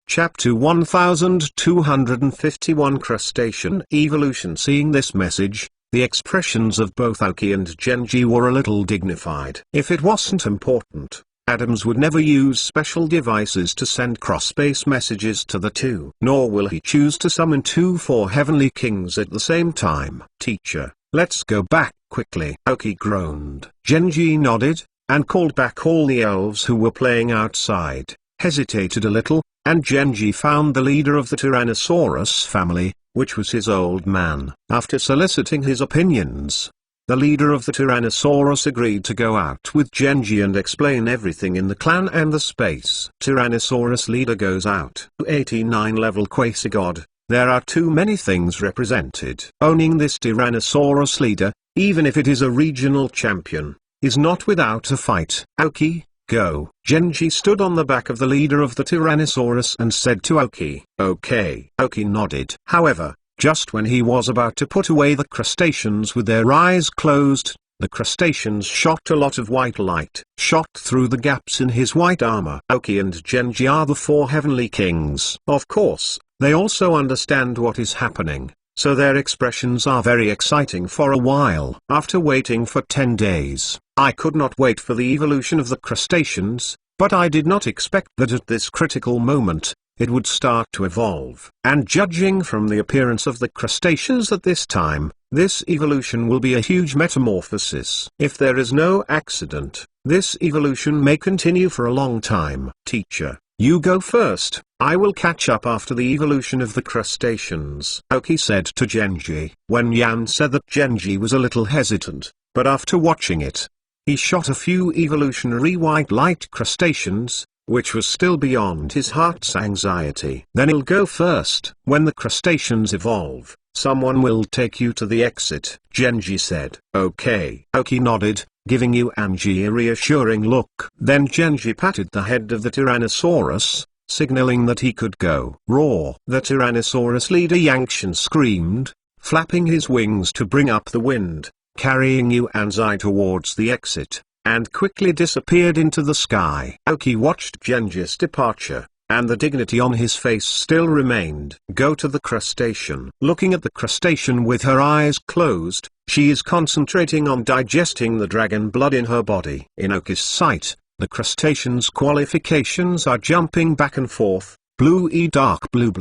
Chapter 1251 Crustacean Evolution. Seeing this message, the expressions of both Aoki and Genji were a little dignified. If it wasn't important, Adams would never use special devices to send cross-space messages to the two. Nor will he choose to summon 4 heavenly kings at the same time. Teacher, let's go back quickly. Aoki groaned. Genji nodded, and called back all the elves who were playing outside, hesitated a little, and Genji found the leader of the Tyrannosaurus family, which was his old man. After soliciting his opinions, the leader of the Tyrannosaurus agreed to go out with Genji and explain everything in the clan and the space. Tyrannosaurus leader goes out. 89 level Quasigod. There are too many things represented. Owning this Tyrannosaurus leader, even if it is a regional champion, is not without a fight. Aoki, go. Genji stood on the back of the leader of the Tyrannosaurus and said to Aoki, okay. Aoki nodded. However, just when he was about to put away the crustaceans with their eyes closed, the crustaceans shot a lot of white light, shot through the gaps in his white armor. Aoki and Genji are the 4 heavenly kings. Of course, they also understand what is happening, so their expressions are very exciting for a while. After waiting for 10 days, I could not wait for the evolution of the crustaceans, but I did not expect that at this critical moment, it would start to evolve. And judging from the appearance of the crustaceans at this time, this evolution will be a huge metamorphosis. If there is no accident, this evolution may continue for a long time. Teacher, you go first. I will catch up after the evolution of the crustaceans, Aoki said to Genji. When Yan said that, Genji was a little hesitant, but after watching it, he shot a few evolutionary white light crustaceans, which was still beyond his heart's anxiety. Then he'll go first. When the crustaceans evolve, someone will take you to the exit, Genji said. Okay. Aoki nodded, giving Yuanji a reassuring look. Then Genji patted the head of the Tyrannosaurus, signaling that he could go. Roar! The Tyrannosaurus leader Yangshan screamed, flapping his wings to bring up the wind, carrying Yuanji towards the exit, and quickly disappeared into the sky. Aoki watched Genji's departure, and the dignity on his face still remained. Go to the crustacean. Looking at the crustacean with her eyes closed, she is concentrating on digesting the dragon blood in her body. In Aoki's sight, the crustacean's qualifications are jumping back and forth. Blue E dark blue.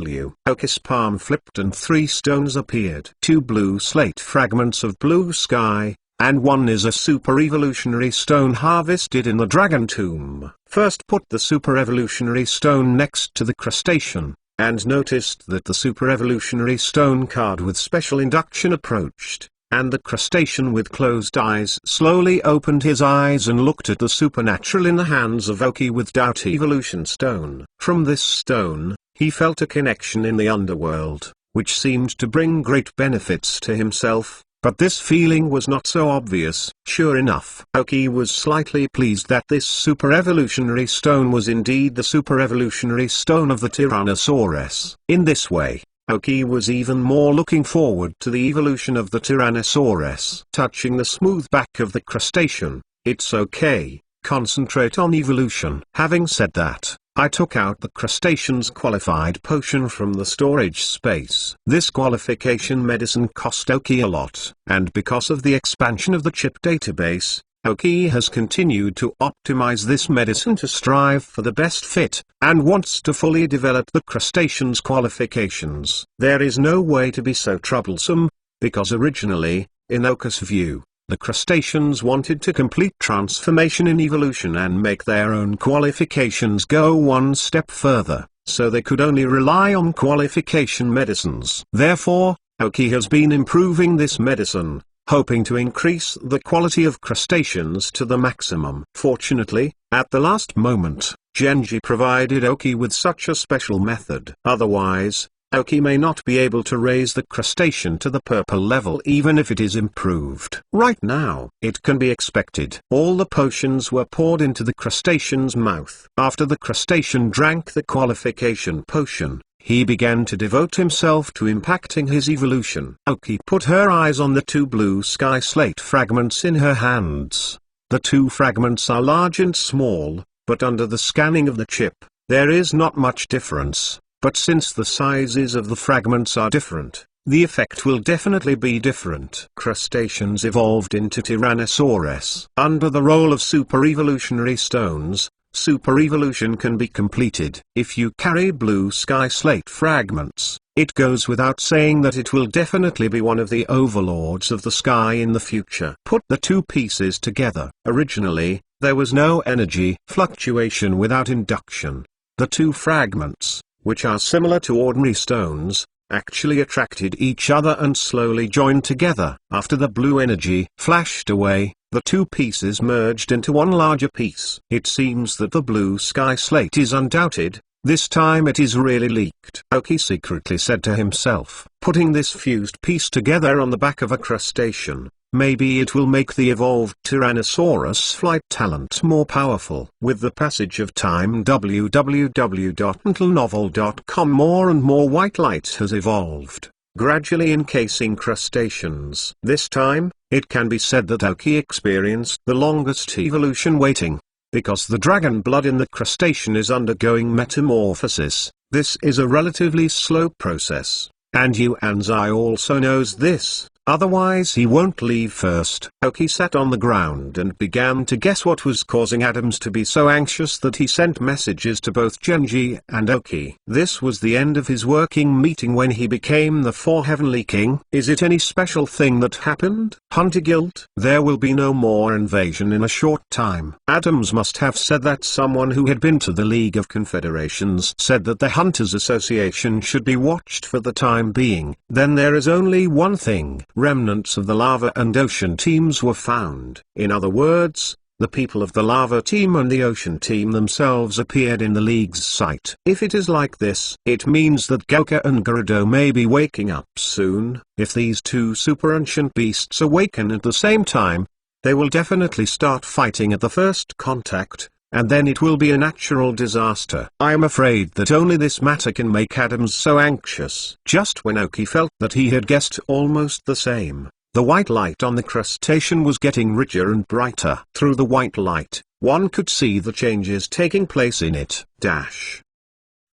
Aoki's palm flipped and 3 stones appeared. 2 blue slate fragments of blue sky, and 1 is a super evolutionary stone harvested in the dragon tomb. First put the super evolutionary stone next to the crustacean, and noticed that the super evolutionary stone card with special induction approached, and the crustacean with closed eyes slowly opened his eyes and looked at the supernatural in the hands of Aoki with doubt evolution stone. From this stone, he felt a connection in the underworld, which seemed to bring great benefits to himself. But this feeling was not so obvious. Sure enough, Aoki was slightly pleased that this super evolutionary stone was indeed the super evolutionary stone of the Tyrannosaurus. In this way, Aoki was even more looking forward to the evolution of the Tyrannosaurus. Touching the smooth back of the crustacean, it's okay, concentrate on evolution. Having said that, I took out the crustacean's qualified potion from the storage space. This qualification medicine cost Aoki a lot, and because of the expansion of the chip database, Aoki has continued to optimize this medicine to strive for the best fit, and wants to fully develop the crustacean's qualifications. There is no way to be so troublesome, because originally, in Aoki's view, the crustaceans wanted to complete transformation in evolution and make their own qualifications go one step further, so they could only rely on qualification medicines. Therefore, Aoki has been improving this medicine, hoping to increase the quality of crustaceans to the maximum. Fortunately, at the last moment, Genji provided Aoki with such a special method. Otherwise, Aoki may not be able to raise the crustacean to the purple level even if it is improved. Right now, it can be expected. All the potions were poured into the crustacean's mouth. After the crustacean drank the qualification potion, he began to devote himself to impacting his evolution. Aoki put her eyes on the 2 blue sky slate fragments in her hands. The 2 fragments are large and small, but under the scanning of the chip, there is not much difference, but since the sizes of the fragments are different, the effect will definitely be different. Crustaceans evolved into Tyrannosaurus. Under the role of super evolutionary stones, super evolution can be completed. If you carry blue sky slate fragments, it goes without saying that it will definitely be one of the overlords of the sky in the future. Put the two pieces together. Originally, there was no energy fluctuation without induction. The two fragments, which are similar to ordinary stones, actually attracted each other and slowly joined together. After the blue energy flashed away, the two pieces merged into one larger piece. It seems that the blue sky slate is undoubted. This time it is really leaked. Aoki secretly said to himself, putting this fused piece together on the back of a crustacean, maybe it will make the evolved Tyrannosaurus flight talent more powerful. With the passage of time www.untilnovel.com more and more white light has evolved, gradually encasing crustaceans. This time, it can be said that Aoki experienced the longest evolution waiting. Because the dragon blood in the crustacean is undergoing metamorphosis, this is a relatively slow process, and Yuanzai also knows this, otherwise he won't leave first. Aoki sat on the ground and began to guess what was causing Adams to be so anxious that he sent messages to both Genji and Aoki. This was the end of his working meeting when he became the Four Heavenly King. Is it any special thing that happened? Hunter Guild? There will be no more invasion in a short time. Adams must have said that someone who had been to the League of Confederations said that the Hunters Association should be watched for the time being. Then there is only one thing. Remnants of the lava and ocean teams were found. In other words, the people of the lava team and the ocean team themselves appeared in the League's sight. If it is like this, it means that Gouka and Gerudo may be waking up soon. If these two super ancient beasts awaken at the same time, they will definitely start fighting at the first contact, and then it will be a natural disaster. I am afraid that only this matter can make Adams so anxious. Just when Aoki felt that he had guessed almost the same, the white light on the crustacean was getting richer and brighter. Through the white light, one could see the changes taking place in it.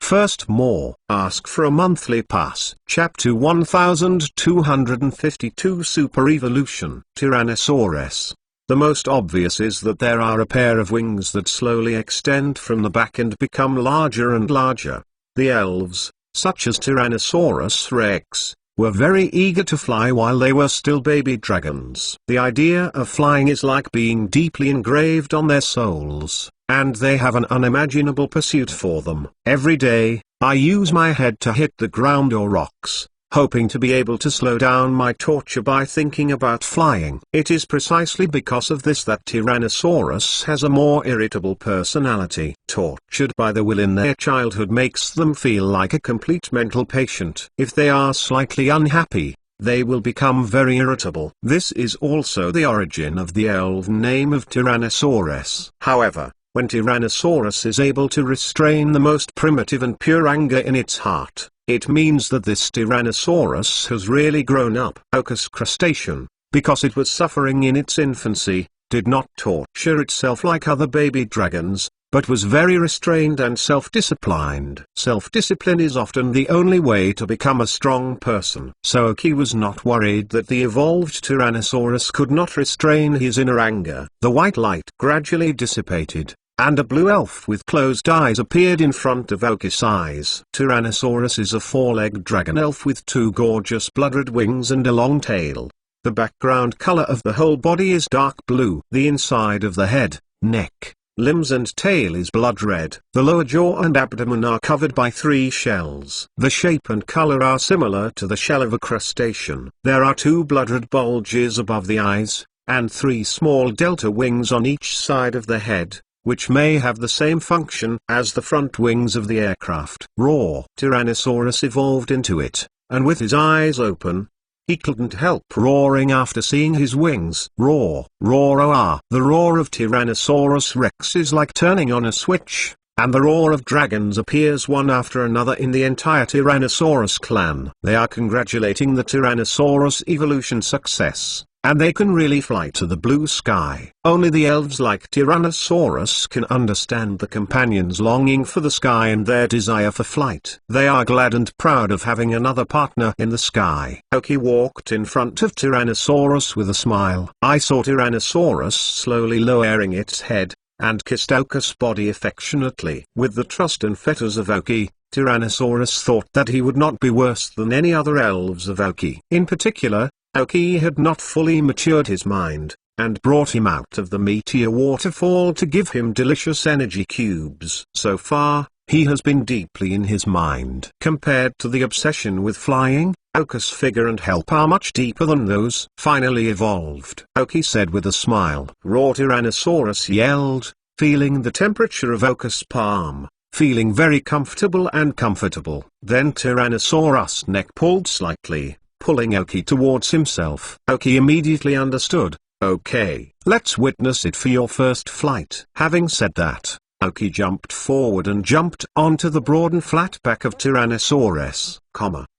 First, more. Ask for a monthly pass. Chapter 1252 Super Evolution. Tyrannosaurus. The most obvious is that there are a pair of wings that slowly extend from the back and become larger and larger. The elves, such as Tyrannosaurus Rex, were very eager to fly while they were still baby dragons. The idea of flying is like being deeply engraved on their souls, and they have an unimaginable pursuit for them. Every day, I use my head to hit the ground or rocks, hoping to be able to slow down my torture by thinking about flying. It is precisely because of this that Tyrannosaurus has a more irritable personality. Tortured by the will in their childhood makes them feel like a complete mental patient. If they are slightly unhappy, they will become very irritable. This is also the origin of the elven name of Tyrannosaurus. However, when Tyrannosaurus is able to restrain the most primitive and pure anger in its heart, it means that this Tyrannosaurus has really grown up. Aoki's crustacean, because it was suffering in its infancy, did not torture itself like other baby dragons, but was very restrained and self-disciplined. Self-discipline is often the only way to become a strong person. So Aoki was not worried that the evolved Tyrannosaurus could not restrain his inner anger. The white light gradually dissipated, and a blue elf with closed eyes appeared in front of Aoki's eyes. Tyrannosaurus is a four-legged dragon elf with two gorgeous blood-red wings and a long tail. The background color of the whole body is dark blue. The inside of the head, neck, limbs and tail is blood red. The lower jaw and abdomen are covered by 3 shells. The shape and color are similar to the shell of a crustacean. There are 2 blood-red bulges above the eyes, and 3 small delta wings on each side of the head, which may have the same function as the front wings of the aircraft. Roar. Tyrannosaurus evolved into it, and with his eyes open, he couldn't help roaring after seeing his wings. Roar. Roar. The roar of Tyrannosaurus Rex is like turning on a switch, and the roar of dragons appears one after another in the entire Tyrannosaurus clan. They are congratulating the Tyrannosaurus evolution success. and they can really fly to the blue sky. Only the elves like Tyrannosaurus can understand the companion's longing for the sky and their desire for flight. They are glad and proud of having another partner in the sky. Oki walked in front of Tyrannosaurus with a smile. I saw Tyrannosaurus slowly lowering its head, and kissed Oki's body affectionately. With the trust and fetters of Oki, Tyrannosaurus thought that he would not be worse than any other elves of Oki. In particular, Oki had not fully matured his mind, and brought him out of the meteor waterfall to give him delicious energy cubes. So far, he has been deeply in his mind. Compared to the obsession with flying, Oki's figure and help are much deeper than those. Finally evolved, Oki said with a smile. Raw Tyrannosaurus yelled, feeling the temperature of Oki's palm, feeling very comfortable and comfortable. Then Tyrannosaurus' neck pulled slightly, pulling Oki towards himself. Oki immediately understood. Okay, let's witness it for your first flight. Having said that, Oki jumped forward and jumped onto the broad and flat back of Tyrannosaurus,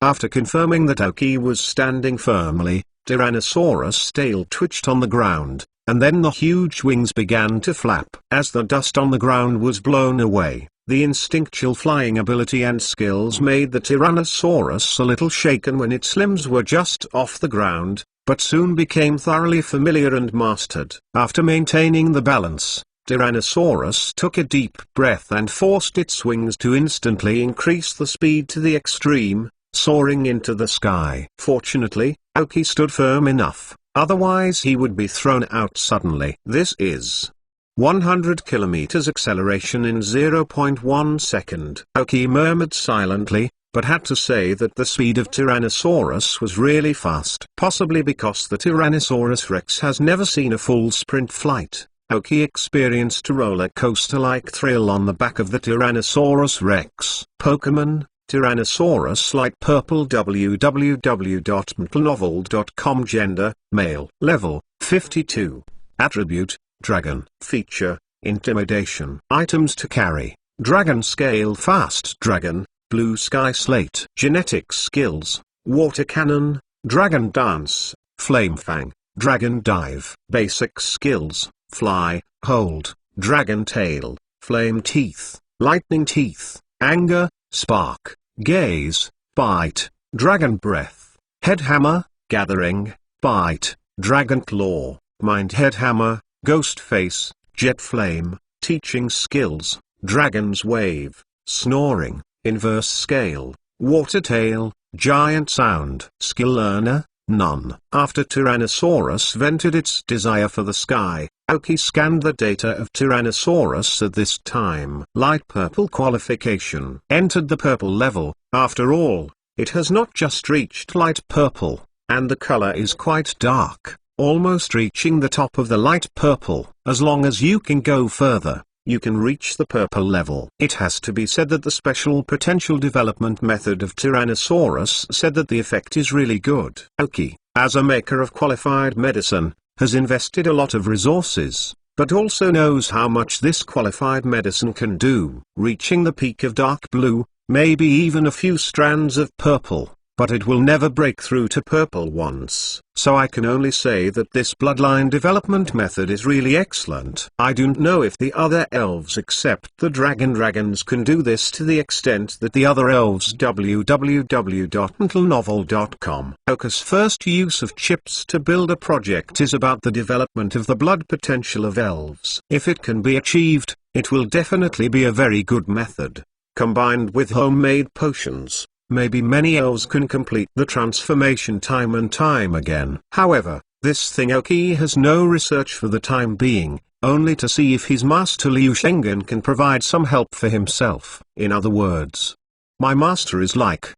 After confirming that Oki was standing firmly, Tyrannosaurus' tail twitched on the ground, and then the huge wings began to flap. As the dust on the ground was blown away, the instinctual flying ability and skills made the Tyrannosaurus a little shaken when its limbs were just off the ground, but soon became thoroughly familiar and mastered. After maintaining the balance, Tyrannosaurus took a deep breath and forced its wings to instantly increase the speed to the extreme, soaring into the sky. Fortunately, Oki stood firm enough, otherwise he would be thrown out suddenly. This is 100 kilometers acceleration in 0.1 second. Oki murmured silently, but had to say that the speed of Tyrannosaurus was really fast. Possibly because the Tyrannosaurus Rex has never seen a full sprint flight, Oki experienced a roller coaster-like thrill on the back of the Tyrannosaurus Rex. Pokemon, Tyrannosaurus Light Purple www.mtlnovel.com. Gender, male. Level, 52. Attribute, Dragon. Feature, Intimidation. Items to carry, Dragon Scale Fast Dragon, Blue Sky Slate. Genetic skills, Water Cannon, Dragon Dance, Flame Fang, Dragon Dive. Basic skills, Fly, Hold, Dragon Tail, Flame Teeth, Lightning Teeth, Anger, Spark, Gaze, Bite, Dragon Breath, Head Hammer, Gathering, Bite, Dragon Claw, Mind Head Hammer, Ghost Face, Jet Flame. Teaching skills, Dragon's Wave, Snoring, Inverse Scale, Water Tail, Giant Sound. Skill learner, none. After Tyrannosaurus vented its desire for the sky, Oki scanned the data of Tyrannosaurus at this time. Light purple qualification. Entered the purple level. After all, it has not just reached light purple, and the color is quite dark, almost reaching the top of the light purple. As long as you can go further, you can reach the purple level. It has to be said that the special potential development method of Tyrannosaurus said that the effect is really good. Oki, as a maker of qualified medicine, has invested a lot of resources, but also knows how much this qualified medicine can do. Reaching the peak of dark blue, maybe even a few strands of purple, but it will never break through to purple once. So I can only say that this bloodline development method is really excellent. I don't know if the other elves except the dragons can do this to the extent that the other elves. www.mtlnovel.com. Oka's first use of chips to build a project is about the development of the blood potential of elves. If it can be achieved, it will definitely be a very good method. Combined with homemade potions, maybe many elves can complete the transformation time and time again. However, this thing Oki has no research for the time being, only to see if his master Liu Shengen can provide some help for himself. In other words, my master is like,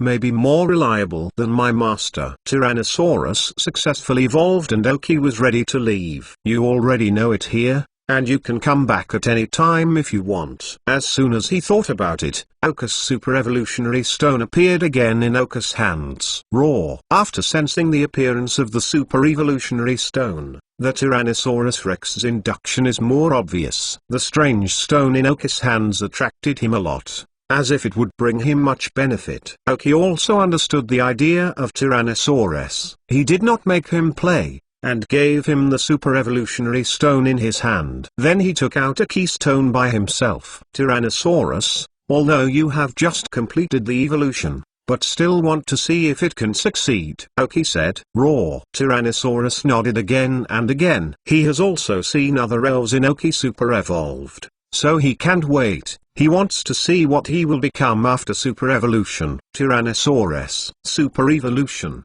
maybe more reliable than my master. Tyrannosaurus successfully evolved and Oki was ready to leave. You already know it here, and you can come back at any time if you want. As soon as he thought about it, Oka's super evolutionary stone appeared again in Oka's hands. Raw. After sensing the appearance of the super evolutionary stone, the Tyrannosaurus Rex's induction is more obvious. The strange stone in Oka's hands attracted him a lot, as if it would bring him much benefit. Oki also understood the idea of Tyrannosaurus. He did not make him play, and gave him the super evolutionary stone in his hand. Then he took out a keystone by himself. Tyrannosaurus, although you have just completed the evolution, but still want to see if it can succeed, Aoki said. Roar. Tyrannosaurus nodded again and again. He has also seen other elves in Aoki super evolved, so he can't wait. He wants to see what he will become after super evolution. Tyrannosaurus. Super evolution.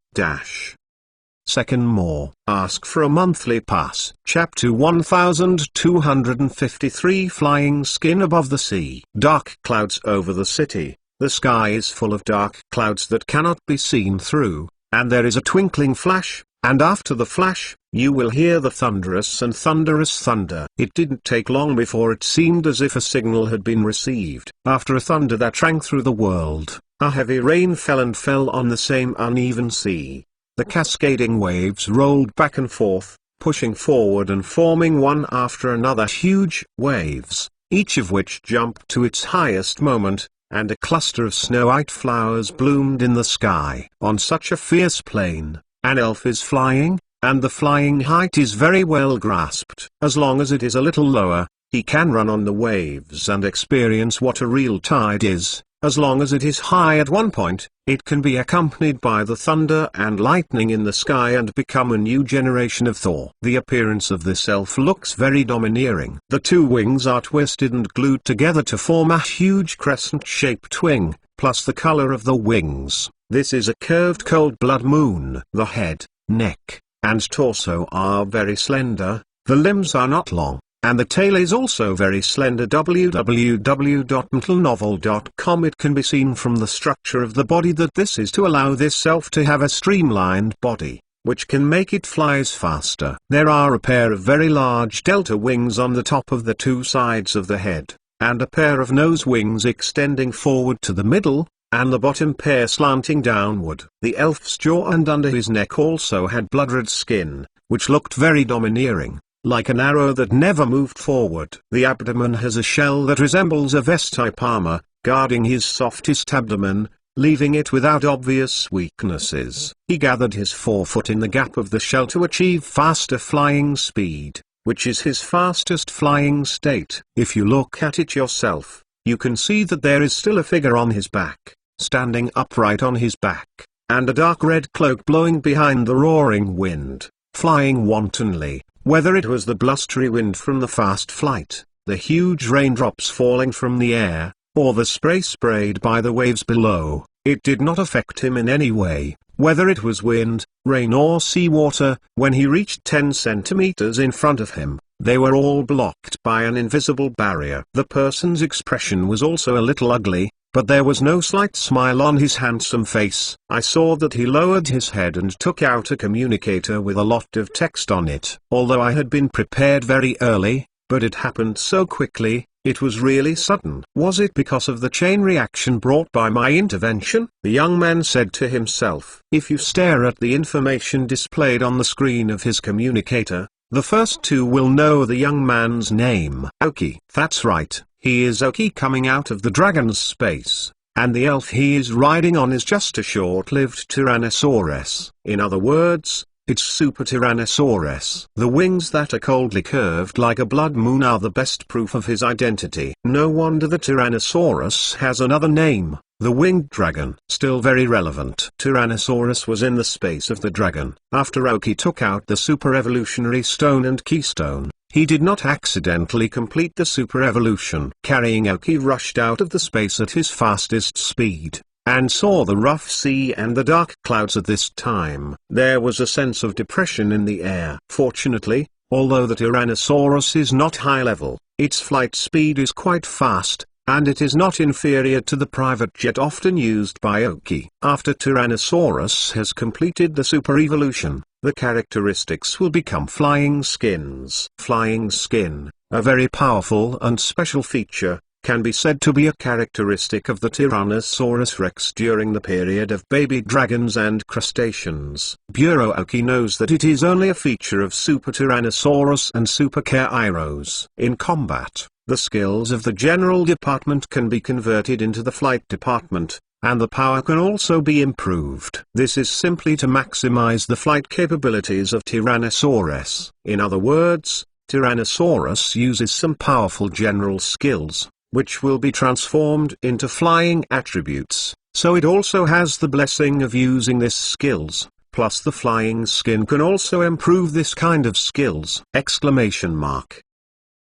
Second more. Ask for a monthly pass. Chapter 1253. Flying skin above the sea. Dark clouds over the city. The sky is full of dark clouds that cannot be seen through, and there is a twinkling flash, and after the flash, you will hear the thunderous thunder. It didn't take long before it seemed as if a signal had been received. After a thunder that rang through the world, a heavy rain fell on the same uneven sea. The cascading waves rolled back and forth, pushing forward and forming one after another huge waves, each of which jumped to its highest moment, and a cluster of snow-white flowers bloomed in the sky. On such a fierce plane, an elf is flying, and the flying height is very well grasped. As long as it is a little lower, he can run on the waves and experience what a real tide is. As long as it is high at one point, it can be accompanied by the thunder and lightning in the sky and become a new generation of Thor. The appearance of this elf looks very domineering. The two wings are twisted and glued together to form a huge crescent-shaped wing, plus the color of the wings. This is a curved cold-blood moon. The head, neck, and torso are very slender, the limbs are not long, and the tail is also very slender. www.mentalnovel.com. It can be seen from the structure of the body that this is to allow this elf to have a streamlined body, which can make it flies faster. There are a pair of very large delta wings on the top of the two sides of the head, and a pair of nose wings extending forward to the middle, and the bottom pair slanting downward. The elf's jaw and under his neck also had blood-red skin, which looked very domineering, like an arrow that never moved forward. The abdomen has a shell that resembles a vest-type armor, guarding his softest abdomen, leaving it without obvious weaknesses. He gathered his forefoot in the gap of the shell to achieve faster flying speed, which is his fastest flying state. If you look at it yourself, you can see that there is still a figure on his back, standing upright on his back, and a dark red cloak blowing behind the roaring wind, flying wantonly. Whether it was the blustery wind from the fast flight, the huge raindrops falling from the air, or the spray sprayed by the waves below, it did not affect him in any way. Whether it was wind, rain or seawater, when he reached 10 centimeters in front of him, they were all blocked by an invisible barrier. The person's expression was also a little ugly, but there was no slight smile on his handsome face. I saw that he lowered his head and took out a communicator with a lot of text on it. Although I had been prepared very early, but it happened so quickly, it was really sudden. Was it because of the chain reaction brought by my intervention? The young man said to himself. If you stare at the information displayed on the screen of his communicator, the first two will know the young man's name. Aoki. That's right. He is Aoki coming out of the dragon's space, and the elf he is riding on is just a short-lived Tyrannosaurus. In other words, it's Super Tyrannosaurus. The wings that are coldly curved like a blood moon are the best proof of his identity. No wonder the Tyrannosaurus has another name, the winged dragon. Still very relevant. Tyrannosaurus was in the space of the dragon. After Aoki took out the super evolutionary stone and keystone, he did not accidentally complete the super evolution. Carrying Aoki rushed out of the space at his fastest speed, and saw the rough sea and the dark clouds at this time. There was a sense of depression in the air. Fortunately, although the Tyrannosaurus is not high level, its flight speed is quite fast, and it is not inferior to the private jet often used by Aoki. After Tyrannosaurus has completed the super evolution, the characteristics will become flying skins. Flying skin, a very powerful and special feature, can be said to be a characteristic of the Tyrannosaurus rex during the period of baby dragons and crustaceans. Bureau Aoki knows that it is only a feature of Super Tyrannosaurus and Super Kairos. In combat, the skills of the general department can be converted into the flight department, and the power can also be improved. This is simply to maximize the flight capabilities of Tyrannosaurus. In other words, Tyrannosaurus uses some powerful general skills, which will be transformed into flying attributes, so it also has the blessing of using these skills, plus the flying skin can also improve this kind of skills!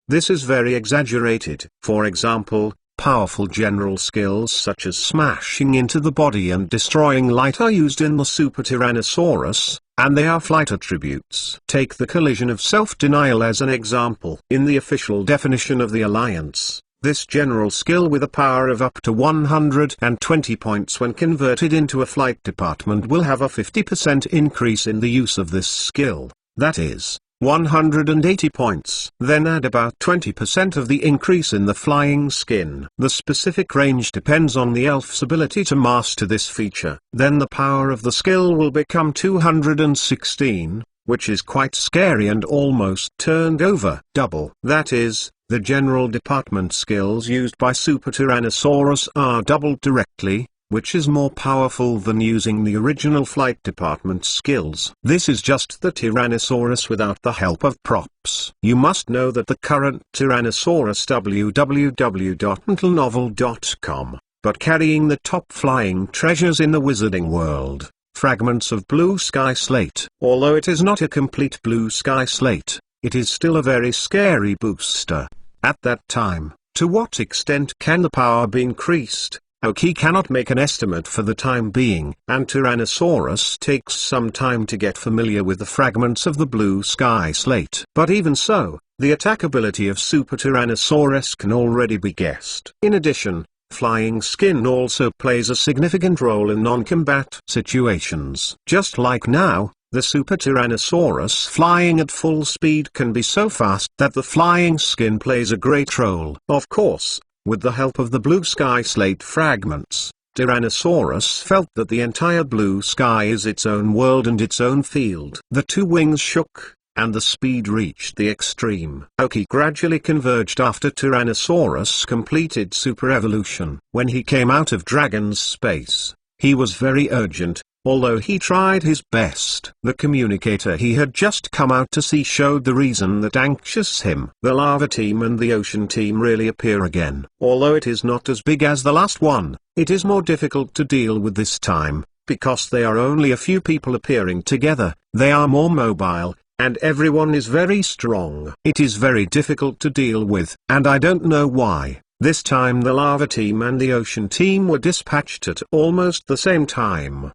This is very exaggerated. For example, powerful general skills such as smashing into the body and destroying light are used in the Super Tyrannosaurus, and they are flight attributes. Take the collision of self-denial as an example. In the official definition of the Alliance, this general skill with a power of up to 120 points when converted into a flight department will have a 50% increase in the use of this skill, that is, 180 points. Then add about 20% of the increase in the flying skin. The specific range depends on the elf's ability to master this feature. Then the power of the skill will become 216, which is quite scary and almost turned over double. That is, the general department skills used by Super Tyrannosaurus are doubled directly, which is more powerful than using the original flight department skills. This is just the Tyrannosaurus without the help of props. You must know that the current Tyrannosaurus www.untilnovel.com, but carrying the top flying treasures in the wizarding world, fragments of blue sky slate. Although it is not a complete blue sky slate, it is still a very scary booster. At that time, to what extent can the power be increased? Oki cannot make an estimate for the time being, and Tyrannosaurus takes some time to get familiar with the fragments of the blue sky slate. But even so, the attack ability of Super Tyrannosaurus can already be guessed. In addition, flying skin also plays a significant role in non-combat situations. Just like now, the Super Tyrannosaurus flying at full speed can be so fast that the flying skin plays a great role. Of course, with the help of the blue sky slate fragments, Tyrannosaurus felt that the entire blue sky is its own world and its own field. The two wings shook, and the speed reached the extreme. Oki gradually converged after Tyrannosaurus completed super evolution. When he came out of Dragon's space, he was very urgent, although he tried his best. The communicator he had just come out to see showed the reason that anxious him. The lava team and the ocean team really appear again. Although it is not as big as the last one, it is more difficult to deal with this time, because they are only a few people appearing together. They are more mobile, and everyone is very strong. It is very difficult to deal with, and I don't know why. This time the lava team and the ocean team were dispatched at almost the same time.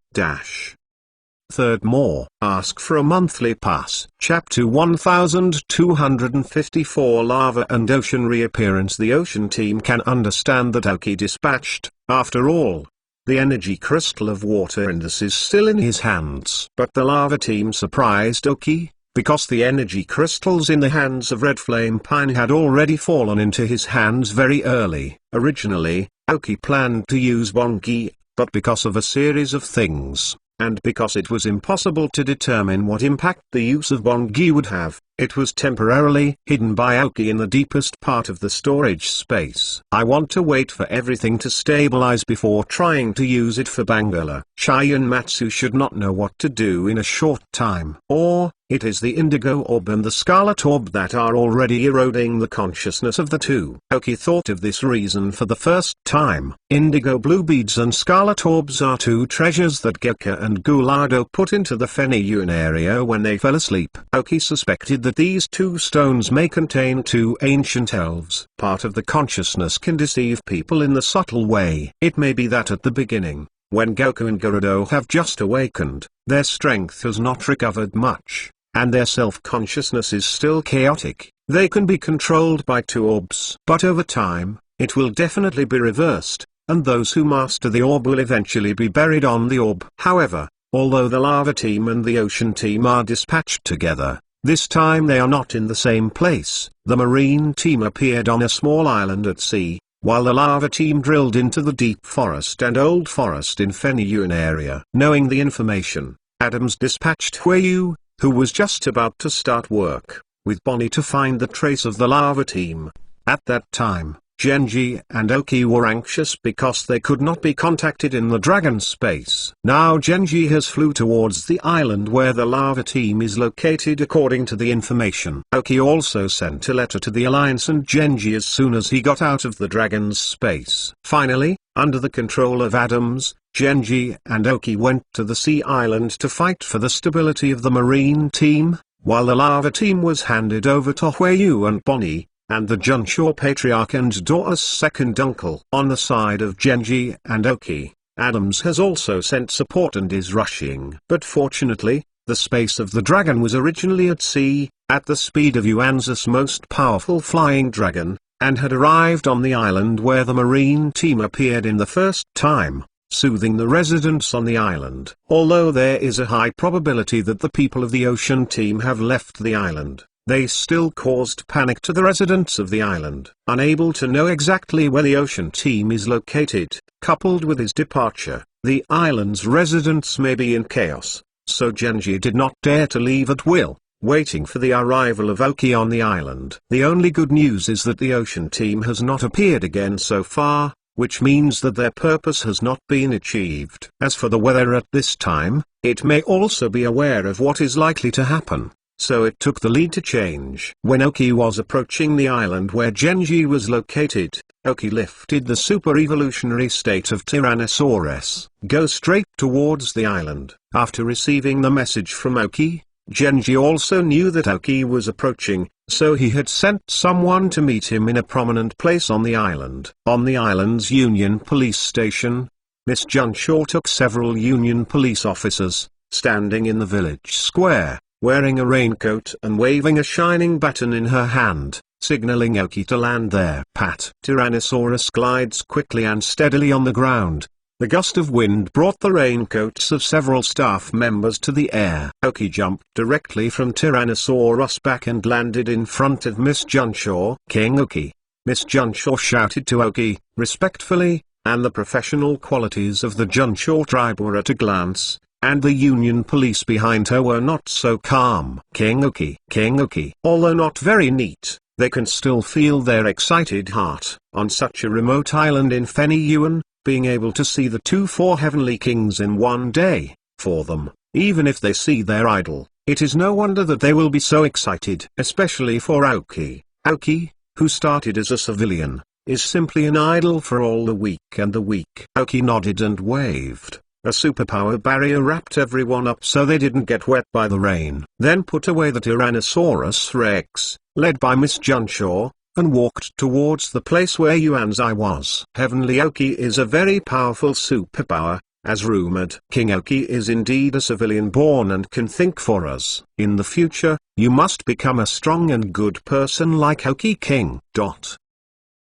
Third more. Ask for a monthly pass. Chapter 1254 Lava and Ocean Reappearance. The ocean team can understand that Oki dispatched, after all. The energy crystal of water Indus is still in his hands. But the lava team surprised Oki, because the energy crystals in the hands of Red Flame Pine had already fallen into his hands very early. Originally, Oki planned to use Bongi, but because of a series of things, and because it was impossible to determine what impact the use of Bongi would have, it was temporarily hidden by Oki in the deepest part of the storage space. I want to wait for everything to stabilize before trying to use it for Bangalore. Shai and Matsu should not know what to do in a short time. Or, it is the indigo orb and the scarlet orb that are already eroding the consciousness of the two. Oki thought of this reason for the first time. Indigo blue beads and scarlet orbs are two treasures that Gekka and Gulado put into the Feniyun area when they fell asleep. Oki suspected that these two stones may contain two ancient elves. Part of the consciousness can deceive people in the subtle way. It may be that at the beginning, when Goku and Gerudo have just awakened, their strength has not recovered much, and their self-consciousness is still chaotic. They can be controlled by two orbs. But over time, it will definitely be reversed, and those who master the orb will eventually be buried on the orb. However, although the lava team and the ocean team are dispatched together, this time they are not in the same place. The marine team appeared on a small island at sea, while the lava team drilled into the deep forest and old forest in Feniyun area. Knowing the information, Adams dispatched Hueyu, who was just about to start work, with Bonnie to find the trace of the lava team. At that time, Genji and Oki were anxious because they could not be contacted in the dragon space. Now Genji has flew towards the island where the lava team is located according to the information. Oki also sent a letter to the Alliance and Genji as soon as he got out of the dragon's space. Finally, under the control of Adams, Genji and Oki went to the sea island to fight for the stability of the marine team, while the lava team was handed over to Hueyu and Bonnie, and the Junshaw patriarch and Dora's second uncle. On the side of Genji and Oki, Adams has also sent support and is rushing. But fortunately, the space of the dragon was originally at sea, at the speed of Yuanza's most powerful flying dragon, and had arrived on the island where the marine team appeared in the first time, soothing the residents on the island. Although there is a high probability that the people of the ocean team have left the island, they still caused panic to the residents of the island. Unable to know exactly where the ocean team is located, coupled with his departure, the island's residents may be in chaos, so Genji did not dare to leave at will, waiting for the arrival of Oki on the island. The only good news is that the ocean team has not appeared again so far, which means that their purpose has not been achieved. As for the weather at this time, it may also be aware of what is likely to happen, so it took the lead to change. When Oki was approaching the island where Genji was located, Oki lifted the super evolutionary state of Tyrannosaurus. Go straight towards the island. After receiving the message from Oki, Genji also knew that Oki was approaching, so he had sent someone to meet him in a prominent place on the island. On the island's Union Police Station, Miss Junshaw took several Union police officers, standing in the village square, wearing a raincoat and waving a shining baton in her hand, signaling Oki to land there. Pat. Tyrannosaurus glides quickly and steadily on the ground. The gust of wind brought the raincoats of several staff members to the air. Oki jumped directly from Tyrannosaurus' back and landed in front of Miss Junshaw. King Oki. Miss Junshaw shouted to Oki, respectfully, and the professional qualities of the Junshaw tribe were at a glance, and the Union police behind her were not so calm. King Oki. King Oki. Although not very neat, they can still feel their excited heart. On such a remote island in Fenny-Yuan, being able to see the 4 heavenly kings in one day, for them, even if they see their idol, it is no wonder that they will be so excited. Especially for Oki. Oki, who started as a civilian, is simply an idol for all the weak and the weak. Oki nodded and waved. A superpower barrier wrapped everyone up so they didn't get wet by the rain. Then put away the Tyrannosaurus Rex, led by Miss Junshaw, and walked towards the place where Yuanzai was. Heavenly Oki is a very powerful superpower, as rumored. King Oki is indeed a civilian born and can think for us. In the future, you must become a strong and good person like Oki King.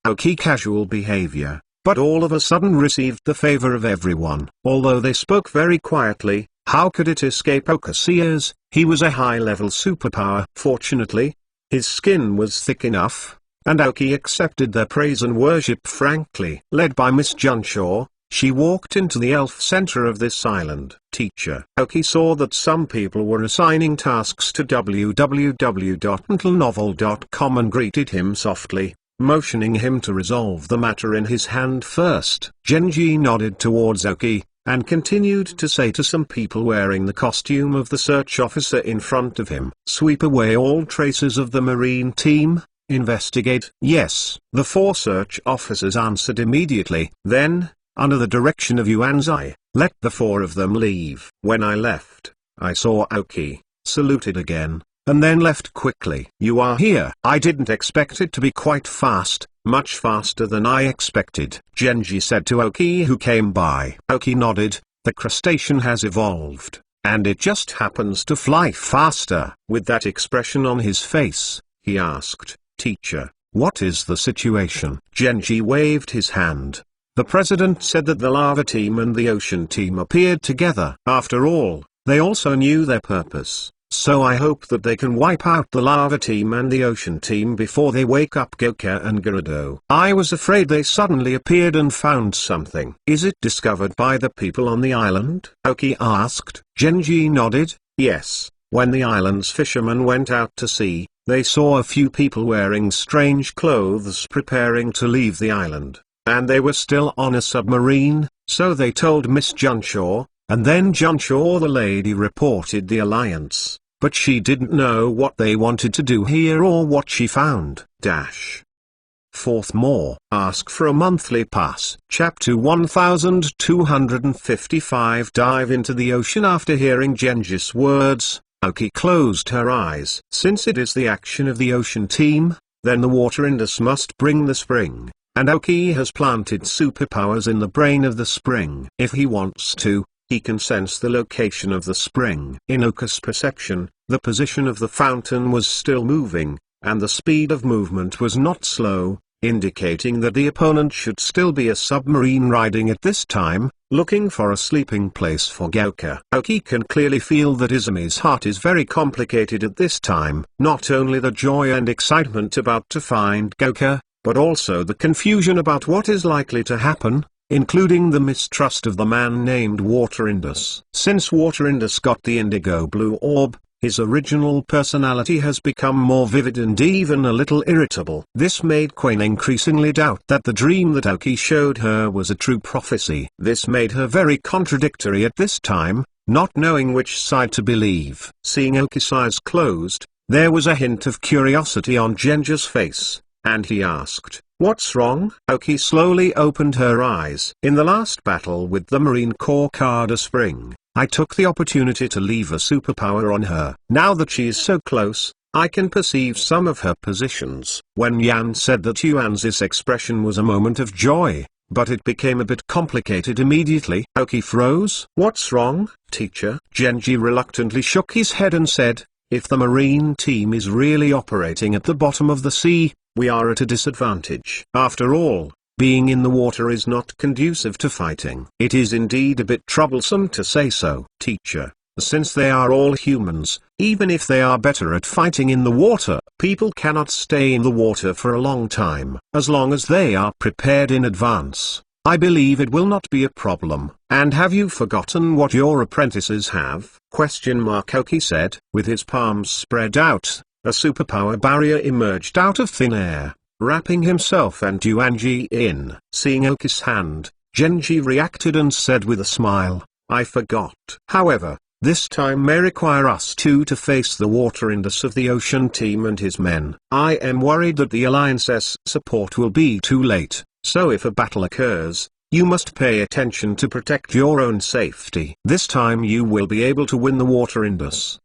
Oki casual behavior, but all of a sudden received the favor of everyone. Although they spoke very quietly, how could it escape Oki's ears? He was a high-level superpower. Fortunately, his skin was thick enough, and Oki accepted their praise and worship frankly. Led by Miss Junshaw, she walked into the elf center of this island. Teacher. Oki saw that some people were assigning tasks to www.mentalnovel.com and greeted him softly, motioning him to resolve the matter in his hand first. Genji nodded towards Oki, and continued to say to some people wearing the costume of the search officer in front of him, sweep away all traces of the marine team. Investigate. Yes. The 4 search officers answered immediately. Then, under the direction of Yuanzai, let the 4 of them leave. When I left, I saw Oki, saluted again, and then left quickly. You are here. I didn't expect it to be quite fast, much faster than I expected, Genji said to Oki who came by. Oki nodded. The crustacean has evolved, and it just happens to fly faster. With that expression on his face, he asked, Teacher, what is the situation? Genji waved his hand. The president said that the lava team and the ocean team appeared together. After all, they also knew their purpose, so I hope that they can wipe out the lava team and the ocean team before they wake up Goka and Gerudo. I was afraid they suddenly appeared and found something. Is it discovered by the people on the island? Oki asked. Genji nodded. Yes. When the island's fishermen went out to sea, they saw a few people wearing strange clothes preparing to leave the island, and they were still on a submarine, so they told Miss Junshaw, and then Junshaw the lady reported the alliance, but she didn't know what they wanted to do here or what she found. Fourth more. Ask for a monthly pass. Chapter 1255. Dive into the ocean. After hearing Genji's words, Aoki closed her eyes. Since it is the action of the ocean team, then the water indus must bring the spring, and Aoki has planted superpowers in the brain of the spring. If he wants to, he can sense the location of the spring. In Aoki's perception, the position of the fountain was still moving, and the speed of movement was not slow, indicating that the opponent should still be a submarine riding at this time, looking for a sleeping place for Gouka. Aoki can clearly feel that Izumi's heart is very complicated at this time. Not only the joy and excitement about to find Gouka, but also the confusion about what is likely to happen, including the mistrust of the man named Water Indus. Since Water Indus got the indigo blue orb, his original personality has become more vivid and even a little irritable. This made Queen increasingly doubt that the dream that Aoki showed her was a true prophecy. This made her very contradictory at this time, not knowing which side to believe. Seeing Aoki's eyes closed, there was a hint of curiosity on Genji's face, and he asked, "What's wrong?" Aoki slowly opened her eyes. "In the last battle with the Marine Corps Carda Spring, I took the opportunity to leave a superpower on her. Now that she is so close, I can perceive some of her positions." When Yan said that Yuan's expression was a moment of joy, but it became a bit complicated immediately. Aoki froze. "What's wrong, teacher?" Genji reluctantly shook his head and said, "If the marine team is really operating at the bottom of the sea, we are at a disadvantage. After all, being in the water is not conducive to fighting. It is indeed a bit troublesome to say so, teacher. Since they are all humans, even if they are better at fighting in the water, people cannot stay in the water for a long time. As long as they are prepared in advance, I believe it will not be a problem." "And have you forgotten what your apprentices have?" Aoki said. With his palms spread out, a superpower barrier emerged out of thin air, wrapping himself and Yuanji in. Seeing Aoki's hand, Genji reacted and said with a smile, "I forgot. However, this time may require us two to face the Water Indus of the ocean team and his men. I am worried that the Alliance's support will be too late, so if a battle occurs, you must pay attention to protect your own safety. This time you will be able to win the Water Indus!"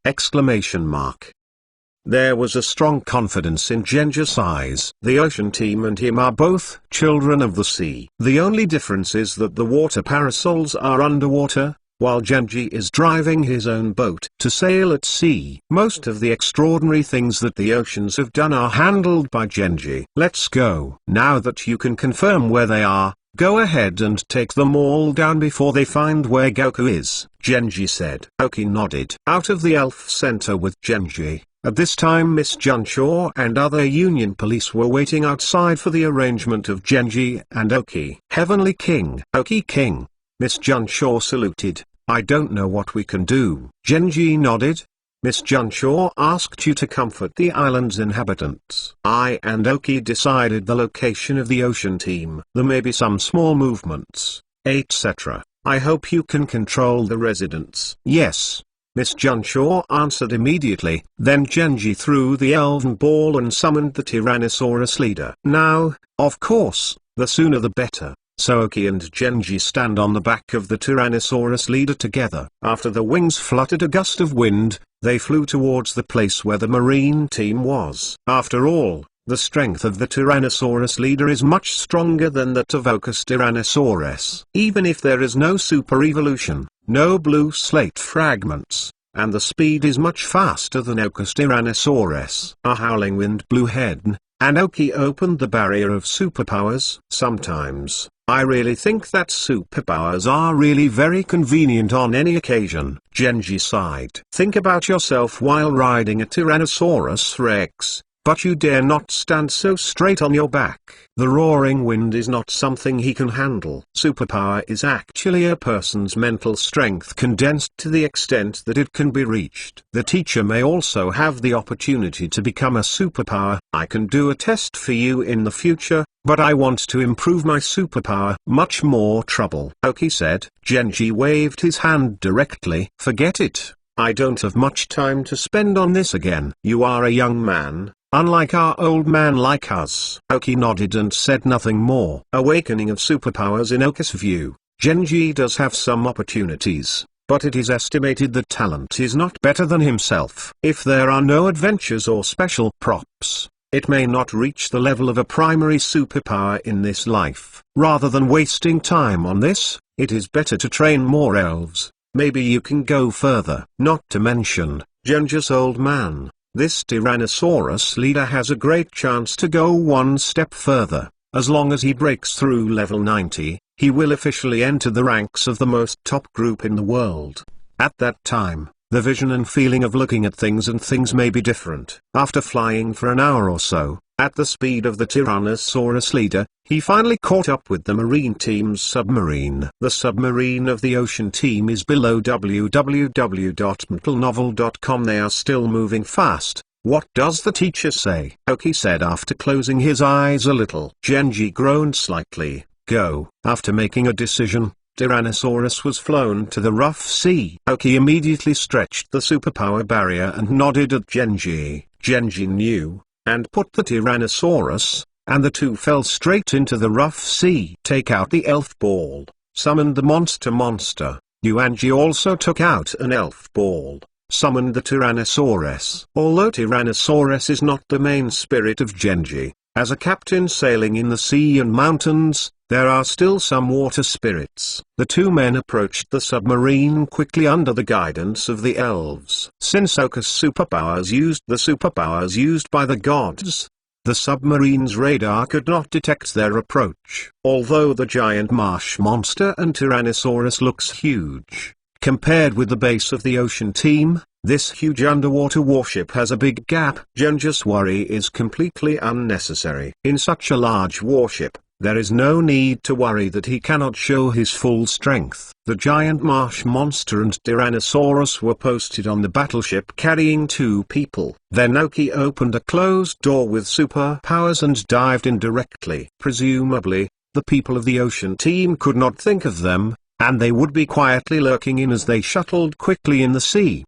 There was a strong confidence in Genji's eyes. The ocean team and him are both children of the sea. The only difference is that the water parasols are underwater, while Genji is driving his own boat to sail at sea. Most of the extraordinary things that the oceans have done are handled by Genji. "Let's go." "Now that you can confirm where they are, go ahead and take them all down before they find where Goku is," Genji said. Aoki nodded. Out of the Elf Center with Genji. At this time Miss Junshaw and other Union police were waiting outside for the arrangement of Genji and Aoki. "Heavenly King." "Aoki King." Miss Junshaw saluted. "I don't know what we can do." Genji nodded. "Miss Junshaw asked you to comfort the island's inhabitants. I and Aoki decided the location of the ocean team. There may be some small movements, etc. I hope you can control the residents." "Yes." Miss Junshaw answered immediately. Then Genji threw the elven ball and summoned the Tyrannosaurus leader. Now, of course, the sooner the better. So Aoki and Genji stand on the back of the Tyrannosaurus leader together. After the wings fluttered a gust of wind, they flew towards the place where the marine team was. After all, the strength of the Tyrannosaurus leader is much stronger than that of Aoki's Tyrannosaurus. Even if there is no super evolution, no blue slate fragments, and the speed is much faster than Aoki's Tyrannosaurus. A howling wind blew ahead, and Aoki opened the barrier of superpowers. Sometimes, I really think that superpowers are really very convenient on any occasion. Genji sighed. Think about yourself while riding a Tyrannosaurus Rex, but you dare not stand so straight on your back. The roaring wind is not something he can handle. Superpower is actually a person's mental strength condensed to the extent that it can be reached. The teacher may also have the opportunity to become a superpower. I can do a test for you in the future, but I want to improve my superpower. Much more trouble, Aoki said. Genji waved his hand directly. Forget it. I don't have much time to spend on this again. You are a young man, unlike our old man like us. Aoki nodded and said nothing more. Awakening of superpowers. In Aoki's view, Genji does have some opportunities, but it is estimated that talent is not better than himself. If there are no adventures or special props, it may not reach the level of a primary superpower in this life. Rather than wasting time on this, it is better to train more elves. Maybe you can go further. Not to mention, Genji's old man, this Tyrannosaurus leader has a great chance to go one step further. As long as he breaks through level 90, he will officially enter the ranks of the most top group in the world. At that time, the vision and feeling of looking at things may be different. After flying for an hour or so, at the speed of the Tyrannosaurus leader, he finally caught up with the marine team's submarine. The submarine of the ocean team is below www.mentalnovel.com. They are still moving fast. What does the teacher say? Aoki said after closing his eyes a little. Genji groaned slightly. Go. After making a decision, Tyrannosaurus was flown to the rough sea. Aoki immediately stretched the superpower barrier and nodded at Genji. Genji knew, and put the Tyrannosaurus, and the two fell straight into the rough sea. Take out the elf ball. Summoned the monster. Yuanji also took out an elf ball. Summoned the Tyrannosaurus. Although Tyrannosaurus is not the main spirit of Genji, as a captain sailing in the sea and mountains, there are still some water spirits. The two men approached the submarine quickly under the guidance of the elves. Since Oku's superpowers used the superpowers used by the gods, the submarine's radar could not detect their approach. Although the giant marsh monster and Tyrannosaurus looks huge, compared with the base of the ocean team, this huge underwater warship has a big gap. Genji's worry is completely unnecessary. In such a large warship, there is no need to worry that he cannot show his full strength. The giant marsh monster and Tyrannosaurus were posted on the battleship carrying two people. Then Aoki opened a closed door with superpowers and dived in directly. Presumably, the people of the ocean team could not think of them, and they would be quietly lurking in as they shuttled quickly in the sea.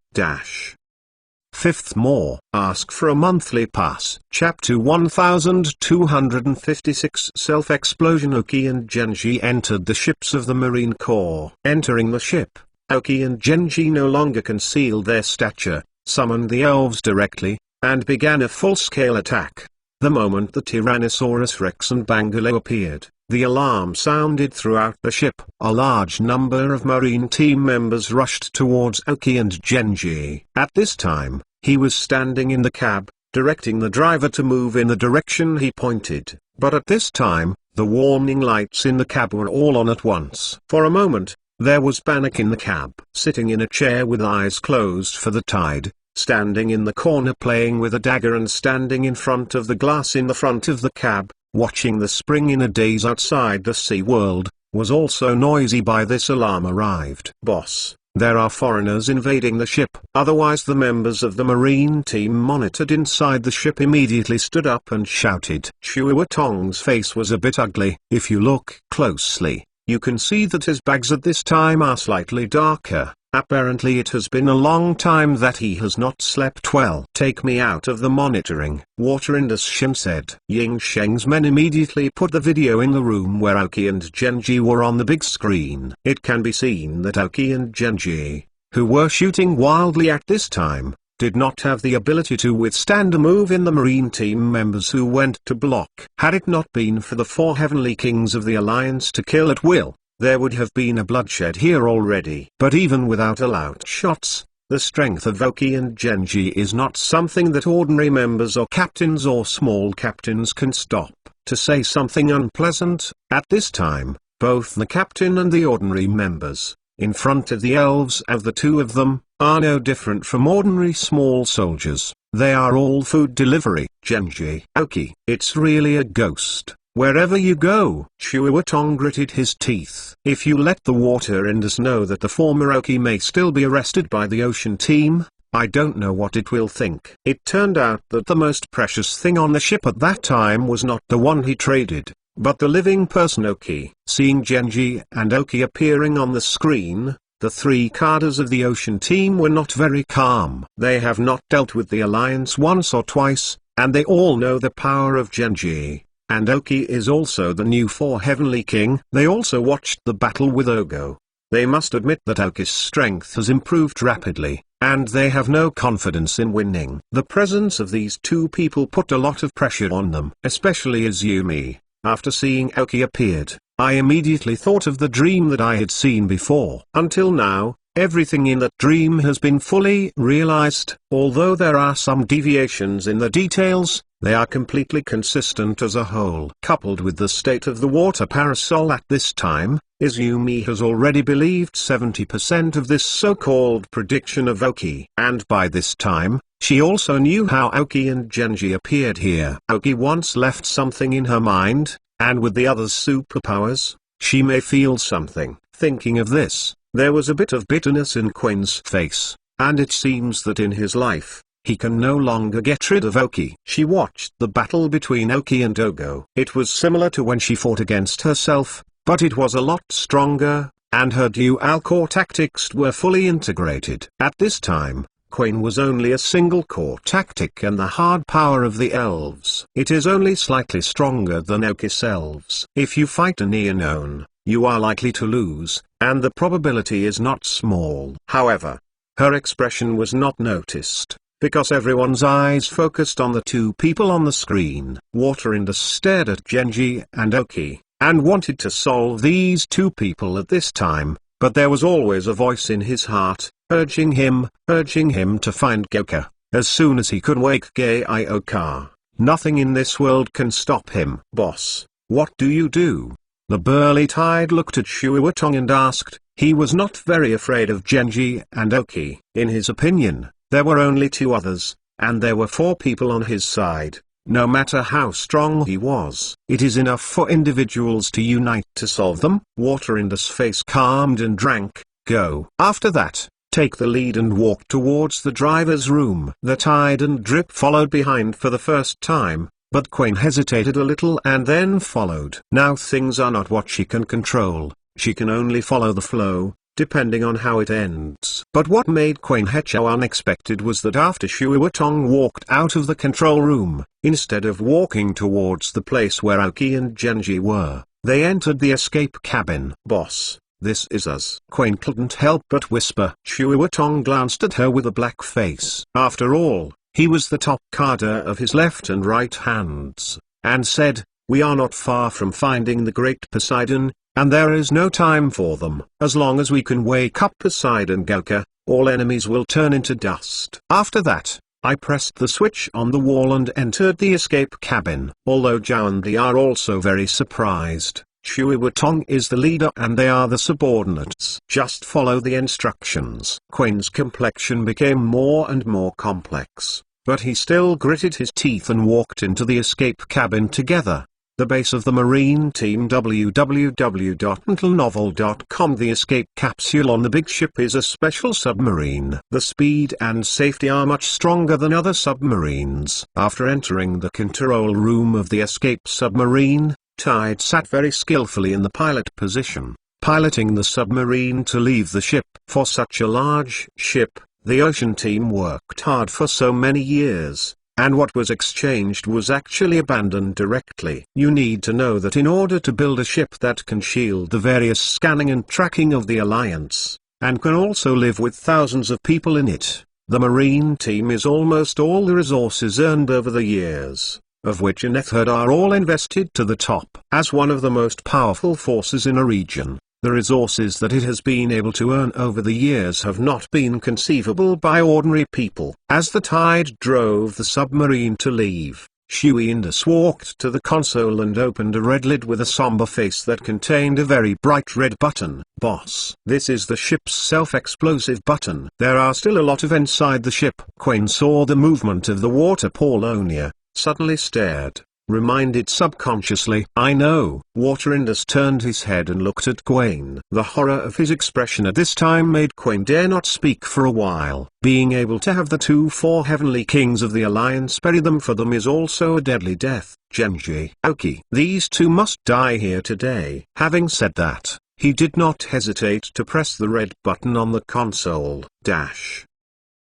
Fifth more. Ask for a monthly pass. Chapter 1256. Self-explosion. Aoki and Genji entered the ships of the Marine Corps. Entering the ship, Aoki and Genji no longer concealed their stature, summoned the elves directly, and began a full-scale attack. The moment the Tyrannosaurus Rex and Bangalore appeared, the alarm sounded throughout the ship. A large number of Marine team members rushed towards Aoki and Genji. At this time, he was standing in the cab, directing the driver to move in the direction he pointed. But at this time, the warning lights in the cab were all on at once. For a moment, there was panic in the cab. Sitting in a chair with eyes closed for the tide, standing in the corner playing with a dagger and standing in front of the glass in the front of the cab, watching the spring in a daze outside the sea world, was also noisy. By this alarm arrived. Boss, there are foreigners invading the ship. Otherwise the members of the marine team monitored inside the ship immediately stood up and shouted. Chua Tong's face was a bit ugly. If you look closely, you can see that his bags at this time are slightly darker. Apparently it has been a long time that he has not slept well. Take me out of the monitoring water industry, said. Ying Sheng's men immediately put the video in the room where Aoki and Genji were on the big screen. It can be seen that Aoki and Genji, who were shooting wildly at this time, did not have the ability to withstand a move in the marine team members who went to block. Had it not been for the four heavenly kings of the alliance to kill at will, there would have been a bloodshed here already. But even without allowed shots, the strength of Aoki and Genji is not something that ordinary members or captains or small captains can stop. To say something unpleasant, at this time, both the captain and the ordinary members, in front of the elves of the two of them, are no different from ordinary small soldiers. They are all food delivery. Genji. Aoki. It's really a ghost. Wherever you go. Chuatong gritted his teeth. If you let the water indus know that the former Aoki may still be arrested by the ocean team, I don't know what it will think. It turned out that the most precious thing on the ship at that time was not the one he traded, but the living person Aoki. Seeing Genji and Aoki appearing on the screen, the three cadres of the ocean team were not very calm. They have not dealt with the alliance once or twice, and they all know the power of Genji. And Aoki is also the new Heavenly King. They also watched the battle with Ogo. They must admit that Aoki's strength has improved rapidly, and they have no confidence in winning. The presence of these two people put a lot of pressure on them. Especially Izumi. After seeing Aoki appeared, I immediately thought of the dream that I had seen before. Until now, everything in that dream has been fully realized. Although there are some deviations in the details, they are completely consistent as a whole. Coupled with the state of the water parasol at this time, Izumi has already believed 70% of this so-called prediction of Aoki. And by this time, she also knew how Aoki and Genji appeared here. Aoki once left something in her mind, and with the other's superpowers, she may feel something. Thinking of this, there was a bit of bitterness in Quen's face, and it seems that in his life, he can no longer get rid of Aoki. She watched the battle between Aoki and Ogo. It was similar to when she fought against herself, but it was a lot stronger, and her dual core tactics were fully integrated. At this time, Quen was only a single core tactic and the hard power of the elves. It is only slightly stronger than Aoki's elves. If you fight a Neonone, you are likely to lose, and the probability is not small. However, her expression was not noticed, because everyone's eyes focused on the two people on the screen. Water Indus stared at Genji and Aoki, and wanted to solve these two people at this time, but there was always a voice in his heart, urging him to find Goka. As soon as he could wake Gaioka, nothing in this world can stop him. Boss, what do you do? The burly Tide looked at Chuatong and asked. He was not very afraid of Genji and Aoki. In his opinion, there were only two others, and there were four people on his side. No matter how strong he was, it is enough for individuals to unite to solve them. Water Indus' face calmed and drank. Go. After that, take the lead and walk towards the driver's room. The Tide and Drip followed behind for the first time, but Quen hesitated a little and then followed. Now things are not what she can control. She can only follow the flow, depending on how it ends. But what made Quen Hecho unexpected was that after Chuatong walked out of the control room, instead of walking towards the place where Aoki and Genji were, they entered the escape cabin. Boss, this is us. Quen couldn't help but whisper. Chuatong glanced at her with a black face. After all, he was the top cadre of his left and right hands, and said, we are not far from finding the great Poseidon, and there is no time for them. As long as we can wake up Poseidon Goka, all enemies will turn into dust. After that, I pressed the switch on the wall and entered the escape cabin. Although Zhao and Li are also very surprised, Chuatong is the leader and they are the subordinates. Just follow the instructions. Quen's complexion became more and more complex, but he still gritted his teeth and walked into the escape cabin together. The base of the Marine Team www.untilnovel.com. The escape capsule on the big ship is a special submarine. The speed and safety are much stronger than other submarines. After entering the control room of the escape submarine, Tide sat very skillfully in the pilot position, piloting the submarine to leave the ship. For such a large ship, the ocean team worked hard for so many years, and what was exchanged was actually abandoned directly. You need to know that in order to build a ship that can shield the various scanning and tracking of the Alliance, and can also live with thousands of people in it, the Marine Team is almost all the resources earned over the years, of which a third are all invested to the top. As one of the most powerful forces in a region, the resources that it has been able to earn over the years have not been conceivable by ordinary people. As the Tide drove the submarine to leave, Shui Indus walked to the console and opened a red lid with a somber face that contained a very bright red button. Boss, this is the ship's self-explosive button. There are still a lot of inside the ship. Quain saw the movement of the water Polonia, suddenly stared, reminded subconsciously. I know. Water Indus turned his head and looked at Quain. The horror of his expression at this time made Quain dare not speak for a while. Being able to have the 4 heavenly kings of the Alliance bury them for them is also a deadly death. Genji, Aoki, these two must die here today. Having said that, he did not hesitate to press the red button on the console.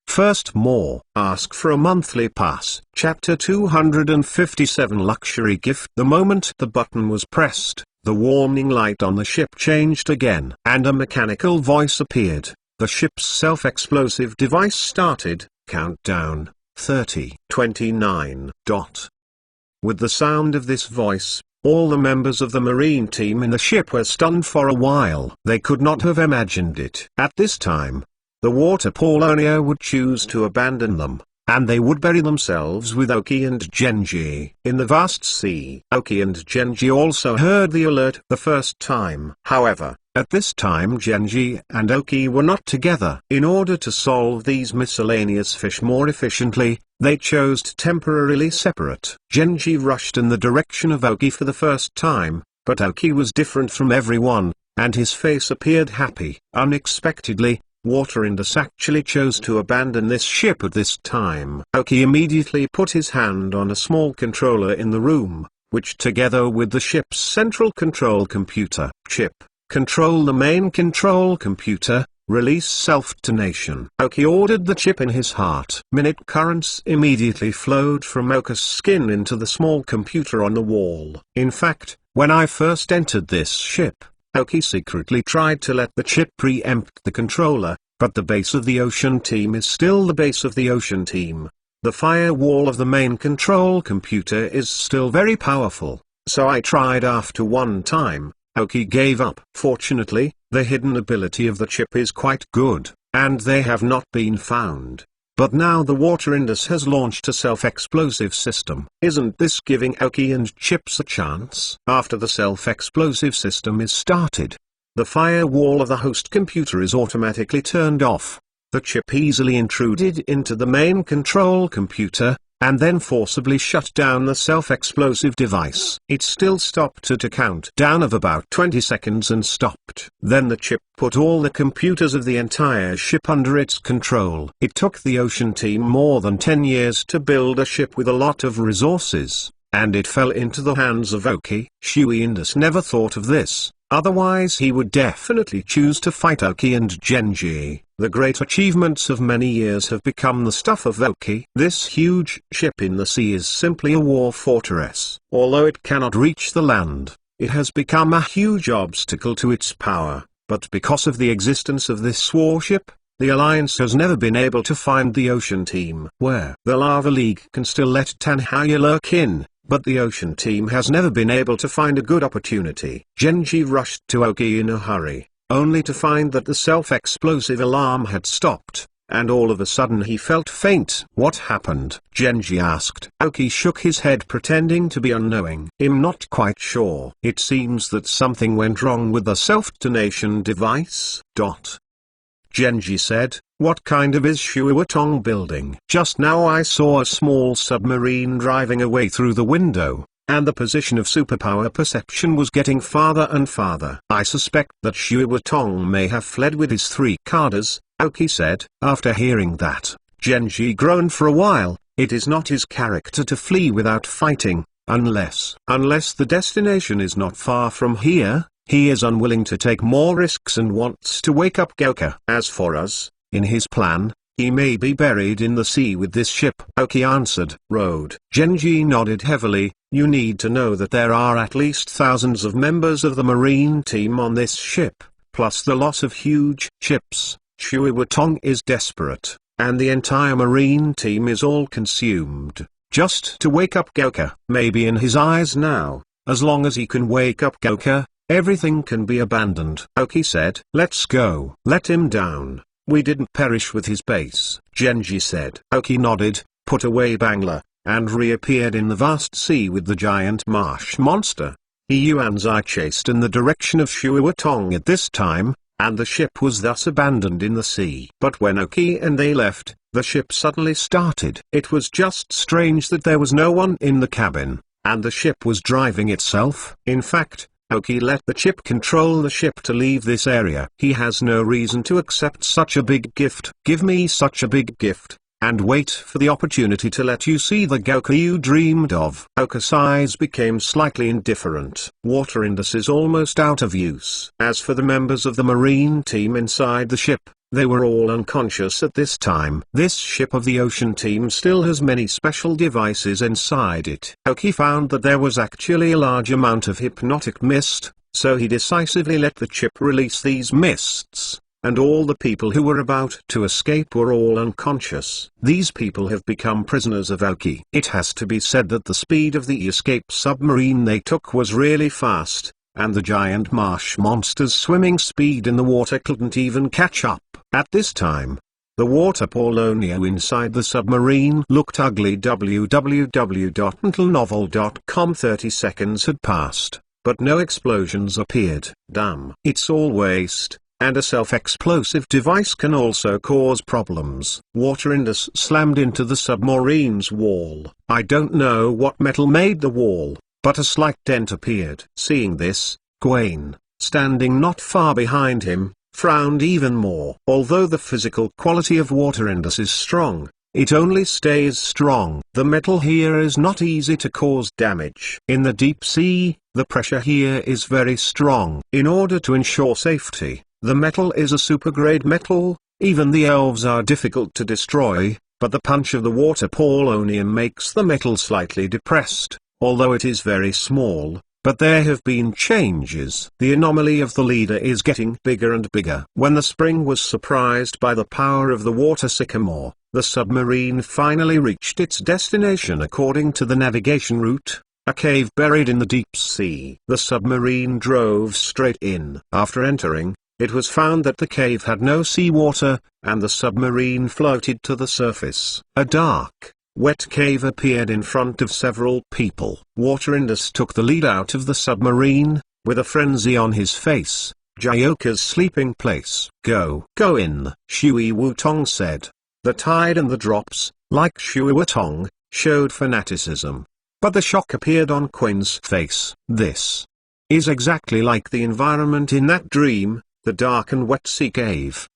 First more, ask for a monthly pass. Chapter 257 Luxury Gift. The moment the button was pressed, the warning light on the ship changed again, and a mechanical voice appeared. The ship's self-explosive device started. Countdown, 30, 29. With the sound of this voice, all the members of the marine team in the ship were stunned for a while. They could not have imagined it. At this time, the water Polonia would choose to abandon them, and they would bury themselves with Aoki and Genji in the vast sea. Aoki and Genji also heard the alert the first time. However, at this time Genji and Aoki were not together. In order to solve these miscellaneous fish more efficiently, they chose to temporarily separate. Genji rushed in the direction of Aoki for the first time, but Aoki was different from everyone, and his face appeared happy. Unexpectedly, Water Indus actually chose to abandon this ship at this time. Aoki immediately put his hand on a small controller in the room, which together with the ship's central control computer chip, control the main control computer, release self-detonation. Aoki ordered the chip in his heart. Minute currents immediately flowed from Aoki's skin into the small computer on the wall. In fact, when I first entered this ship, Aoki secretly tried to let the chip preempt the controller, but the base of the ocean team is still the base of the ocean team. The firewall of the main control computer is still very powerful, so I tried after one time. Aoki gave up. Fortunately, the hidden ability of the chip is quite good, and they have not been found. But now the Water Indus has launched a self-explosive system. Isn't this giving Aoki and chips a chance? After the self-explosive system is started, the firewall of the host computer is automatically turned off. The chip easily intruded into the main control computer, and then forcibly shut down the self-explosive device. It still stopped at a countdown of about 20 seconds and stopped. Then the chip put all the computers of the entire ship under its control. It took the ocean team more than 10 years to build a ship with a lot of resources, and it fell into the hands of Aoki. Shui Indus never thought of this, otherwise he would definitely choose to fight Aoki and Genji. The great achievements of many years have become the stuff of Aoki. This huge ship in the sea is simply a war fortress. Although it cannot reach the land, it has become a huge obstacle to its power. But because of the existence of this warship, the Alliance has never been able to find the ocean team. Where the Lava League can still let Tanhaya lurk in, but the ocean team has never been able to find a good opportunity. Genji rushed to Aoki in a hurry, only to find that the self-explosive alarm had stopped, and all of a sudden he felt faint. What happened? Genji asked. Aoki shook his head pretending to be unknowing. I'm not quite sure. It seems that something went wrong with the self-detonation device. Genji said, what kind of is Shuiwatong building? Just now I saw a small submarine driving away through the window, and the position of superpower perception was getting farther and farther. I suspect that Shuiwatong may have fled with his 3 cadres, Aoki said. After hearing that, Genji groaned for a while. It is not his character to flee without fighting, unless the destination is not far from here. He is unwilling to take more risks and wants to wake up Gouka. As for us, in his plan, he may be buried in the sea with this ship, Aoki answered. Road. Genji nodded heavily. You need to know that there are at least thousands of members of the marine team on this ship, plus the loss of huge ships. Shuiwatong is desperate, and the entire marine team is all consumed, just to wake up Gouka. Maybe in his eyes now, as long as he can wake up Gouka, everything can be abandoned. Aoki said, let's go. Let him down. We didn't perish with his base. Genji said. Aoki nodded, put away Bangla, and reappeared in the vast sea with the giant marsh monster. Yuan's eye chased in the direction of Shuiwatong at this time, and the ship was thus abandoned in the sea. But when Oki and they left, the ship suddenly started. It was just strange that there was no one in the cabin, and the ship was driving itself. In fact, Oki let the chip control the ship to leave this area. He has no reason to accept such a big gift. Give me such a big gift, and wait for the opportunity to let you see the Goku you dreamed of. Oka's eyes became slightly indifferent. Water Indus is almost out of use. As for the members of the marine team inside the ship, they were all unconscious at this time. This ship of the ocean team still has many special devices inside it. Oki found that there was actually a large amount of hypnotic mist, so he decisively let the chip release these mists, and all the people who were about to escape were all unconscious. These people have become prisoners of Oki. It has to be said that the speed of the escape submarine they took was really fast, and the giant marsh monster's swimming speed in the water couldn't even catch up. At this time, the water Polonio inside the submarine looked ugly. www.untilnovel.com 30 seconds had passed, but no explosions appeared. Damn. It's all waste, and a self-explosive device can also cause problems. Water Indus slammed into the submarine's wall. I don't know what metal made the wall, but a slight dent appeared. Seeing this, Gwaine, standing not far behind him, frowned even more. Although the physical quality of Water Indus is strong, it only stays strong. The metal here is not easy to cause damage. In the deep sea, the pressure here is very strong. In order to ensure safety, the metal is a super-grade metal. Even the elves are difficult to destroy, but the punch of the water polonium makes the metal slightly depressed, although it is very small. But there have been changes. The anomaly of the leader is getting bigger and bigger. When the spring was surprised by the power of the water sycamore, the submarine finally reached its destination according to the navigation route, a cave buried in the deep sea. The submarine drove straight in. After entering, it was found that the cave had no seawater, and the submarine floated to the surface. A dark, wet cave appeared in front of several people. Water Indus took the lead out of the submarine, with a frenzy on his face. Jyoka's sleeping place. Go in, Shui Wutong said. The tide and the drops, like Shui Wutong, showed fanaticism. But the shock appeared on Quin's face. This is exactly like the environment in that dream, the dark and wet sea cave.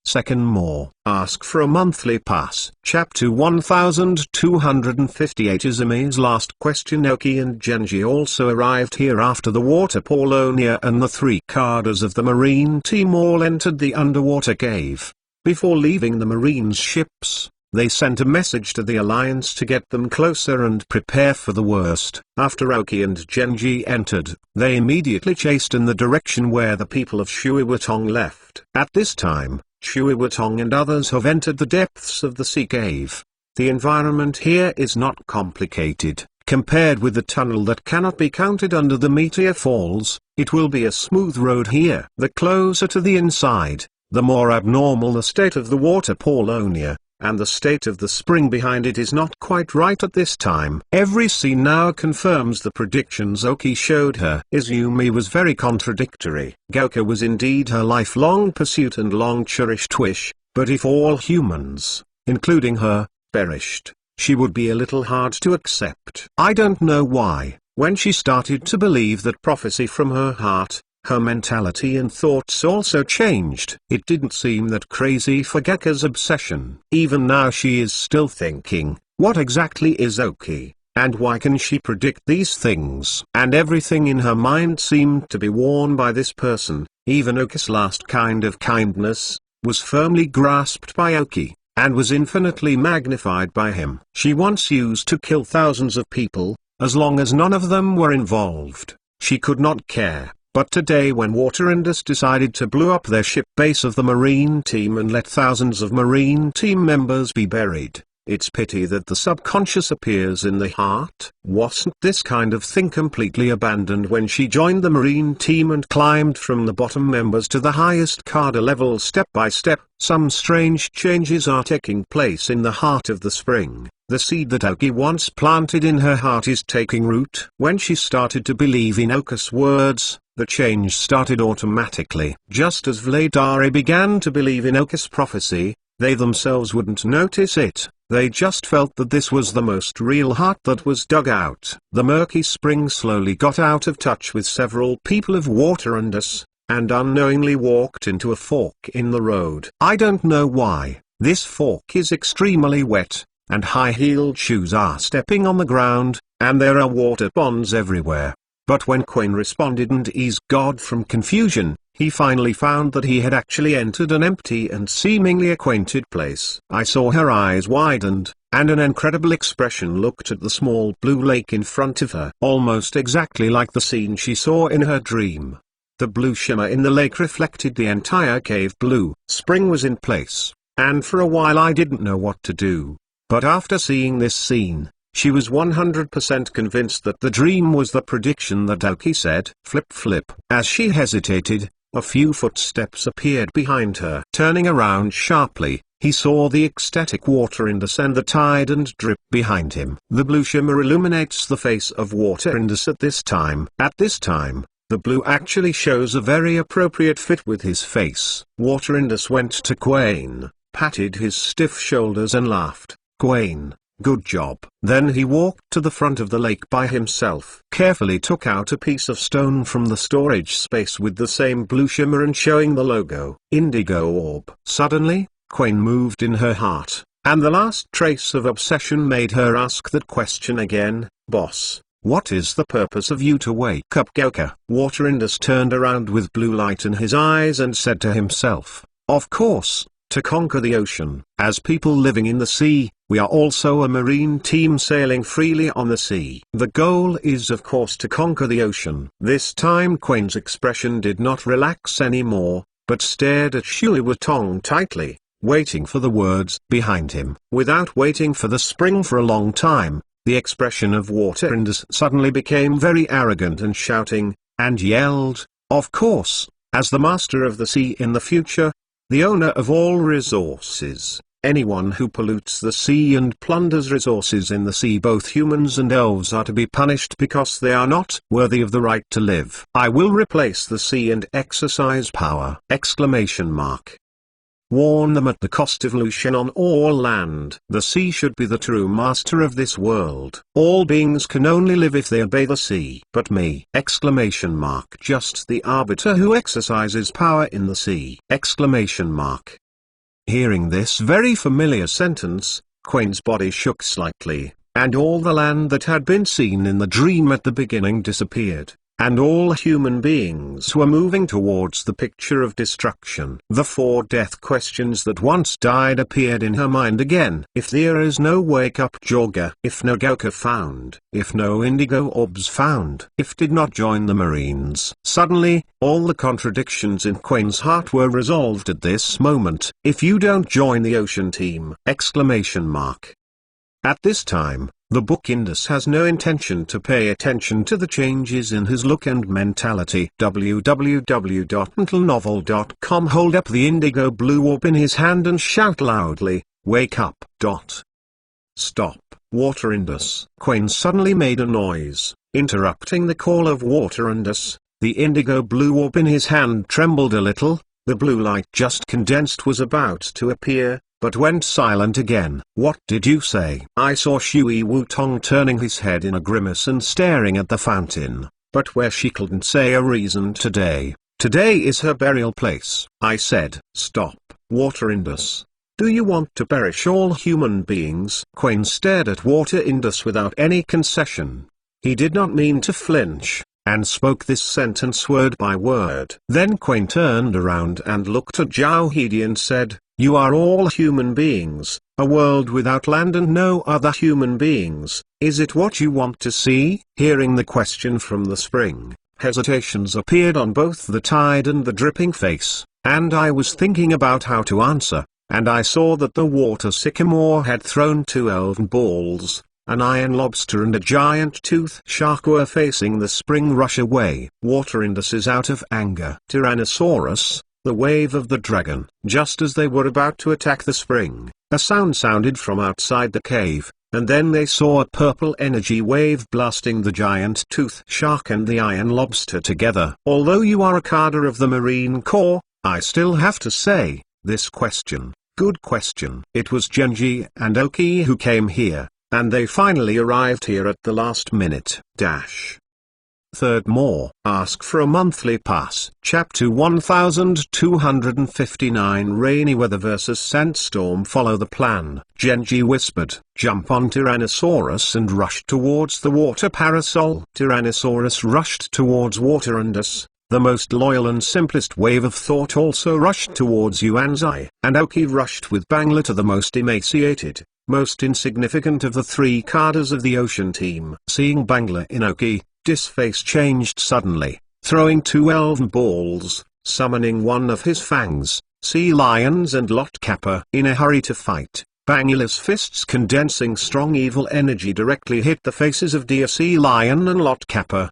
Second more. Ask for a monthly pass. Chapter 1258. Izumi's last question. Oki and Genji also arrived here after the water Polonia and the three cadres of the marine team all entered the underwater cave. Before leaving the marines' ships, they sent a message to the Alliance to get them closer and prepare for the worst. After Oki and Genji entered, they immediately chased in the direction where the people of Shuiwatong left. At this time, Shuiwatong and others have entered the depths of the sea cave. The environment here is not complicated. Compared with the tunnel that cannot be counted under the meteor falls, it will be a smooth road here. The closer to the inside, the more abnormal the state of the water Polonia, and the state of the spring behind it is not quite right at this time. Every scene now confirms the predictions Oki showed her. Izumi was very contradictory. Goku was indeed her lifelong pursuit and long-cherished wish, but if all humans, including her, perished, she would be a little hard to accept. I don't know why, when she started to believe that prophecy from her heart, her mentality and thoughts also changed. It didn't seem that crazy for Gekka's obsession. Even now she is still thinking, what exactly is Oki, and why can she predict these things? And everything in her mind seemed to be worn by this person. Even Oki's last kind of kindness was firmly grasped by Oki, and was infinitely magnified by him. She once used to kill thousands of people, as long as none of them were involved. She could not care. But today when Water Indus decided to blow up their ship base of the marine team and let thousands of marine team members be buried, It's pity that the subconscious appears in the heart. Wasn't this kind of thing completely abandoned when she joined the Marine team and climbed from the bottom members to the highest cadre level step by step? Some strange changes are taking place in the heart of the spring. The seed that Aoki once planted in her heart is taking root. When she started to believe in Oku's words, the change started automatically. Just as Vladari began to believe in Oku's prophecy, they themselves wouldn't notice it. They just felt that this was the most real heart that was dug out. The murky spring slowly got out of touch with several people of Water and Us, and unknowingly walked into a fork in the road. I don't know why. This fork is extremely wet, and high-heeled shoes are stepping on the ground, and there are water ponds everywhere. But when Quinn responded and eased God from confusion, he finally found that he had actually entered an empty and seemingly acquainted place. I saw her eyes widened, and an incredible expression looked at the small blue lake in front of her, almost exactly like the scene she saw in her dream. The blue shimmer in the lake reflected the entire cave blue. Spring was in place, and for a while I didn't know what to do. But after seeing this scene, she was 100% convinced that the dream was the prediction that Aoki said. Flip flip. As she hesitated, a few footsteps appeared behind her. Turning around sharply, he saw the ecstatic Water Indus and the tide and drip behind him. The blue shimmer illuminates the face of Water Indus at this time. At this time, the blue actually shows a very appropriate fit with his face. Water Indus went to Quain, patted his stiff shoulders and laughed. Quain, good job. Then he walked to the front of the lake by himself. Carefully took out a piece of stone from the storage space with the same blue shimmer and showing the logo, Indigo Orb. Suddenly, Quain moved in her heart, and the last trace of obsession made her ask that question again. Boss, what is the purpose of you to wake up Goka? Water Indus turned around with blue light in his eyes and said to himself, of course, to conquer the ocean. As people living in the sea, we are also a marine team sailing freely on the sea. The goal is of course to conquer the ocean. This time Quain's expression did not relax anymore, but stared at Shui Wutong tightly, waiting for the words behind him. Without waiting for the spring for a long time, the expression of Water Indus suddenly became very arrogant and shouting, and yelled, of course, as the master of the sea in the future, the owner of all resources, anyone who pollutes the sea and plunders resources in the sea, both humans and elves, are to be punished because they are not worthy of the right to live. I will replace the sea and exercise power! Exclamation mark. Warn them at the cost of Lucian on all land. The sea should be the true master of this world. All beings can only live if they obey the sea. But me! Exclamation mark. Just the arbiter who exercises power in the sea! Exclamation mark. Hearing this very familiar sentence, Quain's body shook slightly, and all the land that had been seen in the dream at the beginning disappeared. And all human beings were moving towards the picture of destruction. The 4 death questions that once died appeared in her mind again. If there is no wake-up Jorga, if no Goka found, if no Indigo Orbs found, if did not join the Marines. Suddenly, all the contradictions in Quain's heart were resolved at this moment. If you don't join the ocean team! Exclamation mark. At this time, the book Indus has no intention to pay attention to the changes in his look and mentality. www.mentalnovel.com. Hold up the indigo blue orb in his hand and shout loudly, wake up. Stop, Water Indus. Quain suddenly made a noise, interrupting the call of Water Indus. The indigo blue orb in his hand trembled a little, the blue light just condensed was about to appear, but went silent again. What did you say? I saw Shui Wutong turning his head in a grimace and staring at the fountain, but where she couldn't say a reason today. Today is her burial place. I said, stop, Water Indus. Do you want to perish all human beings? Quain stared at Water Indus without any concession. He did not mean to flinch, and spoke this sentence word by word. Then Quain turned around and looked at Zhao Hidi and said, you are all human beings, a world without land and no other human beings. Is it what you want to see? Hearing the question from the spring, hesitations appeared on both the tide and the dripping face, and I was thinking about how to answer. and I saw that the water sycamore had thrown 2 elven balls. An iron lobster and a giant tooth shark were facing the spring rush away. Water indices out of anger. Tyrannosaurus, the wave of the dragon. Just as they were about to attack the spring, a sound sounded from outside the cave, and then they saw a purple energy wave blasting the giant tooth shark and the iron lobster together. Although you are a cadre of the Marine Corps, I still have to say, this question, good question. It was Genji and Oki who came here, and they finally arrived here at the last minute. Third more. Ask for a monthly pass. Chapter 1259 Rainy weather vs sandstorm. Follow the plan. Genji whispered. Jump on Tyrannosaurus and rushed towards the water parasol. Tyrannosaurus rushed towards water and us. The most loyal and simplest wave of thought also rushed towards Yuanzai, and Oki rushed with Bangla to the most emaciated, most insignificant of the 3 cadres of the ocean team. Seeing Bangla in Oki, Dis face changed suddenly, throwing 2 elven balls, summoning one of his fangs, sea lions and Lot Kappa. In a hurry to fight, Bangla's fists condensing strong evil energy directly hit the faces of Deer Sea Lion and Lot Kappa.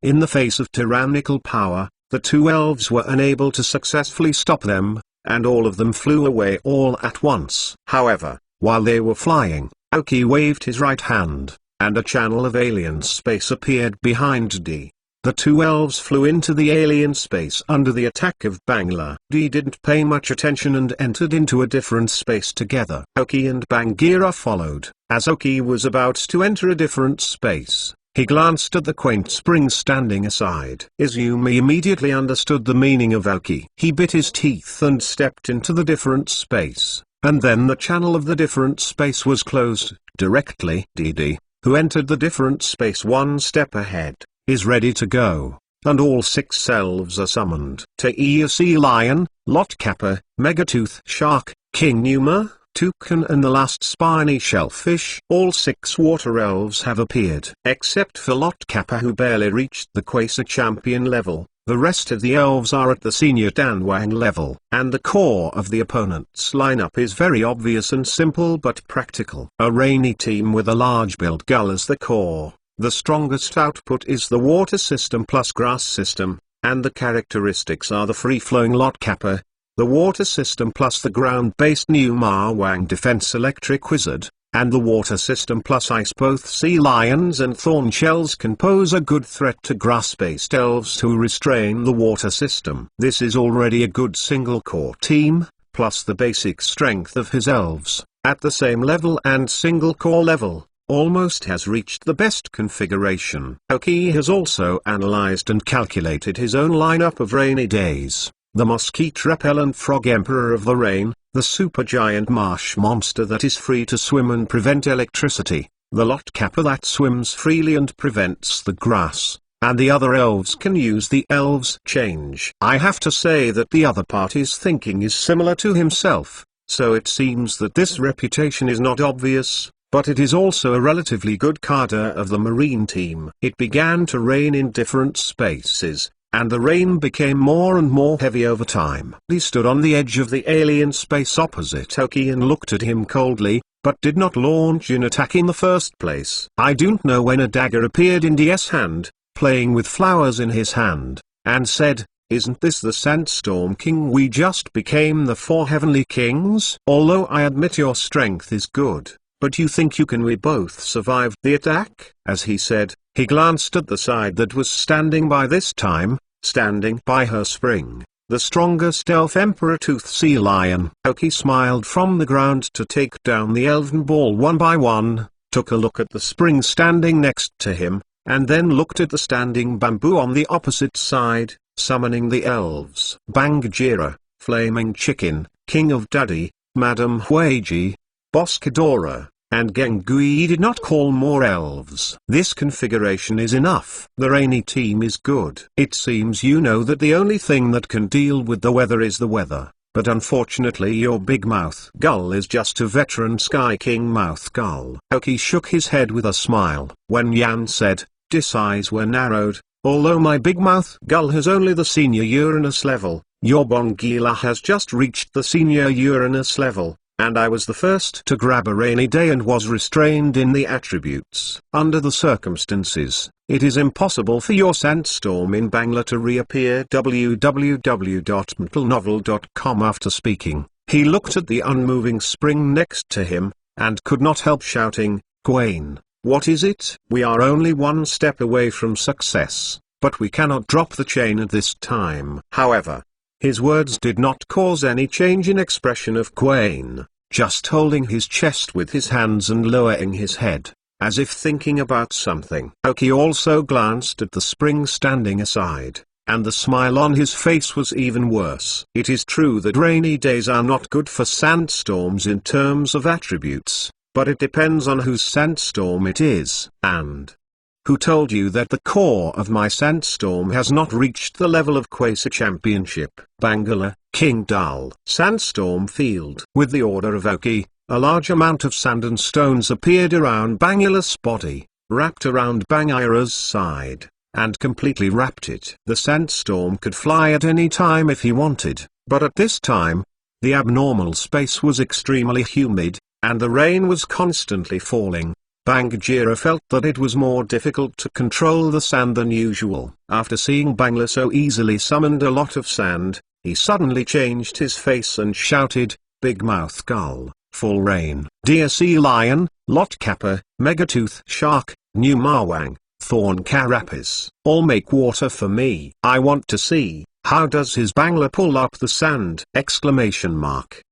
In the face of tyrannical power, the 2 elves were unable to successfully stop them, and all of them flew away all at once. However, while they were flying, Oki waved his right hand, and a channel of alien space appeared behind D. The 2 elves flew into the alien space under the attack of Bangla. D didn't pay much attention and entered into a different space together. Oki and Bagheera followed. As Oki was about to enter a different space, he glanced at the quaint spring standing aside. Izumi immediately understood the meaning of Oki. He bit his teeth and stepped into the different space, and then the channel of the different space was closed. Directly, Didi, who entered the different space 1 step ahead, is ready to go, and all 6 elves are summoned. Taia Sea Lion, Lot Kappa, Megatooth Shark, King Numa, Toucan and the last spiny shellfish. All 6 water elves have appeared. Except for Lot Kappa who barely reached the Quasar champion level, the rest of the elves are at the senior Danwang level. And the core of the opponent's lineup is very obvious and simple but practical. A rainy team with a large build gull as the core. The strongest output is the water system plus grass system, and the characteristics are the free-flowing Lot Kappa, the water system plus the ground-based Numa Wang defense electric wizard, and the water system plus ice. Both sea lions and thorn shells can pose a good threat to grass-based elves who restrain the water system. This is already a good single-core team, plus the basic strength of his elves, at the same level and single-core level, almost has reached the best configuration. Oki has also analyzed and calculated his own lineup of rainy days. The mosquito-repellent frog emperor of the rain, the supergiant marsh monster that is free to swim and prevent electricity, the Lot Kappa that swims freely and prevents the grass, and the other elves can use the elves change. I have to say that the other party's thinking is similar to himself, so it seems that this reputation is not obvious, but it is also a relatively good cadre of the marine team. It began to rain in different spaces, and the rain became more and more heavy over time. He stood on the edge of the alien space opposite Oki and looked at him coldly, but did not launch an attack in the first place. I don't know when a dagger appeared in D's hand, playing with flowers in his hand, and said, "Isn't this the Sandstorm King we just became the 4 heavenly kings? Although I admit your strength is good, but you think you can we both survive the attack?" As he said, he glanced at the side that was standing by this time, standing by her spring, the strongest elf Emperor Tooth Sea Lion. Oki smiled from the ground to take down the elven ball one by one, took a look at the spring standing next to him, and then looked at the standing bamboo on the opposite side, summoning the elves. Bagheera, Flaming Chicken, King of Duddy, Madam Huiji, Boscadora, and Gengui did not call more elves. This configuration is enough. The rainy team is good. It seems you know that the only thing that can deal with the weather is the weather, but unfortunately your big mouth gull is just a veteran Sky King mouth gull. Oki shook his head with a smile. When Yan said, Dis eyes were narrowed, although my big mouth gull has only the senior Uranus level, Your Bongila has just reached the senior Uranus level, and I was the first to grab a rainy day and was restrained in the attributes. Under the circumstances, it is impossible for your sandstorm in Bangla to reappear. www.mentalnovel.com. After speaking, he looked at the unmoving spring next to him, and could not help shouting, "Gwaine, what is it?" We are only one step away from success, but we cannot drop the chain at this time. However, his words did not cause any change in expression of Gwaine, just holding his chest with his hands and lowering his head, as if thinking about something. Aoki also glanced at the spring standing aside, and the smile on his face was even worse. It is true that rainy days are not good for sandstorms in terms of attributes, but it depends on whose sandstorm it is. And who told you that the core of my sandstorm has not reached the level of Quasar Championship? Bangala, King Dal. Sandstorm Field. With the order of Aoki, a large amount of sand and stones appeared around Bangala's body, wrapped around Bangira's side, and completely wrapped it. The sandstorm could fly at any time if he wanted, but at this time, the abnormal space was extremely humid, and the rain was constantly falling. Bangira felt that it was more difficult to control the sand than usual. After seeing Bangla so easily summoned a lot of sand, he suddenly changed his face and shouted, "Big Mouth Gull, full rain. Deer Sea Lion, Lot Kappa, Megatooth Shark, New Mawang, Thorn Carapace. All make water for me. I want to see, how does his Bangla pull up the sand?" Exclamation mark.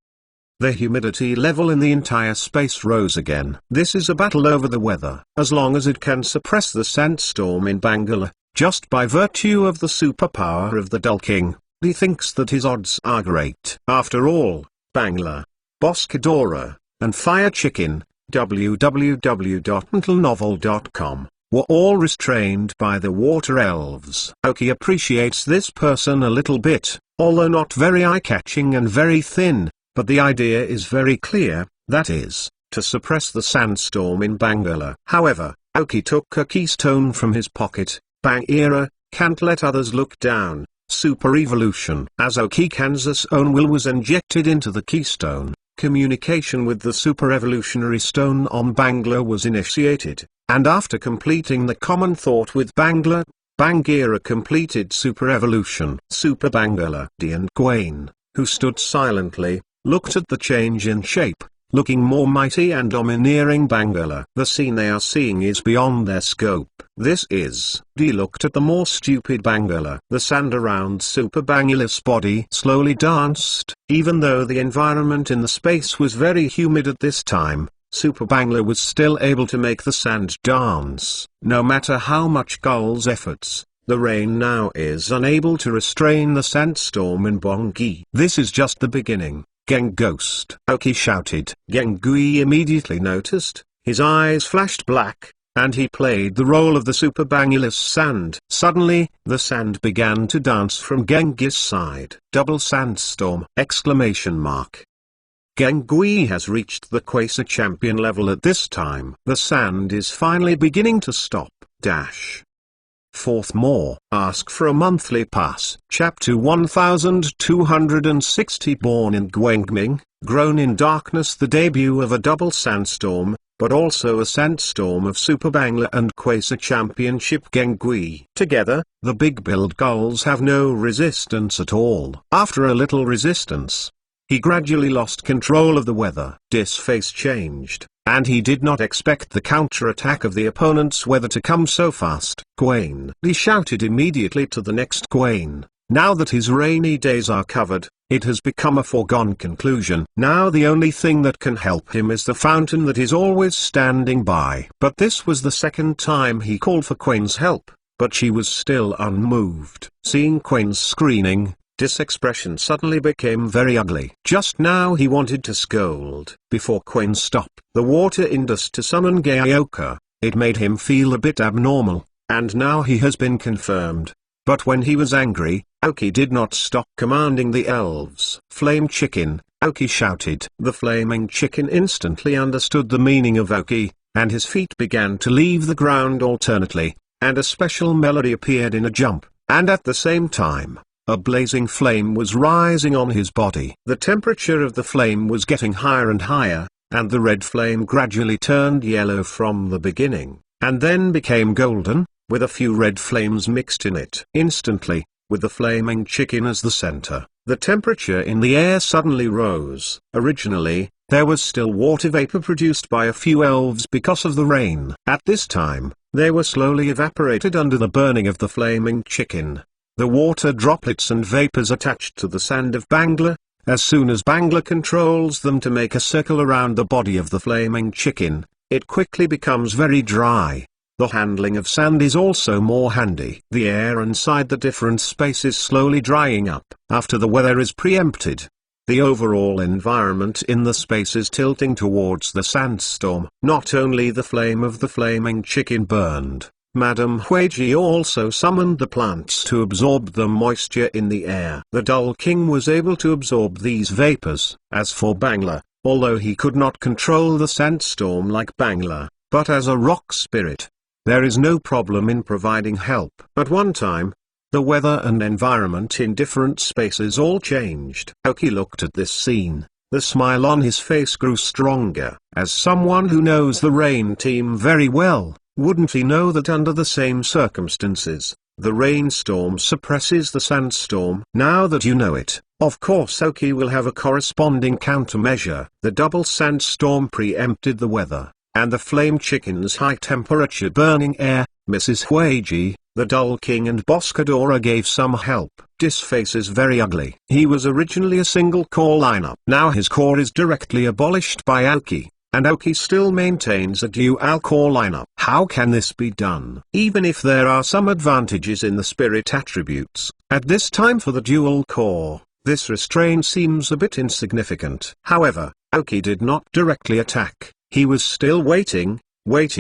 The humidity level in the entire space rose again. This is a battle over the weather. As long as it can suppress the sandstorm in Bangala, just by virtue of the superpower of the Dull King, he thinks that his odds are great. After all, Bangla, Boscadora, and Fire Chicken, www.mentalnovel.com, were all restrained by the water elves. Aoki appreciates this person a little bit, although not very eye-catching and very thin. But the idea is very clear, that is, to suppress the sandstorm in Bangala. However, Aoki took a keystone from his pocket. Bangira, can't let others look down. Super evolution. As Aoki Kansas' own will was injected into the keystone, communication with the super evolutionary stone on Bangla was initiated, and after completing the common thought with Bangla, Bangira completed super evolution. Super Bangala. And Gwaine, who stood silently, looked at the change in shape, looking more mighty and domineering Bangala. The scene they are seeing is beyond their scope. This is. He looked at the more stupid Bangala. The sand around Super Bangala's body slowly danced. Even though the environment in the space was very humid at this time, Super Bangla was still able to make the sand dance. No matter how much Gull's efforts, the rain now is unable to restrain the sandstorm in Bongi. This is just the beginning. Geng Ghost. Aoki shouted. Gengui immediately noticed, his eyes flashed black, and he played the role of the Super Bangla's sand. Suddenly, the sand began to dance from Genghis' side. Double sandstorm! Exclamation mark. Gengui has reached the Quasar champion level at this time. The sand is finally beginning to stop. Fourth more. Ask for a monthly pass. Chapter 1260. Born in Guangming, grown in darkness. The debut of a double sandstorm, but also a sandstorm of Super Bangla and Quasar Championship Gengui. Together, the big-billed gulls have no resistance at all. After a little resistance, he gradually lost control of the weather. His face changed, and he did not expect the counter-attack of the opponent's weather to come so fast. Gwaine. He shouted immediately to the next Gwaine. Now that his rainy days are covered, it has become a foregone conclusion. Now the only thing that can help him is the fountain that is always standing by. But this was the second time he called for Quaine's help, but she was still unmoved. Seeing Quaine's screaming, his expression suddenly became very ugly. Just now he wanted to scold. Before Quaine stopped the water indus to summon Gaioka, it made him feel a bit abnormal, and now he has been confirmed. But when he was angry, Aoki did not stop commanding the elves. Flame Chicken, Aoki shouted. The flaming chicken instantly understood the meaning of Aoki, and his feet began to leave the ground alternately, and a special melody appeared in a jump, and at the same time, A blazing flame was rising on his body. The temperature of the flame was getting higher and higher, and the red flame gradually turned yellow from the beginning, and then became golden, with a few red flames mixed in it. Instantly, with the flaming chicken as the center, the temperature in the air suddenly rose. Originally, there was still water vapor produced by a few elves because of the rain. At this time, they were slowly evaporated under the burning of the flaming chicken. The water droplets and vapors attached to the sand of Bangla. As soon as Bangla controls them to make a circle around the body of the flaming chicken, it quickly becomes very dry. The handling of sand is also more handy. The air inside the different spaces slowly drying up. After the weather is preempted, the overall environment in the space is tilting towards the sandstorm. Not only the flame of the flaming chicken burned, Madame Huiji also summoned the plants to absorb the moisture in the air. The Dull King was able to absorb these vapors. As for Bangla, although he could not control the sandstorm like Bangla, but as a rock spirit, there is no problem in providing help. At one time, the weather and environment in different spaces all changed. Aoki looked at this scene. The smile on his face grew stronger. As someone who knows the rain team very well, wouldn't he know that under the same circumstances, the rainstorm suppresses the sandstorm? Now that you know it, of course Aoki will have a corresponding countermeasure. The double sandstorm preempted the weather, and the flame chicken's high-temperature burning air. Mrs. Huiji, the Dull King and Boscadora gave some help. This face is very ugly. He was originally a single core lineup. Now his core is directly abolished by Aoki, and Aoki still maintains a dual core lineup. How can this be done? Even if there are some advantages in the spirit attributes, at this time for the dual core, this restraint seems a bit insignificant. However, Aoki did not directly attack. He was still waiting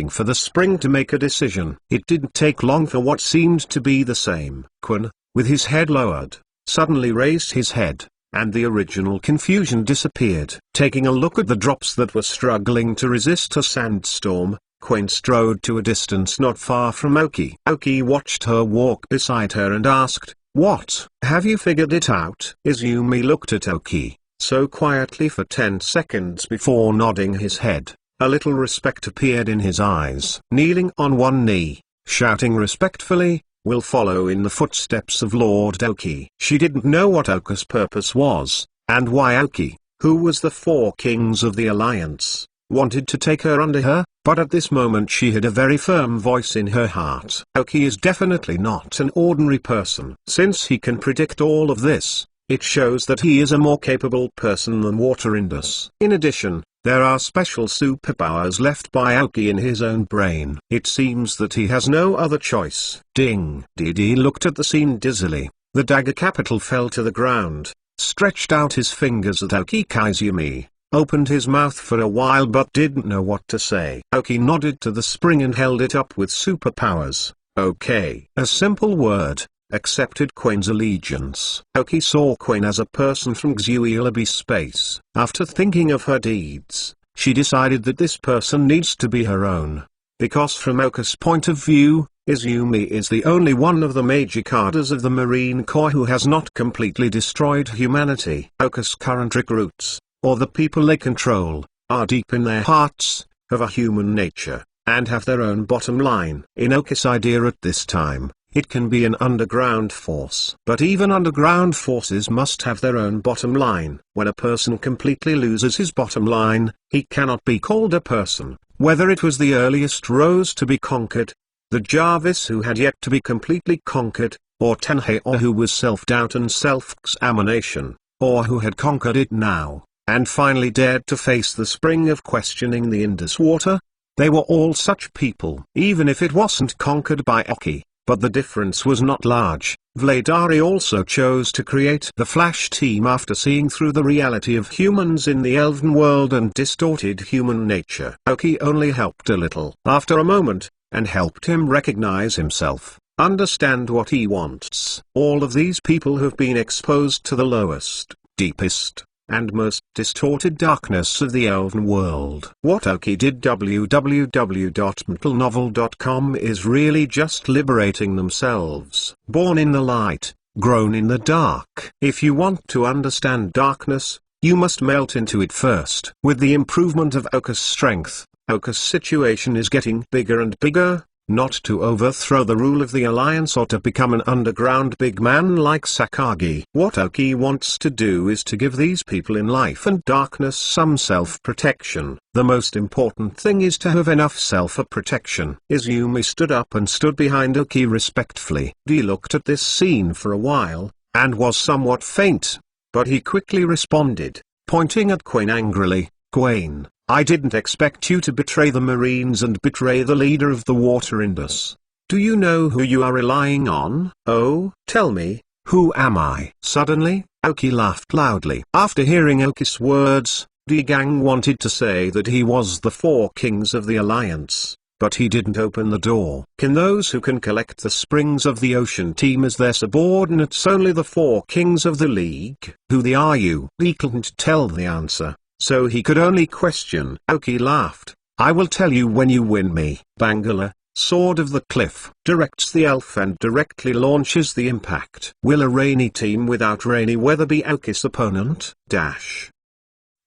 for the spring to make a decision. It didn't take long for what seemed to be the same. Quan, with his head lowered, suddenly raised his head, and the original confusion disappeared. Taking a look at the drops that were struggling to resist a sandstorm, Quan strode to a distance not far from Aoki. Aoki watched her walk beside her and asked, "What? Have you figured it out?" Izumi looked at Aoki, so quietly for 10 seconds before nodding his head. A little respect appeared in his eyes. Kneeling on one knee, shouting respectfully, "Will follow in the footsteps of Lord Aoki." She didn't know what Aoki's purpose was, and why Aoki, who was the 4 kings of the alliance, wanted to take her under her, but at this moment she had a very firm voice in her heart. Aoki is definitely not an ordinary person. Since he can predict all of this, it shows that he is a more capable person than Water Indus. In addition, there are special superpowers left by Aoki in his own brain. It seems that he has no other choice. Ding! Didi looked at the scene dizzily. The dagger capital fell to the ground, stretched out his fingers at Aoki. Izumi opened his mouth for a while but didn't know what to say. Aoki nodded to the spring and held it up with superpowers. Okay. A simple word. Accepted Quain's allegiance. Aoki saw Quain as a person from Xuelabi space. After thinking of her deeds, she decided that this person needs to be her own. Because from Aoki's point of view, Izumi is the only one of the major cadres of the Marine Corps who has not completely destroyed humanity. Aoki's current recruits, or the people they control, are deep in their hearts, have a human nature, and have their own bottom line. In Aoki's idea at this time, it can be an underground force. But even underground forces must have their own bottom line. When a person completely loses his bottom line, he cannot be called a person. Whether it was the earliest Rose to be conquered, the Jarvis who had yet to be completely conquered, or Tenhei or who was self-doubt and self-examination, or who had conquered it now, and finally dared to face the spring of questioning the Indus water, they were all such people. Even if it wasn't conquered by Aoki, but the difference was not large. Vladari also chose to create the Flash team after seeing through the reality of humans in the elven world and distorted human nature. Aoki only helped a little. After a moment, and helped him recognize himself, understand what he wants. All of these people have been exposed to the lowest, deepest, and most distorted darkness of the elven world. What Aoki did www.mentalnovel.com is really just liberating themselves. Born in the light, grown in the dark. If you want to understand darkness, you must melt into it first. With the improvement of Oku's strength, Oku's situation is getting bigger and bigger. Not to overthrow the rule of the Alliance or to become an underground big man like Sakagi. What Oki wants to do is to give these people in life and darkness some self-protection. The most important thing is to have enough self-protection. Izumi stood up and stood behind Oki respectfully. He looked at this scene for a while, and was somewhat faint, but he quickly responded, pointing at Quain angrily, "Quain, I didn't expect you to betray the Marines and betray the leader of the Water Indus. Do you know who you are relying on? Oh, tell me, who am I?" Suddenly, Oki laughed loudly. After hearing Oki's words, Gang wanted to say that he was the four kings of the Alliance, but he didn't open the door. Can those who can collect the springs of the ocean team as their subordinates only the four kings of the League? Who the are you? He couldn't tell the answer, so he could only question. Oki laughed. "I will tell you when you win me." Bangala, Sword of the Cliff, directs the elf and directly launches the impact. Will a rainy team without rainy weather be Oki's opponent?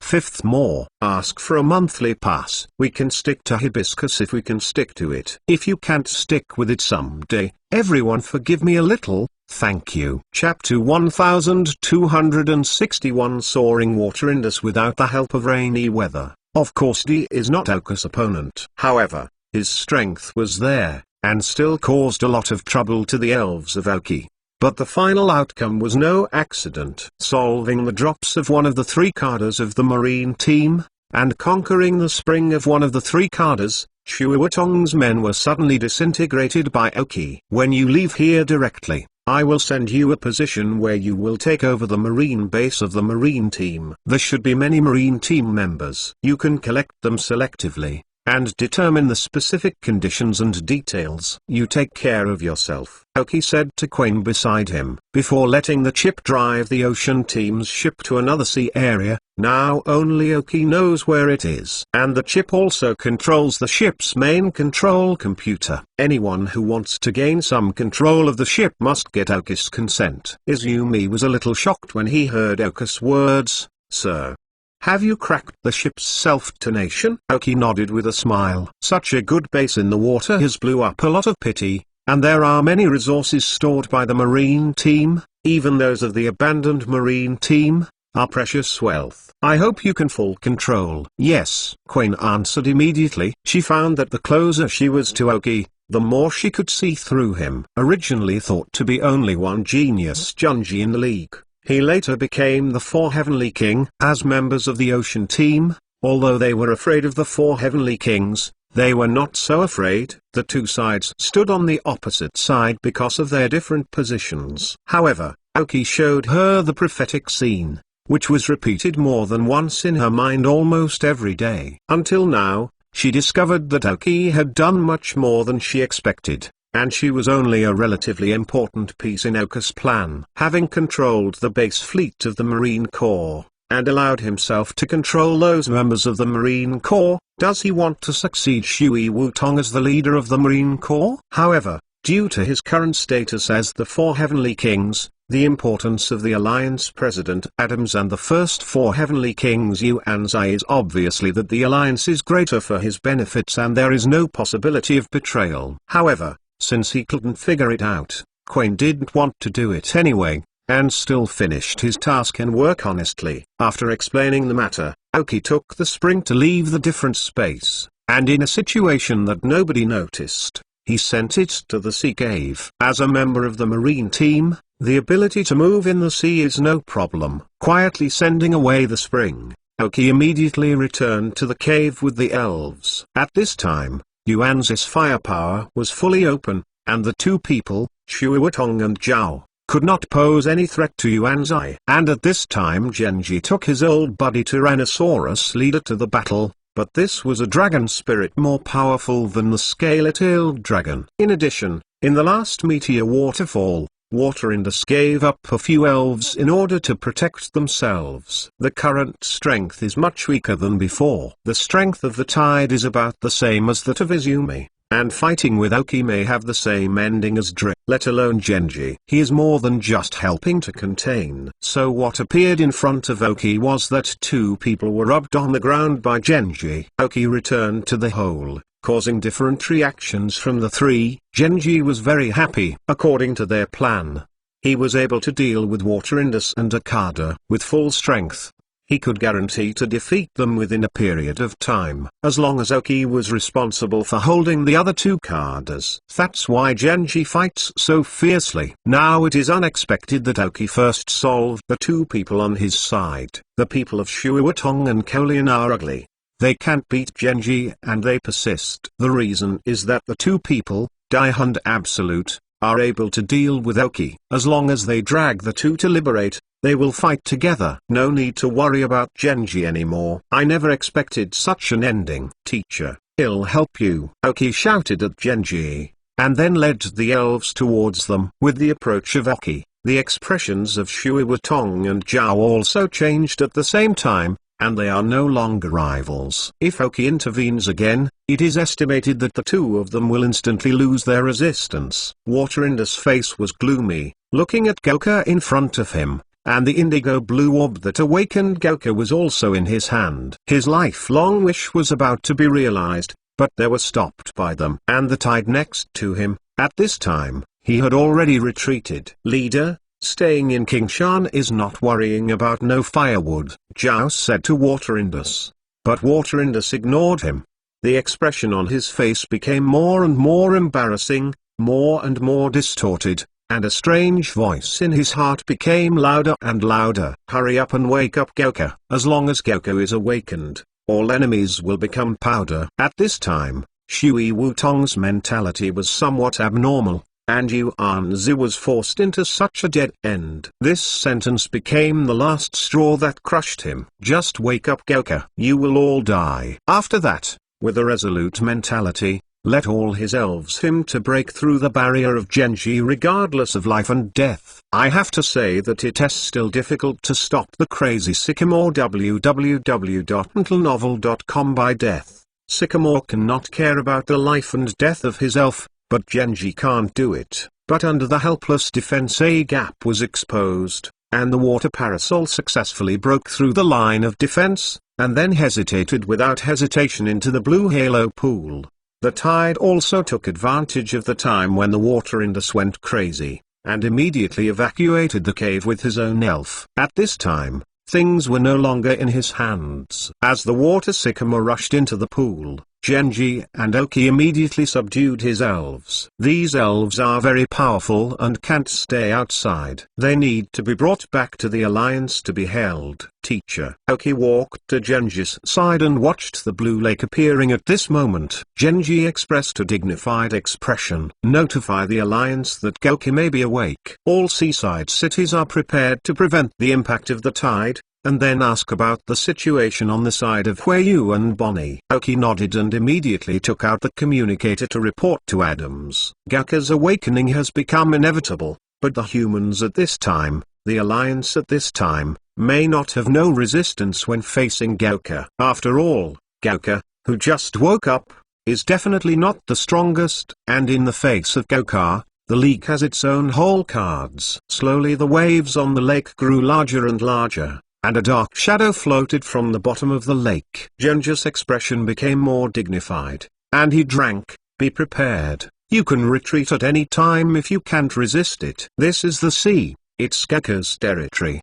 Fifth more. Ask for a monthly pass. We can stick to hibiscus if we can stick to it. If you can't stick with it someday, everyone forgive me a little, thank you. Chapter 1261 Soaring Water Indus without the help of rainy weather. Of course D is not Oku's opponent. However, his strength was there, and still caused a lot of trouble to the elves of Oki. But the final outcome was no accident. Solving the drops of one of the three cadres of the Marine team, and conquering the spring of one of the three cadres, Shuatong's men were suddenly disintegrated by Oki. When you leave here directly, I will send you a position where you will take over the marine base of the Marine team. There should be many Marine team members. You can collect them selectively, and determine the specific conditions and details. You take care of yourself, Oki said to Quain beside him. Before letting the chip drive the ocean team's ship to another sea area, now only Oki knows where it is. And the chip also controls the ship's main control computer. Anyone who wants to gain some control of the ship must get Oki's consent. Izumi was a little shocked when he heard Oki's words. "Sir, have you cracked the ship's self-detonation?" Oki nodded with a smile. Such a good base in the water has blew up a lot of pity, and there are many resources stored by the Marine team, even those of the abandoned Marine team, are precious wealth. I hope you can full control. Yes, Quain answered immediately. She found that the closer she was to Oki, the more she could see through him. Originally thought to be only one genius Junji in the league, he later became the Four Heavenly King. As members of the Ocean team, although they were afraid of the Four Heavenly Kings, they were not so afraid. The two sides stood on the opposite side because of their different positions. However, Oki showed her the prophetic scene, which was repeated more than once in her mind almost every day. Until now, she discovered that Oki had done much more than she expected, and she was only a relatively important piece in Oku's plan. Having controlled the base fleet of the Marine Corps, and allowed himself to control those members of the Marine Corps, does he want to succeed Shui Wutong as the leader of the Marine Corps? However, due to his current status as the Four Heavenly Kings, the importance of the Alliance President Adams and the first Four Heavenly Kings Yuanzai is obviously that the Alliance is greater for his benefits and there is no possibility of betrayal. However, since he couldn't figure it out, Quain didn't want to do it anyway, and still finished his task and work honestly. After explaining the matter, Oki took the spring to leave the different space, and in a situation that nobody noticed, he sent it to the sea cave. As a member of the Marine team, the ability to move in the sea is no problem. Quietly sending away the spring, Oki immediately returned to the cave with the elves. At this time, Yuanzai's firepower was fully open, and the two people, Shuatong and Zhao, could not pose any threat to Yuanzai. And at this time Genji took his old buddy Tyrannosaurus leader to the battle, but this was a dragon spirit more powerful than the scale-tailed dragon. In addition, in the last meteor waterfall, Water Indus gave up a few elves in order to protect themselves. The current strength is much weaker than before. The strength of the tide is about the same as that of Izumi. and fighting with Aoki may have the same ending as Drip, let alone Genji. He is more than just helping to contain. So what appeared in front of Aoki was that two people were rubbed on the ground by Genji. Aoki returned to the hole, causing different reactions from the three. Genji was very happy. According to their plan, he was able to deal with Water Indus and Akada with full strength. He could guarantee to defeat them within a period of time, as long as Aoki was responsible for holding the other two Kadas. That's why Genji fights so fiercely. Now it is unexpected that Aoki first solved the two people on his side. The people of Shuatong and Kolian are ugly. They can't beat Genji and they persist. The reason is that the two people, Dai and Absolute, are able to deal with Aoki. As long as they drag the two to liberate, they will fight together. No need to worry about Genji anymore. I never expected such an ending. Teacher, he'll help you. Aoki shouted at Genji, and then led the elves towards them. With the approach of Aoki, the expressions of Shuatong and Zhao also changed at the same time, and they are no longer rivals. If Aoki intervenes again, it is estimated that the two of them will instantly lose their resistance. Water Indus' face was gloomy, looking at Goku in front of him, and the indigo blue orb that awakened Goku was also in his hand. His lifelong wish was about to be realized, but they were stopped by them and the tide next to him. At this time, he had already retreated. Leader, staying in Kingshan is not worrying about no firewood, Zhao said to Water Indus. But Water Indus ignored him. The expression on his face became more and more embarrassing, more and more distorted, and a strange voice in his heart became louder and louder. Hurry up and wake up Goku. As long as Goku is awakened, all enemies will become powder. At this time, Shui Wutong's mentality was somewhat abnormal, and Yuanzi was forced into such a dead end. This sentence became the last straw that crushed him. Just wake up Goku. You will all die. After that, with a resolute mentality, let all his elves him to break through the barrier of Genji regardless of life and death. I have to say that it is still difficult to stop the crazy Sycamore. www.mentalnovel.com. By death, Sycamore cannot care about the life and death of his elf, but Genji can't do it. But under the helpless defense a gap was exposed, and the water parasol successfully broke through the line of defense, and then hesitated without hesitation into the blue halo pool. The tide also took advantage of the time when the Water Indus went crazy, and immediately evacuated the cave with his own elf. At this time, things were no longer in his hands. As the water sycamore rushed into the pool, Genji and Aoki immediately subdued his elves. These elves are very powerful and can't stay outside. They need to be brought back to the alliance to be held. Teacher. Aoki walked to Genji's side and watched the blue lake appearing at this moment. Genji expressed a dignified expression. Notify the alliance that Goku may be awake. All seaside cities are prepared to prevent the impact of the tide, and then ask about the situation on the side of Huayu and Bonnie. Aoki nodded and immediately took out the communicator to report to Adams. Goku's awakening has become inevitable, but the humans at this time, the alliance at this time, may not have no resistance when facing Goku. After all, Goku, who just woke up, is definitely not the strongest. And in the face of Goku, the league has its own whole cards. Slowly the waves on the lake grew larger and larger, and a dark shadow floated from the bottom of the lake. Genji's expression became more dignified, and he drank. Be prepared. You can retreat at any time if you can't resist it. This is the sea. It's Goku's territory.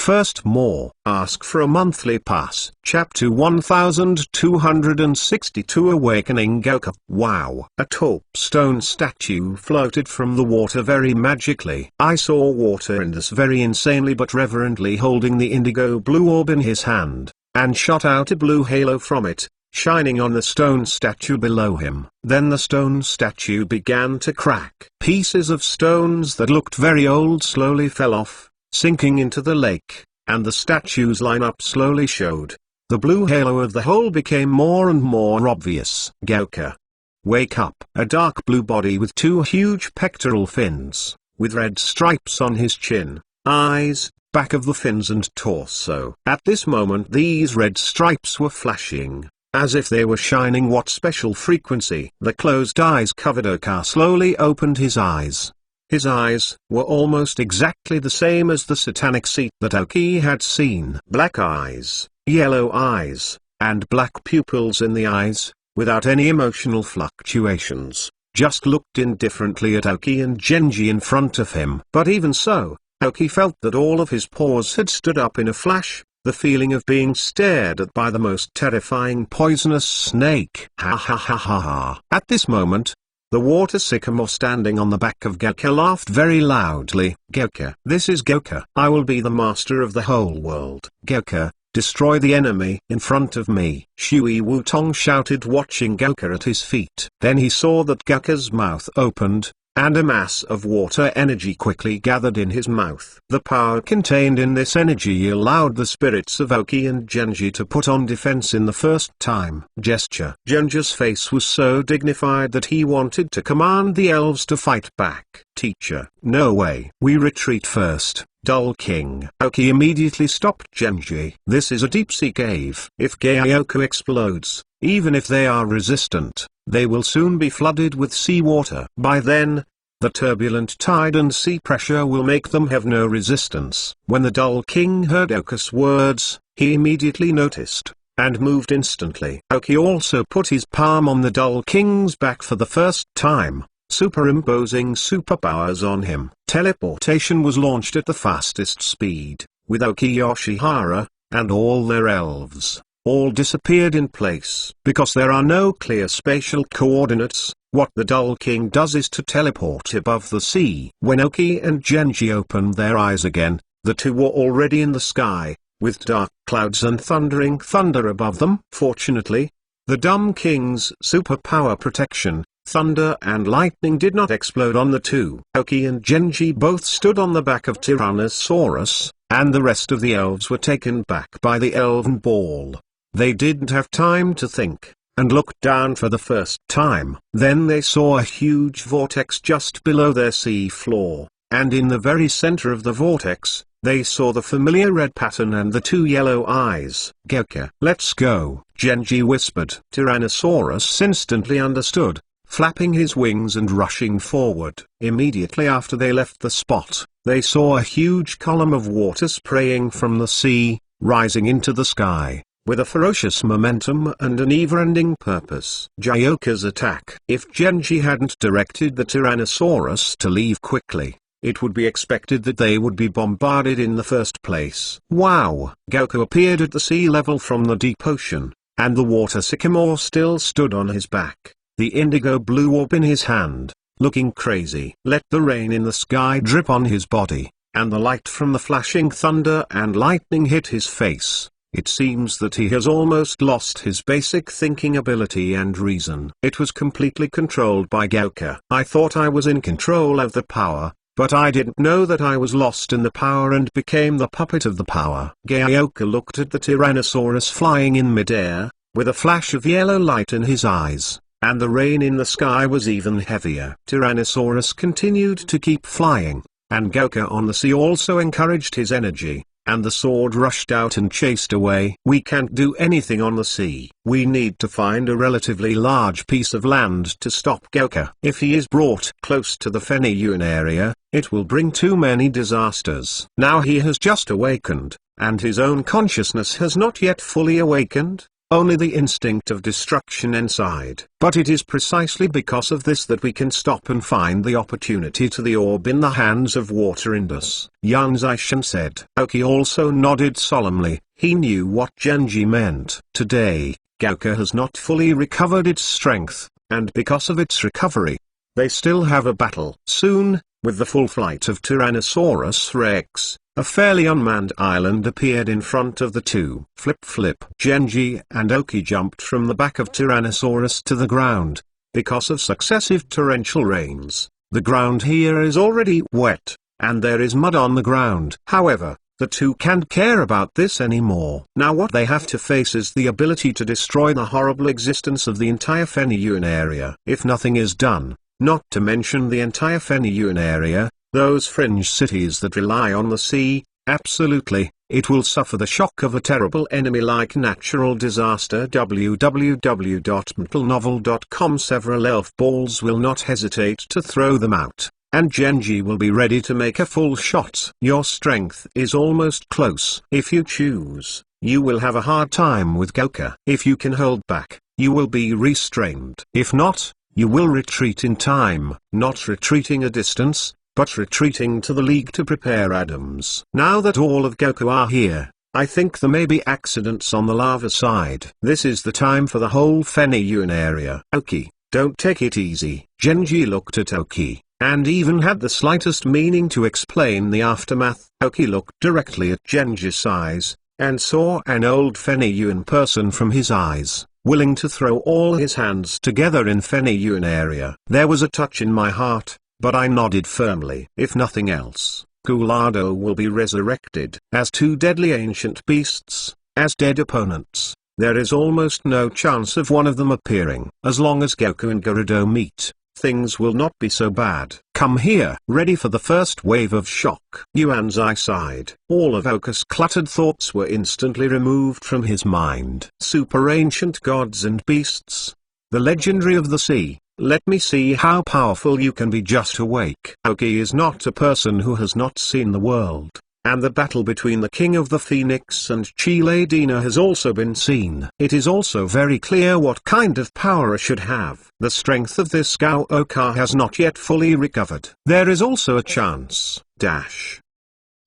First more. Ask for a monthly pass. Chapter 1262 Awakening Goku. Wow. A tall stone statue floated from the water very magically. I saw Water Indus very insanely but reverently holding the indigo blue orb in his hand, and shot out a blue halo from it, shining on the stone statue below him. Then the stone statue began to crack. Pieces of stones that looked very old slowly fell off, sinking into the lake, and the statue's lineup slowly showed. The blue halo of the whole became more and more obvious. Goku, wake up. A dark blue body with two huge pectoral fins, with red stripes on his chin, eyes, back of the fins and torso. At this moment these red stripes were flashing, as if they were shining. What special frequency? The closed eyes covered. Oka slowly opened his eyes. His eyes were almost exactly the same as the satanic seat that Aoki had seen. Black eyes, yellow eyes, and black pupils in the eyes, without any emotional fluctuations, just looked indifferently at Aoki and Genji in front of him. But even so, Aoki felt that all of his pores had stood up in a flash, the feeling of being stared at by the most terrifying poisonous snake. Ha ha ha ha ha. At this moment, the water sycamore standing on the back of Goku laughed very loudly. Goku, this is Goku. I will be the master of the whole world. Goku, destroy the enemy in front of me. Shui Wutong shouted, watching Goku at his feet. Then he saw that Goku's mouth opened, and a mass of water energy quickly gathered in his mouth. The power contained in this energy allowed the spirits of Aoki and Genji to put on defense in the first time. Gesture. Genji's face was so dignified that he wanted to command the elves to fight back. Teacher, no way. We retreat first, Dull King. Aoki immediately stopped Genji. This is a deep-sea cave. If Gyaoku explodes, even if they are resistant, they will soon be flooded with seawater. By then, the turbulent tide and sea pressure will make them have no resistance. When the Dull King heard Aoki's words, he immediately noticed, and moved instantly. Aoki also put his palm on the Dull King's back for the first time, superimposing superpowers on him. Teleportation was launched at the fastest speed, with Aoki, Yoshihara, and all their elves. All disappeared in place. Because there are no clear spatial coordinates, what the Dull King does is to teleport above the sea. When Aoki and Genji opened their eyes again, the two were already in the sky, with dark clouds and thundering thunder above them. Fortunately, the Dumb King's superpower protection, thunder and lightning, did not explode on the two. Aoki and Genji both stood on the back of Tyrannosaurus, and the rest of the elves were taken back by the elven ball. They didn't have time to think, and looked down for the first time. Then they saw a huge vortex just below their sea floor, and in the very center of the vortex, they saw the familiar red pattern and the two yellow eyes. Goku, let's go, Genji whispered. Tyrannosaurus instantly understood, flapping his wings and rushing forward. Immediately after they left the spot, they saw a huge column of water spraying from the sea, rising into the sky, with a ferocious momentum and a never-ending purpose. Gyaoku's attack. If Genji hadn't directed the Tyrannosaurus to leave quickly, it would be expected that they would be bombarded in the first place. Wow! Goku appeared at the sea level from the deep ocean, and the water sycamore still stood on his back, the indigo blue orb in his hand, looking crazy. Let the rain in the sky drip on his body, and the light from the flashing thunder and lightning hit his face. It seems that he has almost lost his basic thinking ability and reason. It was completely controlled by Goku. I thought I was in control of the power, but I didn't know that I was lost in the power and became the puppet of the power. Gyaoku looked at the Tyrannosaurus flying in midair, with a flash of yellow light in his eyes, and the rain in the sky was even heavier. Tyrannosaurus continued to keep flying, and Goku on the sea also encouraged his energy, and the sword rushed out and chased away. We can't do anything on the sea. We need to find a relatively large piece of land to stop Goku. If he is brought close to the Feniyun area, it will bring too many disasters. Now he has just awakened, and his own consciousness has not yet fully awakened. Only the instinct of destruction inside. But it is precisely because of this that we can stop and find the opportunity to the orb in the hands of Water Indus. Yan Zishan said. Aoki also nodded solemnly. He knew what Genji meant. Today, Goku has not fully recovered its strength, and because of its recovery, they still have a battle. Soon, with the full flight of Tyrannosaurus Rex, a fairly unmanned island appeared in front of the two. Flip. Genji and Aoki jumped from the back of Tyrannosaurus to the ground. Because of successive torrential rains, the ground here is already wet, and there is mud on the ground. However, the two can't care about this anymore. Now what they have to face is the ability to destroy the horrible existence of the entire Feniyun area. If nothing is done, not to mention the entire Feniyun area, those fringe cities that rely on the sea, absolutely, it will suffer the shock of a terrible enemy-like natural disaster. www.mentalnovel.com. Several elf balls will not hesitate to throw them out, and Genji will be ready to make a full shot. Your strength is almost close. If you choose, you will have a hard time with Goku. If you can hold back, you will be restrained. If not, you will retreat in time, not retreating a distance, but retreating to the League to prepare Adams. Now that all of Goku are here, I think there may be accidents on the lava side. This is the time for the whole Feniyun area. Oki, don't take it easy. Genji looked at Oki, and even had the slightest meaning to explain the aftermath. Oki looked directly at Genji's eyes, and saw an old Feniyun person from his eyes, willing to throw all his hands together in Feniyun area. There was a touch in my heart, but I nodded firmly. If nothing else, Gulado will be resurrected as two deadly ancient beasts, as dead opponents. There is almost no chance of one of them appearing. As long as Goku and Gerudo meet, things will not be so bad. Come here. Ready for the first wave of shock. Yuanzai sighed. All of Oku's cluttered thoughts were instantly removed from his mind. Super ancient gods and beasts. The legendary of the sea. Let me see how powerful you can be. Just awake. Oki is not a person who has not seen the world, and the battle between the King of the Phoenix and Chiladina has also been seen. It is also very clear what kind of power I should have. The strength of this Gaoka has not yet fully recovered. There is also a chance.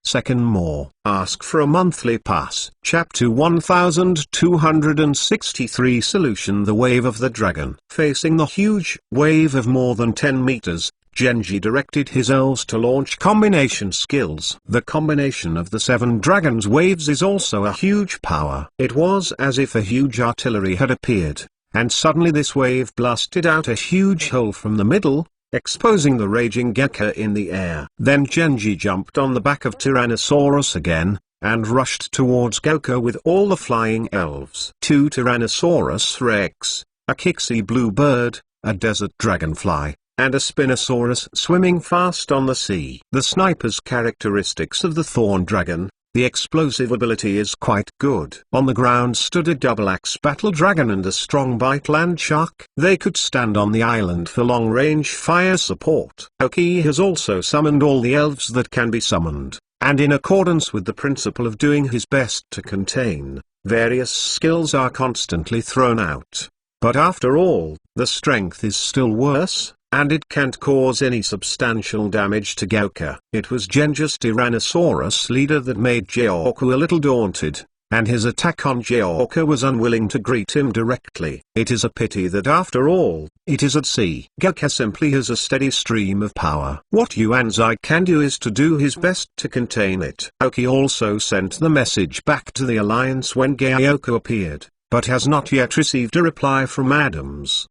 Second more. Ask for a monthly pass. Chapter 1263. Solution. The Wave of the Dragon. Facing the huge wave of more than 10 meters, Genji directed his elves to launch combination skills. The combination of the 7 dragons' waves is also a huge power. It was as if a huge artillery had appeared, and suddenly this wave blasted out a huge hole from the middle, exposing the raging Gekka in the air. Then Genji jumped on the back of Tyrannosaurus again, and rushed towards Goku with all the flying elves. 2 Tyrannosaurus Rex, a Kixie blue bird, a desert dragonfly, and a Spinosaurus swimming fast on the sea. The sniper's characteristics of the Thorn Dragon. The explosive ability is quite good. On the ground stood a double-axe battle dragon and a strong bite land shark. They could stand on the island for long-range fire support. Oki has also summoned all the elves that can be summoned, and in accordance with the principle of doing his best to contain, various skills are constantly thrown out. But after all, the strength is still worse, and it can't cause any substantial damage to Goku. It was Genji's Tyrannosaurus leader that made Goku a little daunted, and his attack on Goku was unwilling to greet him directly. It is a pity that after all, it is at sea. Goku simply has a steady stream of power. What Yuanzai can do is to do his best to contain it. Oki also sent the message back to the Alliance when Goku appeared, but has not yet received a reply from Adams.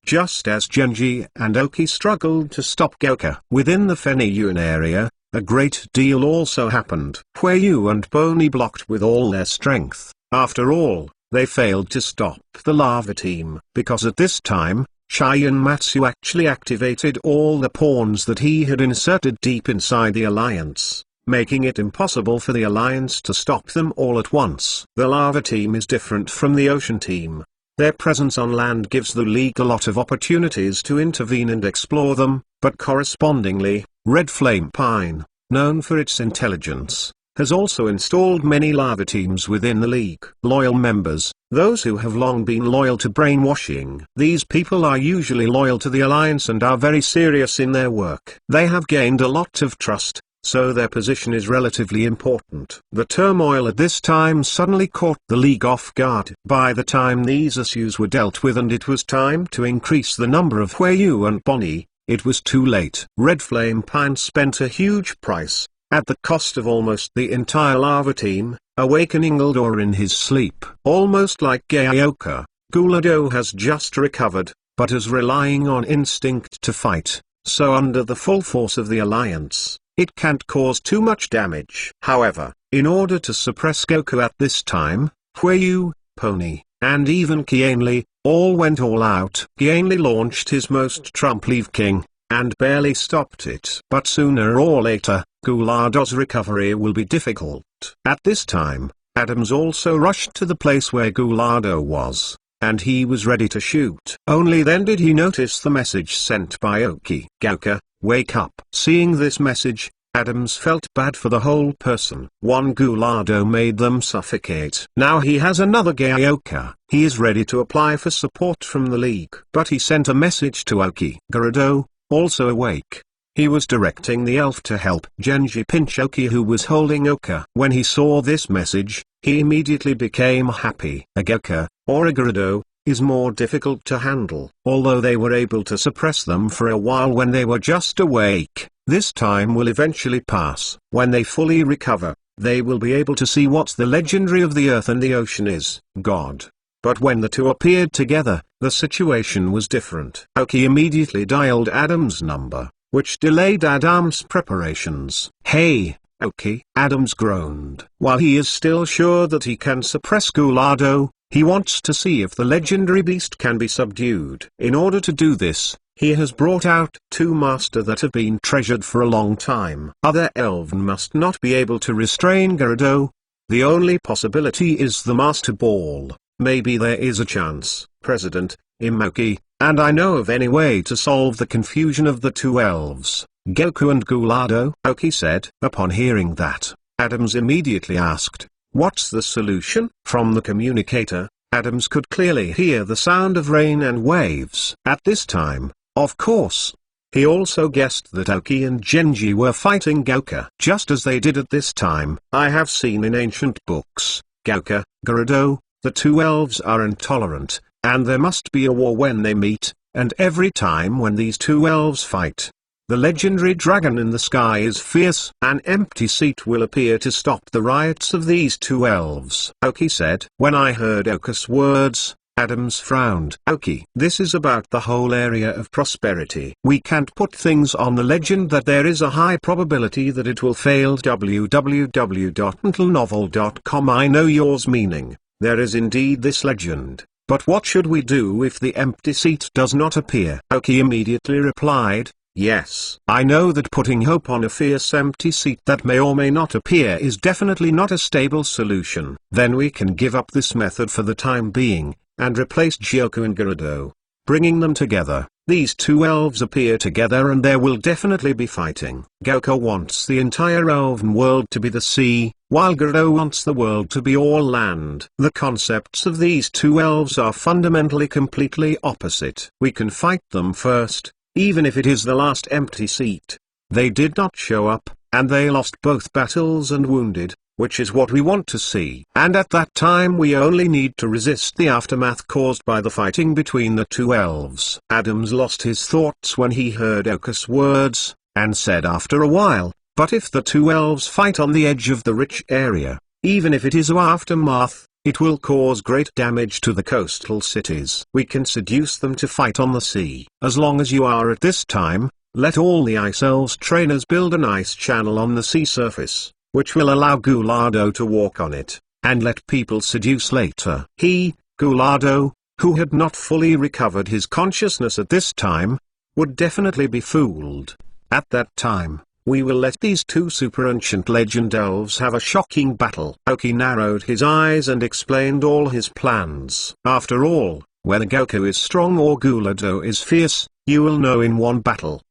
Just as Genji and Oki struggled to stop Goku within the Feniyun area, a great deal also happened. Huayu and Pony blocked with all their strength. After all, they failed to stop the lava team, because at this time, Chien Matsu actually activated all the pawns that he had inserted deep inside the Alliance, making it impossible for the Alliance to stop them all at once. The lava team is different from the ocean team. Their presence on land gives the League a lot of opportunities to intervene and explore them, but correspondingly, Red Flame Pine, known for its intelligence, has also installed many lava teams within the League. Loyal members, those who have long been loyal to brainwashing. These people are usually loyal to the Alliance and are very serious in their work. They have gained a lot of trust, so their position is relatively important. The turmoil at this time suddenly caught the League off guard. By the time these issues were dealt with and it was time to increase the number of Huayu and Bonnie, it was too late. Red Flame Pine spent a huge price, at the cost of almost the entire lava team, awakening Uldor in his sleep. Almost like Gaoka, Gulado has just recovered, but is relying on instinct to fight, so under the full force of the Alliance, it can't cause too much damage. However, in order to suppress Goku at this time, Huayu, Pony, and even Qianli, all went all out. Qianli launched his most Trump Leave King, and barely stopped it. But sooner or later, Gulado's recovery will be difficult. At this time, Adams also rushed to the place where Gulado was, and he was ready to shoot. Only then did he notice the message sent by Oki. Gauka, wake up. Seeing this message, Adams felt bad for the whole person. One Gulado made them suffocate. Now he has another Gaioka. He is ready to apply for support from the League. But he sent a message to Oki. Gulado, also awake. He was directing the elf to help Genji pinch Oki, who was holding Oka. When he saw this message, he immediately became happy. A Gauka, or a Gulado, is more difficult to handle. Although they were able to suppress them for a while when they were just awake, this time will eventually pass. When they fully recover, they will be able to see what the legendary of the earth and the ocean is, God. But when the two appeared together, the situation was different. Oki immediately dialed Adam's number, which delayed Adam's preparations. Hey, Oki, Adams groaned. While he is still sure that he can suppress Gulado, he wants to see if the legendary beast can be subdued. In order to do this, he has brought out two masters that have been treasured for a long time. Other elven must not be able to restrain Gulado. The only possibility is the Master Ball. Maybe there is a chance, President Imoki, and I know of any way to solve the confusion of the two elves, Goku and Gulado. Oki said. Upon hearing that, Adams immediately asked, what's the solution? From the communicator, Adams could clearly hear the sound of rain and waves. At this time, of course, he also guessed that Oki and Genji were fighting Gauka. Just as they did at this time, I have seen in ancient books, Gauka, Gulado, the two elves are intolerant, and there must be a war when they meet, and every time when these two elves fight, the legendary dragon in the sky is fierce. An empty seat will appear to stop the riots of these two elves, Oki said. When I heard Oka's words, Adams frowned. Oki, this is about the whole area of prosperity. We can't put things on the legend that there is a high probability that it will fail. www.untilnovel.com. I know yours meaning. There is indeed this legend, but what should we do if the empty seat does not appear? Oki immediately replied, yes. I know that putting hope on a fierce empty seat that may or may not appear is definitely not a stable solution. Then we can give up this method for the time being, and replace Gyoku and Gulado, bringing them together. These two elves appear together and there will definitely be fighting. Gauka wants the entire elven world to be the sea, while Gulado wants the world to be all land. The concepts of these two elves are fundamentally completely opposite. We can fight them first, even if it is the last empty seat. They did not show up, and they lost both battles and wounded, which is what we want to see. And at that time we only need to resist the aftermath caused by the fighting between the two elves. Adams lost his thoughts when he heard Oka's words, and said after a while, but if the two elves fight on the edge of the rich area, even if it is a aftermath, it will cause great damage to the coastal cities. We can seduce them to fight on the sea. As long as you are at this time, let all the ice elves trainers build an ice channel on the sea surface, which will allow Gulado to walk on it, and let people seduce later. He, Gulado, who had not fully recovered his consciousness at this time, would definitely be fooled. At that time, we will let these two super ancient legend elves have a shocking battle. Oki narrowed his eyes and explained all his plans. After all, whether Goku is strong or Gulado is fierce, you will know in one battle.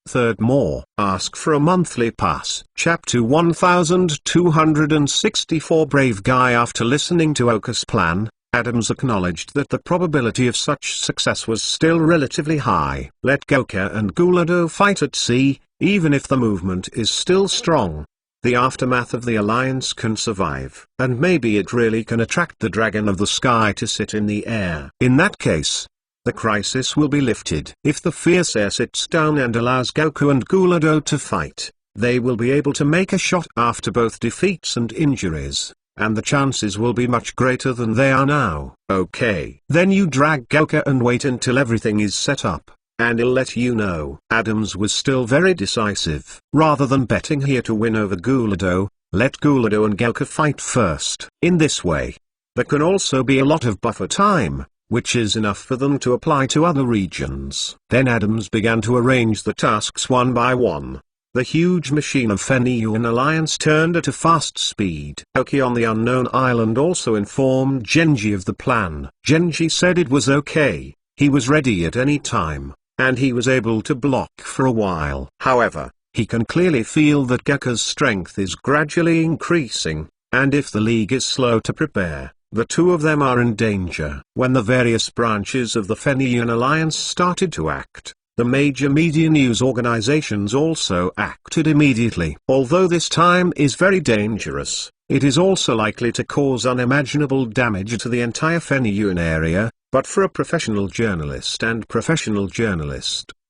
Third more. Ask for a monthly pass. Chapter 1264. Brave guy. After listening to Oka's plan, Adams acknowledged that the probability of such success was still relatively high. Let Goku and Gulado fight at sea, even if the movement is still strong. The aftermath of the alliance can survive, and maybe it really can attract the dragon of the sky to sit in the air. In that case, the crisis will be lifted. If the fierce air sits down and allows Goku and Gulado to fight, they will be able to make a shot after both defeats and injuries, and the chances will be much greater than they are now. Okay. Then you drag Goku and wait until everything is set up, and I'll let you know. Adams was still very decisive. Rather than betting here to win over Gulado, let Gulado and Goku fight first. In this way, there can also be a lot of buffer time, which is enough for them to apply to other regions. Then Adams began to arrange the tasks one by one. The huge machine of Feniyuan Alliance turned at a fast speed. Aoki on the unknown island also informed Genji of the plan. Genji said it was okay, he was ready at any time, and he was able to block for a while. However, he can clearly feel that Gekka's strength is gradually increasing, and if the League is slow to prepare, the two of them are in danger. When the various branches of the Feniyuan Alliance started to act, the major media news organizations also acted immediately. Although this time is very dangerous, it is also likely to cause unimaginable damage to the entire Feniyuan area, but for a professional journalist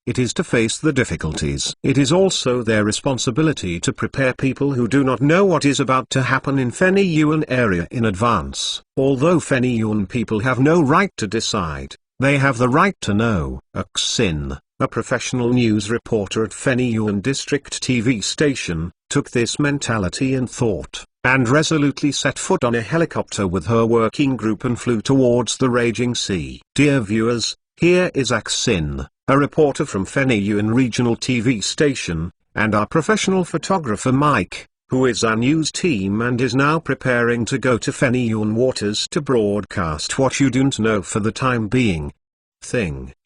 it is to face the difficulties. It is also their responsibility to prepare people who do not know what is about to happen in Feniyuan area in advance. Although Feniyuan people have no right to decide, they have the right to know. Aksin, a professional news reporter at Feniyuan District TV station, took this mentality and thought, and resolutely set foot on a helicopter with her working group and flew towards the raging sea. Dear viewers, here is Aksin, a reporter from Feniyuan Regional TV station, and our professional photographer Mike, who is our news team and is now preparing to go to Feniyuan waters to broadcast what you don't know for the time being.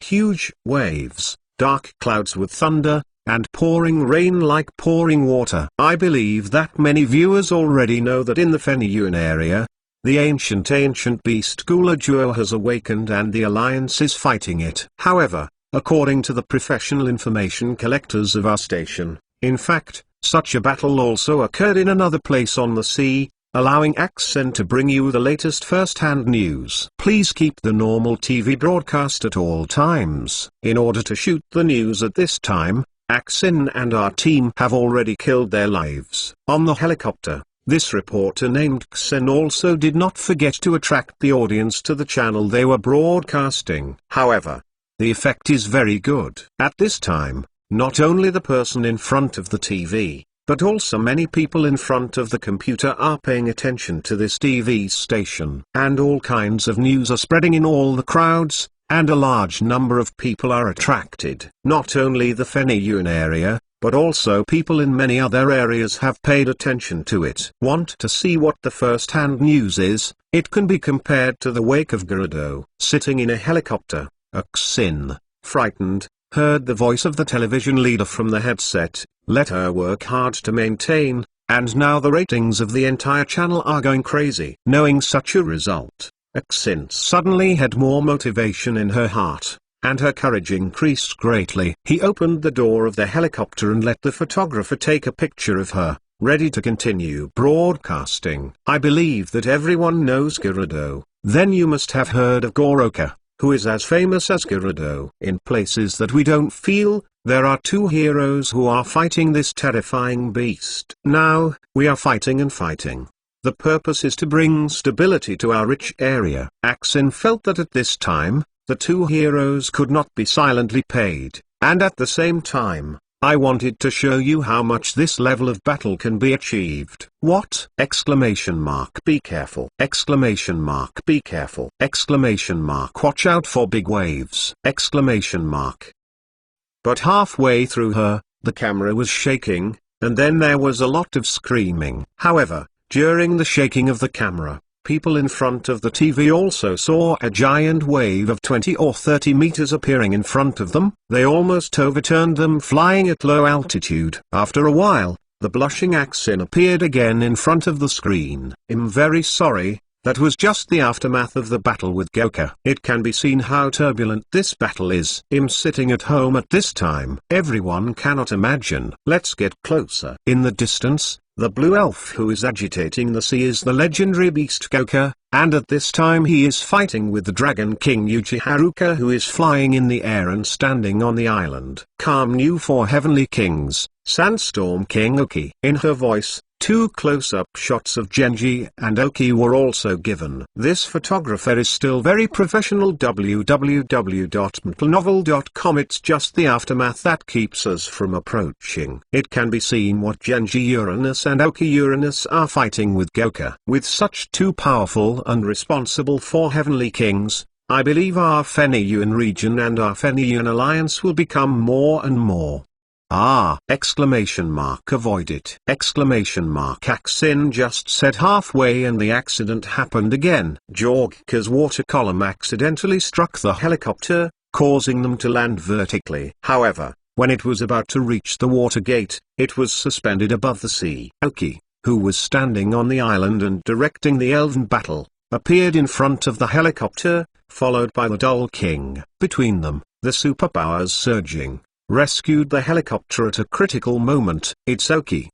Huge waves, dark clouds with thunder, and pouring rain like pouring water. I believe that many viewers already know that in the Feniyuan area, the ancient beast Gulajur has awakened and the Alliance is fighting it. However, according to the professional information collectors of our station, in fact, such a battle also occurred in another place on the sea, allowing Aksin to bring you the latest first-hand news. Please keep the normal TV broadcast at all times. In order to shoot the news at this time, Aksin and our team have already killed their lives. On the helicopter, this reporter named Aksin also did not forget to attract the audience to the channel they were broadcasting. However, the effect is very good. At this time, not only the person in front of the TV, but also many people in front of the computer are paying attention to this TV station. And all kinds of news are spreading in all the crowds, and a large number of people are attracted. Not only the Feniyuan area, but also people in many other areas have paid attention to it. Want to see what the first-hand news is? It can be compared to the wake of Gerudo. Sitting in a helicopter, Aksin, frightened, heard the voice of the television leader from the headset, let her work hard to maintain, and now the ratings of the entire channel are going crazy. Knowing such a result, Aksin suddenly had more motivation in her heart, and her courage increased greatly. He opened the door of the helicopter and let the photographer take a picture of her, ready to continue broadcasting. I believe that everyone knows Gerudo. Then you must have heard of Goroka, who is as famous as Gerudo. In places that we don't feel, there are two heroes who are fighting this terrifying beast. Now, we are fighting and fighting. The purpose is to bring stability to our rich area. Aksin felt that at this time, the two heroes could not be silently paid, and at the same time, I wanted to show you how much this level of battle can be achieved. What? Exclamation mark. Be careful. Exclamation mark. Be careful. Exclamation mark. Watch out for big waves. Exclamation mark. But halfway through her, the camera was shaking, and then there was a lot of screaming. However, during the shaking of the camera, people in front of the TV also saw a giant wave of 20 or 30 meters appearing in front of them. They almost overturned them flying at low altitude. After a while, the blushing Aksin appeared again in front of the screen. I'm very sorry, that was just the aftermath of the battle with Goka. It can be seen how turbulent this battle is. I'm sitting at home at this time. Everyone cannot imagine. Let's get closer. In the distance, the blue elf who is agitating the sea is the legendary beast Goka, and at this time he is fighting with the Dragon King Yuji Haruka, who is flying in the air and standing on the island. Calm new for Heavenly Kings, Sandstorm King Oki. In her voice, two close-up shots of Genji and Oki were also given. This photographer is still very professional. www.mentalnovel.com. It's just the aftermath that keeps us from approaching. It can be seen what Genji Uranus and Oki Uranus are fighting with Goka. With such two powerful and responsible for Heavenly Kings, I believe our Feniyuan region and our Feniyuan alliance will become more and more. Avoid it! Axin just said halfway and the accident happened again. Jorgka's water column accidentally struck the helicopter, causing them to land vertically. However, when it was about to reach the water gate, it was suspended above the sea. Aoki, who was standing on the island and directing the elven battle, appeared in front of the helicopter, followed by the Dull King. Between them, the superpowers surging, rescued the helicopter at a critical moment. It's Aoki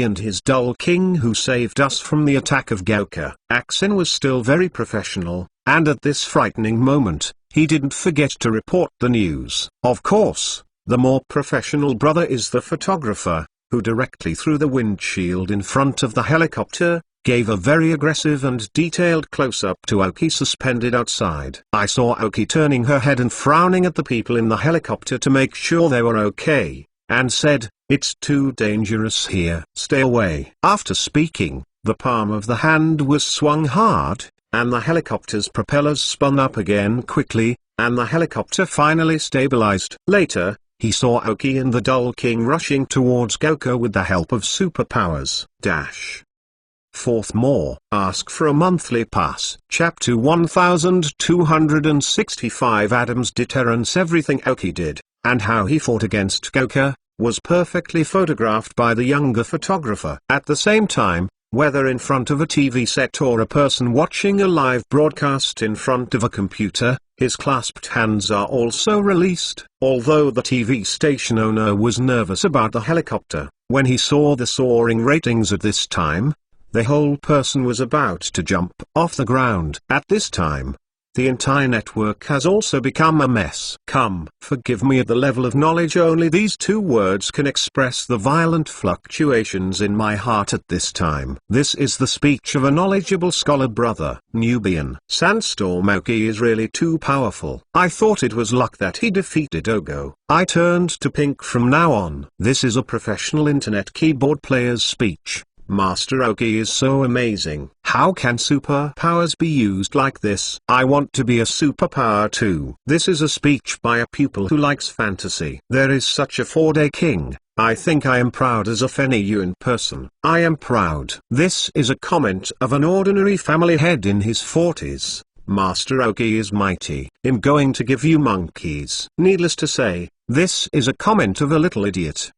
and his Dull King who saved us from the attack of Gauka. Axin was still very professional, and at this frightening moment, he didn't forget to report the news. Of course, the more professional brother is the photographer, who directly through the windshield in front of the helicopter, gave a very aggressive and detailed close-up to Aoki suspended outside. I saw Aoki turning her head and frowning at the people in the helicopter to make sure they were okay, and said, "It's too dangerous here. Stay away." After speaking, the palm of the hand was swung hard, and the helicopter's propellers spun up again quickly, and the helicopter finally stabilized. Later, he saw Aoki and the Dull King rushing towards Gauka with the help of superpowers. Fourth more. Ask for a monthly pass. Chapter 1265 Adam's deterrence. Everything Aoki did, and how he fought against Gauka, was perfectly photographed by the younger photographer. At the same time, whether in front of a TV set or a person watching a live broadcast in front of a computer, his clasped hands are also released. Although the TV station owner was nervous about the helicopter, when he saw the soaring ratings at this time, the whole person was about to jump off the ground. At this time, the entire network has also become a mess. Come, forgive me. At the level of knowledge, only these two words can express the violent fluctuations in my heart at this time. This is the speech of a knowledgeable scholar brother. Nubian. Sandstorm Aoki is really too powerful. I thought it was luck that he defeated Ogo. I turned to pink from now on. This is a professional internet keyboard player's speech. Master Aoki is so amazing. How can superpowers be used like this? I want to be a superpower too. This is a speech by a pupil who likes fantasy. There is such a 4-day king. I think I am proud as a Feniyuan person. I am proud. This is a comment of an ordinary family head in his 40s. Master Aoki is mighty. I'm going to give you monkeys. Needless to say, this is a comment of a little idiot.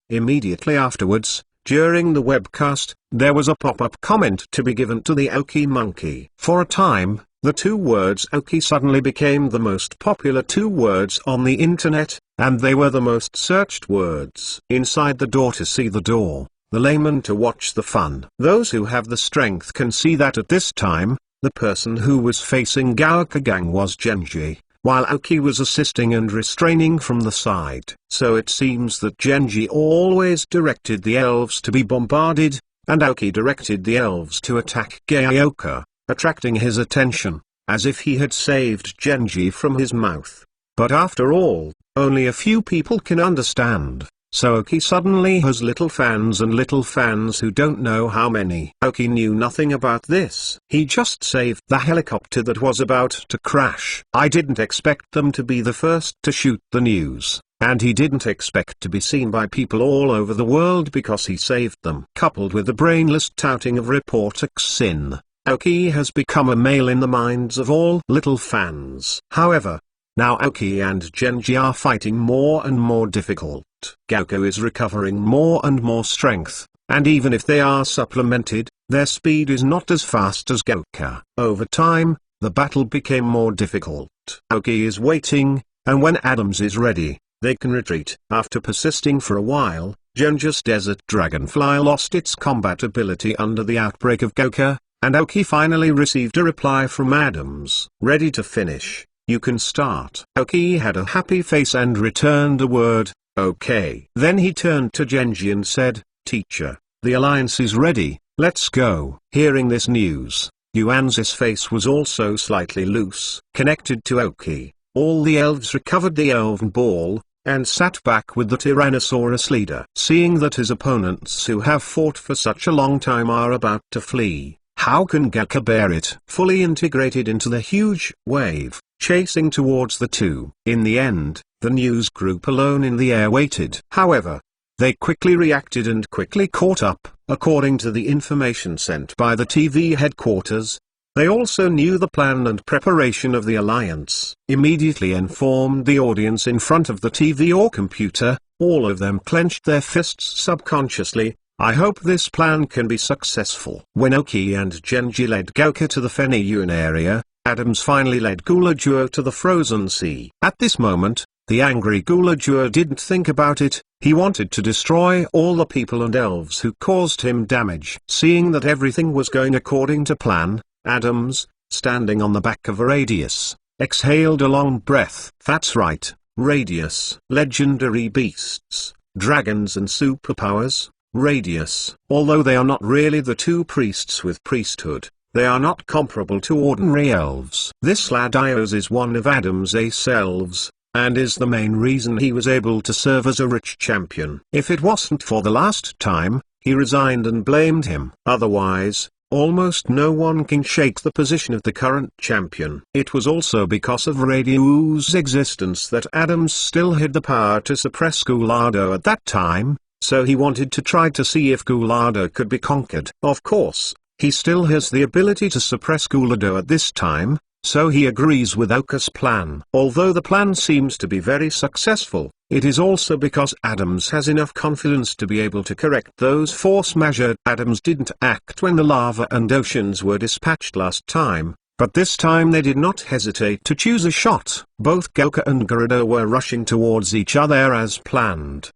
Immediately afterwards, during the webcast, there was a pop-up comment to be given to the Aoki monkey. For a time, the two words Aoki suddenly became the most popular two words on the internet, and they were the most searched words. Inside the door to see the door, the layman to watch the fun. Those who have the strength can see that at this time, the person who was facing Gauka Gang was Genji, while Aoki was assisting and restraining from the side. So it seems that Genji always directed the elves to be bombarded, and Aoki directed the elves to attack Gauka, attracting his attention, as if he had saved Genji from his mouth. But after all, only a few people can understand. So Aoki suddenly has little fans and little fans who don't know how many. Aoki knew nothing about this. He just saved the helicopter that was about to crash. I didn't expect them to be the first to shoot the news, and he didn't expect to be seen by people all over the world because he saved them. Coupled with the brainless touting of reporter Xin, Aoki has become a male in the minds of all little fans. However, now Aoki and Genji are fighting more and more difficult. Gauka is recovering more and more strength, and even if they are supplemented, their speed is not as fast as Gauka. Over time, the battle became more difficult. Aoki is waiting, and when Adams is ready, they can retreat. After persisting for a while, Genji's Desert Dragonfly lost its combat ability under the outbreak of Gauka, and Aoki finally received a reply from Adams. Ready to finish. You can start. Aoki had a happy face and returned a word, okay. Then he turned to Genji and said, Teacher, the alliance is ready, let's go. Hearing this news, Yuan's face was also slightly loose. Connected to Aoki, all the elves recovered the elven ball, and sat back with the Tyrannosaurus leader. Seeing that his opponents who have fought for such a long time are about to flee, How can Gouka bear it? Fully integrated into the huge wave, chasing towards the two. In the end, the news group alone in the air waited. However, they quickly reacted and quickly caught up. According to the information sent by the TV headquarters, they also knew the plan and preparation of the alliance. Immediately informed the audience in front of the TV or computer. All of them clenched their fists subconsciously. I hope this plan can be successful. When Oki and Genji led Gouka to the Feniyuan area, Adams finally led Gulajuo to the frozen sea. At this moment, the angry Gulajuo didn't think about it. He wanted to destroy all the people and elves who caused him damage. Seeing that everything was going according to plan, Adams, standing on the back of a Radius, exhaled a long breath. That's right, Radius. Legendary beasts, dragons and superpowers. Radius. Although they are not really the two priests with priesthood, they are not comparable to ordinary elves. This Ladios is one of Adam's ace elves, and is the main reason he was able to serve as a rich champion. If it wasn't for the last time, he resigned and blamed him. Otherwise, almost no one can shake the position of the current champion. It was also because of Radio's existence that Adams still had the power to suppress Gulado at that time, so he wanted to try to see if Gulado could be conquered. Of course, he still has the ability to suppress Gulado at this time, so he agrees with Oka's plan. Although the plan seems to be very successful, it is also because Adams has enough confidence to be able to correct those force measures. Adams didn't act when the lava and oceans were dispatched last time, but this time they did not hesitate to choose a shot. Both Gouka and Gerudo were rushing towards each other as planned.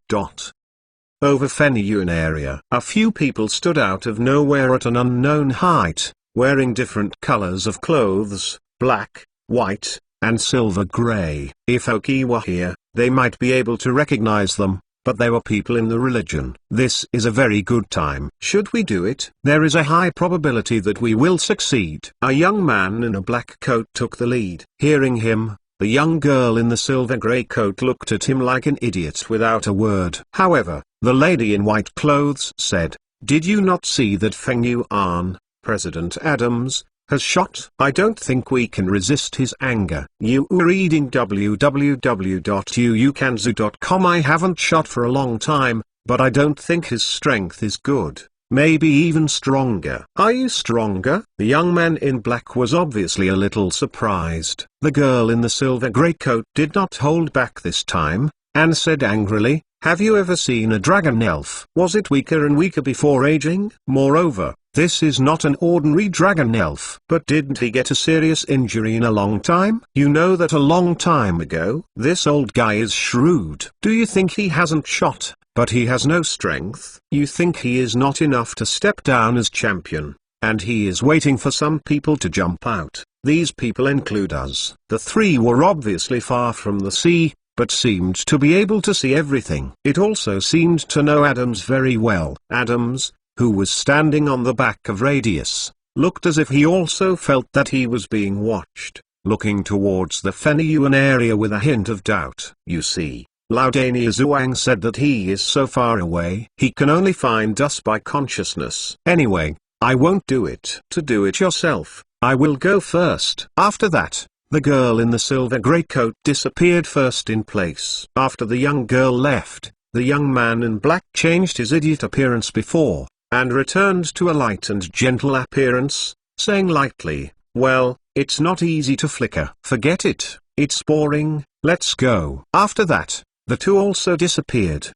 Over Feniyuan area. A few people stood out of nowhere at an unknown height, wearing different colors of clothes, black, white, and silver gray. If Oki were here, they might be able to recognize them, but they were people in the religion. This is a very good time. Should we do it? There is a high probability that we will succeed. A young man in a black coat took the lead. Hearing him, the young girl in the silver gray coat looked at him like an idiot without a word. However, the lady in white clothes said, "Did you not see that Feng Yuan, President Adams, has shot? I don't think we can resist his anger." You are reading www.uukanzu.com. I haven't shot for a long time, but I don't think his strength is good. Maybe even stronger. Are you stronger? The young man in black was obviously a little surprised. The girl in the silver grey coat did not hold back this time, and said angrily, "Have you ever seen a dragon elf? Was it weaker and weaker before aging? Moreover, this is not an ordinary dragon elf." But didn't he get a serious injury in a long time? You know that a long time ago. This old guy is shrewd. Do you think he hasn't shot, but he has no strength? You think he is not enough to step down as champion, and he is waiting for some people to jump out. These people include us. The three were obviously far from the sea, but seemed to be able to see everything. It also seemed to know Adams very well. Adams, who was standing on the back of Radius, looked as if he also felt that he was being watched, looking towards the Feniyuan area with a hint of doubt. You see, Laudania Zhuang said that he is so far away, he can only find us by consciousness. Anyway, I won't do it. To do it yourself, I will go first. After that, the girl in the silver grey coat disappeared first in place. After the young girl left, the young man in black changed his idiot appearance before, and returned to a light and gentle appearance, saying lightly, "Well, it's not easy to flicker. Forget it, it's boring, let's go." After that, the two also disappeared.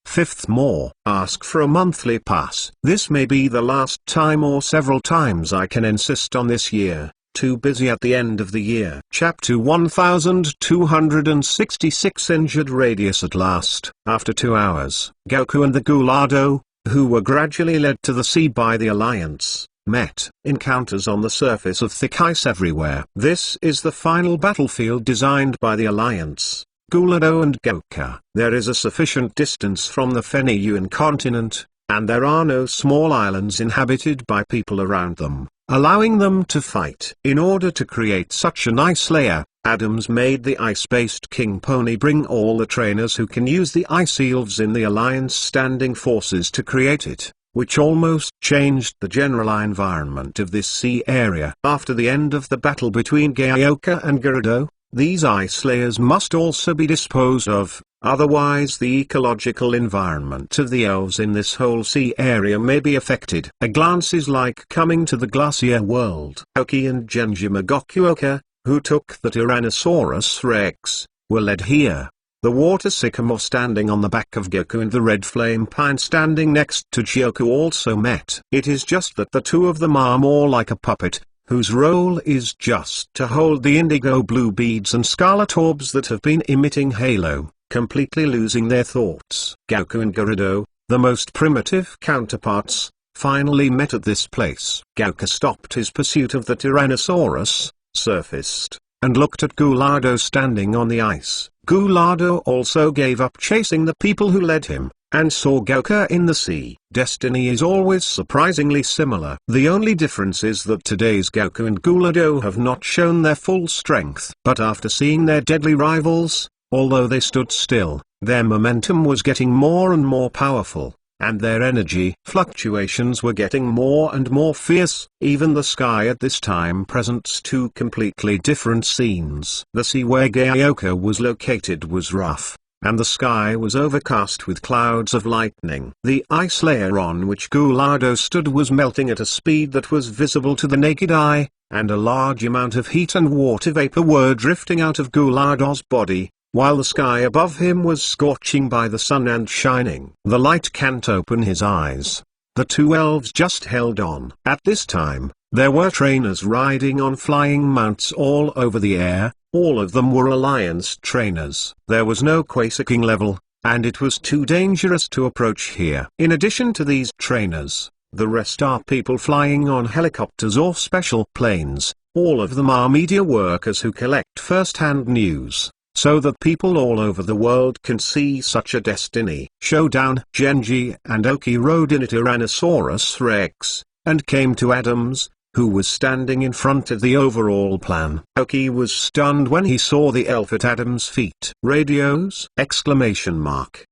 Fifth more. Ask for a monthly pass. This may be the last time or several times I can insist on this year. Too busy at the end of the year. Chapter 1266. Injured Radius at last. After 2 hours, Goku and the Gulado, who were gradually led to the sea by the Alliance, met. Encounters on the surface of thick ice everywhere. This is the final battlefield designed by the Alliance. Gulado and Goku. There is a sufficient distance from the Feniyuan continent, and there are no small islands inhabited by people around them, allowing them to fight. In order to create such an ice layer, Adams made the ice-based King Pony bring all the trainers who can use the ice elves in the Alliance standing forces to create it. which almost changed the general environment of this sea area. After the end of the battle between Gaioka and Gerudo, these ice layers must also be disposed of, otherwise the ecological environment of the elves in this whole sea area may be affected. A glance is like coming to the glacier world. Aoki and Genji Magokuoka, who took the Tyrannosaurus Rex, were led here. The water sycamore standing on the back of Goku and the red flame pine standing next to Chioku also met. It is just that the two of them are more like a puppet, whose role is just to hold the indigo blue beads and scarlet orbs that have been emitting halo, completely losing their thoughts. Goku and Gerudo, the most primitive counterparts, finally met at this place. Goku stopped his pursuit of the Tyrannosaurus, surfaced, and looked at Gulado standing on the ice. Gulado also gave up chasing the people who led him, and saw Goku in the sea. Destiny is always surprisingly similar. The only difference is that today's Goku and Gulado have not shown their full strength. But after seeing their deadly rivals, although they stood still, their momentum was getting more and more powerful, and their energy fluctuations were getting more and more fierce. Even the sky at this time presents two completely different scenes. The sea where Gaioka was located was rough, and the sky was overcast with clouds of lightning. The ice layer on which Gulado stood was melting at a speed that was visible to the naked eye, and a large amount of heat and water vapor were drifting out of Gulado's body, while the sky above him was scorching by the sun and shining. The light can't open his eyes. The two elves just held on. At this time, there were trainers riding on flying mounts all over the air. All of them were Alliance trainers. There was no Quasaking level, and it was too dangerous to approach here. In addition to these trainers, the rest are people flying on helicopters or special planes. All of them are media workers who collect first-hand news, so that people all over the world can see such a destiny showdown. Genji and Aoki rode in a Tyrannosaurus Rex, and came to Adams, who was standing in front of the overall plan. Aoki was stunned when he saw the elf at Adams' feet. Radios? Exclamation mark.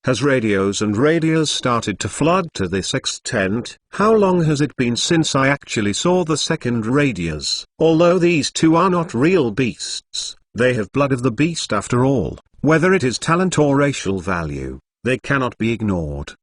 Has radios and radios started to flood to this extent? How long has it been since I actually saw the second radios? Although these two are not real beasts, they have blood of the beast after all. Whether it is talent or racial value, they cannot be ignored.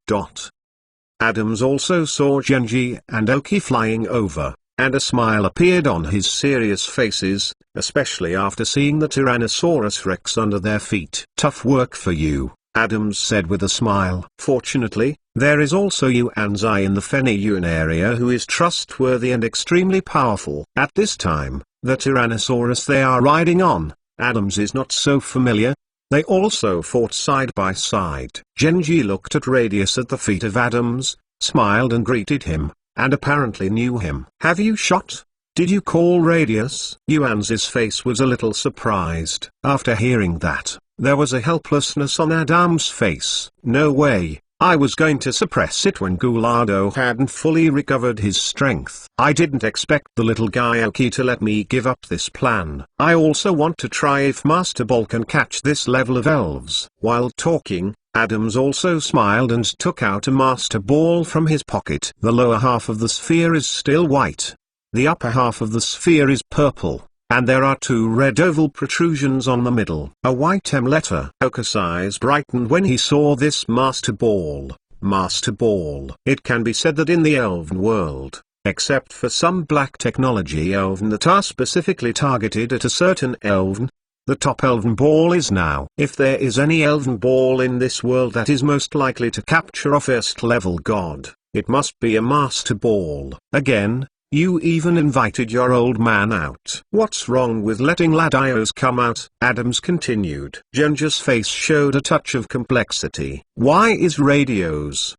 Adams also saw Genji and Aoki flying over, and a smile appeared on his serious faces, especially after seeing the Tyrannosaurus Rex under their feet. Tough work for you, Adams said with a smile. Fortunately, there is also Yuan Zai in the Feniyun area who is trustworthy and extremely powerful. At this time, the Tyrannosaurus they are riding on, Adams is not so familiar. They also fought side by side. Genji looked at Radius at the feet of Adams, smiled and greeted him, and apparently knew him. Have you shot? Did you call Radius? Yuan's face was a little surprised. After hearing that, there was a helplessness on Adam's face. No way. I was going to suppress it when Gulado hadn't fully recovered his strength. I didn't expect the little guy Aoki to let me give up this plan. I also want to try if Master Ball can catch this level of elves. While talking, Adams also smiled and took out a Master Ball from his pocket. The lower half of the sphere is still white. The upper half of the sphere is purple, and there are two red oval protrusions on the middle. A white M letter. Oka's eyes brightened when he saw this Master Ball. Master Ball. It can be said that in the elven world, except for some black technology elven that are specifically targeted at a certain elven, the top elven ball is now. If there is any elven ball in this world that is most likely to capture a first level god, it must be a Master Ball. Again, you even invited your old man out. What's wrong with letting Ladios come out? Adams continued. Genji's face showed a touch of complexity. Why is radios?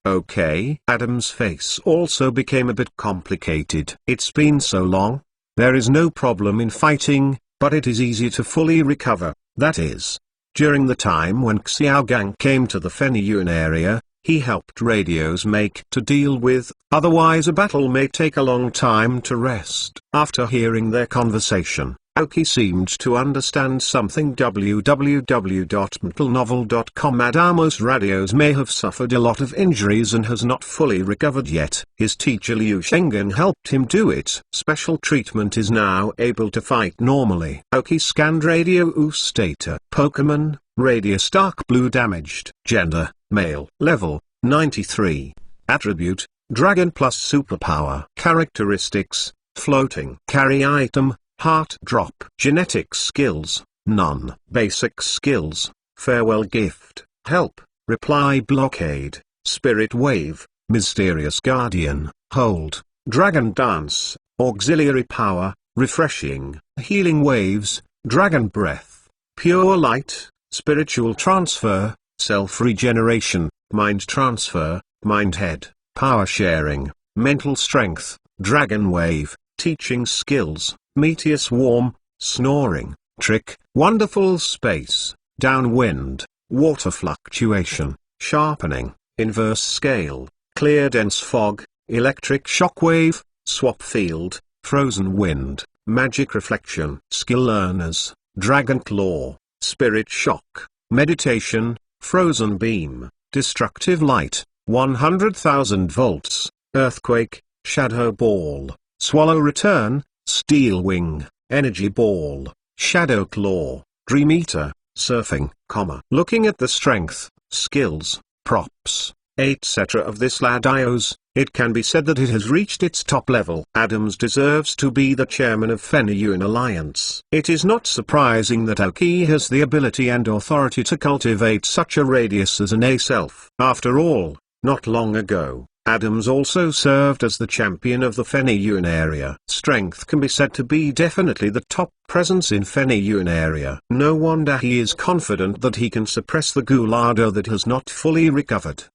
Okay. Adams' face also became a bit complicated. It's been so long. There is no problem in fighting, but it is easy to fully recover. That is, during the time when Xiaogang came to the Feniyun area, he helped radios make to deal with, otherwise a battle may take a long time to rest. After hearing their conversation, Aoki seemed to understand something. www.mentalnovel.com Adamos Radios may have suffered a lot of injuries and has not fully recovered yet. His teacher Liu Shengen helped him do it. Special treatment is now able to fight normally. Aoki scanned radio Oost data. Pokemon, Radius Dark Blue damaged. Gender, male. Level, 93. Attribute, Dragon plus superpower. Characteristics, floating. Carry item, Heart drop. Genetic skills, none. Basic skills, farewell gift, help, reply blockade, spirit wave, mysterious guardian, hold, dragon dance, auxiliary power, refreshing, healing waves, dragon breath, pure light, spiritual transfer, self-regeneration, mind transfer, mind head, power sharing, mental strength, dragon wave, teaching skills, meteor swarm, snoring, trick, wonderful space, downwind, water fluctuation, sharpening, inverse scale, clear dense fog, electric shockwave, swap field, frozen wind, magic reflection. Skill learners, dragon claw, spirit shock, meditation, frozen beam, destructive light, 100,000 volts, earthquake, shadow ball, swallow return, steel wing, energy ball, shadow claw, dream eater, surfing, Looking at the strength, skills, props, etc. of this Ladios, it can be said that it has reached its top level. Adams deserves to be the chairman of Feneyuan Alliance. It is not surprising that Aoki has the ability and authority to cultivate such a radius as an A-self. After all, not long ago, Adams also served as the champion of the Feneyuan area. Strength can be said to be definitely the top presence in Feneyuan area. No wonder he is confident that he can suppress the Gulado that has not fully recovered.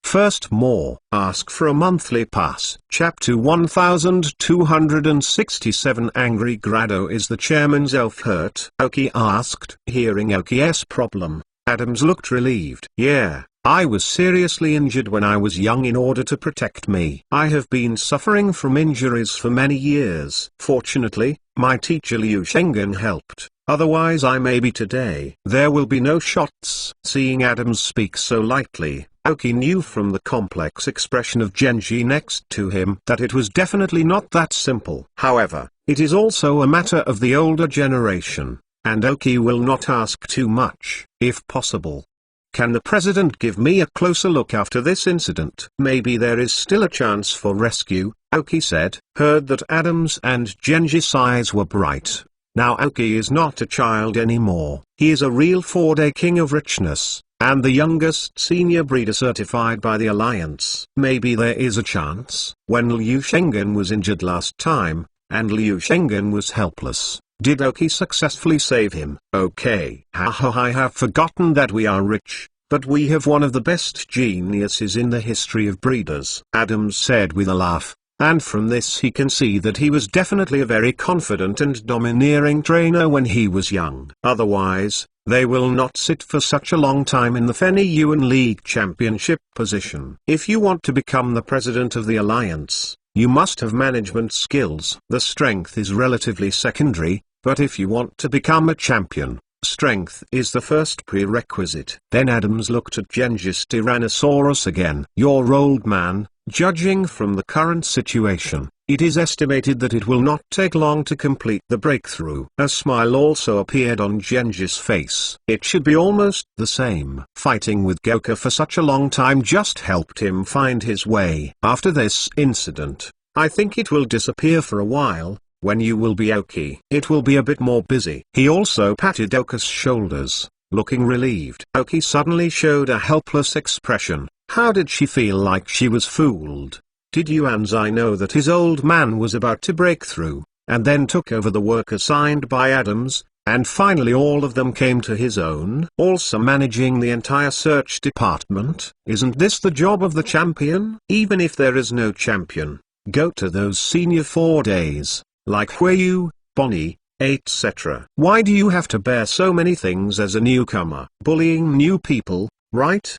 First more. Ask for a monthly pass. Chapter 1267 Angry Grado is the chairman's elf hurt? Aoki asked. Hearing Aoki's problem, Adams looked relieved. Yeah. I was seriously injured when I was young. In order to protect me, I have been suffering from injuries for many years. Fortunately, my teacher Liu Shengen helped, otherwise I may be today. There will be no shots. Seeing Adams speak so lightly, Aoki knew from the complex expression of Genji next to him that it was definitely not that simple. However, it is also a matter of the older generation, and Aoki will not ask too much. If possible, can the president give me a closer look after this incident? Maybe there is still a chance for rescue, Aoki said. Heard that Adams and Genji's eyes were bright. Now Aoki is not a child anymore. He is a real 4-day king of richness, and the youngest senior breeder certified by the Alliance. Maybe there is a chance. When Liu Shengen was injured last time, and Liu Shengen was helpless, did Aoki successfully save him? Okay. I have forgotten that we are rich, but we have one of the best geniuses in the history of breeders, Adams said with a laugh, and from this he can see that he was definitely a very confident and domineering trainer when he was young. Otherwise, they will not sit for such a long time in the Feneyuan League championship position. If you want to become the president of the Alliance, you must have management skills. The strength is relatively secondary, but if you want to become a champion, strength is the first prerequisite. Then Adams looked at Genghis Tyrannosaurus again. Your old man, judging from the current situation, it is estimated that it will not take long to complete the breakthrough. A smile also appeared on Genghis' face. It should be almost the same. Fighting with Goku for such a long time just helped him find his way. After this incident, I think it will disappear for a while. When you will be Aoki, it will be a bit more busy. He also patted Aoki's shoulders, looking relieved. Aoki suddenly showed a helpless expression. How did she feel? Like she was fooled? Did Yuanzai know that his old man was about to break through, and then took over the work assigned by Adams, and finally all of them came to his own? Also managing the entire search department? Isn't this the job of the champion? Even if there is no champion, go to those senior 4 days, like Huiyu, Bonnie, etc. Why do you have to bear so many things as a newcomer? Bullying new people, right?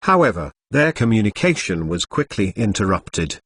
However, their communication was quickly interrupted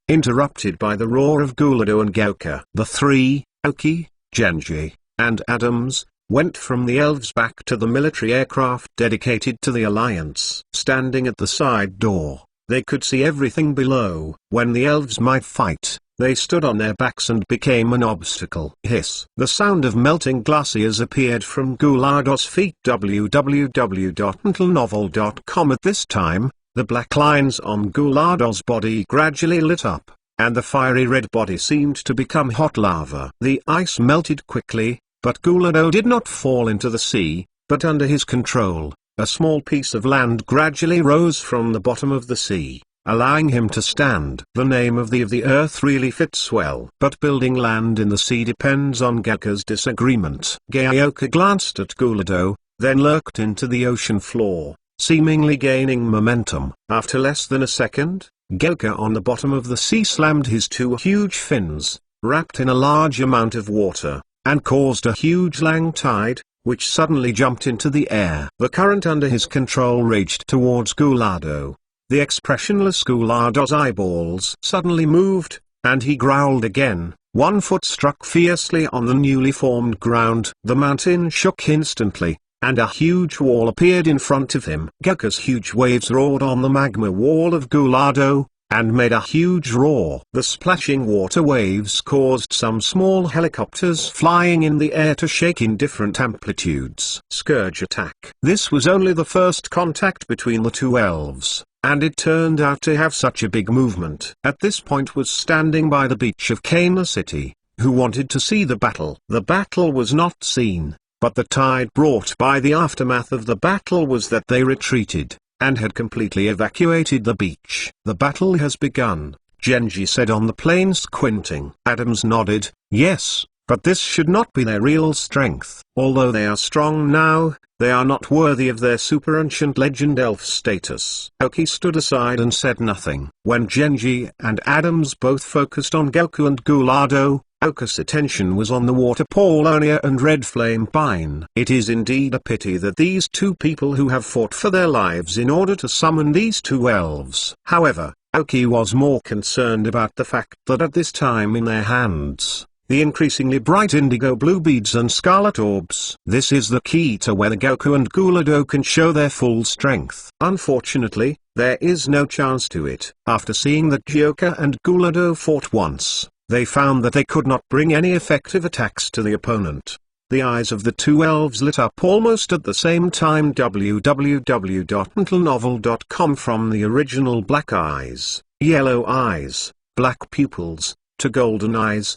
by the roar of Gulado and Gouka. The three, Aoki, Genji, and Adams went from the elves back to the military aircraft dedicated to the Alliance. Standing at the side door, they could see everything below. When the elves might fight, they stood on their backs and became an obstacle. Hiss. The sound of melting glaciers appeared from Gulado's feet. www.untlenovel.com. At this time, the black lines on Gulado's body gradually lit up, and the fiery red body seemed to become hot lava. The ice melted quickly, but Gulado did not fall into the sea, but under his control, a small piece of land gradually rose from the bottom of the sea, allowing him to stand. The name of the earth really fits well. But building land in the sea depends on Gelka's disagreement. Gaioka glanced at Gulado, then lurked into the ocean floor, seemingly gaining momentum. After less than a second, Gelka on the bottom of the sea slammed his two huge fins, wrapped in a large amount of water, and caused a huge lang tide, which suddenly jumped into the air. The current under his control raged towards Gulado. The expressionless Gulado's eyeballs suddenly moved, and he growled again. One foot struck fiercely on the newly formed ground. The mountain shook instantly, and a huge wall appeared in front of him. Gelka's huge waves roared on the magma wall of Gulado, and made a huge roar. The splashing water waves caused some small helicopters flying in the air to shake in different amplitudes. Scourge attack. This was only the first contact between the two elves, and it turned out to have such a big movement. At this point was standing by the beach of Kana City, who wanted to see the battle. The battle was not seen, but the tide brought by the aftermath of the battle was that they retreated, and had completely evacuated the beach. The battle has begun, Genji said on the plane, squinting. Adams nodded, yes, but this should not be their real strength. Although they are strong now, they are not worthy of their super ancient legend elf status. Aoki stood aside and said nothing. When Genji and Adams both focused on Goku and Gulado, Aoki's attention was on the water Paulownia and Red Flame Pine. It is indeed a pity that these two people who have fought for their lives in order to summon these two elves. However, Aoki was more concerned about the fact that at this time in their hands, the increasingly bright indigo blue beads and scarlet orbs. This is the key to whether Goku and Gulado can show their full strength. Unfortunately, there is no chance to it. After seeing that Gyoka and Gulado fought once, they found that they could not bring any effective attacks to the opponent. The eyes of the two elves lit up almost at the same time. www.untlenovel.com. From the original black eyes, yellow eyes, black pupils, to golden eyes,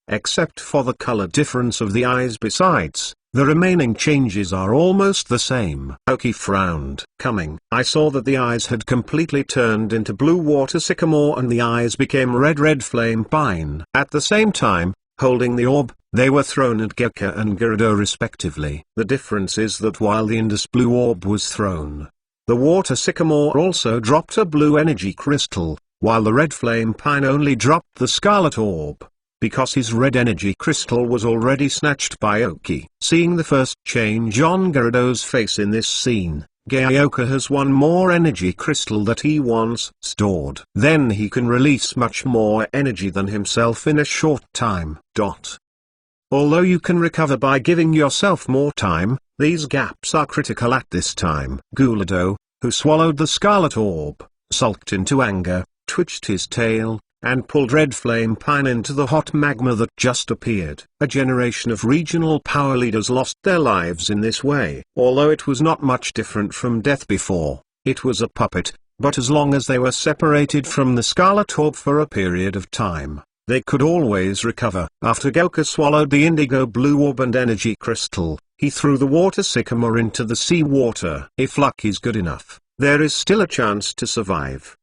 except for the color difference of the eyes. Besides, the remaining changes are almost the same. Aoki frowned. Coming, I saw that the eyes had completely turned into blue water sycamore and the eyes became red flame pine. At the same time, holding the orb, they were thrown at Gyoka and Gulado respectively. The difference is that while the Indus blue orb was thrown, the water sycamore also dropped a blue energy crystal, while the red flame pine only dropped the scarlet orb, because his red energy crystal was already snatched by Aoki. Seeing the first change on Garado's face in this scene, Gaioka has one more energy crystal that he once stored. Then he can release much more energy than himself in a short time. Although you can recover by giving yourself more time, these gaps are critical at this time. Gulado, who swallowed the scarlet orb, sulked into anger, twitched his tail, and pulled red flame pine into the hot magma that just appeared. A generation of regional power leaders lost their lives in this way. Although it was not much different from death before, it was a puppet, but as long as they were separated from the scarlet orb for a period of time, they could always recover. After Goku swallowed the indigo blue orb and energy crystal, he threw the water sycamore into the sea water. If luck is good enough, there is still a chance to survive.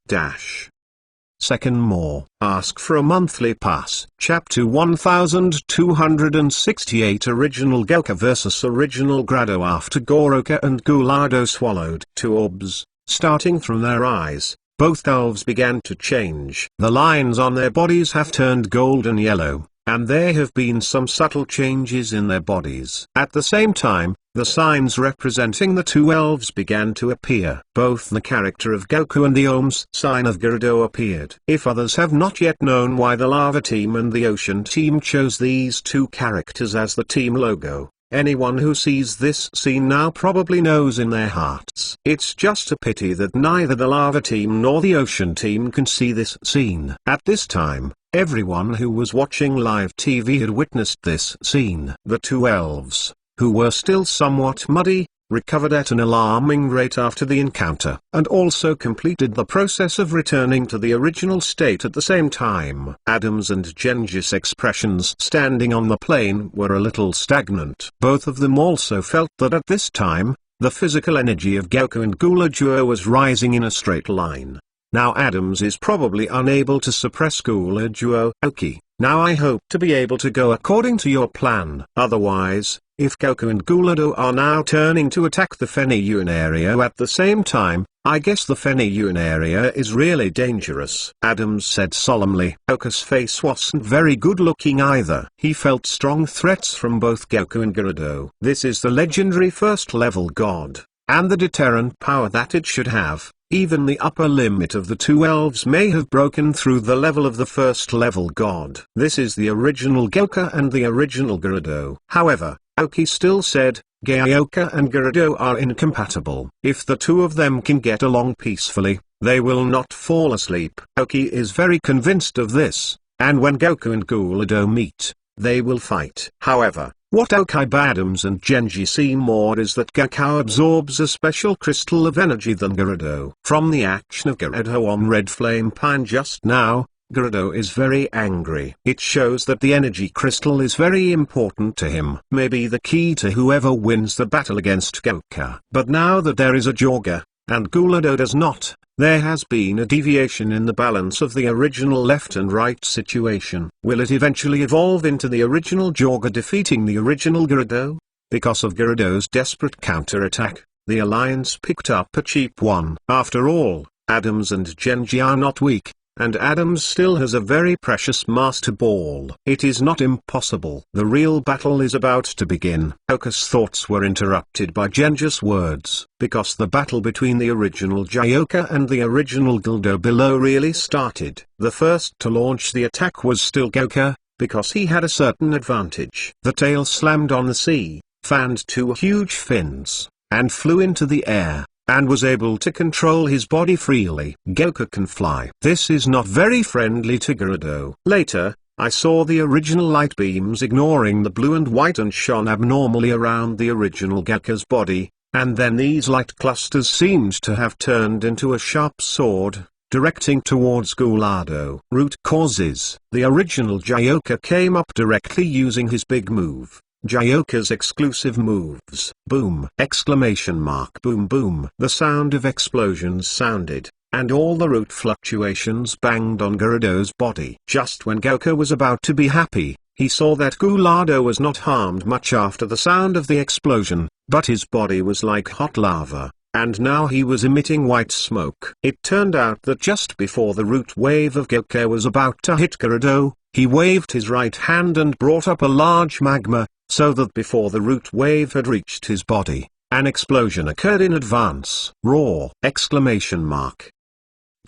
Second more. Ask for a monthly pass. Chapter 1268. Original Goku vs Original Grado. After Goroka and Gulado swallowed two orbs, starting from their eyes, both elves began to change. The lines on their bodies have turned golden yellow, and there have been some subtle changes in their bodies. At the same time, the signs representing the two elves began to appear. Both the character of Goku and the Ohm's sign of Gerudo appeared. If others have not yet known why the Lava Team and the Ocean Team chose these two characters as the team logo, anyone who sees this scene now probably knows in their hearts. It's just a pity that neither the Lava Team nor the Ocean Team can see this scene. At this time, everyone who was watching live TV had witnessed this scene. The two elves, who were still somewhat muddy, recovered at an alarming rate after the encounter, and also completed the process of returning to the original state at the same time. Adam's and Genji's expressions standing on the plane were a little stagnant. Both of them also felt that at this time, the physical energy of Goku and Guladuo was rising in a straight line. Now Adams is probably unable to suppress Guladuo. Oki, now I hope to be able to go according to your plan. Otherwise, if Goku and Gulado are now turning to attack the Feniyun area at the same time, I guess the Feniyun area is really dangerous. Adams said solemnly. Goku's face wasn't very good looking either. He felt strong threats from both Goku and Gerudo. This is the legendary first level god, and the deterrent power that it should have. Even the upper limit of the two elves may have broken through the level of the first level god. This is the original Goku and the original Gerudo. However, Oki still said, Goku and Gerudo are incompatible. If the two of them can get along peacefully, they will not fall asleep. Oki is very convinced of this, and when Goku and Gulado meet, they will fight. However, what Oki, Adams and Genji see more is that Goku absorbs a special crystal of energy than Gerudo. From the action of Gerudo on Red Flame Pine just now, Gerudo is very angry. It shows that the energy crystal is very important to him. Maybe the key to whoever wins the battle against Goku. But now that there is a Jorga, and Gulado does not, there has been a deviation in the balance of the original left and right situation. Will it eventually evolve into the original Jorga defeating the original Gerudo? Because of Gerudo's desperate counterattack, the alliance picked up a cheap one. After all, Adams and Genji are not weak, and Adams still has a very precious Master Ball. It is not impossible. The real battle is about to begin. Oku's thoughts were interrupted by Genji's words, because the battle between the original Gyoka and the original Guldo below really started. The first to launch the attack was still Goku, because he had a certain advantage. The tail slammed on the sea, fanned two huge fins, and flew into the air, and was able to control his body freely. Goku can fly. This is not very friendly to Gerudo. Later, I saw the original light beams ignoring the blue and white and shone abnormally around the original Goku's body, and then these light clusters seemed to have turned into a sharp sword, directing towards Gulado. Root causes. The original Gyoka came up directly using his big move. Gyoka's exclusive moves. Boom! Exclamation mark. Boom boom. The sound of explosions sounded, and all the root fluctuations banged on Gerudo's body. Just when Goku was about to be happy, he saw that Gulado was not harmed much after the sound of the explosion, but his body was like hot lava, and now he was emitting white smoke. It turned out that just before the root wave of Goku was about to hit Gerudo, he waved his right hand and brought up a large magma, so that before the root wave had reached his body, an explosion occurred in advance. Raw! Exclamation mark.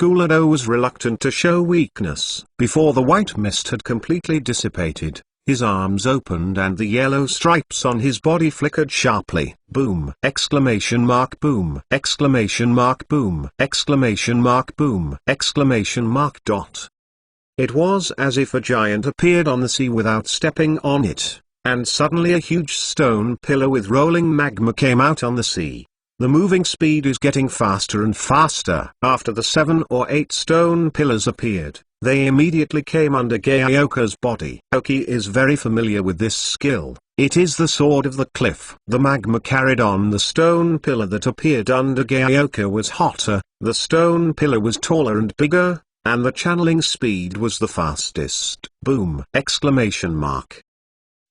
Gulado was reluctant to show weakness. Before the white mist had completely dissipated, his arms opened and the yellow stripes on his body flickered sharply. Boom! Exclamation mark. Boom! Exclamation mark. Boom! Exclamation mark. Boom! Exclamation mark. Dot. It was as if a giant appeared on the sea without stepping on it, and suddenly a huge stone pillar with rolling magma came out on the sea. The moving speed is getting faster and faster. After the 7 or 8 stone pillars appeared, they immediately came under Gyoka's body. Oki is very familiar with this skill. It is the sword of the cliff. The magma carried on the stone pillar that appeared under Gyoka was hotter, the stone pillar was taller and bigger, and the channeling speed was the fastest. Boom! Exclamation mark.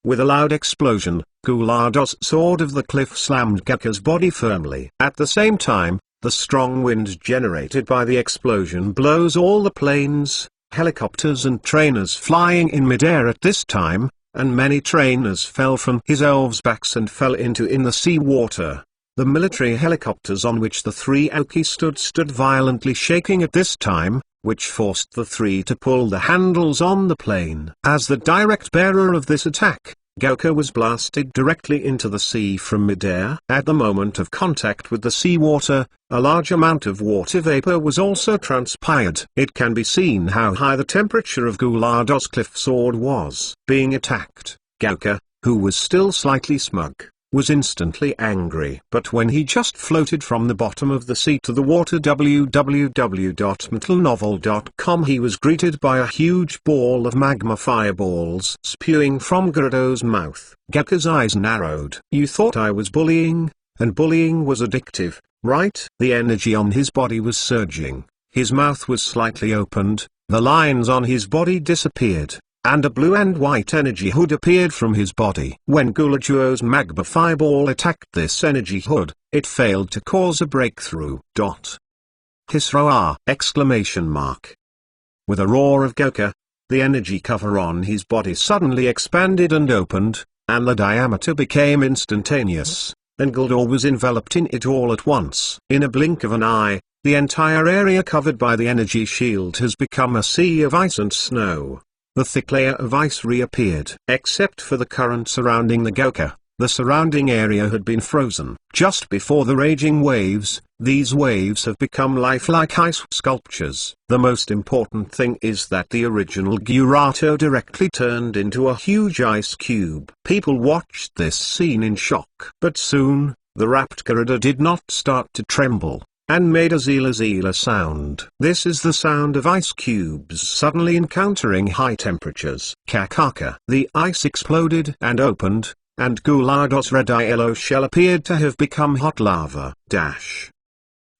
With a loud explosion, Gulado's sword of the cliff slammed Goku's body firmly. At the same time, the strong wind generated by the explosion blows all the planes, helicopters and trainers flying in midair at this time, and many trainers fell from his elves' backs and fell into the sea water. The military helicopters on which the three Aoki stood violently shaking at this time, which forced the three to pull the handles on the plane. As the direct bearer of this attack, Gouka was blasted directly into the sea from midair. At the moment of contact with the seawater, a large amount of water vapor was also transpired. It can be seen how high the temperature of Gulado's cliff sword was. Being attacked, Gouka, who was still slightly smug, was instantly angry. But when he just floated from the bottom of the sea to the water www.metalnovel.com, he was greeted by a huge ball of magma fireballs spewing from Gerudo's mouth. Gouka's eyes narrowed. "You thought I was bullying, and bullying was addictive, right?" The energy on his body was surging, his mouth was slightly opened, the lines on his body disappeared, and a blue and white energy hood appeared from his body. When Guladuo's magma fireball attacked this energy hood, it failed to cause a breakthrough. Hisroa! Exclamation mark. With a roar of Gouka, the energy cover on his body suddenly expanded and opened, and the diameter became instantaneous, and Guldur was enveloped in it all at once. In a blink of an eye, the entire area covered by the energy shield has become a sea of ice and snow. The thick layer of ice reappeared. Except for the current surrounding the Gouka, the surrounding area had been frozen. Just before the raging waves, these waves have become lifelike ice sculptures. The most important thing is that the original Gyurato directly turned into a huge ice cube. People watched this scene in shock. But soon, the wrapped Gerudo did not start to tremble, and made a zila sound. This is the sound of ice cubes suddenly encountering high temperatures. Kakaka. The ice exploded and opened, and Gulado's red yellow shell appeared to have become hot lava.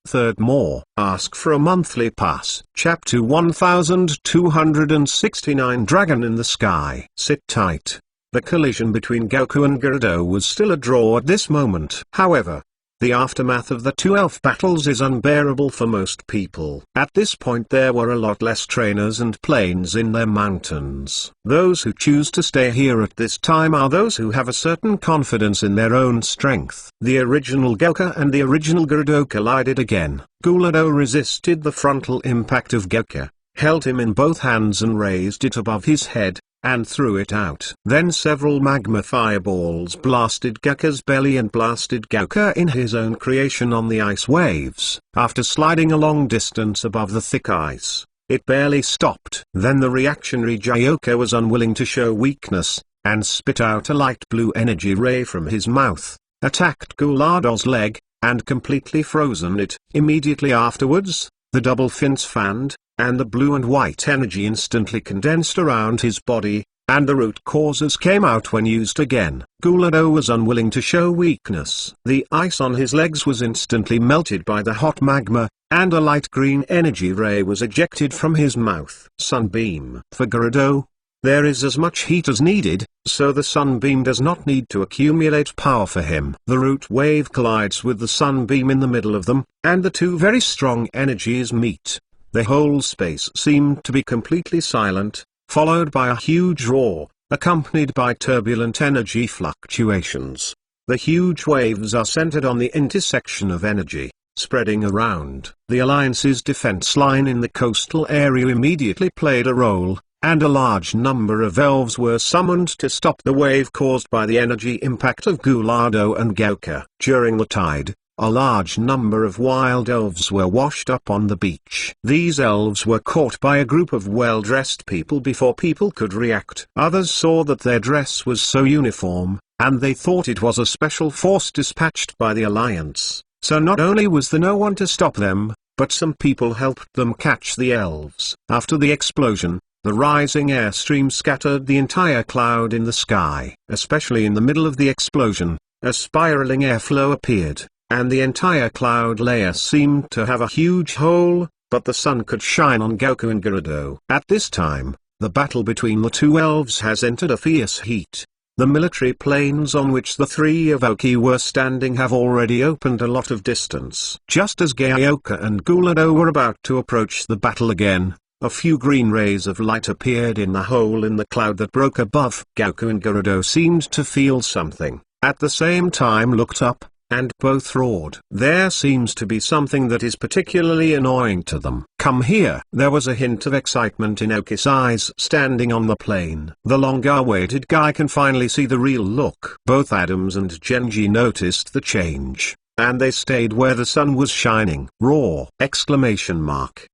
Third more. Ask for a monthly pass. Chapter 1269 Dragon in the Sky. Sit tight. The collision between Goku and Gerudo was still a draw at this moment. However, the aftermath of the two elf battles is unbearable for most people. At this point there were a lot less trainers and planes in their mountains. Those who choose to stay here at this time are those who have a certain confidence in their own strength. The original Gouka and the original Gerudo collided again. Gulado resisted the frontal impact of Gouka, held him in both hands and raised it above his head, and threw it out. Then several magma fireballs blasted Gouka's belly and blasted Gouka in his own creation on the ice waves. After sliding a long distance above the thick ice, it barely stopped. Then the reactionary Gyouka was unwilling to show weakness, and spit out a light blue energy ray from his mouth, attacked Gulado's leg, and completely frozen it. Immediately afterwards, the double fins fanned, and the blue and white energy instantly condensed around his body, and the root causes came out when used again. Gulado was unwilling to show weakness. The ice on his legs was instantly melted by the hot magma, and a light green energy ray was ejected from his mouth. Sunbeam. For Gerudo, there is as much heat as needed, so the sunbeam does not need to accumulate power for him. The root wave collides with the sunbeam in the middle of them, and the two very strong energies meet. The whole space seemed to be completely silent, followed by a huge roar, accompanied by turbulent energy fluctuations. The huge waves are centered on the intersection of energy, spreading around. The Alliance's defense line in the coastal area immediately played a role, and a large number of elves were summoned to stop the wave caused by the energy impact of Gulado and Gouka. During the tide, a large number of wild elves were washed up on the beach. These elves were caught by a group of well-dressed people before people could react. Others saw that their dress was so uniform, and they thought it was a special force dispatched by the Alliance. So not only was there no one to stop them, but some people helped them catch the elves. After the explosion, the rising airstream scattered the entire cloud in the sky. Especially in the middle of the explosion, a spiraling airflow appeared, and the entire cloud layer seemed to have a huge hole, but the sun could shine on Goku and Gerudo. At this time, the battle between the two elves has entered a fierce heat. The military planes on which the three Aoki were standing have already opened a lot of distance. Just as Gyouka and Gulado were about to approach the battle again, A few green rays of light appeared in the hole in the cloud that broke above. Goku and Gerudo seemed to feel something, at the same time looked up, and both roared. There seems to be something that is particularly annoying to them. Come here. There was a hint of excitement in Aoki's eyes. Standing on the plane, the long-awaited guy can finally see the real look. Both Adams and Genji noticed the change, and they stayed where the sun was shining. Roar! Exclamation mark.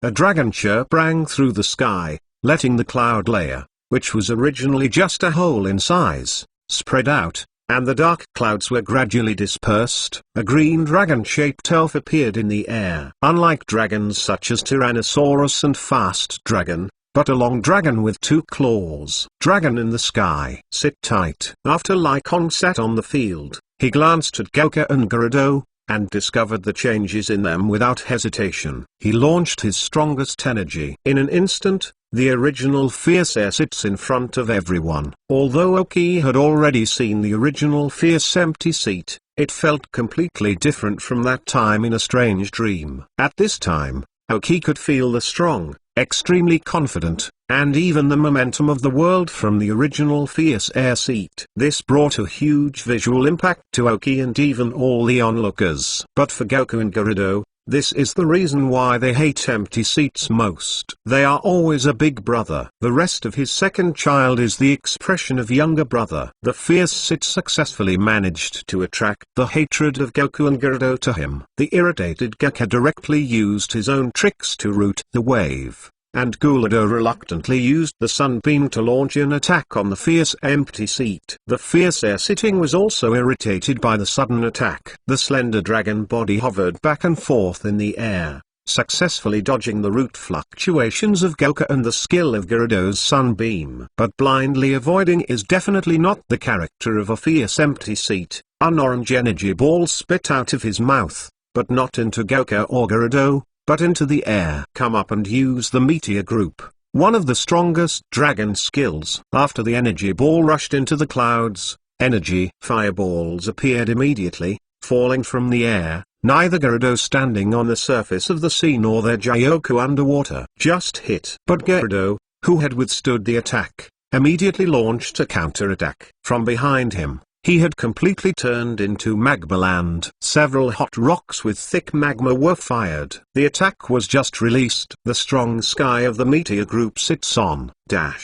A dragon chirp rang through the sky, letting the cloud layer, which was originally just a hole in size, spread out, and the dark clouds were gradually dispersed. A green dragon-shaped elf appeared in the air. Unlike dragons such as Tyrannosaurus and Fast Dragon, but a long dragon with 2 claws. Dragon in the sky. Sit tight. After Lycon sat on the field, he glanced at Goku and Gerudo, and discovered the changes in them without hesitation. He launched his strongest energy. In an instant, the original fierce air sits in front of everyone. Although Aoki had already seen the original fierce empty seat, it felt completely different from that time in a strange dream. At this time, Aoki could feel the strong, extremely confident, and even the momentum of the world from the original fierce air seat. This brought a huge visual impact to Aoki and even all the onlookers. But for Goku and Gerudo, this is the reason why they hate empty seats most. They are always a big brother. The rest of his second child is the expression of younger brother. The fierce sit successfully managed to attract the hatred of Goku and Gerudo to him. The irritated Goku directly used his own tricks to root the wave, and Gerudo reluctantly used the sunbeam to launch an attack on the fierce empty seat. The fierce air sitting was also irritated by the sudden attack. The slender dragon body hovered back and forth in the air, successfully dodging the root fluctuations of Goku and the skill of Gerudo's sunbeam. But blindly avoiding is definitely not the character of a fierce empty seat. An orange energy ball spit out of his mouth, but not into Goku or Gerudo, but into the air. Come up and use the meteor group, one of the strongest dragon skills. After the energy ball rushed into the clouds, energy fireballs appeared immediately, falling from the air. Neither Gerudo standing on the surface of the sea nor their Gyokku underwater just hit. But Gerudo, who had withstood the attack, immediately launched a counter-attack. From behind him, he had completely turned into magma land. Several hot rocks with thick magma were fired. The attack was just released. The strong sky of the meteor group sits on Lie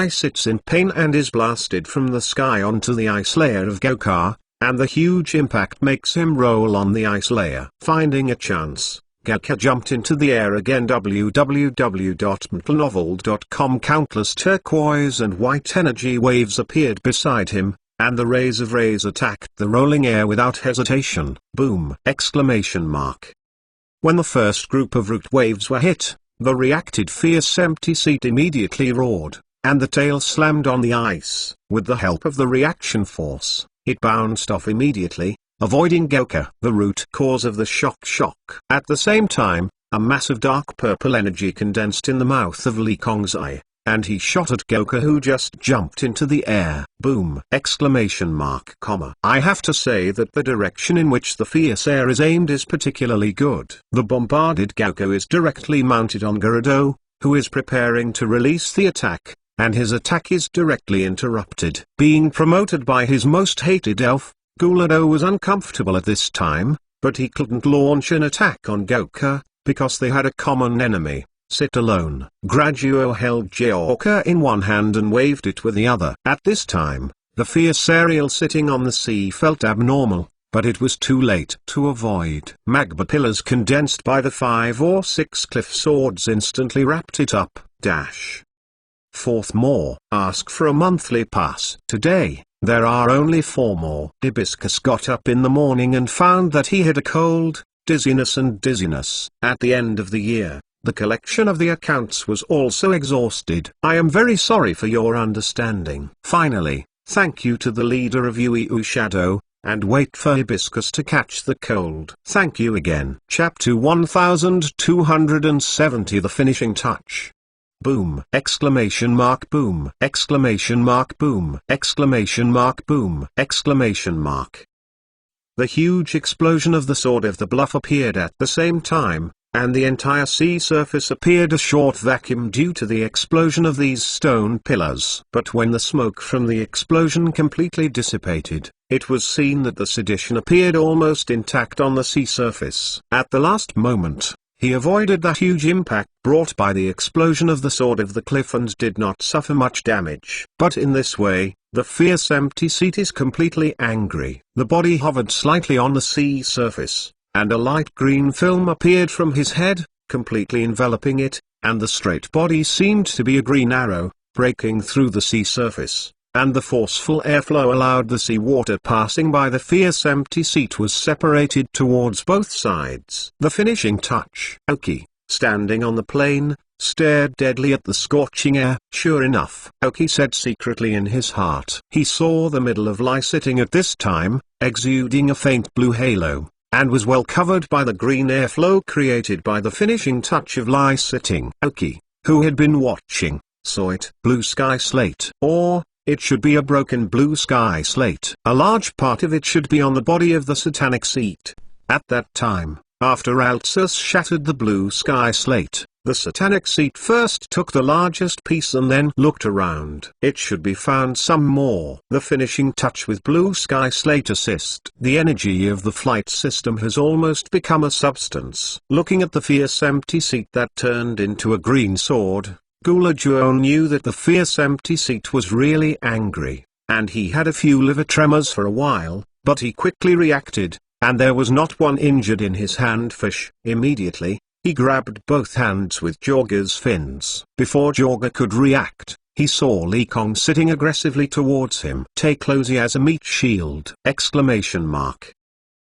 sits in pain and is blasted from the sky onto the ice layer of Goku, and the huge impact makes him roll on the ice layer. Finding a chance, Goku jumped into the air again. www.mtnovel.com. Countless turquoise and white energy waves appeared beside him, and the rays attacked the rolling air without hesitation. Boom! Exclamation mark. When the first group of root waves were hit, the reacted fierce empty seat immediately roared, and the tail slammed on the ice. With the help of the reaction force, it bounced off immediately, avoiding Goku. The root cause of the shock. At the same time, a massive dark purple energy condensed in the mouth of Li Kong's eye, and he shot at Goku, who just jumped into the air. Boom! Exclamation mark, comma. I have to say that the direction in which the fierce air is aimed is particularly good. The bombarded Goku is directly mounted on Gerudo, who is preparing to release the attack, and his attack is directly interrupted. Being promoted by his most hated elf, Gerudo was uncomfortable at this time, but he couldn't launch an attack on Goku, because they had a common enemy. Sit alone. Graduo held Gyokka in one hand and waved it with the other. At this time, the fierce aerial sitting on the sea felt abnormal, but it was too late to avoid. Magma pillars condensed by the 5 or 6 cliff swords instantly wrapped it up. Fourth more. Ask for a monthly pass. Today, there are only 4 more. Hibiscus got up in the morning and found that he had a cold, dizziness. At the end of the year, the collection of the accounts was also exhausted. I am very sorry for your understanding. Finally, thank you to the leader of Yu Shadow, and wait for Hibiscus to catch the cold. Thank you again. Chapter 1270. The finishing touch. Boom! Exclamation mark, boom! Exclamation mark, boom! Exclamation mark, boom! Exclamation mark. The huge explosion of the Sword of the Bluff appeared at the same time, and the entire sea surface appeared a short vacuum due to the explosion of these stone pillars. But when the smoke from the explosion completely dissipated, it was seen that the sedition appeared almost intact on the sea surface. At the last moment, he avoided the huge impact brought by the explosion of the sword of the cliff and did not suffer much damage. But in this way, the fierce empty seat is completely angry. The body hovered slightly on the sea surface, and a light green film appeared from his head, completely enveloping it, and the straight body seemed to be a green arrow, breaking through the sea surface, and the forceful airflow allowed the sea water passing by the fierce empty seat was separated towards both sides. The finishing touch. Aoki, standing on the plain, stared deadly at the scorching air. Sure enough, Aoki said secretly in his heart. He saw the middle of Lai sitting at this time, exuding a faint blue halo, and was well covered by the green airflow created by the finishing touch of Lai sitting. Aoki, who had been watching, saw it. Blue sky slate. Or, it should be a broken blue sky slate. A large part of it should be on the body of the satanic seat. At that time, after arceus shattered the blue sky slate, the satanic seat first took the largest piece and then looked around. It should be found some more. The finishing touch with blue sky slate assist. The energy of the flight system has almost become a substance. Looking at the fierce empty seat that turned into a green sword, Gulajuo knew that the fierce empty seat was really angry, and he had a few liver tremors for a while, but he quickly reacted, and there was not one injured in his handfish. Immediately, he grabbed both hands with Jorga's fins. Before Jorga could react, he saw Li Kong sitting aggressively towards him. Take Closey as a meat shield!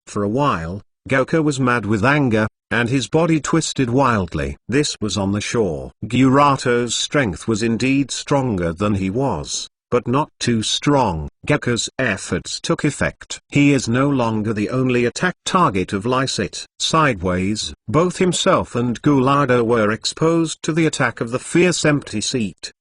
For a while, Goku was mad with anger, and his body twisted wildly. This was on the shore. Gyurato's strength was indeed stronger than he was, but not too strong. Goku's efforts took effect. He is no longer the only attack target of Lysit. Sideways, both himself and Gulado were exposed to the attack of the fierce empty seat.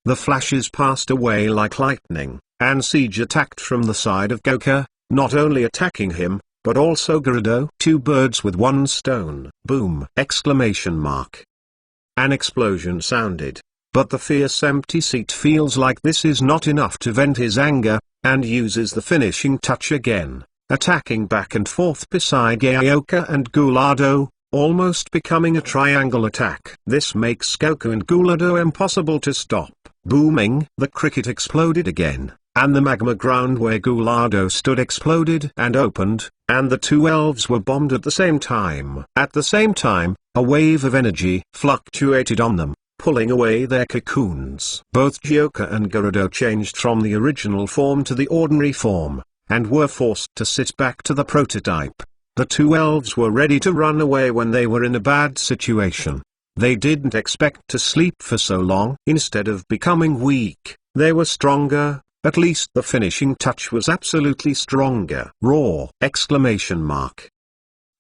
The flashes passed away like lightning, and Siege attacked from the side of Goku, not only attacking him, but also Gerudo. Two birds with one stone. Boom! An explosion sounded, but the fierce empty seat feels like this is not enough to vent his anger, and uses the finishing touch again, attacking back and forth beside Gaoka and Gulado, almost becoming a triangle attack. This makes Goku and Gulado impossible to stop. Booming! The cricket exploded again, and the magma ground where Gulado stood exploded and opened, and the two elves were bombed at the same time. At the same time, a wave of energy fluctuated on them, pulling away their cocoons. Both Gyoka and Gerudo changed from the original form to the ordinary form, and were forced to sit back to the prototype. The two elves were ready to run away when they were in a bad situation. They didn't expect to sleep for so long. Instead of becoming weak, they were stronger. At least the finishing touch was absolutely stronger. Roar!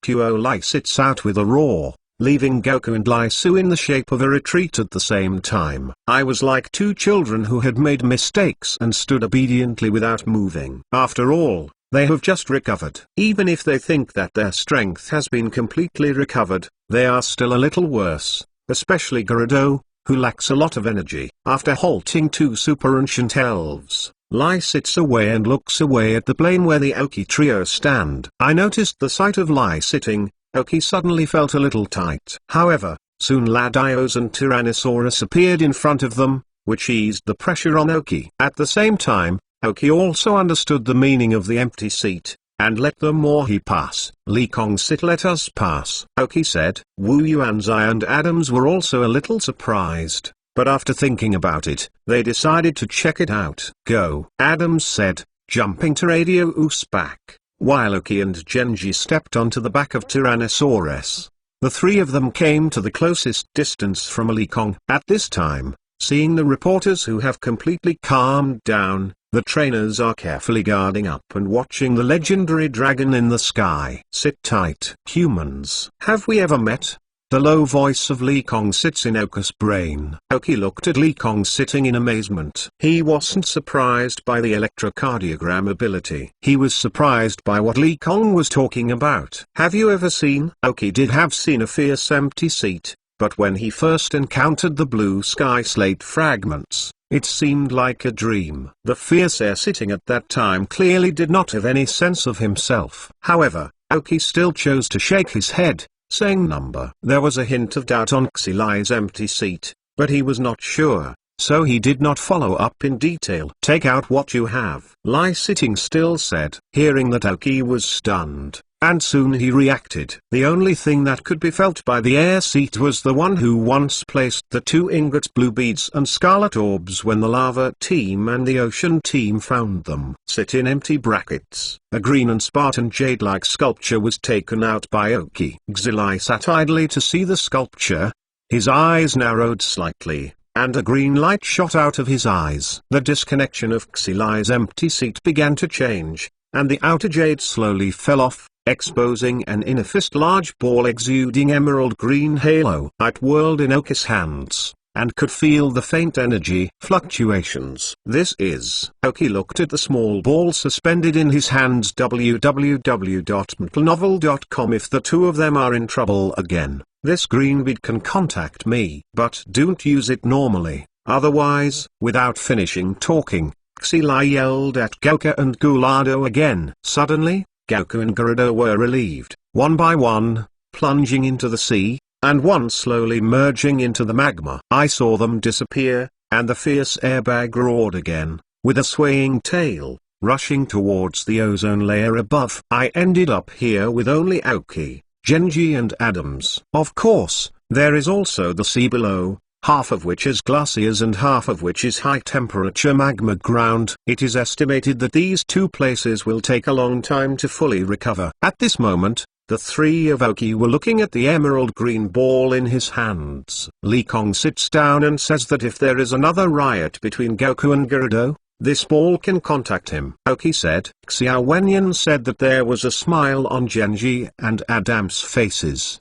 Kuo Lai sits out with a roar, leaving Goku and Lai Su in the shape of a retreat at the same time. I was like two children who had made mistakes and stood obediently without moving. After all, they have just recovered. Even if they think that their strength has been completely recovered, they are still a little worse, especially Gerudo, who lacks a lot of energy. After halting two super ancient elves, Lai sits away and looks away at the plain where the Aoki trio stand. I noticed the sight of Lai sitting. Aoki suddenly felt a little tight. However, soon Ladios and Tyrannosaurus appeared in front of them, which eased the pressure on Aoki. At the same time, Aoki also understood the meaning of the empty seat, and let the Morhi pass. Li Kong sit, let us pass. Aoki said. Wu Yuanzai and Adams were also a little surprised, but after thinking about it, they decided to check it out. Go, Adams said, jumping to Radio Us back, while Aoki and Genji stepped onto the back of Tyrannosaurus. The three of them came to the closest distance from Li Kong. At this time, seeing the reporters who have completely calmed down, the trainers are carefully guarding up and watching the legendary dragon in the sky. Sit tight. Humans. Have we ever met? The low voice of Lee Kong sits in Oki's brain. Oki looked at Lee Kong sitting in amazement. He wasn't surprised by the electrocardiogram ability. He was surprised by what Lee Kong was talking about. Have you ever seen? Oki did have seen a fierce empty seat, but when he first encountered the blue sky slate fragments, it seemed like a dream. The fierce air sitting at that time clearly did not have any sense of himself. However, Oki still chose to shake his head, saying number. There was a hint of doubt on Xilai's empty seat, but he was not sure, so he did not follow up in detail. Take out what you have. Lai sitting still said. Hearing that, Oki was stunned, and soon he reacted. The only thing that could be felt by the air seat was the one who once placed the 2 ingot blue beads and scarlet orbs when the lava team and the ocean team found them. Sit in empty brackets. A green and Spartan jade-like sculpture was taken out by Oki. Xilai sat idly to see the sculpture. His eyes narrowed slightly, and a green light shot out of his eyes. The disconnection of Xilai's empty seat began to change, and the outer jade slowly fell off, exposing an inner fist-large ball exuding emerald green halo. It whirled in Oki's hands, and could feel the faint energy fluctuations. This is. Oki looked at the small ball suspended in his hands. www.mtlnovel.com. If the two of them are in trouble again, this green bead can contact me. But don't use it normally, otherwise. Without finishing talking, Xilai yelled at Gouka and Gulado again. Suddenly, Gouka and Gerudo were relieved, one by one, plunging into the sea, and one slowly merging into the magma. I saw them disappear, and the fierce airbag roared again, with a swaying tail, rushing towards the ozone layer above. I ended up here with only Aoki, Genji and Adams. Of course, there is also the sea below, half of which is glaciers and half of which is high-temperature magma ground. It is estimated that these two places will take a long time to fully recover. At this moment, the three of Oki were looking at the emerald green ball in his hands. Lee Kong sits down and says that if there is another riot between Goku and Gerudo, this ball can contact him. Oki said. Xiao Wenyan said that there was a smile on Genji and Adam's faces.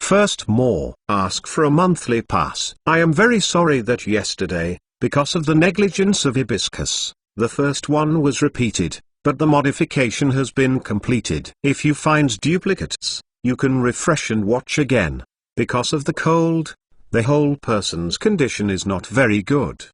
First more. Ask for a monthly pass. I am very sorry that yesterday, because of the negligence of Hibiscus, the first one was repeated, but the modification has been completed. If you find duplicates, you can refresh and watch again. Because of the cold, the whole person's condition is not very good.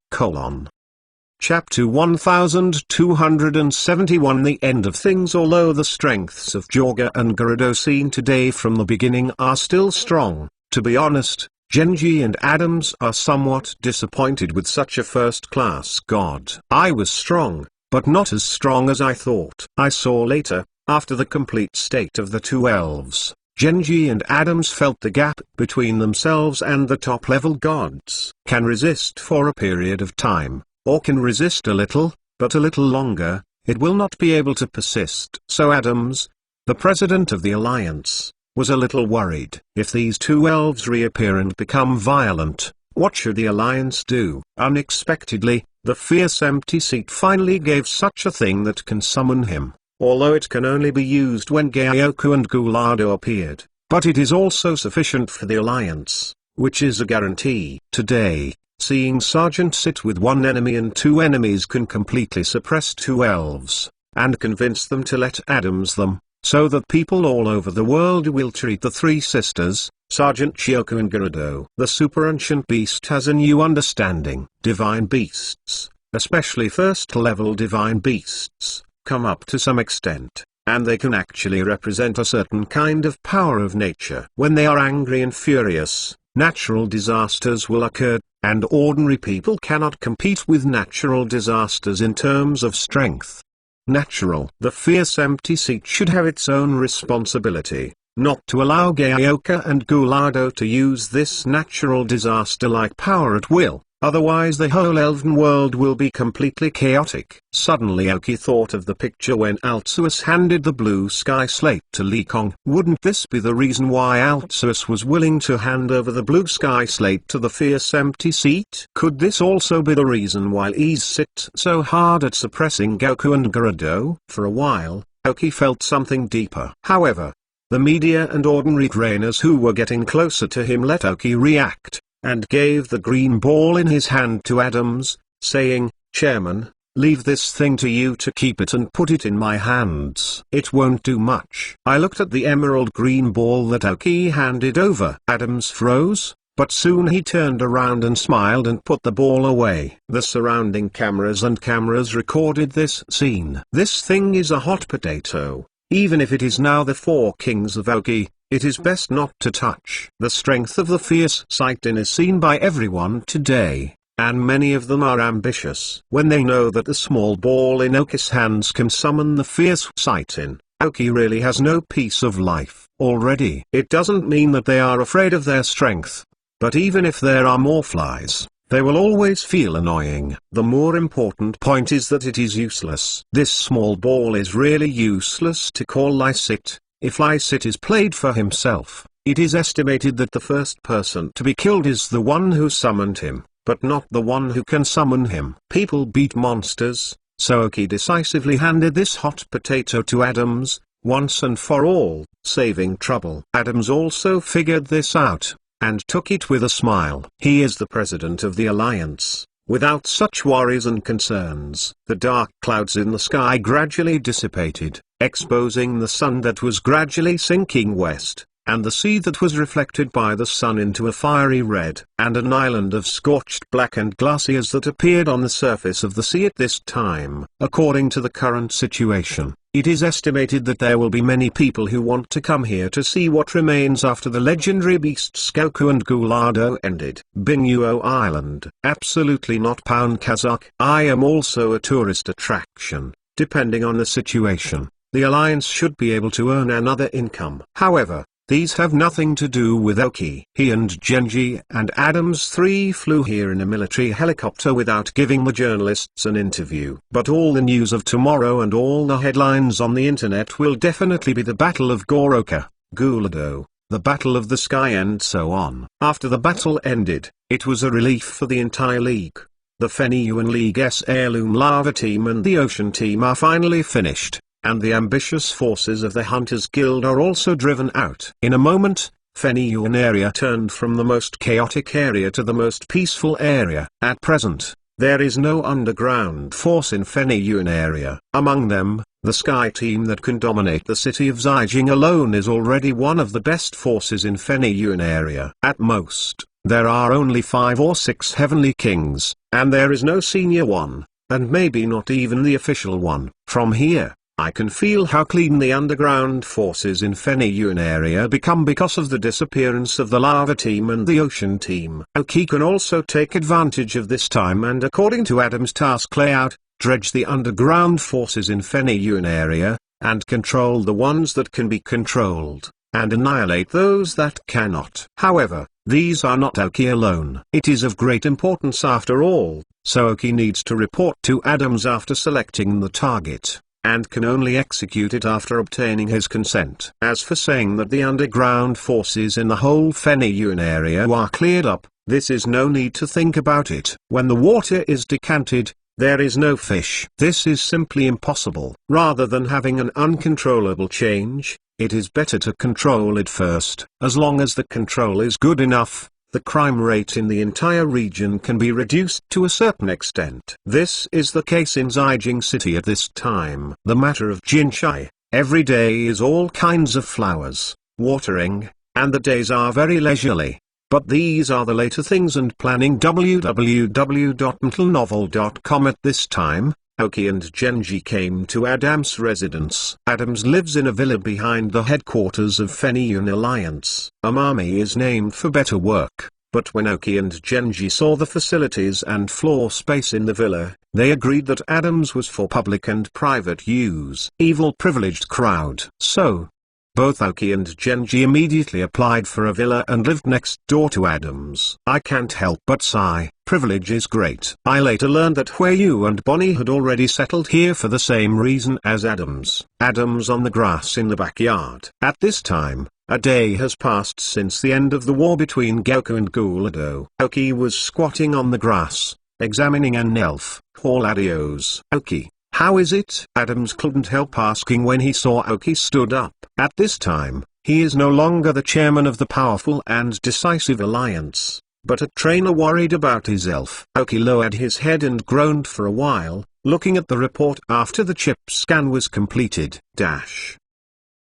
Chapter 1271. The end of things. Although the strengths of Jorga and Gerudo seen today from the beginning are still strong, to be honest, Genji and Adams are somewhat disappointed with such a first-class god. I was strong, but not as strong as I thought. I saw later, after the complete state of the two elves, Genji and Adams felt the gap between themselves and the top-level gods. Can resist for a period of time, or can resist a little, but a little longer, it will not be able to persist. So Adams, the president of the alliance, was a little worried. If these two elves reappear and become violent, what should the alliance do? Unexpectedly, the fierce empty seat finally gave such a thing that can summon him, although it can only be used when Gyaoku and Gulado appeared. But it is also sufficient for the alliance, which is a guarantee. Today, seeing Sergeant sit with one enemy and two enemies can completely suppress two elves, and convince them to let Adams them, so that people all over the world will treat the three sisters, Sergeant Chioku and Gerudo. The super ancient beast has a new understanding. Divine beasts, especially first-level divine beasts, come up to some extent, and they can actually represent a certain kind of power of nature. When they are angry and furious, natural disasters will occur, and ordinary people cannot compete with natural disasters in terms of strength. The fierce empty seat should have its own responsibility, not to allow Gyaoka and Gulado to use this natural disaster-like power at will, otherwise the whole elven world will be completely chaotic. Suddenly Oki thought of the picture when Arceus handed the blue sky slate to Lee Kong. Wouldn't this be the reason why Arceus was willing to hand over the blue sky slate to the fierce empty seat? Could this also be the reason why Ys sit so hard at suppressing Goku and Gerudo? For a while, Oki felt something deeper. However, The media and ordinary trainers who were getting closer to him let Aoki react, and gave the green ball in his hand to Adams, saying, "Chairman, leave this thing to you to keep it and put it in my hands. It won't do much." I looked at the emerald green ball that Aoki handed over. Adams froze, but soon he turned around and smiled and put the ball away. The surrounding cameras recorded this scene. "This thing is a hot potato. Even if it is now the four kings of Aoki, it is best not to touch." The strength of the fierce Saitin is seen by everyone today, and many of them are ambitious. When they know that the small ball in Aoki's hands can summon the fierce Saitin, Aoki really has no peace of life already. It doesn't mean that they are afraid of their strength, but even if there are more flies, they will always feel annoying. The more important point is that it is useless. This small ball is really useless to call Lysit. If Lysit is played for himself, it is estimated that the first person to be killed is the one who summoned him, but not the one who can summon him. People beat monsters, so Aoki decisively handed this hot potato to Adams, once and for all, saving trouble. Adams also figured this out, and took it with a smile. He is the president of the alliance. Without such worries and concerns, the dark clouds in the sky gradually dissipated, exposing the sun that was gradually sinking west, and the sea that was reflected by the sun into a fiery red, and an island of scorched black and glaciers that appeared on the surface of the sea at this time. According to the current situation, it is estimated that there will be many people who want to come here to see what remains after the legendary beasts Goku and Gulado ended. Binuo Island. Absolutely not Pound Kazakh. I am also a tourist attraction. Depending on the situation, the Alliance should be able to earn another income. However, these have nothing to do with Aoki. He and Genji and Adams 3 flew here in a military helicopter without giving the journalists an interview. But all the news of tomorrow and all the headlines on the internet will definitely be the Battle of Goroka, Gulado, the Battle of the Sky and so on. After the battle ended, it was a relief for the entire league. The Feniyuan League's Heirloom Lava Team and the Ocean Team are finally finished, and the ambitious forces of the Hunters Guild are also driven out. In a moment, Feniyuan area turned from the most chaotic area to the most peaceful area. At present, there is no underground force in Feniyuan area. Among them, the Sky Team that can dominate the city of Zijing alone is already one of the best forces in Feniyuan area. At most, there are only 5 or 6 Heavenly Kings, and there is no senior one, and maybe not even the official one. From here, I can feel how clean the underground forces in Feniyuan area become because of the disappearance of the Lava Team and the Ocean Team. Aoki can also take advantage of this time and, according to Adam's task layout, dredge the underground forces in Feniyuan area, and control the ones that can be controlled, and annihilate those that cannot. However, these are not Aoki alone. It is of great importance after all, so Aoki needs to report to Adams after selecting the target, and can only execute it after obtaining his consent. As for saying that the underground forces in the whole Feniyuan area are cleared up, this is no need to think about it. When the water is decanted, there is no fish. This is simply impossible. Rather than having an uncontrollable change, it is better to control it first. As long as the control is good enough, the crime rate in the entire region can be reduced to a certain extent. This is the case in Zijing City at this time. The matter of Jinchai, every day is all kinds of flowers, watering, and the days are very leisurely. But these are the later things and planning. www.mentalnovel.com. At this time, Aoki and Genji came to Adams' residence. Adams lives in a villa behind the headquarters of Feniyuan Alliance. Amami is named for better work, but when Aoki and Genji saw the facilities and floor space in the villa, they agreed that Adams was for public and private use. Evil privileged crowd. So, both Aoki and Genji immediately applied for a villa and lived next door to Adams. I can't help but sigh. Privilege is great. I later learned that Huiyu and Bonnie had already settled here for the same reason as Adams. Adams on the grass in the backyard. At this time, a day has passed since the end of the war between Goku and Gulado. Aoki was squatting on the grass, examining an elf. All adios. Aoki, how is it? Adams couldn't help asking when he saw Aoki stood up. At this time, He is no longer the chairman of the powerful and decisive alliance, but a trainer worried about his elf. Aoki lowered his head and groaned for a while, looking at the report after the chip scan was completed.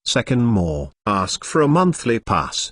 Second more. Ask for a monthly pass, :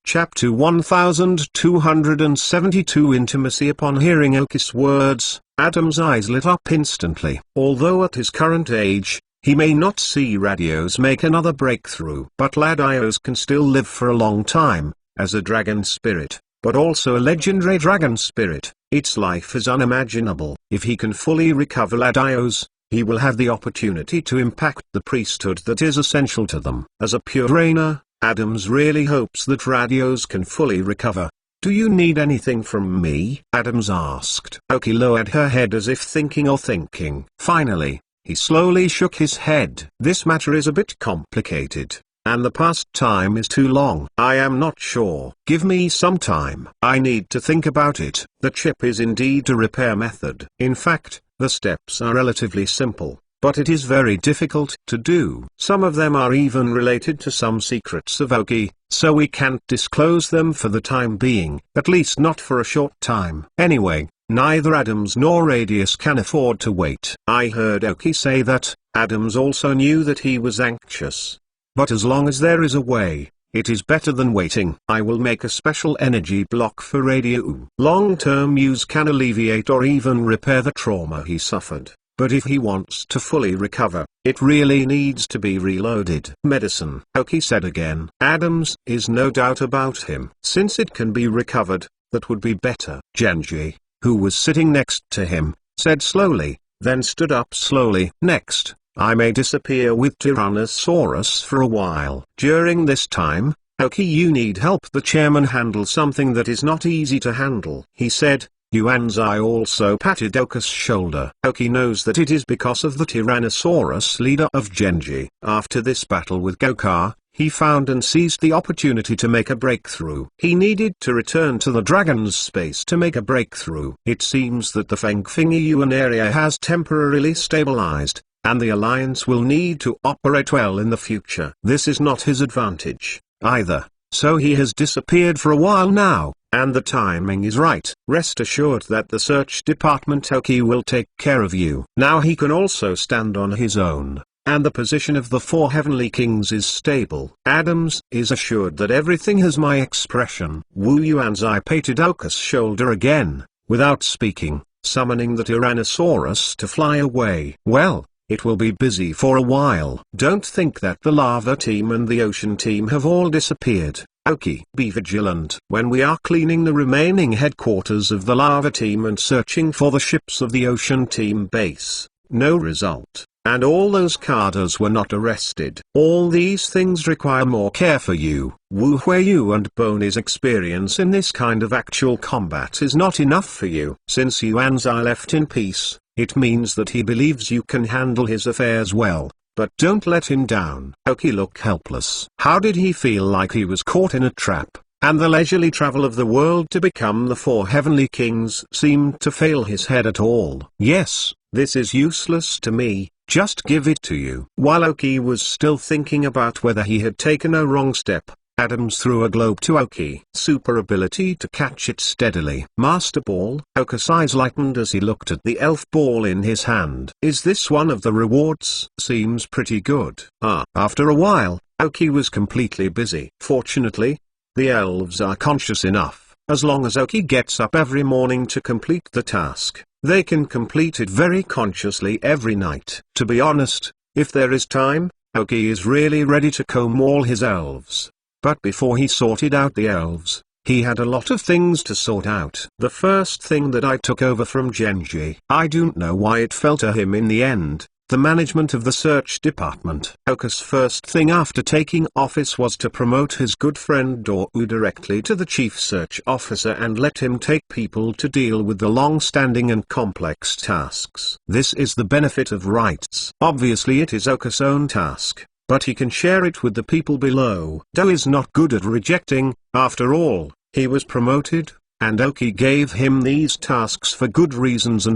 Chapter 1272 Intimacy. Upon hearing Aoki's words, Adam's eyes lit up instantly. Although at his current age, he may not see radios make another breakthrough. But Ladios can still live for a long time, as a dragon spirit, but also a legendary dragon spirit. Its life is unimaginable. If he can fully recover Ladios, he will have the opportunity to impact the priesthood that is essential to them. As a pure trainer, Adams really hopes that Radios can fully recover. Do you need anything from me? Adams asked. Aoki lowered her head as if thinking or thinking. Finally, he slowly shook his head. This matter is a bit complicated, and the past time is too long. I am not sure. Give me some time. I need to think about it. The chip is indeed a repair method. In fact, the steps are relatively simple, but it is very difficult to do. Some of them are even related to some secrets of Aoki, so we can't disclose them for the time being, at least not for a short time. Anyway, neither Adams nor Radius can afford to wait. I heard Aoki say that. Adams also knew that he was anxious. But as long as there is a way, it is better than waiting. I will make a special energy block for Radio. Long-term use can alleviate or even repair the trauma he suffered. But if he wants to fully recover, it really needs to be reloaded. Medicine, Aoki said again. Adams is no doubt about him. Since it can be recovered, that would be better. Genji, who was sitting next to him, said slowly, then stood up slowly. Next, I may disappear with Tyrannosaurus for a while. During this time, Aoki, you need help the chairman handle something that is not easy to handle, he said. Yuanzai also patted Aoki's shoulder. Aoki knows that it is because of the Tyrannosaurus leader of Genji. After this battle with Gokar, he found and seized the opportunity to make a breakthrough. He needed to return to the dragon's space to make a breakthrough. It seems that the Fengfing Yuan area has temporarily stabilized, and the alliance will need to operate well in the future. This is not his advantage, either, so he has disappeared for a while now, and the timing is right. Rest assured that the search department Aoki will take care of you. Now he can also stand on his own, and the position of the 4 heavenly kings is stable. Adams is assured that everything has my expression. Wu Yuanzai patted Aoki's shoulder again, without speaking, summoning the Tyrannosaurus to fly away. Well, it will be busy for a while. Don't think that the lava team and the ocean team have all disappeared. Aoki, be vigilant. When we are cleaning the remaining headquarters of the lava team and searching for the ships of the ocean team base, no result, and all those cadres were not arrested. All these things require more care for you. Wu Huiyu and Boni's experience in this kind of actual combat is not enough for you. Since Yuanzai left in peace, it means that he believes you can handle his affairs well, but don't let him down. Aoki looked helpless. How did he feel? Like he was caught in a trap, and the leisurely travel of the world to become the 4 heavenly kings seemed to fail his head at all. Yes, this is useless to me, just give it to you. While Aoki was still thinking about whether he had taken a wrong step, Adams threw a globe to Aoki. Super ability to catch it steadily. Master Ball. Aoki's eyes lightened as he looked at the elf ball in his hand. Is this one of the rewards? Seems pretty good. After a while, Aoki was completely busy. Fortunately, the elves are conscious enough. As long as Aoki gets up every morning to complete the task, they can complete it very consciously every night. To be honest, if there is time, Aoki is really ready to comb all his elves. But before he sorted out the elves, he had a lot of things to sort out. The first thing that I took over from Genji, I don't know why it fell to him in the end, the management of the search department. Aoki's first thing after taking office was to promote his good friend Dou directly to the chief search officer and let him take people to deal with the long-standing and complex tasks. This is the benefit of rights. Obviously it is Aoki's own task, but he can share it with the people below. Dou is not good at rejecting. After all, he was promoted, and Aoki gave him these tasks for good reasons.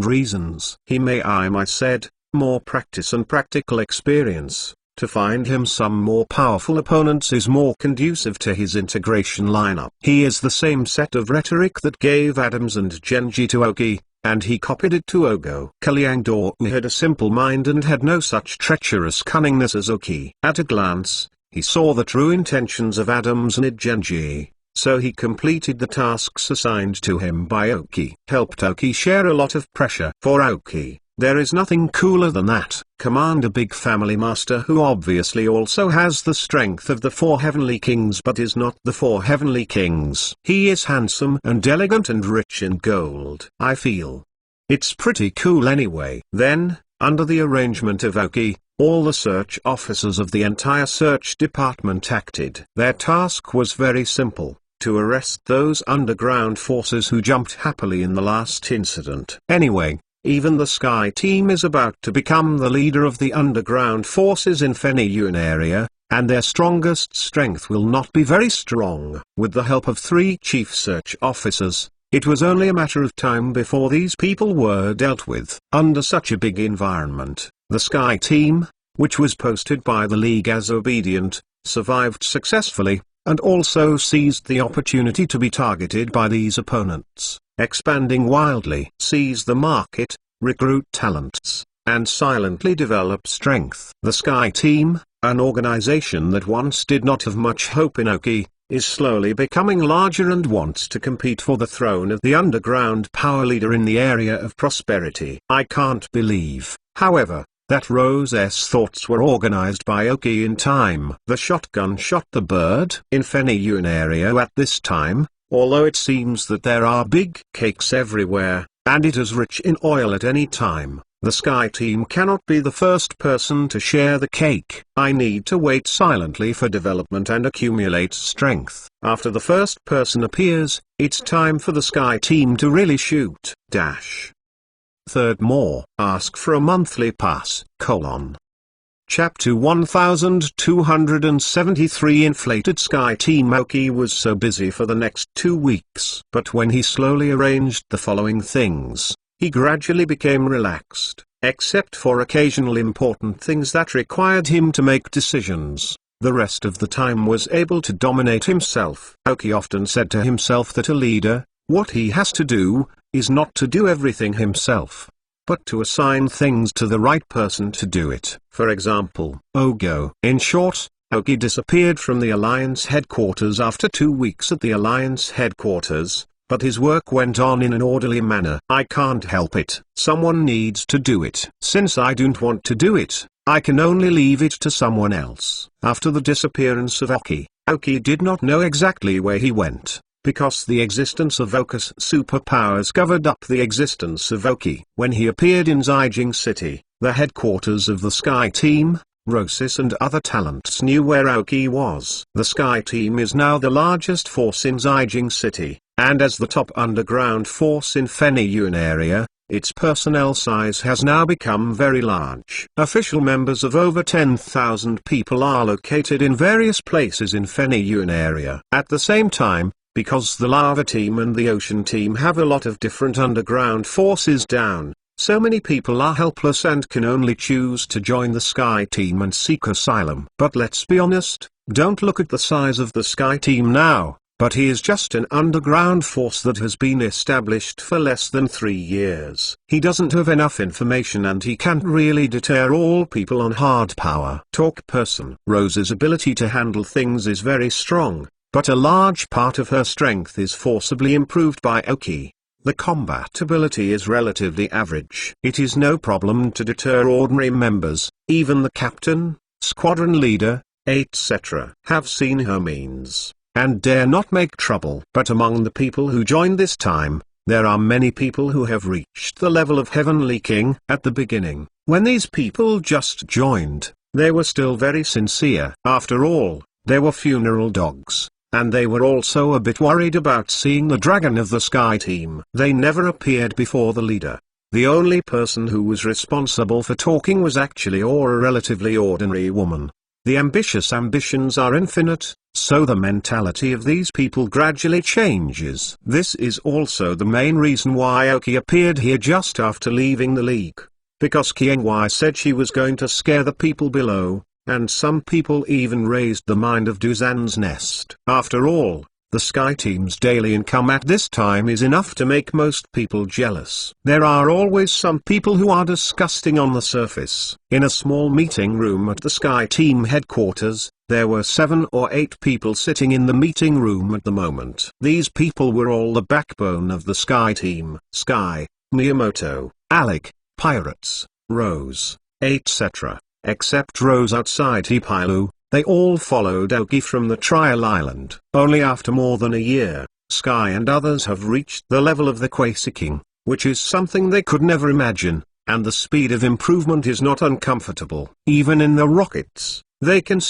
He may, I said, more practice and practical experience, To find him some more powerful opponents is more conducive to his integration lineup. He is the same set of rhetoric that gave Adams and Genji to Oki, and he copied it to Ogo. Kalyangdor had a simple mind and had no such treacherous cunningness as Oki. At a glance, he saw the true intentions of Adams and Genji, so he completed the tasks assigned to him by Oki. Helped Oki share a lot of pressure. For Oki, there is nothing cooler than that. Command a big family master who obviously also has the strength of the 4 heavenly kings but is not the 4 heavenly kings. He is handsome and elegant and rich in gold. I feel it's pretty cool anyway. Then, under the arrangement of Oki, all the search officers of the entire search department acted. Their task was very simple: to arrest those underground forces who jumped happily in the last incident. Anyway, even the Sky Team is about to become the leader of the underground forces in Feniyun area, and their strongest strength will not be very strong. With the help of 3 chief search officers, it was only a matter of time before these people were dealt with. Under such a big environment, the Sky Team, which was posted by the League as obedient, survived successfully, and also seized the opportunity to be targeted by these opponents, expanding wildly. Seize the market, recruit talents, and silently develop strength. The Sky Team, an organization that once did not have much hope in Oki, is slowly becoming larger and wants to compete for the throne of the underground power leader in the area of prosperity. I can't believe, however, that Rose's thoughts were organized by Oki in time. The shotgun shot the bird in Feniyun area at this time. Although it seems that there are big cakes everywhere, and it is rich in oil at any time, the Sky Team cannot be the first person to share the cake. I need to wait silently for development and accumulate strength. After the first person appears, it's time for the Sky Team to really shoot. Third more. Ask for a monthly pass. Chapter 1273. Inflated Sky Team. Oki was so busy for the next 2 weeks. But when he slowly arranged the following things, he gradually became relaxed, except for occasional important things that required him to make decisions. The rest of the time was able to dominate himself. Oki often said to himself that a leader, what he has to do, is not to do everything himself, but to assign things to the right person to do it. For example, Ogo. In short, Oki disappeared from the Alliance headquarters after 2 weeks at the Alliance headquarters, but his work went on in an orderly manner. I can't help it. Someone needs to do it. Since I don't want to do it, I can only leave it to someone else. After the disappearance of Oki, Oki did not know exactly where he went, because the existence of Oka's superpowers covered up the existence of Oki. When he appeared in Zijing City, the headquarters of the Sky Team, Rosis and other talents knew where Oki was. The Sky Team is now the largest force in Zijing City, and as the top underground force in Feniyun area, its personnel size has now become very large. Official members of over 10,000 people are located in various places in Feniyun area. At the same time, because the Lava Team and the Ocean Team have a lot of different underground forces down, so many people are helpless and can only choose to join the Sky Team and seek asylum. But let's be honest, don't look at the size of the Sky Team now, but he is just an underground force that has been established for less than 3 years. He doesn't have enough information and he can't really deter all people on hard power. Talk person. Rose's ability to handle things is very strong, but a large part of her strength is forcibly improved by Oki. The combat ability is relatively average. It is no problem to deter ordinary members, even the captain, squadron leader, etc. have seen her means, and dare not make trouble. But among the people who joined this time, there are many people who have reached the level of Heavenly King. At the beginning, when these people just joined, they were still very sincere. After all, they were funeral dogs. And they were also a bit worried about seeing the dragon of the Sky Team. They never appeared before the leader. The only person who was responsible for talking was actually a relatively ordinary woman. The ambitious ambitions are infinite, so the mentality of these people gradually changes. This is also the main reason why Oki appeared here just after leaving the League. Because Qianghua said she was going to scare the people below, and some people even raised the mind of Duzan's nest. After all, the Sky Team's daily income at this time is enough to make most people jealous. There are always some people who are disgusting on the surface. In a small meeting room at the Sky Team headquarters, there were 7 or 8 people sitting in the meeting room at the moment. These people were all the backbone of the Sky Team. Sky, Miyamoto, Alec, Pirates, Rose, etc. Except Rose outside Hipilu. They all followed Oki from the trial island. Only after more than a year, Sky and others have reached the level of the Quasi King, which is something they could never imagine, and the speed of improvement is not uncomfortable. Even in the rockets, they can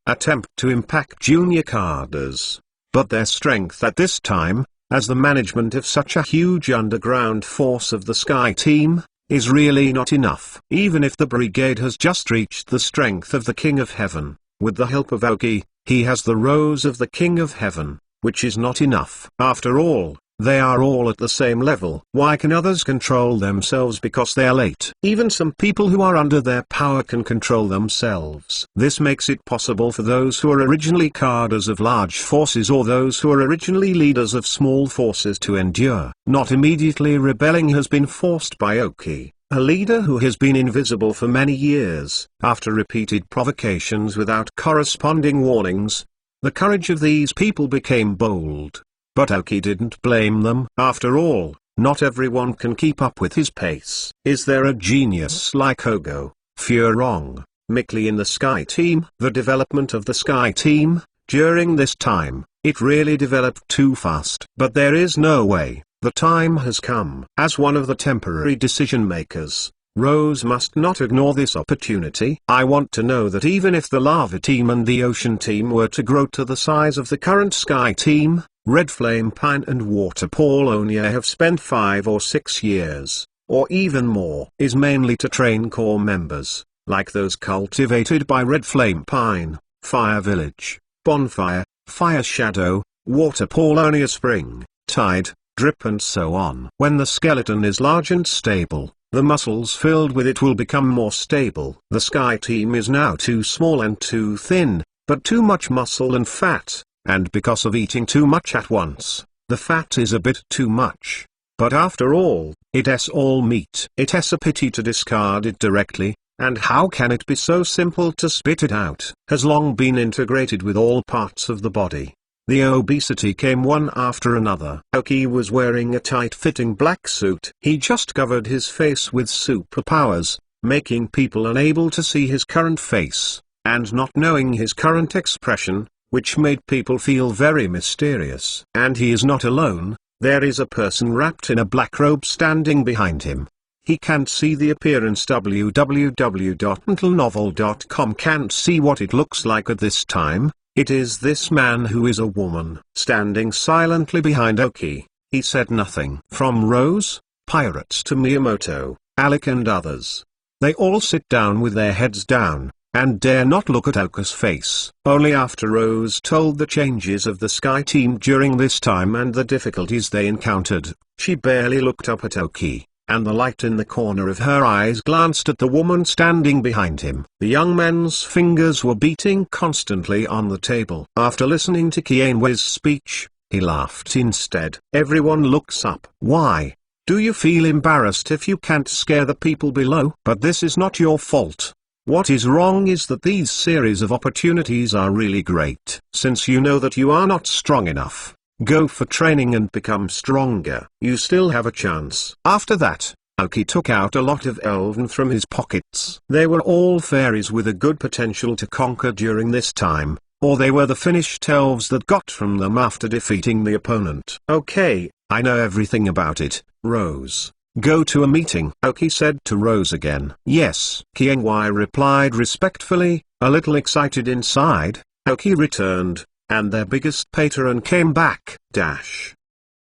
attempt to impact junior cadres. But their strength at this time, as the management of such a huge underground force of the Sky Team, is really not enough. Even if the brigade has just reached the strength of the King of Heaven, with the help of Oki, he has the Rose of the King of Heaven, which is not enough. After all, they are all at the same level. Why can others control themselves because they are late? Even some people who are under their power can control themselves. This makes it possible for those who are originally cadres of large forces or those who are originally leaders of small forces to endure. Not immediately rebelling has been forced by Oki, a leader who has been invisible for many years. After repeated provocations without corresponding warnings, the courage of these people became bold. But Oki didn't blame them. After all, not everyone can keep up with his pace. Is there a genius like Ogo, Furong, Mickley in the Sky Team? The development of the Sky Team, during this time, it really developed too fast. But there is no way. The time has come. As one of the temporary decision makers, Rose must not ignore this opportunity. I want to know that even if the Lava Team and the Ocean Team were to grow to the size of the current Sky Team, Red Flame Pine and Water Polonia have spent 5 or 6 years, or even more, is mainly to train core members, like those cultivated by Red Flame Pine, Fire Village, Bonfire, Fire Shadow, Water Polonia Spring, Tide, Drip and so on. When the skeleton is large and stable, the muscles filled with it will become more stable. The Sky Team is now too small and too thin, but too much muscle and fat. And because of eating too much at once, the fat is a bit too much. But after all, it's all meat. It's a pity to discard it directly, and how can it be so simple to spit it out? Has long been integrated with all parts of the body. The obesity came one after another. Oki was wearing a tight-fitting black suit. He just covered his face with superpowers, making people unable to see his current face, and not knowing his current expression, which made people feel very mysterious. And he is not alone, there is a person wrapped in a black robe standing behind him. He can't see the appearance. www.untlenovel.com can't see what it looks like at this time. It is this man who is a woman. Standing silently behind Oki, he said nothing. From Rose, Pirates to Miyamoto, Alec and others. They all sit down with their heads down, and dare not look at Oka's face. Only after Rose told the changes of the Sky Team during this time and the difficulties they encountered, she barely looked up at Oki, and the light in the corner of her eyes glanced at the woman standing behind him. The young man's fingers were beating constantly on the table. After listening to Kienwe's speech, he laughed instead. Everyone looks up. Why? Do you feel embarrassed if you can't scare the people below? But this is not your fault. What is wrong is that these series of opportunities are really great. Since you know that you are not strong enough, go for training and become stronger. You still have a chance. After that, Oki took out a lot of elven from his pockets. They were all fairies with a good potential to conquer during this time, or they were the finished elves that got from them after defeating the opponent. Okay, I know everything about it, Rose. Go to a meeting, Oki said to Rose again. Yes, Kienwei replied respectfully, a little excited inside. Oki returned, and their biggest patron came back.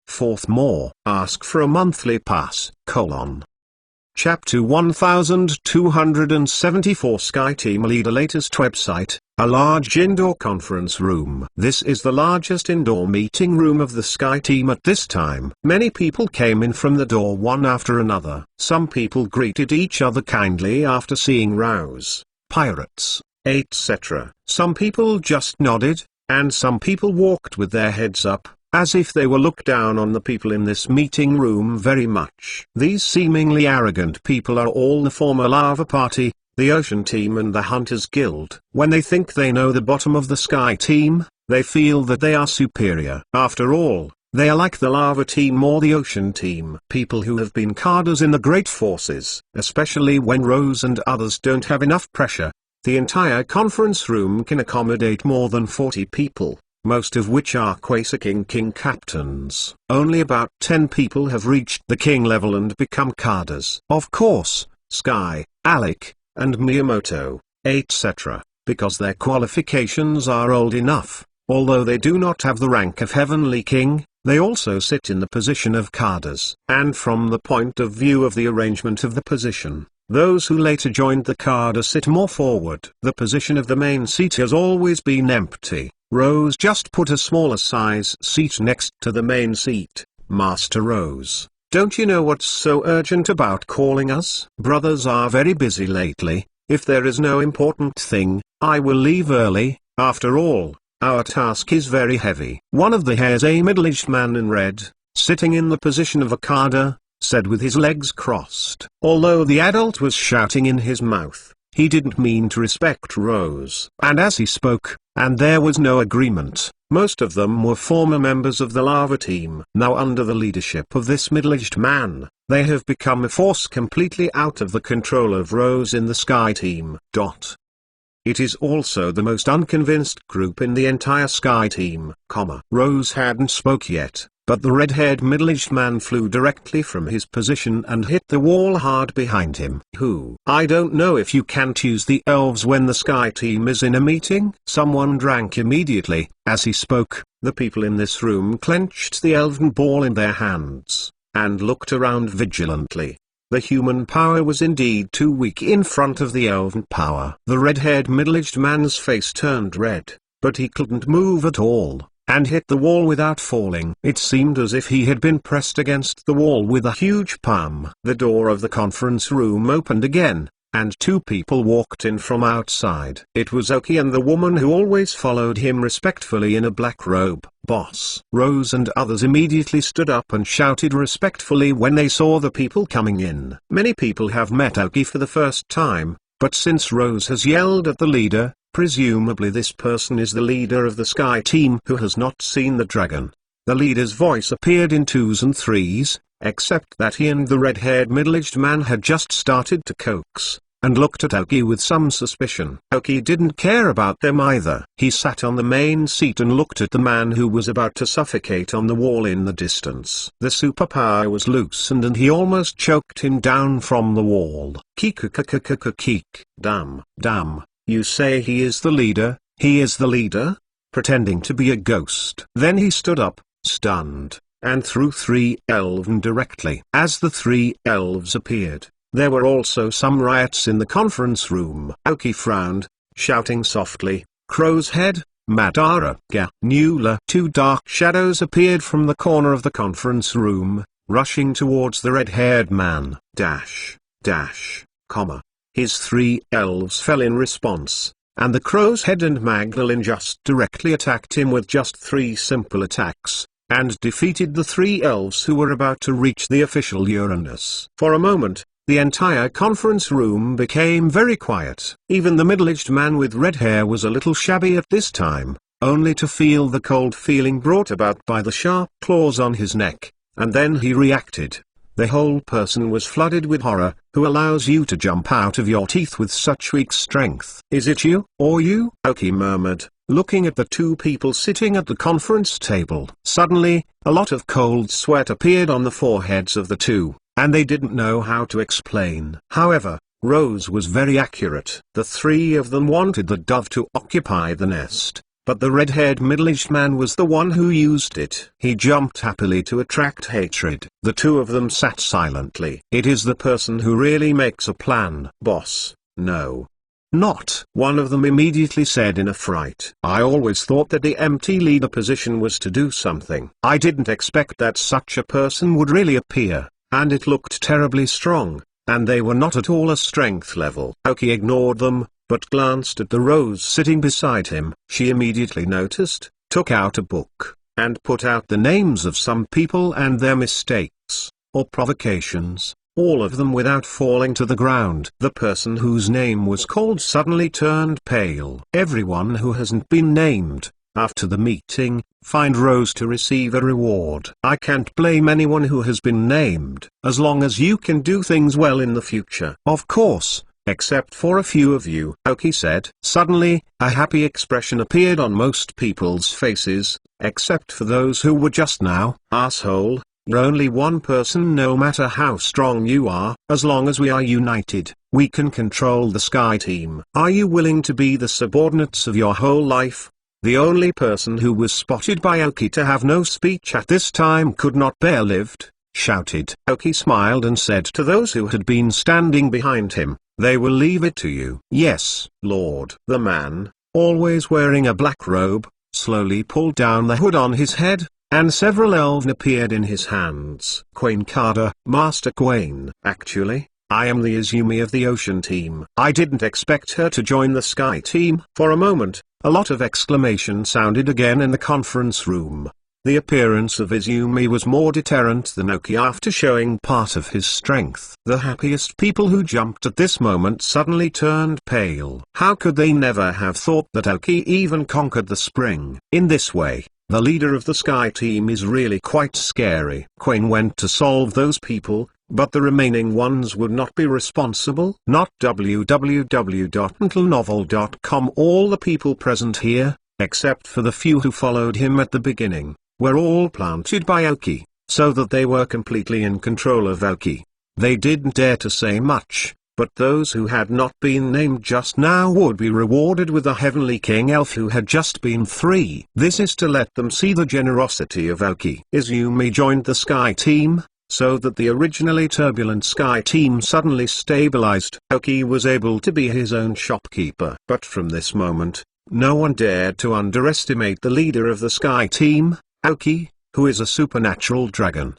Fourth more, ask for a monthly pass, Chapter 1274 Sky Team Leader latest website, a large indoor conference room. This is the largest indoor meeting room of the Sky Team at this time. Many people came in from the door one after another. Some people greeted each other kindly after seeing Rose, Pirates, etc. Some people just nodded, and some people walked with their heads up, as if they were looked down on the people in this meeting room very much. These seemingly arrogant people are all the former Lava Party, the Ocean Team and the Hunters Guild. When they think they know the bottom of the Sky Team, they feel that they are superior. After all, they are like the Lava Team or the Ocean Team. People who have been carders in the Great Forces, especially when Rose and others don't have enough pressure. The entire conference room can accommodate more than 40 people, most of which are Quasar King captains. Only about 10 people have reached the king level and become carders. Of course, Sky, Alec, and Miyamoto, etc., because their qualifications are old enough, although they do not have the rank of Heavenly King. They also sit in the position of carders. And from the point of view of the arrangement of the position, those who later joined the carder sit more forward. The position of the main seat has always been empty. Rose just put a smaller size seat next to the main seat. Master Rose, don't you know what's so urgent about calling us? Brothers are very busy lately. If there is no important thing, I will leave early. After all, our task is very heavy. One of the hairs, a middle-aged man in red, sitting in the position of a carder, said with his legs crossed. Although the adult was shouting in his mouth, he didn't mean to respect Rose. And as he spoke, and there was no agreement, most of them were former members of the Lava Team. Now under the leadership of this middle-aged man, they have become a force completely out of the control of Rose in the Sky Team. It is also the most unconvinced group in the entire Sky Team, Rose hadn't spoke yet, but the red-haired middle-aged man flew directly from his position and hit the wall hard behind him. I don't know if you can't use the elves when the Sky Team is in a meeting? Someone drank immediately. As he spoke, the people in this room clenched the elven ball in their hands, and looked around vigilantly. The human power was indeed too weak in front of the elven power. The red-haired middle-aged man's face turned red, but he couldn't move at all, and hit the wall without falling. It seemed as if he had been pressed against the wall with a huge palm. The door of the conference room opened again, and 2 people walked in from outside. It was Oki and the woman who always followed him respectfully in a black robe. Boss Rose and others immediately stood up and shouted respectfully when they saw the people coming in. Many people have met Oki for the first time, but since Rose has yelled at the leader, presumably this person is the leader of the Sky Team who has not seen the dragon. The leader's voice appeared in 2s and 3s, except that he and the red-haired middle-aged man had just started to coax, and looked at Oki with some suspicion. Oki didn't care about them either. He sat on the main seat and looked at the man who was about to suffocate on the wall in the distance. The superpower was loosened and he almost choked him down from the wall. Keek. Damn, you say he is the leader? He is the leader? Pretending to be a ghost. Then he stood up, stunned, and threw 3 elven directly. As the 3 elves appeared, there were also some riots in the conference room. Oki frowned, shouting softly, "Crow's head, Madara, Nula." 2 dark shadows appeared from the corner of the conference room, rushing towards the red-haired man. His 3 elves fell in response, and the Crow's Head and Magdalene just directly attacked him with just 3 simple attacks, and defeated the 3 elves who were about to reach the official Uranus. For a moment, the entire conference room became very quiet. Even the middle-aged man with red hair was a little shabby at this time, only to feel the cold feeling brought about by the sharp claws on his neck, and then he reacted. The whole person was flooded with horror. Who allows you to jump out of your teeth with such weak strength? Is it you, or you? Oki murmured, looking at the 2 people sitting at the conference table. Suddenly, a lot of cold sweat appeared on the foreheads of the 2, and they didn't know how to explain. However, Rose was very accurate. The 3 of them wanted the dove to occupy the nest, but the red-haired middle-aged man was the one who used it. He jumped happily to attract hatred. The 2 of them sat silently. It is the person who really makes a plan. Boss, no. Not. One of them immediately said in a fright. I always thought that the empty leader position was to do something. I didn't expect that such a person would really appear, and it looked terribly strong, and they were not at all a strength level. Oki ignored them, but glanced at the rose sitting beside him. She immediately noticed, took out a book, and put out the names of some people and their mistakes, or provocations, all of them without falling to the ground. The person whose name was called suddenly turned pale. Everyone who hasn't been named, after the meeting, find Rose to receive a reward. I can't blame anyone who has been named, as long as you can do things well in the future. Of course, except for a few of you, Aoki said. Suddenly, a happy expression appeared on most people's faces, except for those who were just now. Asshole, you're only one person no matter how strong you are. As long as we are united, we can control the Sky Team. Are you willing to be the subordinates of your whole life? The only person who was spotted by Aoki to have no speech at this time could not bear lived, shouted. Aoki smiled and said to those who had been standing behind him, they will leave it to you. Yes, Lord. The man, always wearing a black robe, slowly pulled down the hood on his head, and several elves appeared in his hands. Quain Kada, Master Quain. Actually, I am the Izumi of the Ocean Team. I didn't expect her to join the Sky Team. For a moment, a lot of exclamation sounded again in the conference room. The appearance of Izumi was more deterrent than Aoki after showing part of his strength. The happiest people who jumped at this moment suddenly turned pale. How could they never have thought that Aoki even conquered the spring? In this way, the leader of the Sky Team is really quite scary. Quain went to solve those people, but the remaining ones would not be responsible. Not www.untlenovel.com. All the people present here, except for the few who followed him at the beginning, were all planted by Aoki, so that they were completely in control of Aoki. They didn't dare to say much, but those who had not been named just now would be rewarded with a Heavenly King Elf who had just been 3. This is to let them see the generosity of Aoki. Izumi joined the Sky Team, so that the originally turbulent Sky Team suddenly stabilized. Aoki was able to be his own shopkeeper. But from this moment, no one dared to underestimate the leader of the Sky Team, Aoki, who is a supernatural dragon.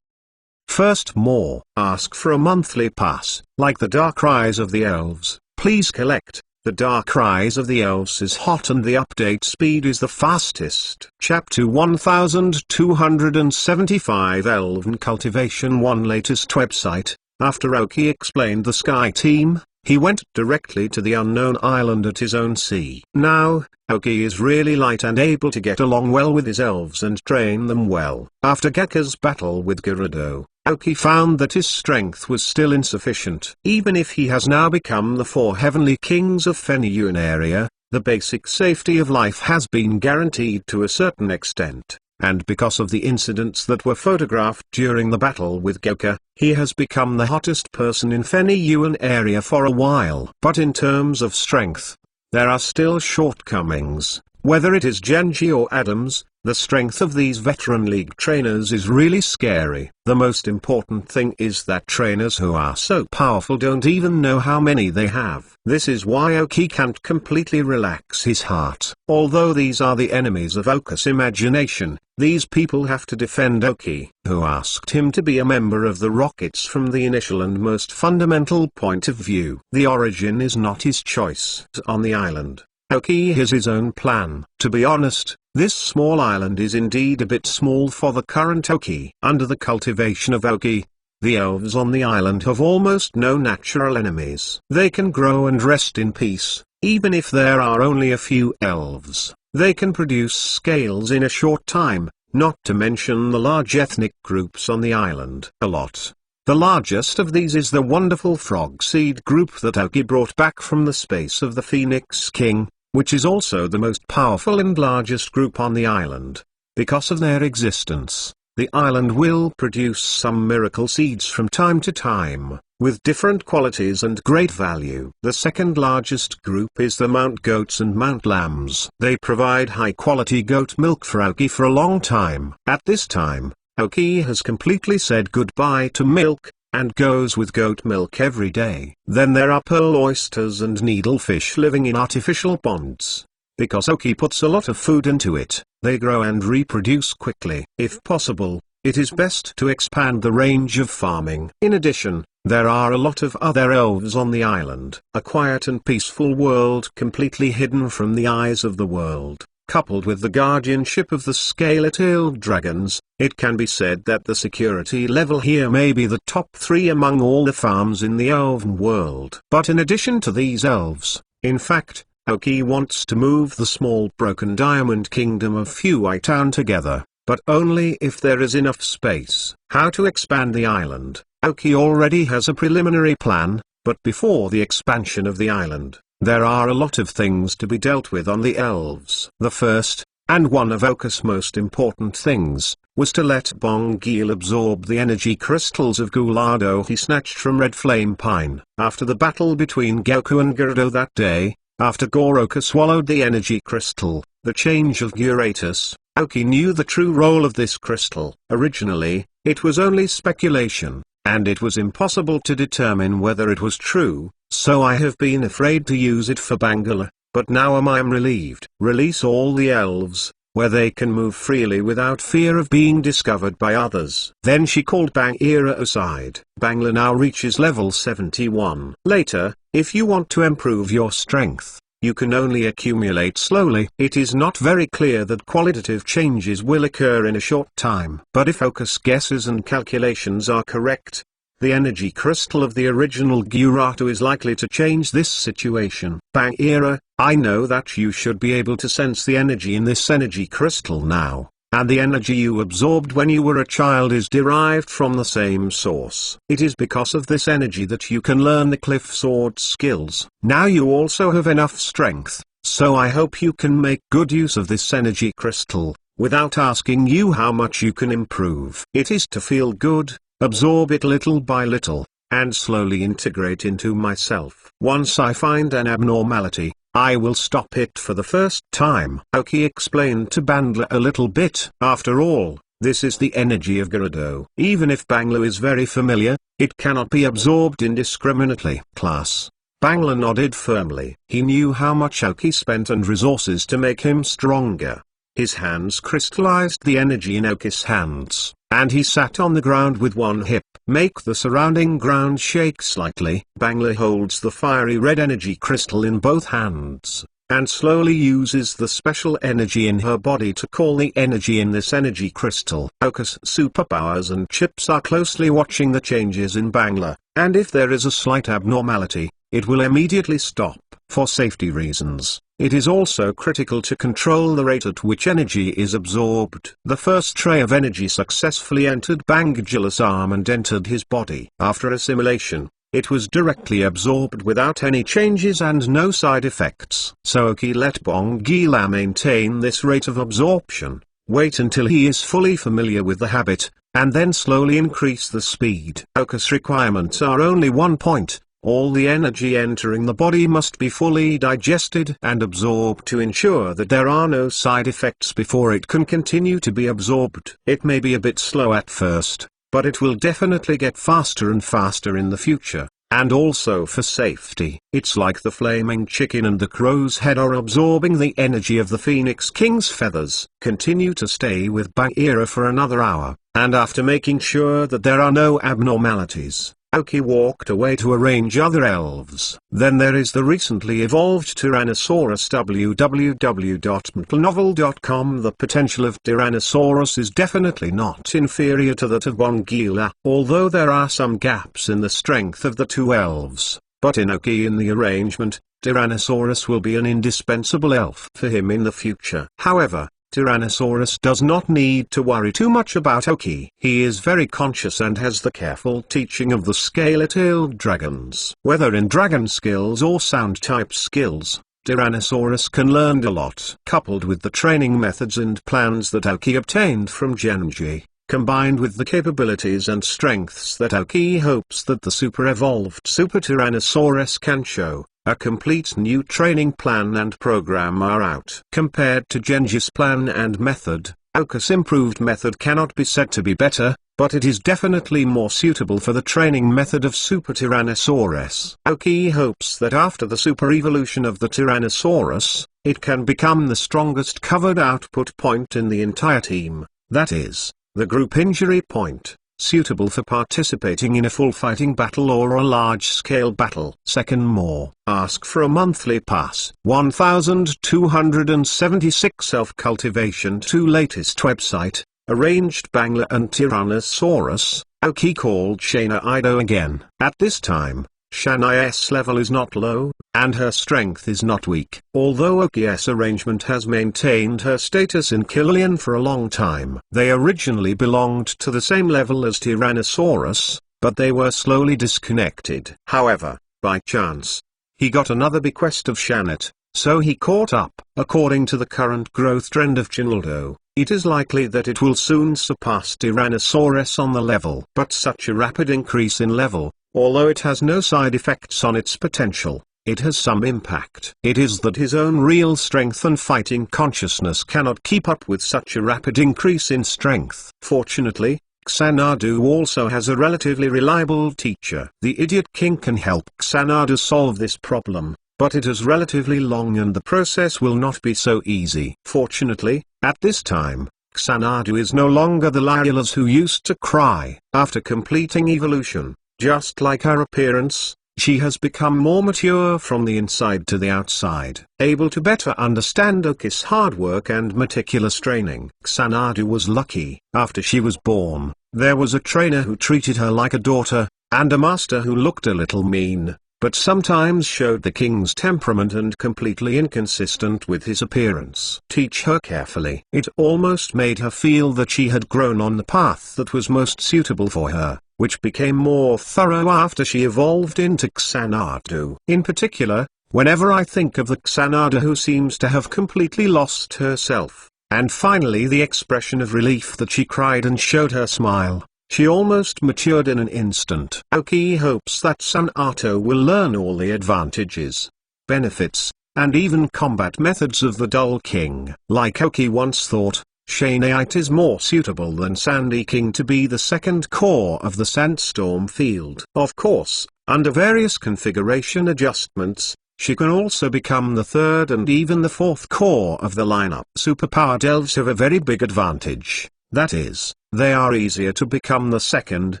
First, more. Ask for a monthly pass. Like the Dark Rise of the Elves, please collect. The Dark Rise of the Elves is hot and the update speed is the fastest. Chapter 1275 Elven Cultivation 1 latest website. After Aoki explained the Sky Team, he went directly to the unknown island at his own sea. Now, Aoki is really light and able to get along well with his elves and train them well. After Gekka's battle with Gerudo, Aoki found that his strength was still insufficient. Even if he has now become the 4 heavenly kings of Feniyuan area, the basic safety of life has been guaranteed to a certain extent, and because of the incidents that were photographed during the battle with Gekka, he has become the hottest person in Feniyuan area for a while. But in terms of strength, there are still shortcomings. Whether it is Genji or Adams, the strength of these veteran league trainers is really scary. The most important thing is that trainers who are so powerful don't even know how many they have. This is why Aoki can't completely relax his heart. Although these are the enemies of Aoki's imagination, these people have to defend Aoki, who asked him to be a member of the Rockets from the initial and most fundamental point of view. The origin is not his choice. On the island, Aoki has his own plan. To be honest, this small island is indeed a bit small for the current Aoki. Under the cultivation of Aoki, the elves on the island have almost no natural enemies. They can grow and rest in peace, even if there are only a few elves. They can produce scales in a short time, not to mention the large ethnic groups on the island. A lot. The largest of these is the wonderful frog seed group that Aoki brought back from the space of the Phoenix King, which is also the most powerful and largest group on the island. Because of their existence, the island will produce some miracle seeds from time to time, with different qualities and great value. The second largest group is the Mount Goats and Mount Lambs. They provide high-quality goat milk for Aoki for a long time. At this time, Aoki has completely said goodbye to milk, and goes with goat milk every day. Then there are pearl oysters and needlefish living in artificial ponds. Because Aoki puts a lot of food into it, they grow and reproduce quickly. If possible, it is best to expand the range of farming. In addition, There are a lot of other elves on the island. A quiet and peaceful world completely hidden from the eyes of the world. Coupled with the guardianship of the scaly-tailed dragons, it can be said that the security level here may be the top 3 among all the farms in the elven world. But in addition to these elves, in fact, Aoki wants to move the small broken diamond kingdom of Fui Town together, but only if there is enough space. How to expand the island? Aoki already has a preliminary plan, but before the expansion of the island, there are a lot of things to be dealt with on the elves. The first, and one of Aoki's most important things, was to let Bongil absorb the energy crystals of Gulado he snatched from Red Flame Pine. After the battle between Goku and Gerudo that day, after Goroka swallowed the energy crystal, the change of Guratus, Aoki knew the true role of this crystal. Originally, it was only speculation, and it was impossible to determine whether it was true, so I have been afraid to use it for Bangala, but now I am relieved. Release all the elves, where they can move freely without fear of being discovered by others. Then she called Bagheera aside. Bangla now reaches level 71. Later, if you want to improve your strength, you can only accumulate slowly. It is not very clear that qualitative changes will occur in a short time. But if Aoki's guesses and calculations are correct, the energy crystal of the original Guratu is likely to change this situation. Bagheera, I know that you should be able to sense the energy in this energy crystal now, and the energy you absorbed when you were a child is derived from the same source. It is because of this energy that you can learn the cliff sword skills. Now you also have enough strength, so I hope you can make good use of this energy crystal, without asking you how much you can improve. It is to feel good, absorb it little by little, and slowly integrate into myself. Once I find an abnormality, I will stop it for the first time. Aoki explained to Bangla a little bit. After all, this is the energy of Gerudo. Even if Bangla is very familiar, it cannot be absorbed indiscriminately. Class. Bangla nodded firmly. He knew how much Aoki spent and resources to make him stronger. His hands crystallized the energy in Aoki's hands, and he sat on the ground with one hip. Make the surrounding ground shake slightly. Bangla holds the fiery red energy crystal in both hands, and slowly uses the special energy in her body to call the energy in this energy crystal. Aoki's superpowers and chips are closely watching the changes in Bangla, and if there is a slight abnormality, it will immediately stop. For safety reasons, it is also critical to control the rate at which energy is absorbed. The first tray of energy successfully entered Bangila's arm and entered his body. After assimilation, it was directly absorbed without any changes and no side effects. So Aoki let Bongila maintain this rate of absorption, wait until he is fully familiar with the habit, and then slowly increase the speed. Aoki's requirements are only 1 point. All the energy entering the body must be fully digested and absorbed to ensure that there are no side effects before it can continue to be absorbed. It may be a bit slow at first, but it will definitely get faster and faster in the future, and also for safety. It's like the flaming chicken and the crow's head are absorbing the energy of the Phoenix King's feathers. Continue to stay with Bagheera for another hour, and after making sure that there are no abnormalities, Aoki walked away to arrange other elves. Then there is the recently evolved Tyrannosaurus. www.mtlnovel.com. The potential of Tyrannosaurus is definitely not inferior to that of Bongila, although there are some gaps in the strength of the two elves. But in Aoki, in the arrangement, Tyrannosaurus will be an indispensable elf for him in the future. However, Tyrannosaurus does not need to worry too much about Aoki. He is very conscious and has the careful teaching of the scaly-tailed dragons. Whether in dragon skills or sound-type skills, Tyrannosaurus can learn a lot. Coupled with the training methods and plans that Aoki obtained from Genji, combined with the capabilities and strengths that Aoki hopes that the super-evolved Super Tyrannosaurus can show, a complete new training plan and program are out. Compared to Genji's plan and method, Aoki's improved method cannot be said to be better, but it is definitely more suitable for the training method of Super Tyrannosaurus. Aoki hopes that after the super evolution of the Tyrannosaurus, it can become the strongest covered output point in the entire team, that is, the group injury point. suitable for participating in a full fighting battle or a large-scale battle. Second, more. Ask for a monthly pass. 1276 Self-Cultivation 2 latest website, arranged Bangla and Tyrannosaurus. Aoki called Shayna Ido again. At this time, Shanaya's level is not low, and her strength is not weak. Although Aoki's arrangement has maintained her status in Killian for a long time. They originally belonged to the same level as Tyrannosaurus, but they were slowly disconnected. However, by chance, he got another bequest of Shanat, so he caught up. According to the current growth trend of Chinaldo, it is likely that it will soon surpass Tyrannosaurus on the level. But such a rapid increase in level, although it has no side effects on its potential, it has some impact. It is that his own real strength and fighting consciousness cannot keep up with such a rapid increase in strength. Fortunately, Xanadu also has a relatively reliable teacher. The Idiot King can help Xanadu solve this problem, but it is relatively long and the process will not be so easy. Fortunately, at this time, Xanadu is no longer the Lilas who used to cry. After completing evolution, just like her appearance, she has become more mature from the inside to the outside. Able to better understand Aoki's hard work and meticulous training. Xanadu was lucky. After she was born, there was a trainer who treated her like a daughter, and a master who looked a little mean, but sometimes showed the king's temperament and completely inconsistent with his appearance. Teach her carefully. It almost made her feel that she had grown on the path that was most suitable for her, which became more thorough after she evolved into Xanadu. In particular, whenever I think of the Xanadu who seems to have completely lost herself, and finally the expression of relief that she cried and showed her smile, she almost matured in an instant. Aoki hopes that Xanadu will learn all the advantages, benefits, and even combat methods of the Dull King. Like Aoki once thought, Shaynaite is more suitable than Sandy King to be the second core of the Sandstorm field. Of course, under various configuration adjustments, she can also become the third and even the fourth core of the lineup. Superpowered elves have a very big advantage, that is, they are easier to become the second,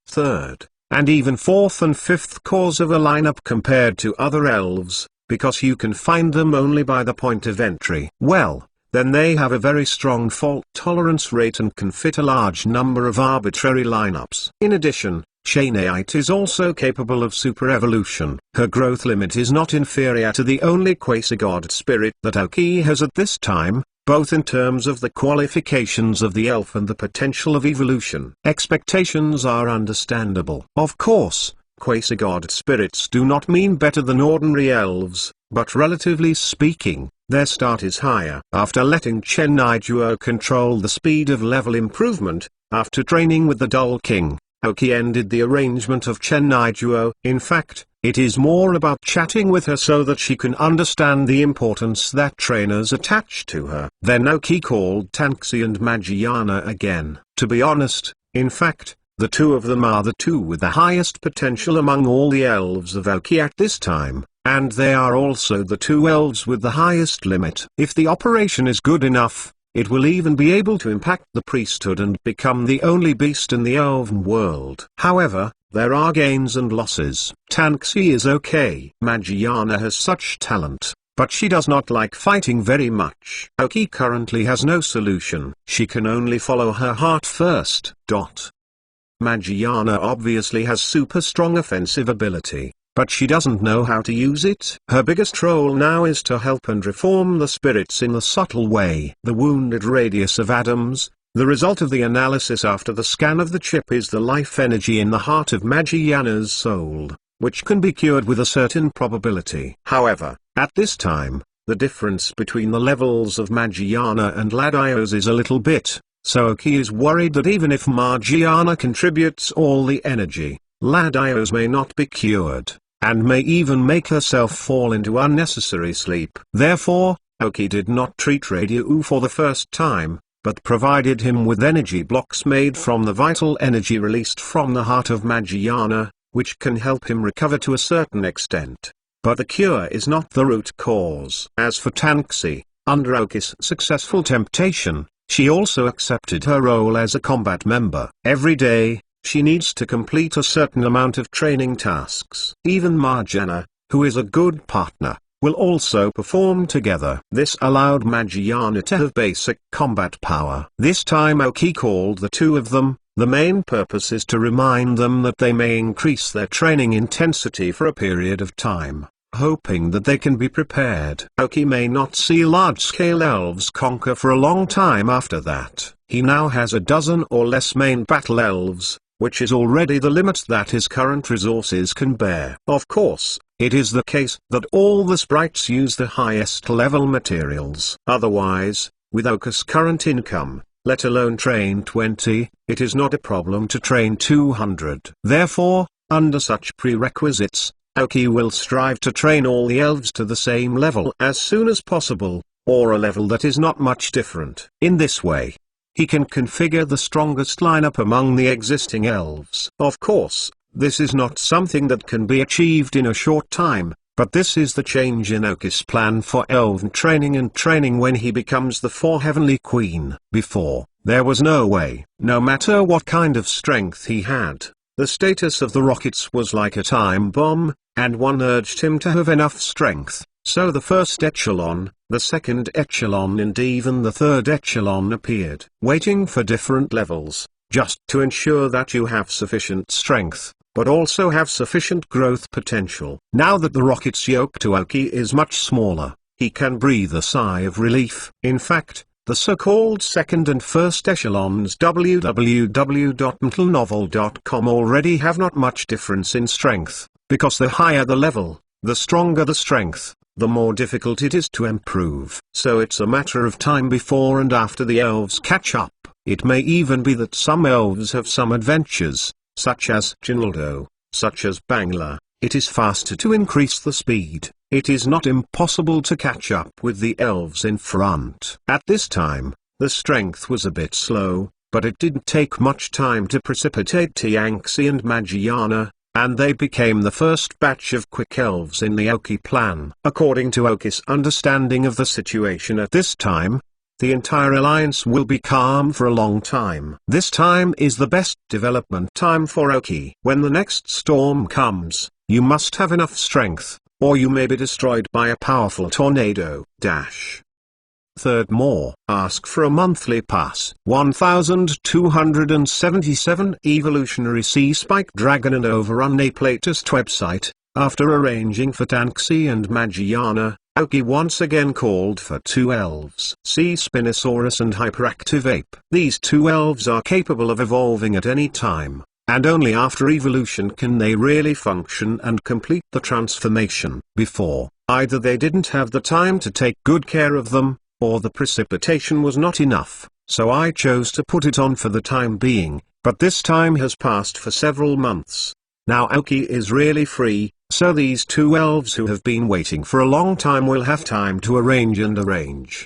third, and even fourth and fifth cores of a lineup compared to other elves, because you can find them only by the point of entry. Well, then they have a very strong fault tolerance rate and can fit a large number of arbitrary lineups. In addition, Shaynaite is also capable of super evolution. Her growth limit is not inferior to the only quasi-god spirit that Aoki has at this time, both in terms of the qualifications of the elf and the potential of evolution. Expectations are understandable. Of course, quasi-god spirits do not mean better than ordinary elves, but relatively speaking, their start is higher. After letting Chen Nijuo control the speed of level improvement, after training with the Dull King, Aoki ended the arrangement of Chen Nijuo. In fact, it is more about chatting with her so that she can understand the importance that trainers attach to her. Then Aoki called Tanxi and Magiana again. To be honest, in fact, the two of them are the two with the highest potential among all the elves of Aoki at this time, and they are also the two elves with the highest limit. If the operation is good enough, it will even be able to impact the priesthood and become the only beast in the elven world. However, there are gains and losses. Tanxi is okay. Magiana has such talent, but she does not like fighting very much. Aoki currently has no solution. She can only follow her heart first. Magiana obviously has super strong offensive ability, but she doesn't know how to use it. Her biggest role now is to help and reform the spirits in a subtle way. The wounded radius of Adams, the result of the analysis after the scan of the chip, is the life energy in the heart of Magiana's soul, which can be cured with a certain probability. However, at this time, the difference between the levels of Magiana and Ladios is a little bit, so Aoki is worried that even if Magiana contributes all the energy, Ladios may not be cured, and may even make herself fall into unnecessary sleep. Therefore, Aoki did not treat Radiou for the first time, but provided him with energy blocks made from the vital energy released from the heart of Magiana, which can help him recover to a certain extent. But the cure is not the root cause. As for Tanxi, under Aoki's successful temptation, she also accepted her role as a combat member. Every day, she needs to complete a certain amount of training tasks. Even Marjana, who is a good partner, will also perform together. This allowed Marjana to have basic combat power. This time Aoki called the two of them. The main purpose is to remind them that they may increase their training intensity for a period of time, hoping that they can be prepared. Aoki may not see large-scale elves conquer for a long time after that. He now has a dozen or less main battle elves, which is already the limit that his current resources can bear. Of course, it is the case that all the sprites use the highest level materials. Otherwise, with Aoki's current income, let alone train 20, it is not a problem to train 200. Therefore, under such prerequisites, Aoki will strive to train all the elves to the same level as soon as possible, or a level that is not much different. In this way, he can configure the strongest lineup among the existing elves. Of course, this is not something that can be achieved in a short time, but this is the change in Aoki's plan for elven training and training when he becomes the 4 Heavenly Queen. Before, there was no way. No matter what kind of strength he had, the status of the rockets was like a time bomb, and one urged him to have enough strength. So the first echelon, the second echelon and even the third echelon appeared, waiting for different levels, just to ensure that you have sufficient strength, but also have sufficient growth potential. Now that the rocket's yoke to Aoki is much smaller, he can breathe a sigh of relief. In fact, the so-called second and first echelons www.mentalnovel.com already have not much difference in strength, because the higher the level, the stronger the strength, the more difficult it is to improve. So it's a matter of time before and after the elves catch up. It may even be that some elves have some adventures, such as Jinaldo, such as Bangla. It is faster to increase the speed. It is not impossible to catch up with the elves in front. At this time, the strength was a bit slow, but it didn't take much time to precipitate Tianxi and Marjana, and they became the first batch of quick elves in the Aoki plan. According to Aoki's understanding of the situation at this time, the entire alliance will be calm for a long time. This time is the best development time for Aoki. When the next storm comes, you must have enough strength, or you may be destroyed by a powerful tornado. Third, more. Ask for a monthly pass. 1277 Evolutionary Sea Spike Dragon and overrun a playtest website. After arranging for Tanxi and Marjana, Aoki once again called for 2 elves. Sea Spinosaurus and Hyperactive Ape. These 2 elves are capable of evolving at any time, and only after evolution can they really function and complete the transformation. Before, either they didn't have the time to take good care of them, or the precipitation was not enough, so I chose to put it on for the time being, but this time has passed for several months. Now Aoki is really free, so these 2 elves who have been waiting for a long time will have time to arrange.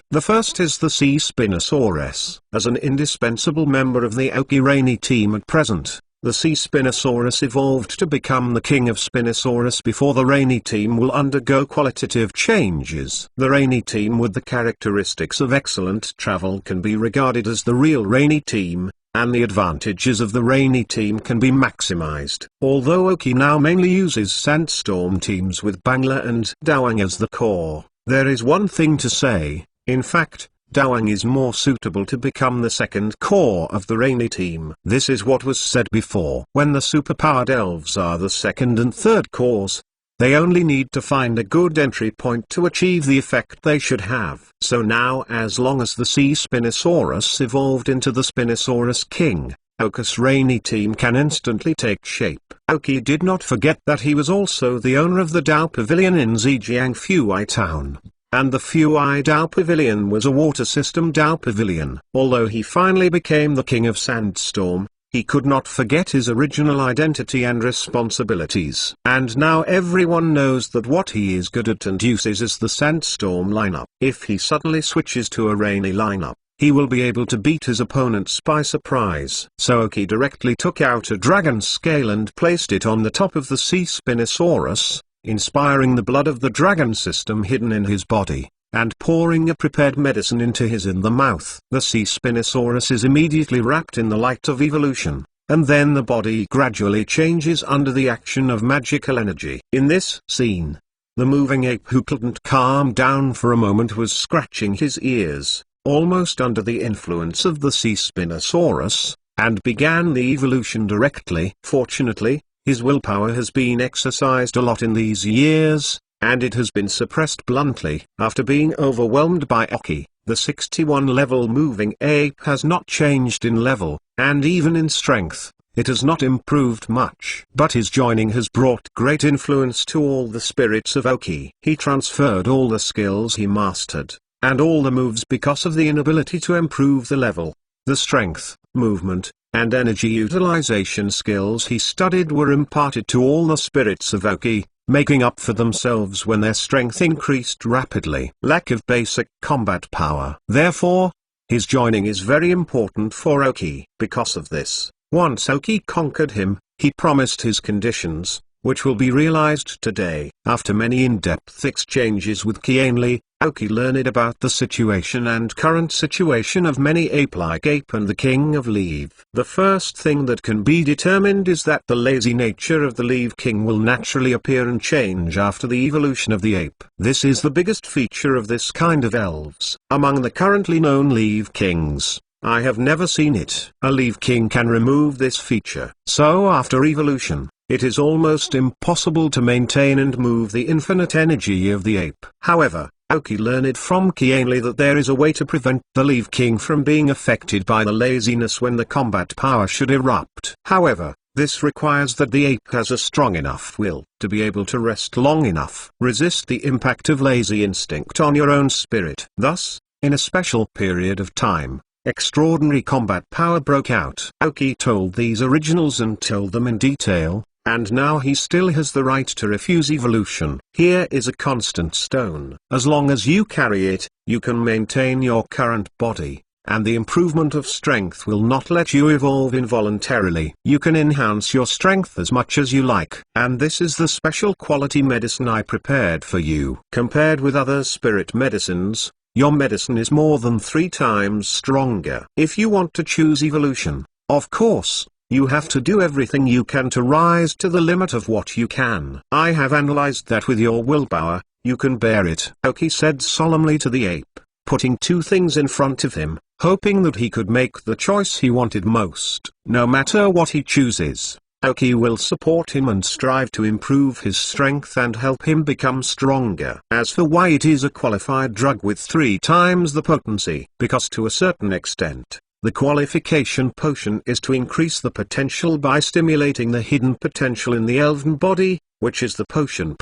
The first is the Sea Spinosaurus. As an indispensable member of the Aoki Rainy team at present, the Sea Spinosaurus evolved to become the king of Spinosaurus before the Rainy team will undergo qualitative changes. The Rainy team with the characteristics of excellent travel can be regarded as the real Rainy team, and the advantages of the Rainy team can be maximized. Although Aoki now mainly uses Sandstorm teams with Bangla and Dawang as the core, there is one thing to say. In fact, Dawang is more suitable to become the second core of the Rainy team. This is what was said before. When the superpowered elves are the second and third cores, they only need to find a good entry point to achieve the effect they should have. So now, as long as the Sea Spinosaurus evolved into the Spinosaurus King, Aoki's Rainy team can instantly take shape. Aoki did not forget that he was also the owner of the Dao Pavilion in Zhejiang Fuai Town. And the Fuai Dao Pavilion was a water system Dao Pavilion. Although he finally became the king of Sandstorm, he could not forget his original identity and responsibilities. And now everyone knows that what he is good at and uses is the Sandstorm lineup. If he suddenly switches to a Rainy lineup, he will be able to beat his opponents by surprise. So Aoki directly took out a dragon scale and placed it on the top of the Sea Spinosaurus, inspiring the blood of the dragon system hidden in his body, and pouring a prepared medicine into his in the mouth. The Sea Spinosaurus is immediately wrapped in the light of evolution, and then the body gradually changes under the action of magical energy. In this scene, the moving ape who couldn't calm down for a moment was scratching his ears, almost under the influence of the sea Spinosaurus, and began the evolution directly. Fortunately, his willpower has been exercised a lot in these years, and it has been suppressed bluntly. After being overwhelmed by Oki, the 61-level moving ape has not changed in level, and even in strength, it has not improved much. But his joining has brought great influence to all the spirits of Oki. He transferred all the skills he mastered, and all the moves because of the inability to improve the level. The strength, movement, and energy utilization skills he studied were imparted to all the spirits of Oki, making up for themselves when their strength increased rapidly. Lack of basic combat power. Therefore, his joining is very important for Oki. Because of this, once Oki conquered him, he promised his conditions, which will be realized today. After many in-depth exchanges with Kianli, Oki learned about the situation and current situation of many ape-like ape and the king of Leave. The first thing that can be determined is that the lazy nature of the Leave king will naturally appear and change after the evolution of the ape. This is the biggest feature of this kind of elves. Among the currently known Leave kings, I have never seen it. A Leave king can remove this feature. So after evolution, it is almost impossible to maintain and move the infinite energy of the ape. However, Oki learned from Kianli that there is a way to prevent the Leave king from being affected by the laziness when the combat power should erupt. However, this requires that the ape has a strong enough will to be able to rest long enough. Resist the impact of lazy instinct on your own spirit. Thus, in a special period of time, extraordinary combat power broke out. Oki told these originals and told them in detail, and now he still has the right to refuse evolution. Here is a constant stone. As long as you carry it, you can maintain your current body, and the improvement of strength will not let you evolve involuntarily. You can enhance your strength as much as you like. And this is the special quality medicine I prepared for you. Compared with other spirit medicines, your medicine is more than 3 times stronger. If you want to choose evolution, of course, you have to do everything you can to rise to the limit of what you can. I have analyzed that with your willpower, you can bear it. Oki said solemnly to the ape, putting 2 things in front of him, hoping that he could make the choice he wanted most. No matter what he chooses, Oki will support him and strive to improve his strength and help him become stronger. As for why it is a qualified drug with 3 times the potency, because to a certain extent, the qualification potion is to increase the potential by stimulating the hidden potential in the elven body, which is the potion.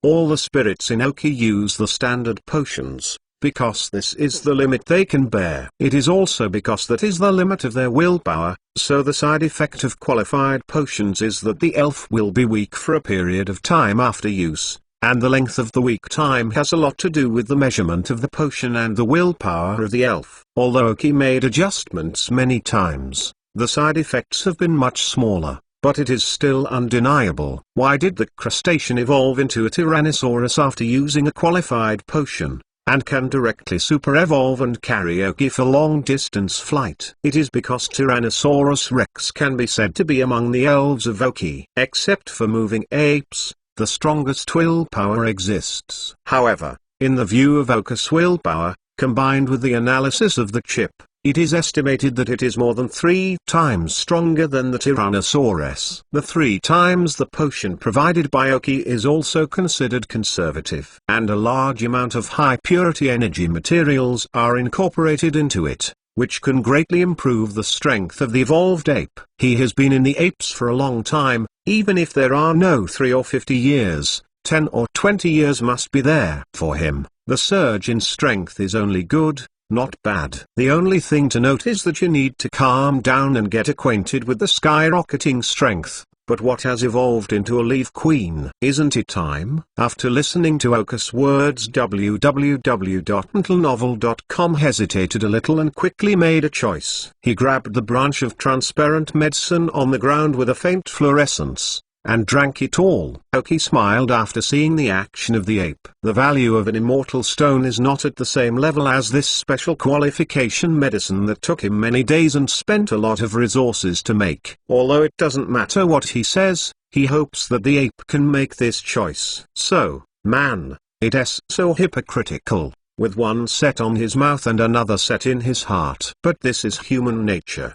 All the spirits in Oki use the standard potions, because this is the limit they can bear. It is also because that is the limit of their willpower, so the side effect of qualified potions is that the elf will be weak for a period of time after use. And the length of the weak time has a lot to do with the measurement of the potion and the willpower of the elf. Although Oki made adjustments many times, the side effects have been much smaller, but it is still undeniable. Why did the crustacean evolve into a Tyrannosaurus after using a qualified potion, and can directly super-evolve and carry Oki for long-distance flight? It is because Tyrannosaurus rex can be said to be among the elves of Oki. Except for moving apes, the strongest willpower exists. However, in the view of Oka's willpower, combined with the analysis of the chip, it is estimated that it is more than 3 times stronger than the Tyrannosaurus. The 3 times the potion provided by Oki is also considered conservative, and a large amount of high-purity energy materials are incorporated into it, which can greatly improve the strength of the evolved ape. He has been in the apes for a long time, even if there are no 3 or 50 years, 10 or 20 years must be there. For him, the surge in strength is only good, not bad. The only thing to note is that you need to calm down and get acquainted with the skyrocketing strength. But what has evolved into a Leaf Queen? Isn't it time? After listening to Oka's words, www.mentalnovel.com hesitated a little and quickly made a choice. He grabbed the branch of transparent medicine on the ground with a faint fluorescence, and drank it all. Aoki smiled after seeing the action of the ape. The value of an immortal stone is not at the same level as this special qualification medicine that took him many days and spent a lot of resources to make. Although it doesn't matter what he says, he hopes that the ape can make this choice. So, man, it's so hypocritical, with one set on his mouth and another set in his heart. But this is human nature.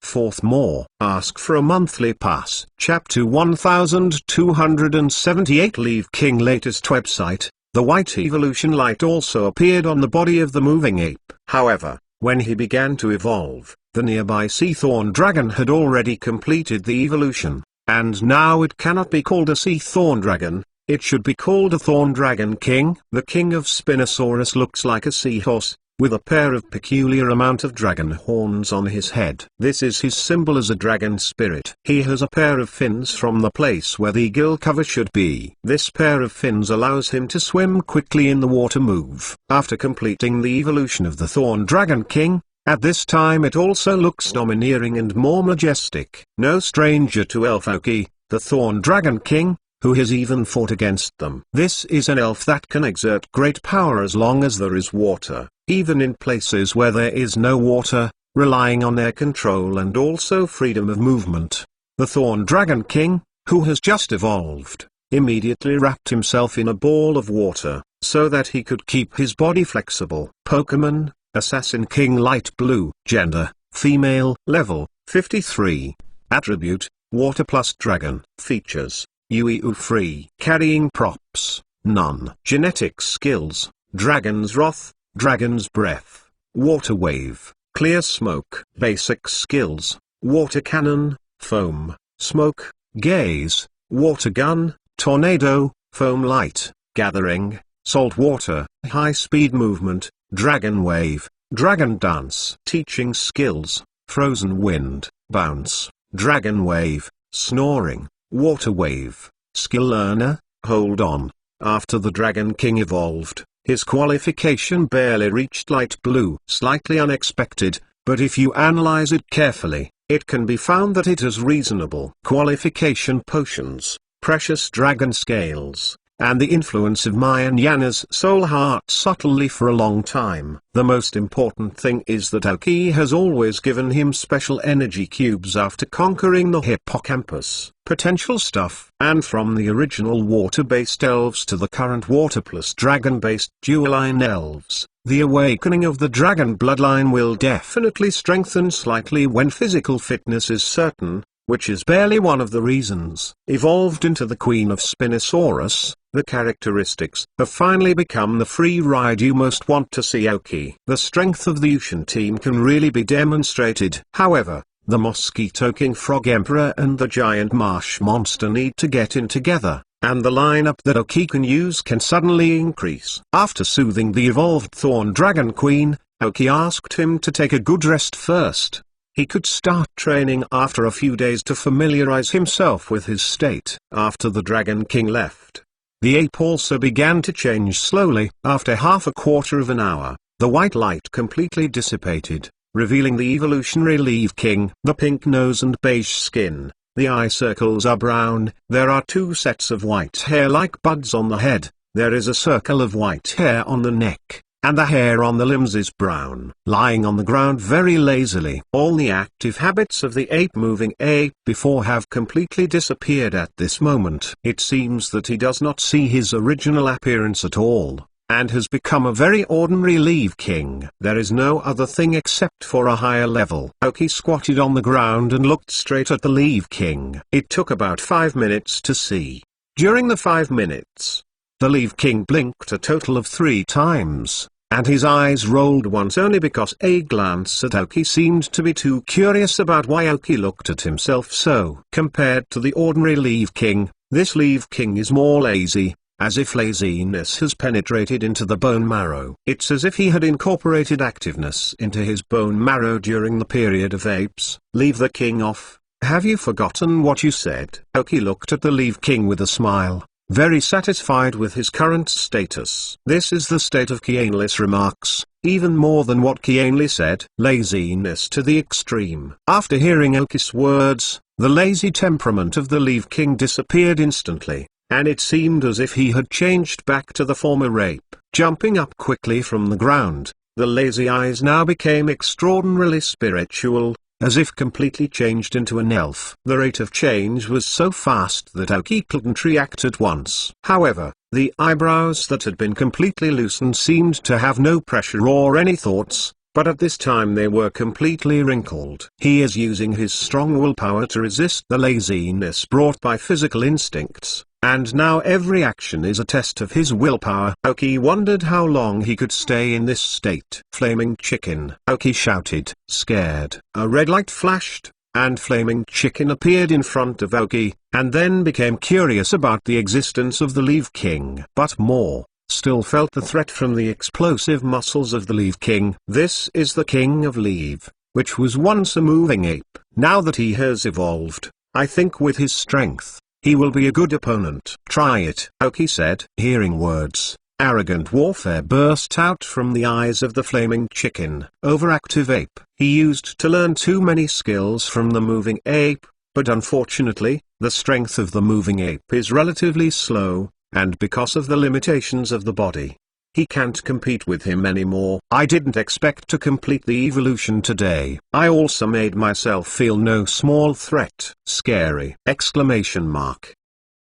Fourth, more. Ask for a monthly pass. Chapter 1278. Leave King latest website. The white evolution light also appeared on the body of the moving ape. However, when he began to evolve, the nearby sea thorn dragon had already completed the evolution, and now it cannot be called a sea thorn dragon. It should be called a thorn dragon king. The king of Spinosaurus looks like a seahorse, with a pair of peculiar amount of dragon horns on his head. This is his symbol as a dragon spirit. He has a pair of fins from the place where the gill cover should be. This pair of fins allows him to swim quickly in the water move. After completing the evolution of the Thorn Dragon King, at this time it also looks domineering and more majestic. No stranger to Elf Aoki, the Thorn Dragon King, who has even fought against them. This is an elf that can exert great power as long as there is water, even in places where there is no water, relying on air control and also freedom of movement. The Thorn Dragon King, who has just evolved, immediately wrapped himself in a ball of water, so that he could keep his body flexible. Pokemon, Assassin King Light Blue. Gender, female. Level, 53. Attribute, Water plus Dragon. Features, UEU free. Carrying props, none. Genetic skills, Dragon's Wrath, Dragon's Breath, Water Wave, Clear Smoke. Basic skills, Water Cannon, Foam, Smoke, Gaze, Water Gun, Tornado, Foam Light, Gathering, Salt Water, High Speed Movement, Dragon Wave, Dragon Dance. Teaching skills, Frozen Wind, Bounce, Dragon Wave, Snoring, Water Wave. Skill Learner, Hold On. After the Dragon King evolved, his qualification barely reached light blue. Slightly unexpected, but if you analyze it carefully, it can be found that it has reasonable qualification. Potions, precious dragon scales, and the influence of Mayan Yana's soul heart subtly for a long time. The most important thing is that Aoki has always given him special energy cubes after conquering the hippocampus. Potential stuff. And from the original water-based elves to the current water plus dragon-based dual-line elves, the awakening of the dragon bloodline will definitely strengthen slightly when physical fitness is certain, which is barely one of the reasons. Evolved into the Queen of Spinosaurus, the characteristics have finally become the free ride you most want to see. Aoki. The strength of the Ushien team can really be demonstrated. However, the Mosquito King Frog Emperor and the Giant Marsh Monster need to get in together, and the lineup that Aoki can use can suddenly increase. After soothing the evolved Thorn Dragon Queen, Aoki asked him to take a good rest first. He could start training after a few days to familiarize himself with his state. After the Dragon King left, the ape also began to change slowly. After half a quarter of an hour, the white light completely dissipated, revealing the evolutionary Leaf King. The pink nose and beige skin, the eye circles are brown, there are two sets of white hair like buds on the head, there is a circle of white hair on the neck, and the hair on the limbs is brown. Lying on the ground very lazily. All the active habits of the ape-moving ape before have completely disappeared at this moment. It seems that he does not see his original appearance at all, and has become a very ordinary Leaf King. There is no other thing except for a higher level. Aoki squatted on the ground and looked straight at the Leaf King. It took about 5 minutes to see. During the 5 minutes, the Leaf King blinked a total of 3 times, and his eyes rolled once only because a glance at Aoki seemed to be too curious about why Aoki looked at himself so. Compared to the ordinary Leaf King, this Leaf King is more lazy, as if laziness has penetrated into the bone marrow. It's as if he had incorporated activeness into his bone marrow during the period of apes. Leave the king off. Have you forgotten what you said? Aoki looked at the Leaf King with a smile, very satisfied with his current status. This is the state of Kianli's remarks, even more than what Kianli said. Laziness to the extreme. After hearing Aoki's words, The lazy temperament of the Leaf King disappeared instantly, and it seemed as if he had changed back to the former ape. Jumping up quickly from the ground, the lazy eyes now became extraordinarily spiritual, as if completely changed into an elf. The rate of change was so fast that Aoki couldn't react at once. However, the eyebrows that had been completely loosened seemed to have no pressure or any thoughts, but at this time they were completely wrinkled. He is using his strong willpower to resist the laziness brought by physical instincts, and now every action is a test of his willpower. Aoki wondered how long he could stay in this state. Flaming Chicken! Aoki shouted, scared. A red light flashed, and Flaming Chicken appeared in front of Aoki, and then became curious about the existence of the Leaf King. But more still felt the threat from the explosive muscles of the Leaf King. This is the King of Leaf, which was once a moving ape. Now that he has evolved, I think with his strength, he will be a good opponent. Try it, Aoki said. Hearing words, arrogant warfare burst out from the eyes of the Flaming Chicken. Overactive ape. He used to learn too many skills from the moving ape, but unfortunately, the strength of the moving ape is relatively slow, and because of the limitations of the body, he can't compete with him anymore. I didn't expect to complete the evolution today. I also made myself feel no small threat. Scary! Exclamation mark.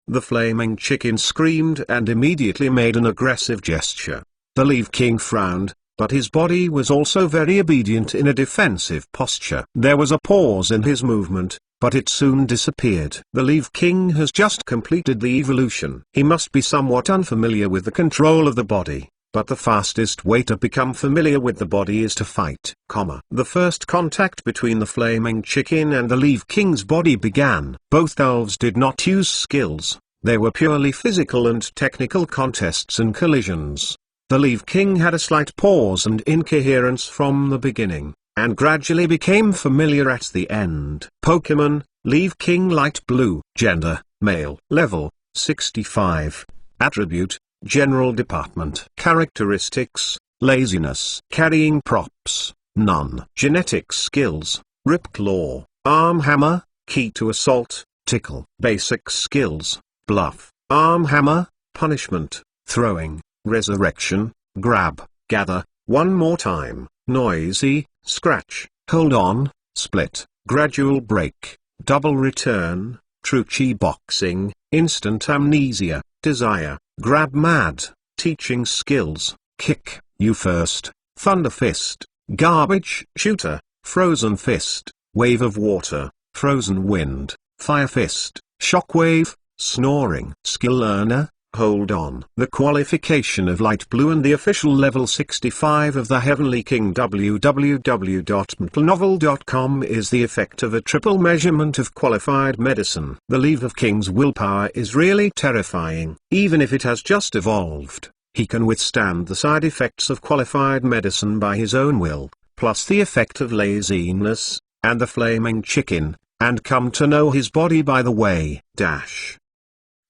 The Flaming Chicken screamed and immediately made an aggressive gesture. The Leaf King frowned, but his body was also very obedient in a defensive posture. There was a pause in his movement, but it soon disappeared. The Leaf King has just completed the evolution. He must be somewhat unfamiliar with the control of the body, but the fastest way to become familiar with the body is to fight. The first contact between the Flaming Chicken and the Leaf King's body began. Both elves did not use skills, they were purely physical and technical contests and collisions. The Leaf King had a slight pause and incoherence from the beginning, and gradually became familiar at the end. Pokemon, Leaf King Light Blue. Gender, male. Level, 65. Attribute, General Department. Characteristics, laziness. Carrying props, none. Genetic skills, Rip Claw, Arm Hammer, Key to Assault, Tickle. Basic skills, Bluff, Arm Hammer, Punishment, Throwing, Resurrection, Grab, Gather, One More Time, Noisy, Scratch, Hold On, Split, Gradual Break, Double Return, True Chi Boxing, Instant Amnesia, Desire, Grab Mad, Teaching Skills, Kick, You First, Thunder Fist, Garbage Shooter, Frozen Fist, Wave of Water, Frozen Wind, Fire Fist, Shockwave, Snoring. Skill Learner, Hold On. The qualification of Light Blue and the official level 65 of the Heavenly King www.mtlnovel.com is the effect of a triple measurement of qualified medicine. The Leaf of King's willpower is really terrifying. Even if it has just evolved, he can withstand the side effects of qualified medicine by his own will, plus the effect of laziness, and the Flaming Chicken, and come to know his body by the way.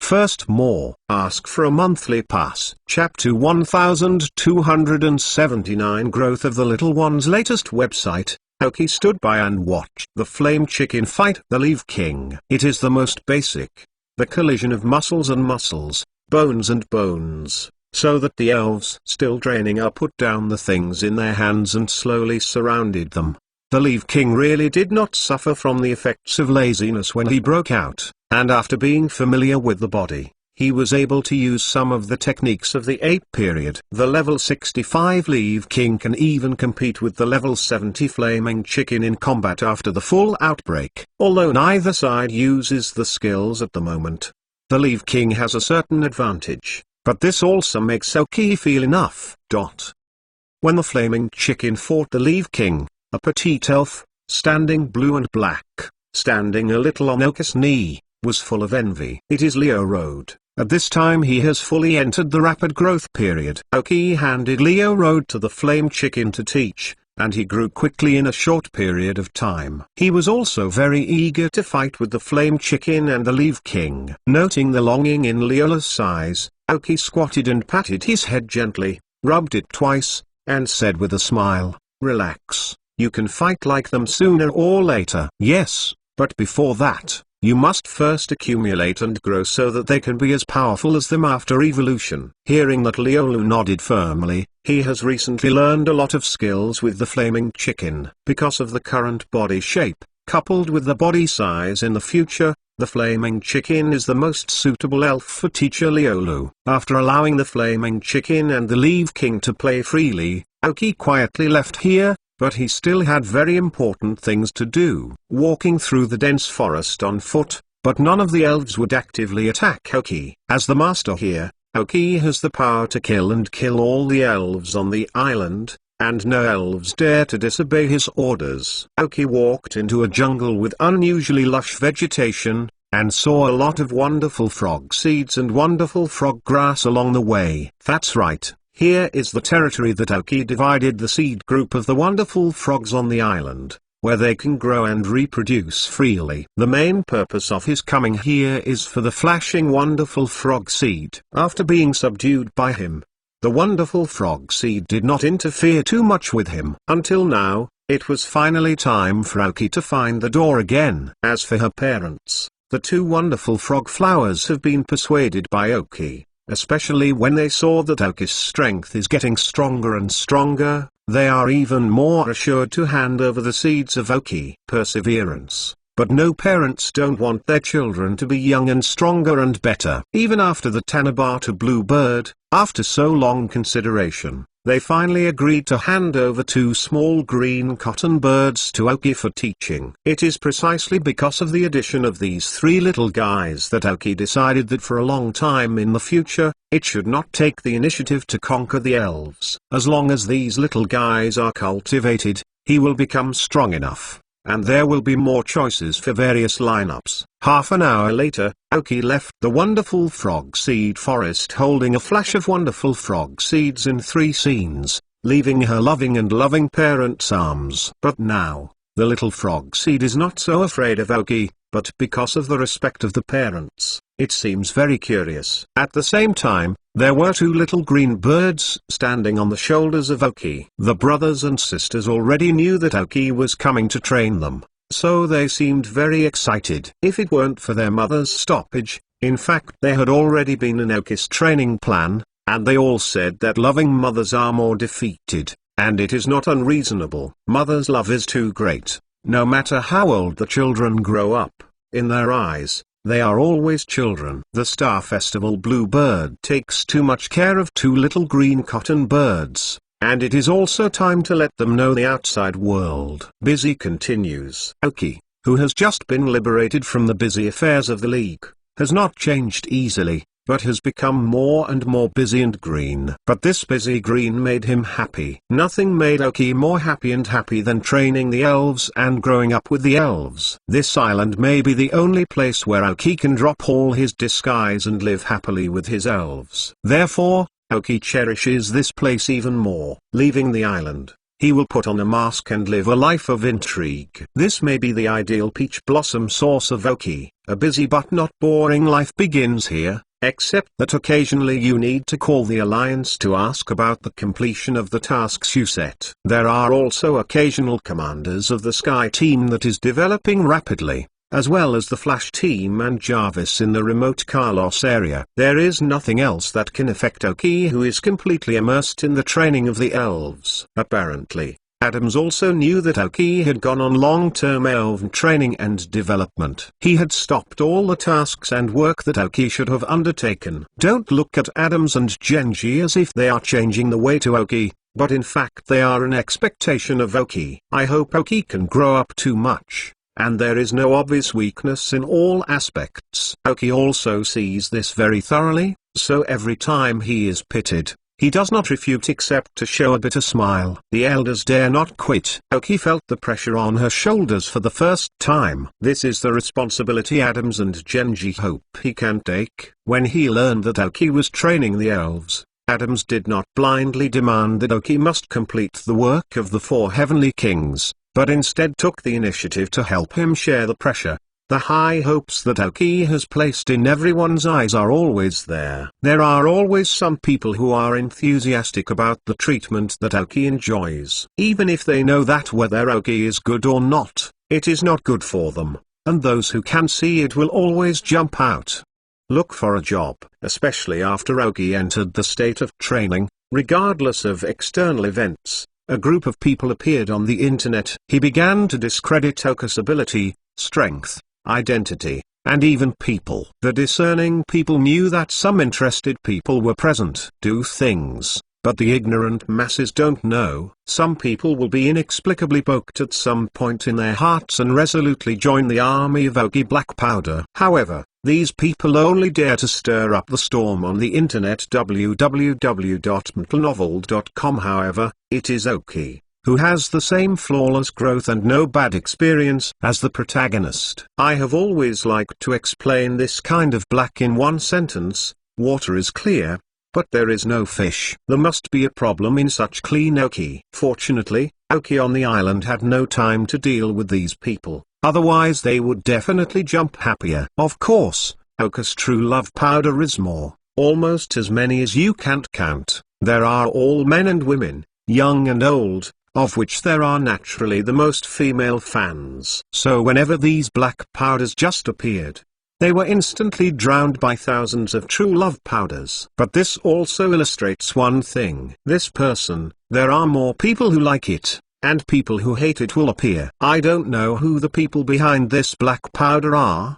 First more. Ask for a monthly pass. Chapter 1279 Growth of the Little One's latest website. Aoki stood by and watched the Flame Chicken fight the Leaf King. It is the most basic. The collision of muscles and muscles, bones and bones, so that the elves still draining are put down the things in their hands and slowly surrounded them. The Leaf King really did not suffer from the effects of laziness when he broke out, and after being familiar with the body, he was able to use some of the techniques of the ape period. The level 65 Leaf King can even compete with the level 70 Flaming Chicken in combat after the full outbreak. Although neither side uses the skills at the moment, the Leaf King has a certain advantage, but this also makes Aoki feel enough. When the Flaming Chicken fought the Leaf King, a petite elf, standing blue and black, standing a little on Aoki's knee, was full of envy. It is Leo Road. At this time he has fully entered the rapid growth period. Aoki handed Leo Road to the Flame Chicken to teach, and he grew quickly in a short period of time. He was also very eager to fight with the Flame Chicken and the Leaf King. Noting the longing in Leo's eyes, Aoki squatted and patted his head gently, rubbed it twice, and said with a smile, "Relax. You can fight like them sooner or later." "Yes, But before that, you must first accumulate and grow so that they can be as powerful as them after evolution. Hearing that, Liolu nodded firmly. He has recently learned a lot of skills with the flaming chicken. Because of the current body shape, coupled with the body size in the future, the flaming chicken is the most suitable elf for teacher Liolu. After allowing the flaming chicken and the Leaf King to play freely, Aoki quietly left here. But he still had very important things to do. Walking through the dense forest on foot, but none of the elves would actively attack Aoki. As the master here, Aoki has the power to kill all the elves on the island, and no elves dare to disobey his orders. Aoki walked into a jungle with unusually lush vegetation, and saw a lot of wonderful frog seeds and wonderful frog grass along the way. That's right. Here is the territory that Aoki divided the seed group of the wonderful frogs on the island, where they can grow and reproduce freely. The main purpose of his coming here is for the flashing wonderful frog seed. After being subdued by him, the wonderful frog seed did not interfere too much with him. Until now, it was finally time for Aoki to find the door again. As for her parents, the two wonderful frog flowers have been persuaded by Aoki. Especially when they saw that Aoki's strength is getting stronger and stronger, they are even more assured to hand over the seeds of Aoki. Perseverance. But no parents don't want their children to be young and stronger and better. Even after the Tanabata Bluebird, after so long consideration, they finally agreed to hand over two small green cotton birds to Aoki for teaching. It is precisely because of the addition of these three little guys that Aoki decided that for a long time in the future, it should not take the initiative to conquer the elves. As long as these little guys are cultivated, he will become strong enough, and there will be more choices for various lineups. Half an hour later, Aoki left the wonderful frog seed forest holding a flash of wonderful frog seeds in 3 scenes, leaving her loving parents' arms. But now, the little frog seed is not so afraid of Aoki, but because of the respect of the parents, it seems very curious. At the same time, there were 2 little green birds standing on the shoulders of Aoki. The brothers and sisters already knew that Aoki was coming to train them, so they seemed very excited. If it weren't for their mother's stoppage, in fact there had already been an Aoki's training plan, and they all said that loving mothers are more defeated, and it is not unreasonable. Mother's love is too great. No matter how old the children grow up, in their eyes, they are always children. The Star Festival Bluebird takes too much care of 2 little green cotton birds, and it is also time to let them know the outside world. Busy continues. Aoki, who has just been liberated from the busy affairs of the League, has not changed easily, but has become more and more busy and green. But this busy green made him happy. Nothing made Aoki more happy than training the elves and growing up with the elves. This island may be the only place where Aoki can drop all his disguise and live happily with his elves. Therefore, Aoki cherishes this place even more. Leaving the island, he will put on a mask and live a life of intrigue. This may be the ideal peach blossom source of Aoki. A busy but not boring life begins here. Except that occasionally you need to call the Alliance to ask about the completion of the tasks you set. There are also occasional commanders of the Sky Team that is developing rapidly, as well as the Flash Team and Jarvis in the remote Carlos area. There is nothing else that can affect Aoki, who is completely immersed in the training of the elves. Apparently, Adams also knew that Aoki had gone on long-term elven training and development. He had stopped all the tasks and work that Aoki should have undertaken. Don't look at Adams and Genji as if they are changing the way to Aoki, but in fact they are an expectation of Aoki. I hope Aoki can grow up too much, and there is no obvious weakness in all aspects. Aoki also sees this very thoroughly, so every time he is pitted, he does not refute except to show a bitter smile. The elders dare not quit. Aoki felt the pressure on her shoulders for the first time. This is the responsibility Adams and Genji hope he can take. When he learned that Aoki was training the elves, Adams did not blindly demand that Aoki must complete the work of the 4 heavenly kings, but instead took the initiative to help him share the pressure. The high hopes that Aoki has placed in everyone's eyes are always there. There are always some people who are enthusiastic about the treatment that Aoki enjoys. Even if they know that whether Aoki is good or not, it is not good for them. and those who can see it will always jump out. Look for a job. Especially after Aoki entered the state of training, regardless of external events, a group of people appeared on the internet. He began to discredit Oku's ability, strength, identity, and even people. The discerning people knew that some interested people were present. Do things, but the ignorant masses don't know. Some people will be inexplicably poked at some point in their hearts and resolutely join the army of Aoki Black Powder. However, these people only dare to stir up the storm on the internet. www.mentalnovel.com. However, it is Aoki who has the same flawless growth and no bad experience as the protagonist. I have always liked to explain this kind of black in one sentence: water is clear, but there is no fish. There must be a problem in such clean Aoki. Fortunately, Aoki on the island had no time to deal with these people. Otherwise they would definitely jump happier. Of course, Oku's true love powder is more, almost as many as you can't count. There are all men and women, young and old, of which there are naturally the most female fans. So whenever these black powders just appeared, they were instantly drowned by thousands of true love powders. But this also illustrates one thing. This person, there are more people who like it, and people who hate it will appear. I don't know who the people behind this black powder are.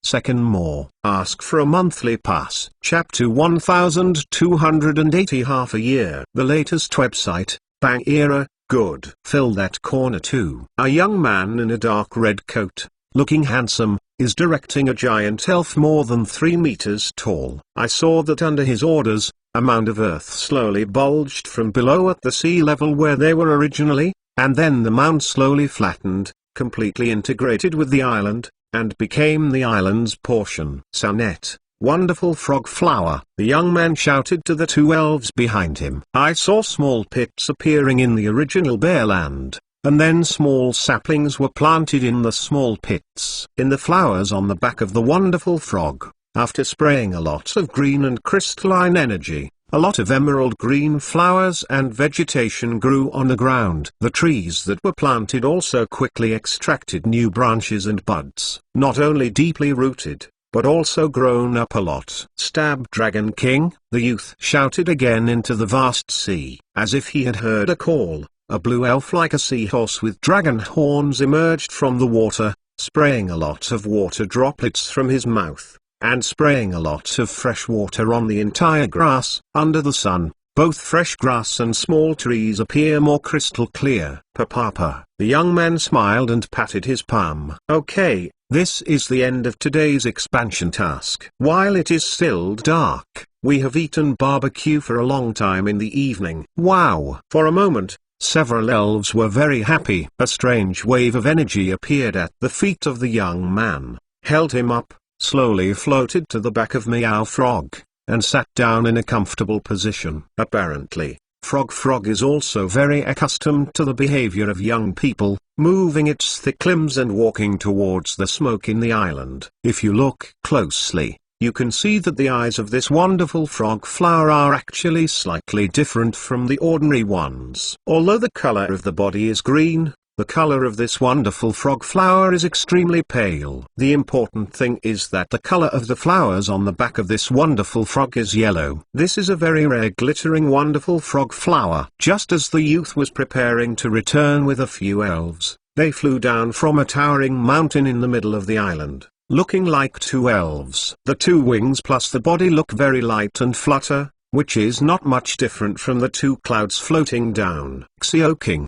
Second more. Ask for a monthly pass. Chapter 1280. Half a year. The latest website, Bang Era, good. Fill that corner too. A young man in a dark red coat, looking handsome, is directing a giant elf more than 3 meters tall. I saw that under his orders, a mound of earth slowly bulged from below at the sea level where they were originally, and then the mound slowly flattened, completely integrated with the island, and became the island's portion. Sonnet, wonderful frog flower. The young man shouted to the 2 elves behind him. I saw small pits appearing in the original bare land, and then small saplings were planted in the small pits. In the flowers on the back of the wonderful frog, after spraying a lot of green and crystalline energy, a lot of emerald green flowers and vegetation grew on the ground. The trees that were planted also quickly extracted new branches and buds, not only deeply rooted, but also grown up a lot. Stab Dragon King, the youth shouted again into the vast sea. As if he had heard a call, a blue elf like a seahorse with dragon horns emerged from the water, spraying a lot of water droplets from his mouth, and spraying a lot of fresh water on the entire grass. Under the sun, both fresh grass and small trees appear more crystal clear. Papa. The young man smiled and patted his palm. Okay, this is the end of today's expansion task. While it is still dark, we have eaten barbecue for a long time in the evening. Wow! For a moment, several elves were very happy. A strange wave of energy appeared at the feet of the young man, held him up, slowly floated to the back of Meow Frog, and sat down in a comfortable position. Apparently, Frog is also very accustomed to the behavior of young people, moving its thick limbs and walking towards the smoke in the island. If you look closely, you can see that the eyes of this wonderful frog flower are actually slightly different from the ordinary ones. Although the color of the body is green, the color of this wonderful frog flower is extremely pale. The important thing is that the color of the flowers on the back of this wonderful frog is yellow. This is a very rare glittering wonderful frog flower. Just as the youth was preparing to return with a few elves, they flew down from a towering mountain in the middle of the island, looking like 2 elves. The 2 wings plus the body look very light and flutter, which is not much different from the 2 clouds floating down. Xioki.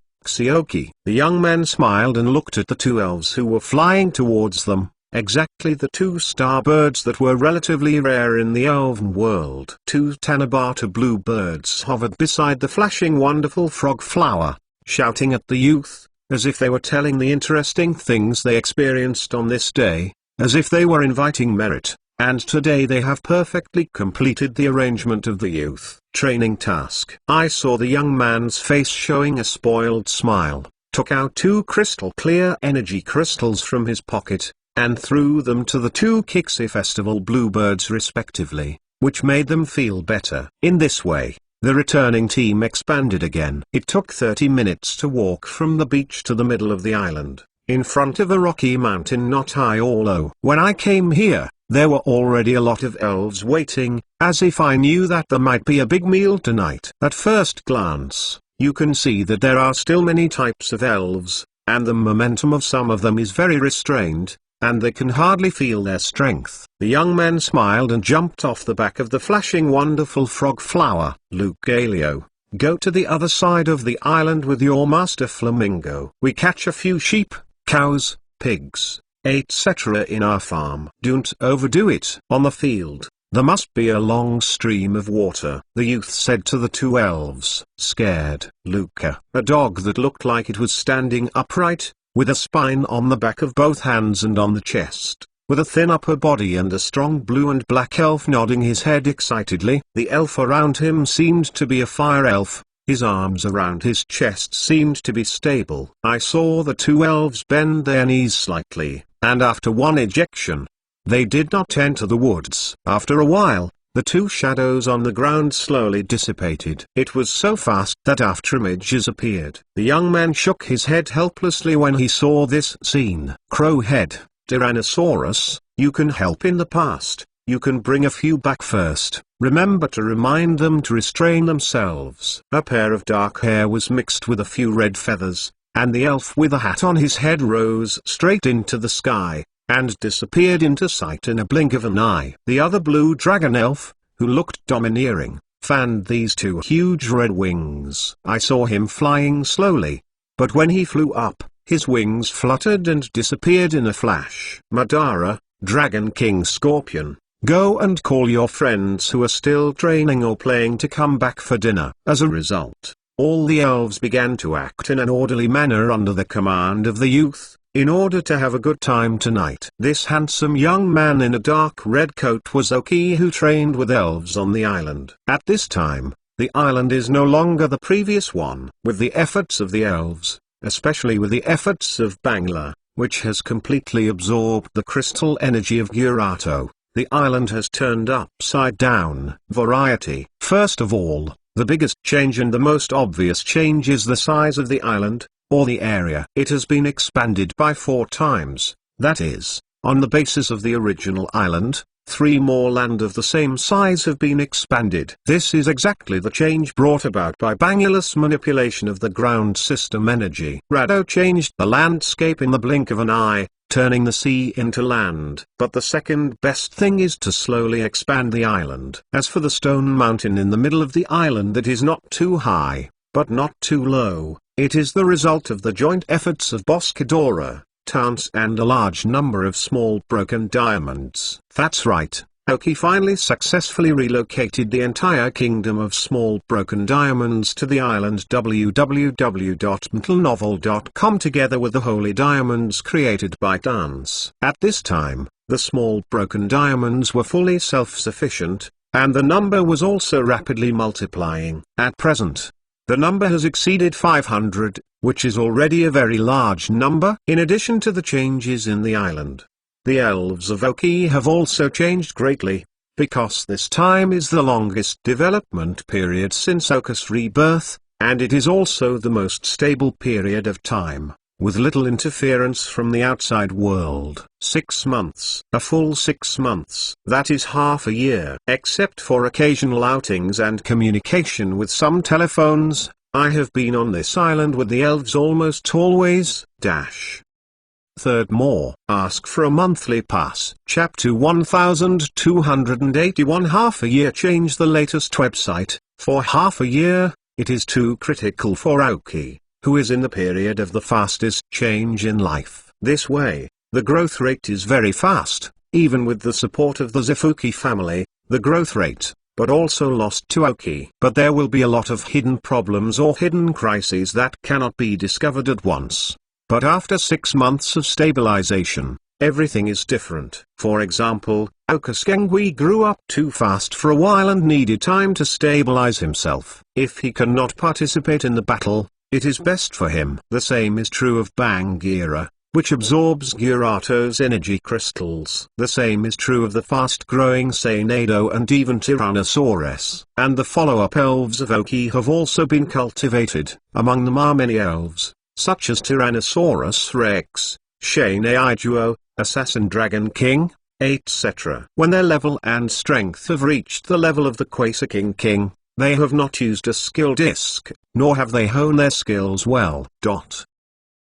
The young man smiled and looked at the 2 elves who were flying towards them, exactly the 2 starbirds that were relatively rare in the elven world. 2 Tanabata bluebirds hovered beside the flashing wonderful frog flower, shouting at the youth, as if they were telling the interesting things they experienced on this day, as if they were inviting merit. And today they have perfectly completed the arrangement of the youth training task. I saw the young man's face showing a spoiled smile, took out 2 crystal clear energy crystals from his pocket, and threw them to the 2 Kixi Festival bluebirds respectively, which made them feel better. In this way, the returning team expanded again. It took 30 minutes to walk from the beach to the middle of the island. in front of a rocky mountain not high or low. When I came here, there were already a lot of elves waiting, as if I knew that there might be a big meal tonight. At first glance, you can see that there are still many types of elves, and the momentum of some of them is very restrained, and they can hardly feel their strength. The young man smiled and jumped off the back of the flashing wonderful frog flower. Luke Galio, go to the other side of the island with your master Flamingo. We catch a few sheep, cows, pigs, etc. in our farm. Don't overdo it. On the field, there must be a long stream of water, the youth said to the two elves. Scared, Luca, a dog that looked like it was standing upright, with a spine on the back of both hands and on the chest, with a thin upper body and a strong blue and black elf nodding his head excitedly. The elf around him seemed to be a fire elf, his arms around his chest seemed to be stable. I saw the two elves bend their knees slightly, and after one ejection, they did not enter the woods. After a while, the two shadows on the ground slowly dissipated. It was so fast that after images appeared. The young man shook his head helplessly when he saw this scene. Crowhead, Tyrannosaurus, you can help in the past, you can bring a few back first. Remember to remind them to restrain themselves. A pair of dark hair was mixed with a few red feathers, and the elf with a hat on his head rose straight into the sky, and disappeared into sight in a blink of an eye. The other blue dragon elf, who looked domineering, fanned these two huge red wings. I saw him flying slowly, but when he flew up, his wings fluttered and disappeared in a flash. Madara, Dragon King Scorpion, go and call your friends who are still training or playing to come back for dinner. As a result, all the elves began to act in an orderly manner under the command of the youth, in order to have a good time tonight. This handsome young man in a dark red coat was Oki, who trained with elves on the island. At this time, the island is no longer the previous one. With the efforts of the elves, especially with the efforts of Bangla, which has completely absorbed the crystal energy of Gyurato, the island has turned upside down. Variety. First of all, the biggest change and the most obvious change is the size of the island, or the area. It has been expanded by 4 times, that is, on the basis of the original island, 3 more land of the same size have been expanded. This is exactly the change brought about by Bangla's manipulation of the ground system energy. Rado changed the landscape in the blink of an eye, turning the sea into land. But the second best thing is to slowly expand the island. As for the stone mountain in the middle of the island that is not too high, but not too low, it is the result of the joint efforts of Boscadora, Tance and a large number of small broken diamonds. That's right, Oki finally successfully relocated the entire kingdom of small broken diamonds to the island www.mentalnovel.com together with the holy diamonds created by Dance. At this time, the small broken diamonds were fully self-sufficient, and the number was also rapidly multiplying. At present, the number has exceeded 500, which is already a very large number. In addition to the changes in the island, the elves of Oki have also changed greatly, because this time is the longest development period since Oka's rebirth, and it is also the most stable period of time, with little interference from the outside world. 6 months. A full 6 months. That is half a year. Except for occasional outings and communication with some telephones, I have been on this island with the elves almost always. Third more. Ask for a monthly pass. Chapter 1281. Half a year. Change the latest website. For half a year, it is too critical for Aoki, who is in the period of the fastest change in life. This way, the growth rate is very fast, even with the support of the Zifuki family, the growth rate, but also lost to Aoki. But there will be a lot of hidden problems or hidden crises that cannot be discovered at once. But after 6 months of stabilization, everything is different. For example, Okasgengui grew up too fast for a while and needed time to stabilize himself. If he cannot participate in the battle, it is best for him. The same is true of Bangira, which absorbs Gyurato's energy crystals. The same is true of the fast-growing Sinnoh and even Tyrannosaurus. And the follow-up elves of Oki have also been cultivated. Among them are many elves, such as Tyrannosaurus rex, Shane AI Duo, Assassin Dragon King, etc. When their level and strength have reached the level of the Quasar King, they have not used a skill disc, nor have they honed their skills well.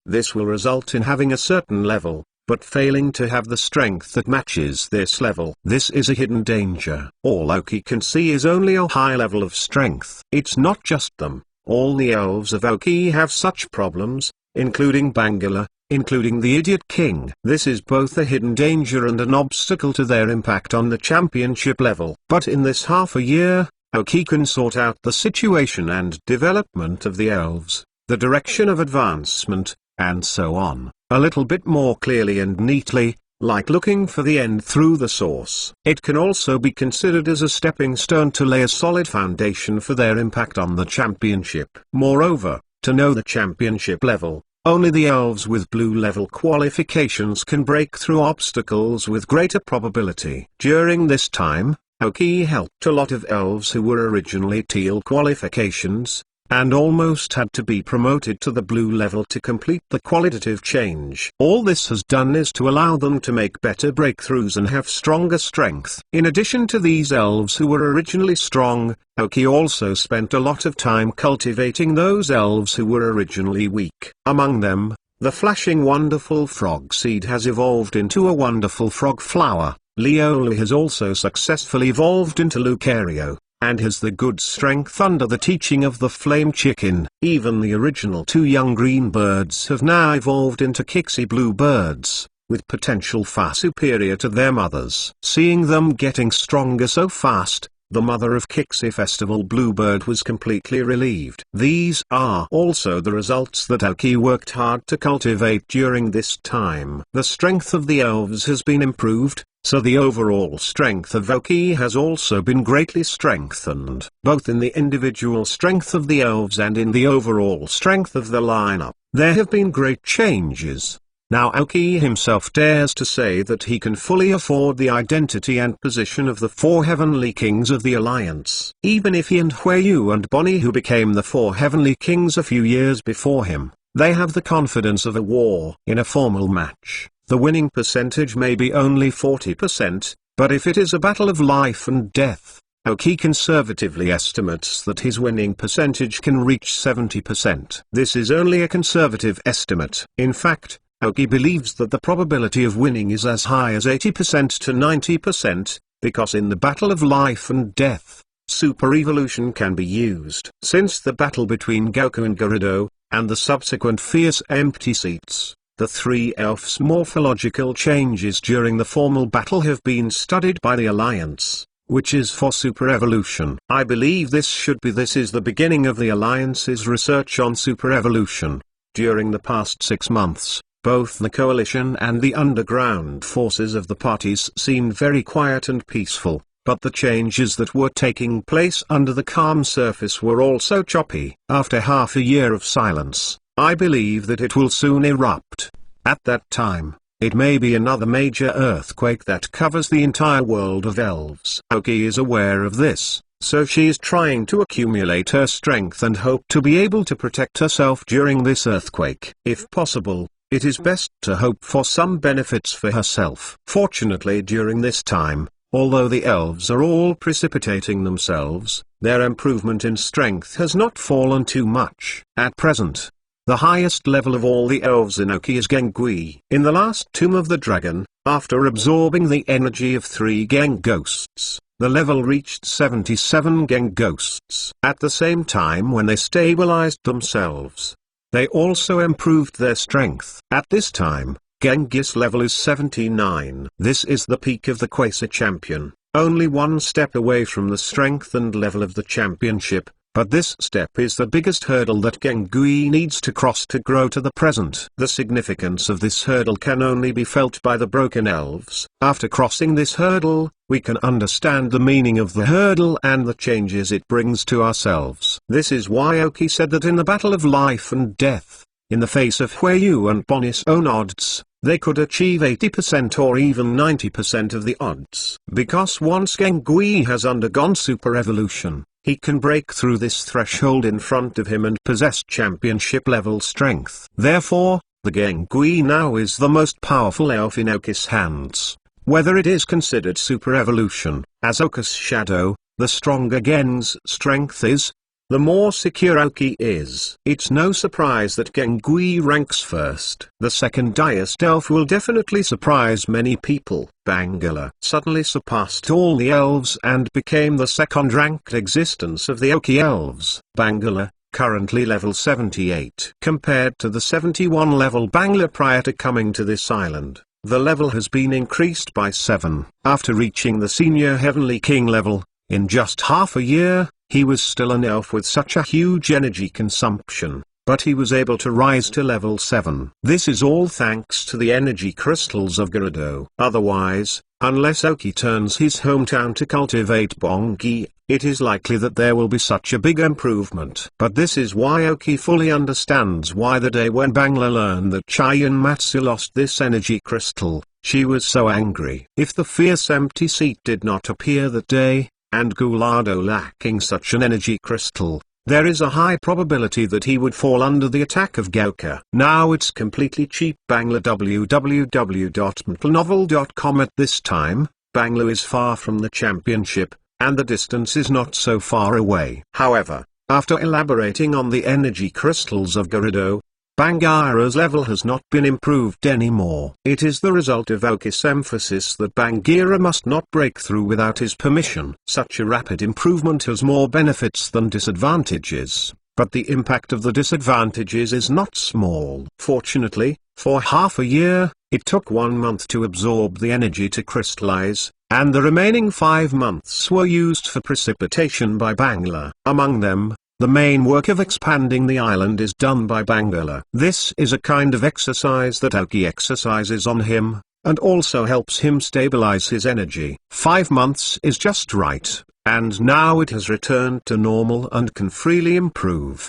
This will result in having a certain level, but failing to have the strength that matches this level. This is a hidden danger. All Aoki can see is only a high level of strength. It's not just them. All the elves of Aoki have such problems, including Bangala, including the Idiot King. This is both a hidden danger and an obstacle to their impact on the championship level. But in this half a year, Aoki can sort out the situation and development of the elves, the direction of advancement, and so on, a little bit more clearly and neatly, like looking for the end through the source. It can also be considered as a stepping stone to lay a solid foundation for their impact on the championship. Moreover, to know the championship level, only the elves with blue level qualifications can break through obstacles with greater probability. During this time, Aoki helped a lot of elves who were originally teal qualifications, and almost had to be promoted to the blue level to complete the qualitative change. All this has done is to allow them to make better breakthroughs and have stronger strength. In addition to these elves who were originally strong, Aoki also spent a lot of time cultivating those elves who were originally weak. Among them, the flashing wonderful frog seed has evolved into a wonderful frog flower. Leoli has also successfully evolved into Lucario, and has the good strength under the teaching of the flame chicken. Even the original two young green birds have now evolved into Kixie blue birds, with potential far superior to their mothers. Seeing them getting stronger so fast, the mother of Kixie Festival Bluebird was completely relieved. These are also the results that Aoki worked hard to cultivate during this time. The strength of the elves has been improved, so the overall strength of Aoki has also been greatly strengthened, both in the individual strength of the elves and in the overall strength of the lineup. There have been great changes. Now Aoki himself dares to say that he can fully afford the identity and position of the four heavenly kings of the alliance. Even if he and Huiyu and Bonnie, who became the four heavenly kings a few years before him, they have the confidence of a war. In a formal match, the winning percentage may be only 40%, but if it is a battle of life and death, Aoki conservatively estimates that his winning percentage can reach 70%. This is only a conservative estimate. In fact, Aoki believes that the probability of winning is as high as 80% to 90%, because in the battle of life and death, super evolution can be used. Since the battle between Goku and Gerudo, and the subsequent fierce empty seats, the three elves' morphological changes during the formal battle have been studied by the Alliance, which is for super evolution. I believe this is the beginning of the Alliance's research on super evolution. During the past 6 months, both the coalition and the underground forces of the parties seemed very quiet and peaceful, but the changes that were taking place under the calm surface were also choppy. After half a year of silence, I believe that it will soon erupt. At that time, it may be another major earthquake that covers the entire world of elves. Aoki is aware of this, so she is trying to accumulate her strength and hope to be able to protect herself during this earthquake. If possible, it is best to hope for some benefits for herself. Fortunately, during this time, although the elves are all precipitating themselves, their improvement in strength has not fallen too much. At present, the highest level of all the elves in Aoki is Gengui. In the last Tomb of the Dragon, after absorbing the energy of 3 Geng Ghosts, the level reached 77 Geng Ghosts. At the same time, when they stabilized themselves, they also improved their strength. At this time, Genghis level is 79. This is the peak of the Quasar champion, only one step away from the strength and level of the championship, but this step is the biggest hurdle that Gengui needs to cross to grow to the present. The significance of this hurdle can only be felt by the broken elves. After crossing this hurdle, we can understand the meaning of the hurdle and the changes it brings to ourselves. This is why Aoki said that in the battle of life and death, in the face of Huiyu and Bonnie's own odds, they could achieve 80% or even 90% of the odds. Because once Gengui has undergone super evolution, he can break through this threshold in front of him and possess championship level strength. Therefore, The Gengui now is the most powerful elf in Aoki's hands. Whether it is considered super evolution, as Aoki's shadow, the stronger Gen's strength is, the more secure Aoki is. It's no surprise that Gengui ranks first. The second highest elf will definitely surprise many people. Bangala suddenly surpassed all the elves and became the second-ranked existence of the Aoki elves. Bangala, currently level 78. Compared to the 71 level Bangla prior to coming to this island, the level has been increased by 7. After reaching the senior Heavenly King level, in just half a year, he was still an elf with such a huge energy consumption, but he was able to rise to level 7. This is all thanks to the energy crystals of Gerudo. Otherwise, unless Aoki turns his hometown to cultivate Bongi, it is likely that there will be such a big improvement. But this is why Aoki fully understands why the day when Bangla learned that Cheyenne Matsu lost this energy crystal, she was so angry. If the fierce empty seat did not appear that day, and Gulado lacking such an energy crystal, there is a high probability that he would fall under the attack of Gauka. Now it's completely cheap. Bangla www.mtlnovel.com. At this time, Bangla is far from the championship, and the distance is not so far away. However, after elaborating on the energy crystals of Gerudo, Bangira's level has not been improved anymore. It is the result of Aoki's emphasis that Bangira must not break through without his permission. Such a rapid improvement has more benefits than disadvantages, but the impact of the disadvantages is not small. Fortunately, for half a year, it took 1 month to absorb the energy to crystallize, and the remaining 5 months were used for precipitation by Bangla. Among them, the main work of expanding the island is done by Bangala. This is a kind of exercise that Aoki exercises on him, and also helps him stabilize his energy. 5 months is just right, and now it has returned to normal and can freely improve.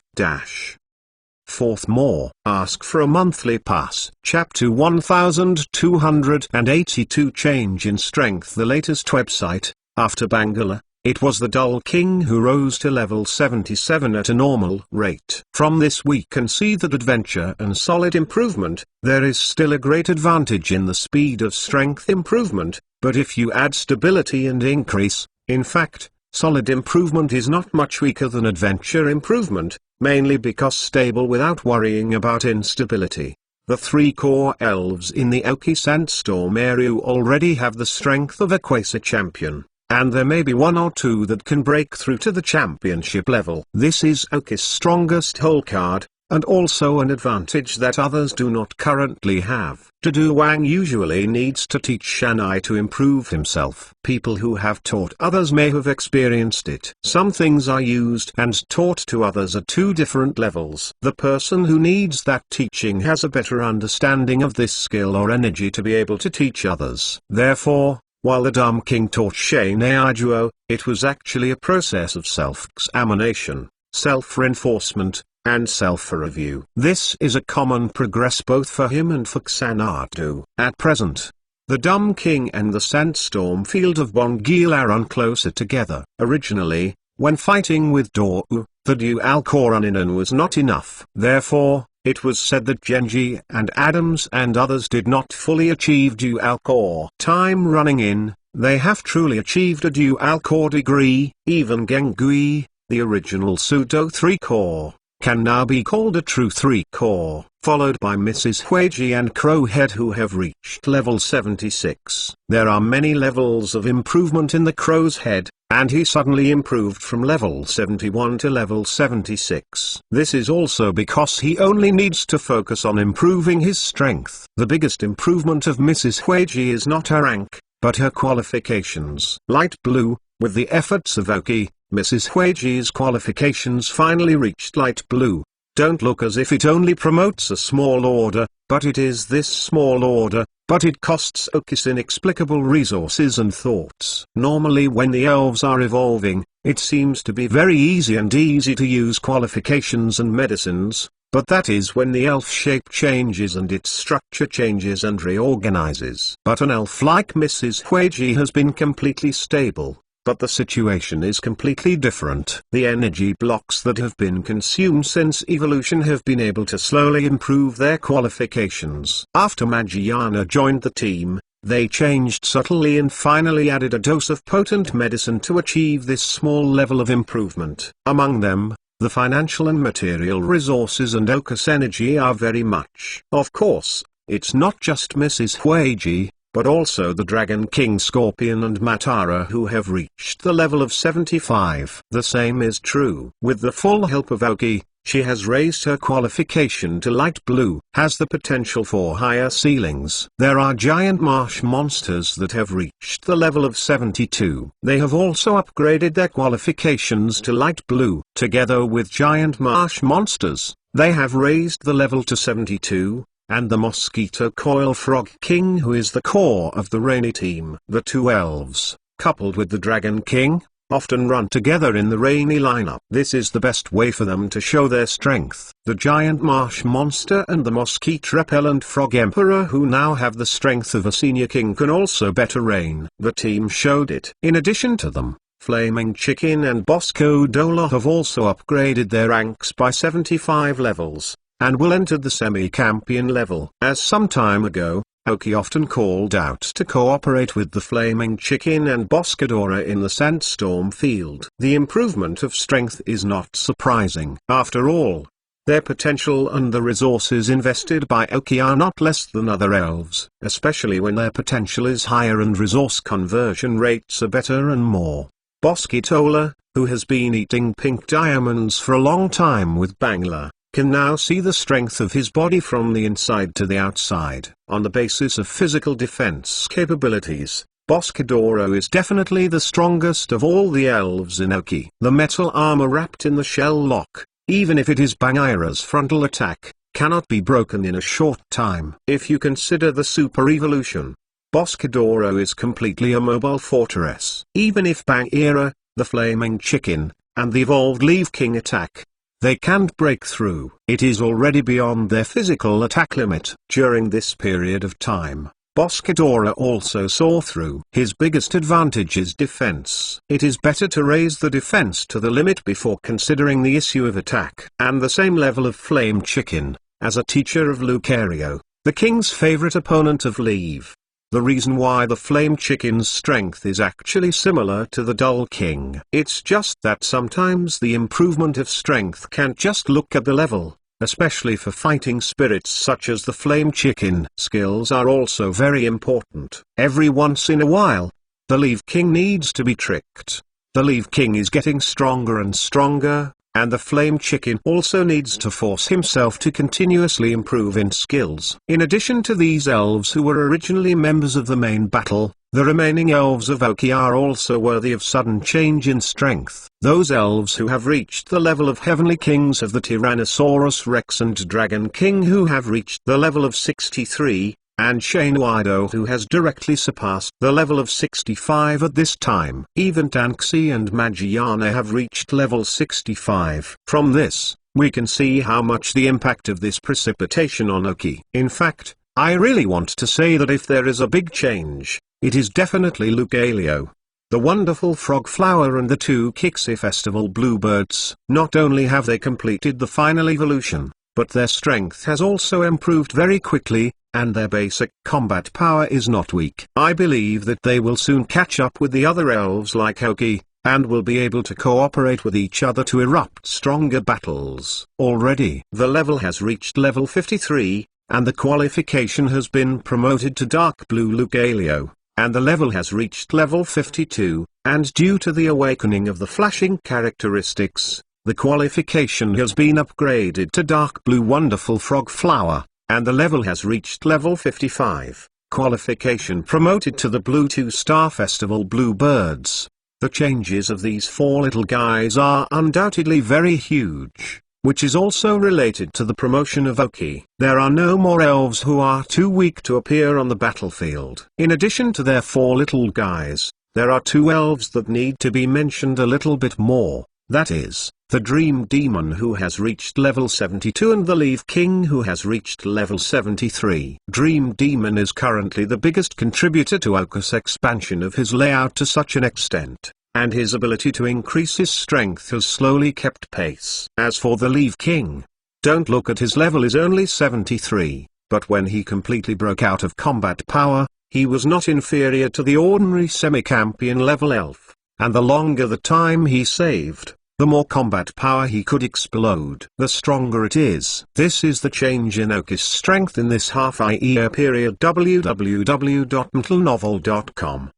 Fourth, more. Ask for a monthly pass. Chapter 1282. Change in strength. The latest website, after Bangala, it was the Dull King who rose to level 77 at a normal rate. From this we can see that adventure and solid improvement, there is still a great advantage in the speed of strength improvement, but if you add stability and increase, in fact, solid improvement is not much weaker than adventure improvement, mainly because stable without worrying about instability. The 3 core elves in the Aoki Sandstorm area already have the strength of a Quasar champion, and there may be 1 or 2 that can break through to the championship level. This is Aoki's strongest hole card, and also an advantage that others do not currently have. Dudu Wang usually needs to teach Shanai to improve himself. People who have taught others may have experienced it. Some things are used and taught to others at 2 different levels. The person who needs that teaching has a better understanding of this skill or energy to be able to teach others. Therefore, while the Dumb King taught Shane Ajuo, it was actually a process of self-examination, self-reinforcement, and self-review. This is a common progress both for him and for Xanadu. At present, the Dumb King and the Sandstorm Field of Bongil run closer together. Originally, when fighting with Dou, the dual core Uninen was not enough. Therefore, it was said that Genji and Adams and others did not fully achieve dual core. Time running in, they have truly achieved a dual core degree. Even Gengui, the original pseudo 3 core, can now be called a true 3 core, followed by Mrs. Huiji and Crowhead who have reached level 76. There are many levels of improvement in the Crow's Head, and he suddenly improved from level 71 to level 76. This is also because he only needs to focus on improving his strength. The biggest improvement of Mrs. Huiji is not her rank, but her qualifications. Light blue, with the efforts of Aoki, Mrs. Huiji's qualifications finally reached light blue. Don't look as if it only promotes a small order, but it is this small order, but it costs Aoki's inexplicable resources and thoughts. Normally when the elves are evolving, it seems to be very easy to use qualifications and medicines, but that is when the elf shape changes and its structure changes and reorganizes. But an elf like Mrs. Huiji has been completely stable. But the situation is completely different. The energy blocks that have been consumed since evolution have been able to slowly improve their qualifications. After Magiana joined the team, they changed subtly and finally added a dose of potent medicine to achieve this small level of improvement. Among them, the financial and material resources and Arceus energy are very much. Of course, it's not just Mrs. Huiji, but also the Dragon King Scorpion and Matara who have reached the level of 75. The same is true. With the full help of Aoki, she has raised her qualification to light blue, has the potential for higher ceilings. There are giant marsh monsters that have reached the level of 72. They have also upgraded their qualifications to light blue. Together with giant marsh monsters, they have raised the level to 72. And the Mosquito Coil Frog King, who is the core of the Rainy team. The two elves, coupled with the Dragon King, often run together in the Rainy lineup. This is the best way for them to show their strength. The giant marsh monster and the mosquito repellent frog emperor, who now have the strength of a senior king, can also better reign. The team showed it. In addition to them, Flaming Chicken and Bosco Dola have also upgraded their ranks by 75 levels, and will enter the semi-champion level. As some time ago, Aoki often called out to cooperate with the Flaming Chicken and Boscadora in the Sandstorm field. The improvement of strength is not surprising. After all, their potential and the resources invested by Aoki are not less than other elves, especially when their potential is higher and resource conversion rates are better and more. Bosquitola, who has been eating pink diamonds for a long time with Bangla, can now see the strength of his body from the inside to the outside. On the basis of physical defense capabilities, Boscadoro is definitely the strongest of all the elves in Aoki. The metal armor wrapped in the shell lock, even if it is Bangaira's frontal attack, cannot be broken in a short time. If you consider the super evolution, Boscadoro is completely a mobile fortress. Even if Bangaira, the Flaming Chicken, and the evolved Leaf King attack, they can't break through. It is already beyond their physical attack limit. During this period of time, Boscadora also saw through. His biggest advantage is defense. It is better to raise the defense to the limit before considering the issue of attack. And the same level of Flame Chicken, as a teacher of Lucario, the king's favorite opponent of Leave. The reason why the Flame Chicken's strength is actually similar to the Dull King. It's just that sometimes the improvement of strength can't just look at the level, especially for fighting spirits such as the Flame Chicken. Skills are also very important. Every once in a while, the Leaf King needs to be tricked. The Leaf King is getting stronger and stronger, and the Flame Chicken also needs to force himself to continuously improve in skills. In addition to these elves who were originally members of the main battle, the remaining elves of Aoki are also worthy of sudden change in strength. Those elves who have reached the level of Heavenly Kings of the Tyrannosaurus Rex and Dragon King, who have reached the level of 63, and Shanuido, who has directly surpassed the level of 65 at this time. Even Tanxi and Magiana have reached level 65. From this, we can see how much the impact of this precipitation on Aoki. In fact, I really want to say that if there is a big change, it is definitely Lucario, the wonderful frog flower, and the two Kixi Festival bluebirds. Not only have they completed the final evolution, but their strength has also improved very quickly, and their basic combat power is not weak. I believe that they will soon catch up with the other elves like Aoki, and will be able to cooperate with each other to erupt stronger battles. Already, the level has reached level 53, and the qualification has been promoted to Dark Blue Lucario, and the level has reached level 52, and due to the awakening of the flashing characteristics, the qualification has been upgraded to Dark Blue Wonderful Frog Flower, and the level has reached level 55. Qualification promoted to the Blue 2-Star Festival Bluebirds. The changes of these four little guys are undoubtedly very huge, which is also related to the promotion of Aoki. There are no more elves who are too weak to appear on the battlefield. In addition to their four little guys, there are two elves that need to be mentioned a little bit more. That is, the Dream Demon, who has reached level 72, and the Leaf King, who has reached level 73. Dream Demon is currently the biggest contributor to Aoki's expansion of his layout to such an extent and his ability to increase his strength has slowly kept pace. As for the Leaf King, don't look at his level is only 73, but when he completely broke out of combat power, he was not inferior to the ordinary semi-campion level elf, and the longer the time he saved, the more combat power he could explode, the stronger it is. This is the change in Oki's strength in this half-year period. www.mtlnovel.com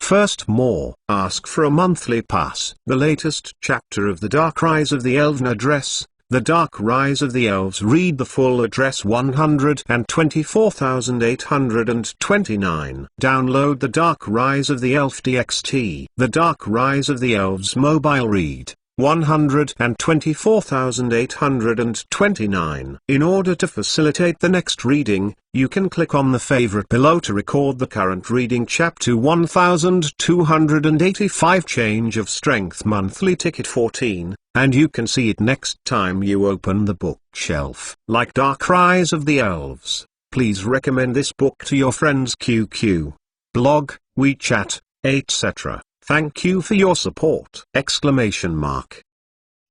First more. Ask for a monthly pass. The latest chapter of The Dark Rise of the Elven Address, The Dark Rise of the Elves. Read the full address 124,829. Download The Dark Rise of the Elf DXT. The Dark Rise of the Elves mobile read 124,829. In order to facilitate the next reading, you can click on the favorite below to record the current reading. Chapter 1285 Change of Strength monthly ticket 14, and you can see it next time you open the bookshelf. Like Dark Rise of the Elves, please recommend this book to your friends QQ, blog, WeChat, etc. Thank you for your support!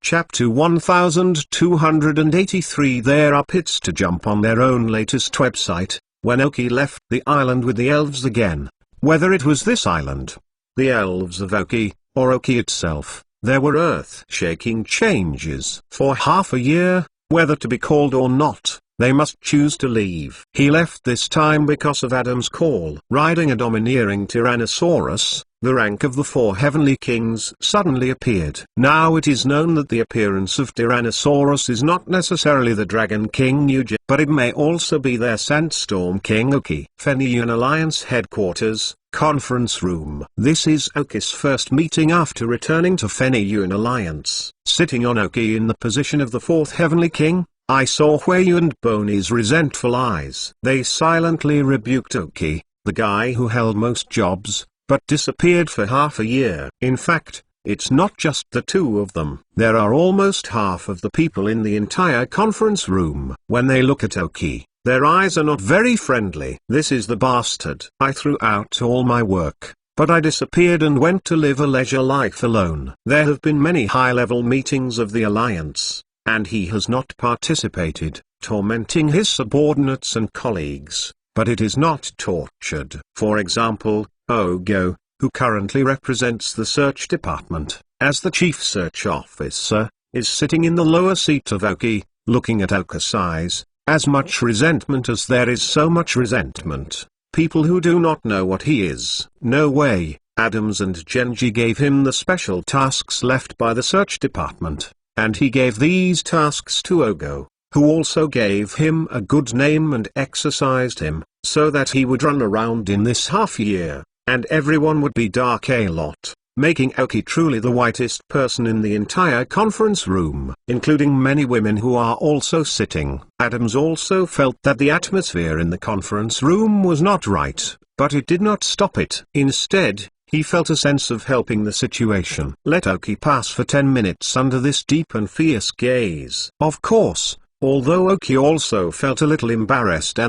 Chapter 1283. There are pits to jump on their own latest website. When Oki left the island with the elves again, whether it was this island, the elves of Oki, or Oki itself, there were earth-shaking changes. For half a year, whether to be called or not, they must choose to leave. He left this time because of Adam's call. Riding a domineering Tyrannosaurus, the rank of the 4 heavenly kings suddenly appeared. Now it is known that the appearance of Tyrannosaurus is not necessarily the Dragon King Nuja, but it may also be their Sandstorm King Oki. Fenian Alliance Headquarters, Conference Room. This is Oki's first meeting after returning to Fenian Alliance. Sitting on Oki in the position of the 4th heavenly king, I saw Hueyu and Boney's resentful eyes. They silently rebuked Oki, the guy who held most jobs, but disappeared for half a year. In fact, it's not just the two of them. There are almost half of the people in the entire conference room. When they look at Oki, their eyes are not very friendly. This is the bastard. I threw out all my work, but I disappeared and went to live a leisure life alone. There have been many high-level meetings of the Alliance, and he has not participated, tormenting his subordinates and colleagues, but it is not tortured. For example, Ogo, who currently represents the search department, as the chief search officer, is sitting in the lower seat of Oki, looking at Oka's eyes, as much resentment as there is so much resentment. People who do not know what he is. No way. Adams and Genji gave him the special tasks left by the search department, and he gave these tasks to Ogo, who also gave him a good name and exercised him, so that he would run around in this half year, and everyone would be dark a lot, making Oki truly the whitest person in the entire conference room, including many women who are also sitting. Adams also felt that the atmosphere in the conference room was not right, but it did not stop it. Instead, he felt a sense of helping the situation. Let Oki pass for 10 minutes under this deep and fierce gaze. Of course, although Oki also felt a little embarrassed,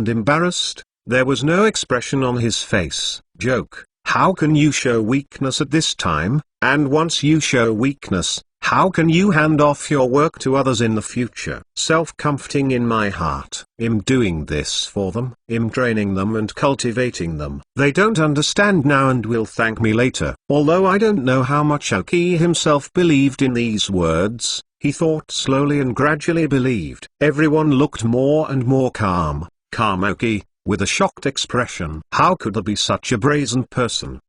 there was no expression on his face. Joke. How can you show weakness at this time? And once you show weakness, how can you hand off your work to others in the future? Self-comforting in my heart. I'm doing this for them. I'm training them and cultivating them. They don't understand now and will thank me later. Although I don't know how much Oki himself believed in these words, he thought slowly and gradually believed. Everyone looked more and more calm. Calm Oki, with a shocked expression. How could there be such a brazen person?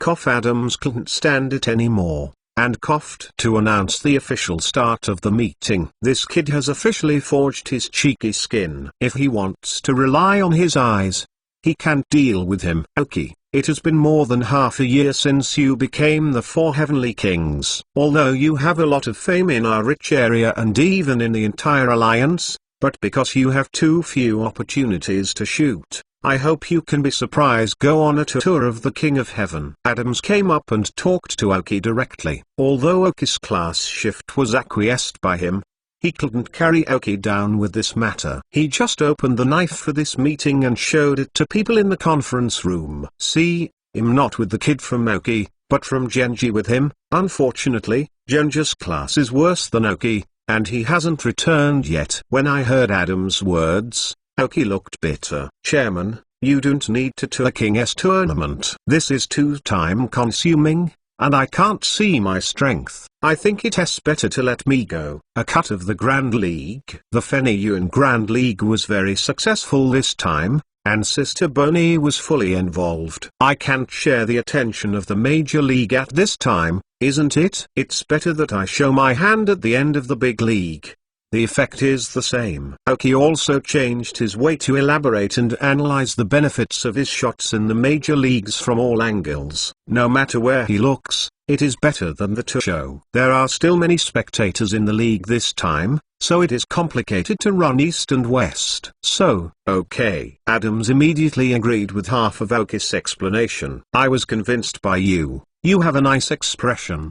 Cough. Adams couldn't stand it anymore, and coughed to announce the official start of the meeting. This kid has officially forged his cheeky skin. If he wants to rely on his eyes, he can't deal with him. Oki, it has been more than half a year since you became the 4 heavenly kings. Although you have a lot of fame in our rich area and even in the entire alliance, but because you have too few opportunities to shoot, I hope you can be surprised. Go on a tour of the King of Heaven. Adams came up and talked to Oki directly. Although Oki's class shift was acquiesced by him, he couldn't carry Oki down with this matter. He just opened the knife for this meeting and showed it to people in the conference room. See, him not with the kid from Oki, but from Genji with him. Unfortunately, Genji's class is worse than Oki, and he hasn't returned yet. When I heard Adam's words, Oki looked bitter. Chairman, you don't need to tour King's tournament. This is too time consuming, and I can't see my strength. I think it's better to let me go. A cut of the Grand League. The Feniyuan Grand League was very successful this time, and Sister Bonnie was fully involved. I can't share the attention of the Major League at this time, isn't it? It's better that I show my hand at the end of the big league. The effect is the same. Oki also changed his way to elaborate and analyze the benefits of his shots in the major leagues from all angles. No matter where he looks, it is better than the tour show. There are still many spectators in the league this time, so it is complicated to run east and west. So, okay. Adams immediately agreed with half of Oki's explanation. I was convinced by you. You have a nice expression.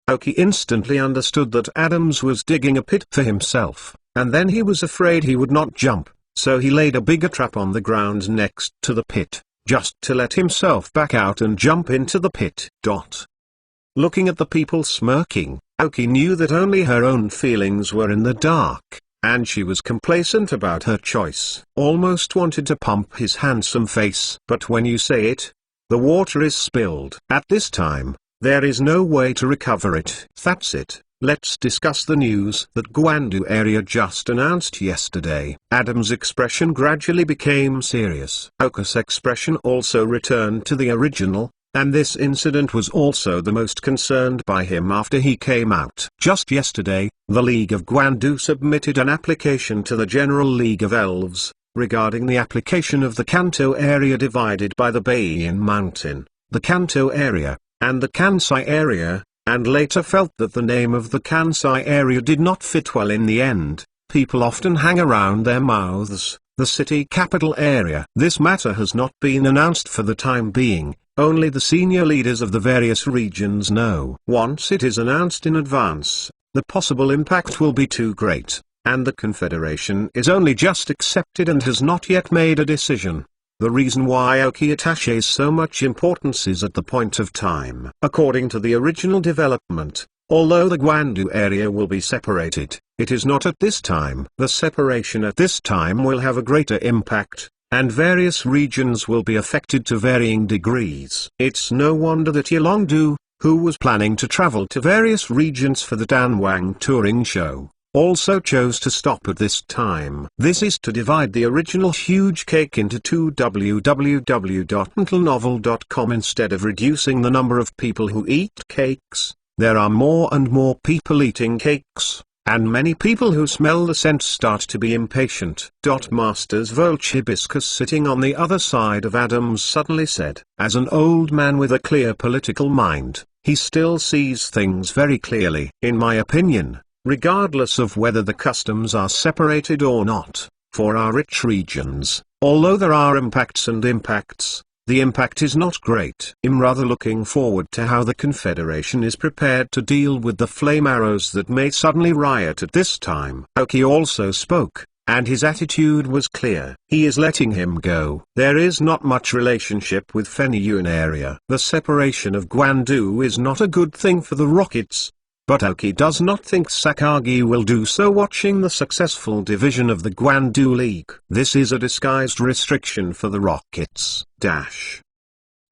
Oki instantly understood that Adams was digging a pit for himself, and then he was afraid he would not jump, so he laid a bigger trap on the ground next to the pit, just to let himself back out and jump into the pit. Looking at the people smirking, Oki knew that only her own feelings were in the dark, and she was complacent about her choice. Almost wanted to pump his handsome face. But when you say it, the water is spilled. At this time, there is no way to recover it. That's it. Let's discuss the news that Gwandu area just announced yesterday. Adam's expression gradually became serious. Oka's expression also returned to the original, and this incident was also the most concerned by him after he came out. Just yesterday, the League of Gwandu submitted an application to the General League of Elves, regarding the application of the Kanto area divided by the Baiyan Mountain, the Kanto area, and the Kansai area, and later felt that the name of the Kansai area did not fit well in the end. People often hang around their mouths, the city capital area. This matter has not been announced for the time being, only the senior leaders of the various regions know. Once it is announced in advance, the possible impact will be too great, and the Confederation is only just accepted and has not yet made a decision. The reason why Oki attaches so much importance is at the point of time. According to the original development, although the Gwandu area will be separated, it is not at this time. The separation at this time will have a greater impact, and various regions will be affected to varying degrees. It's no wonder that Yelongdu, who was planning to travel to various regions for the Danwang touring show, also chose to stop at this time. This is to divide the original huge cake into two. www.mentalnovel.com. Instead of reducing the number of people who eat cakes, there are more and more people eating cakes, and many people who smell the scent start to be impatient. Master's Volch Hibiscus, sitting on the other side of Adams, suddenly said, as an old man with a clear political mind, he still sees things very clearly. In my opinion, regardless of whether the customs are separated or not, for our rich regions, although there are impacts and impacts, the impact is not great. I'm rather looking forward to how the Confederation is prepared to deal with the flame arrows that may suddenly riot at this time. Oki also spoke, and his attitude was clear. He is letting him go. There is not much relationship with Feniyuan area. The separation of Gwandu is not a good thing for the Rockets, but Oki does not think Sakagi will do so. Watching the successful division of the Gwandu League. This is a disguised restriction for the Rockets.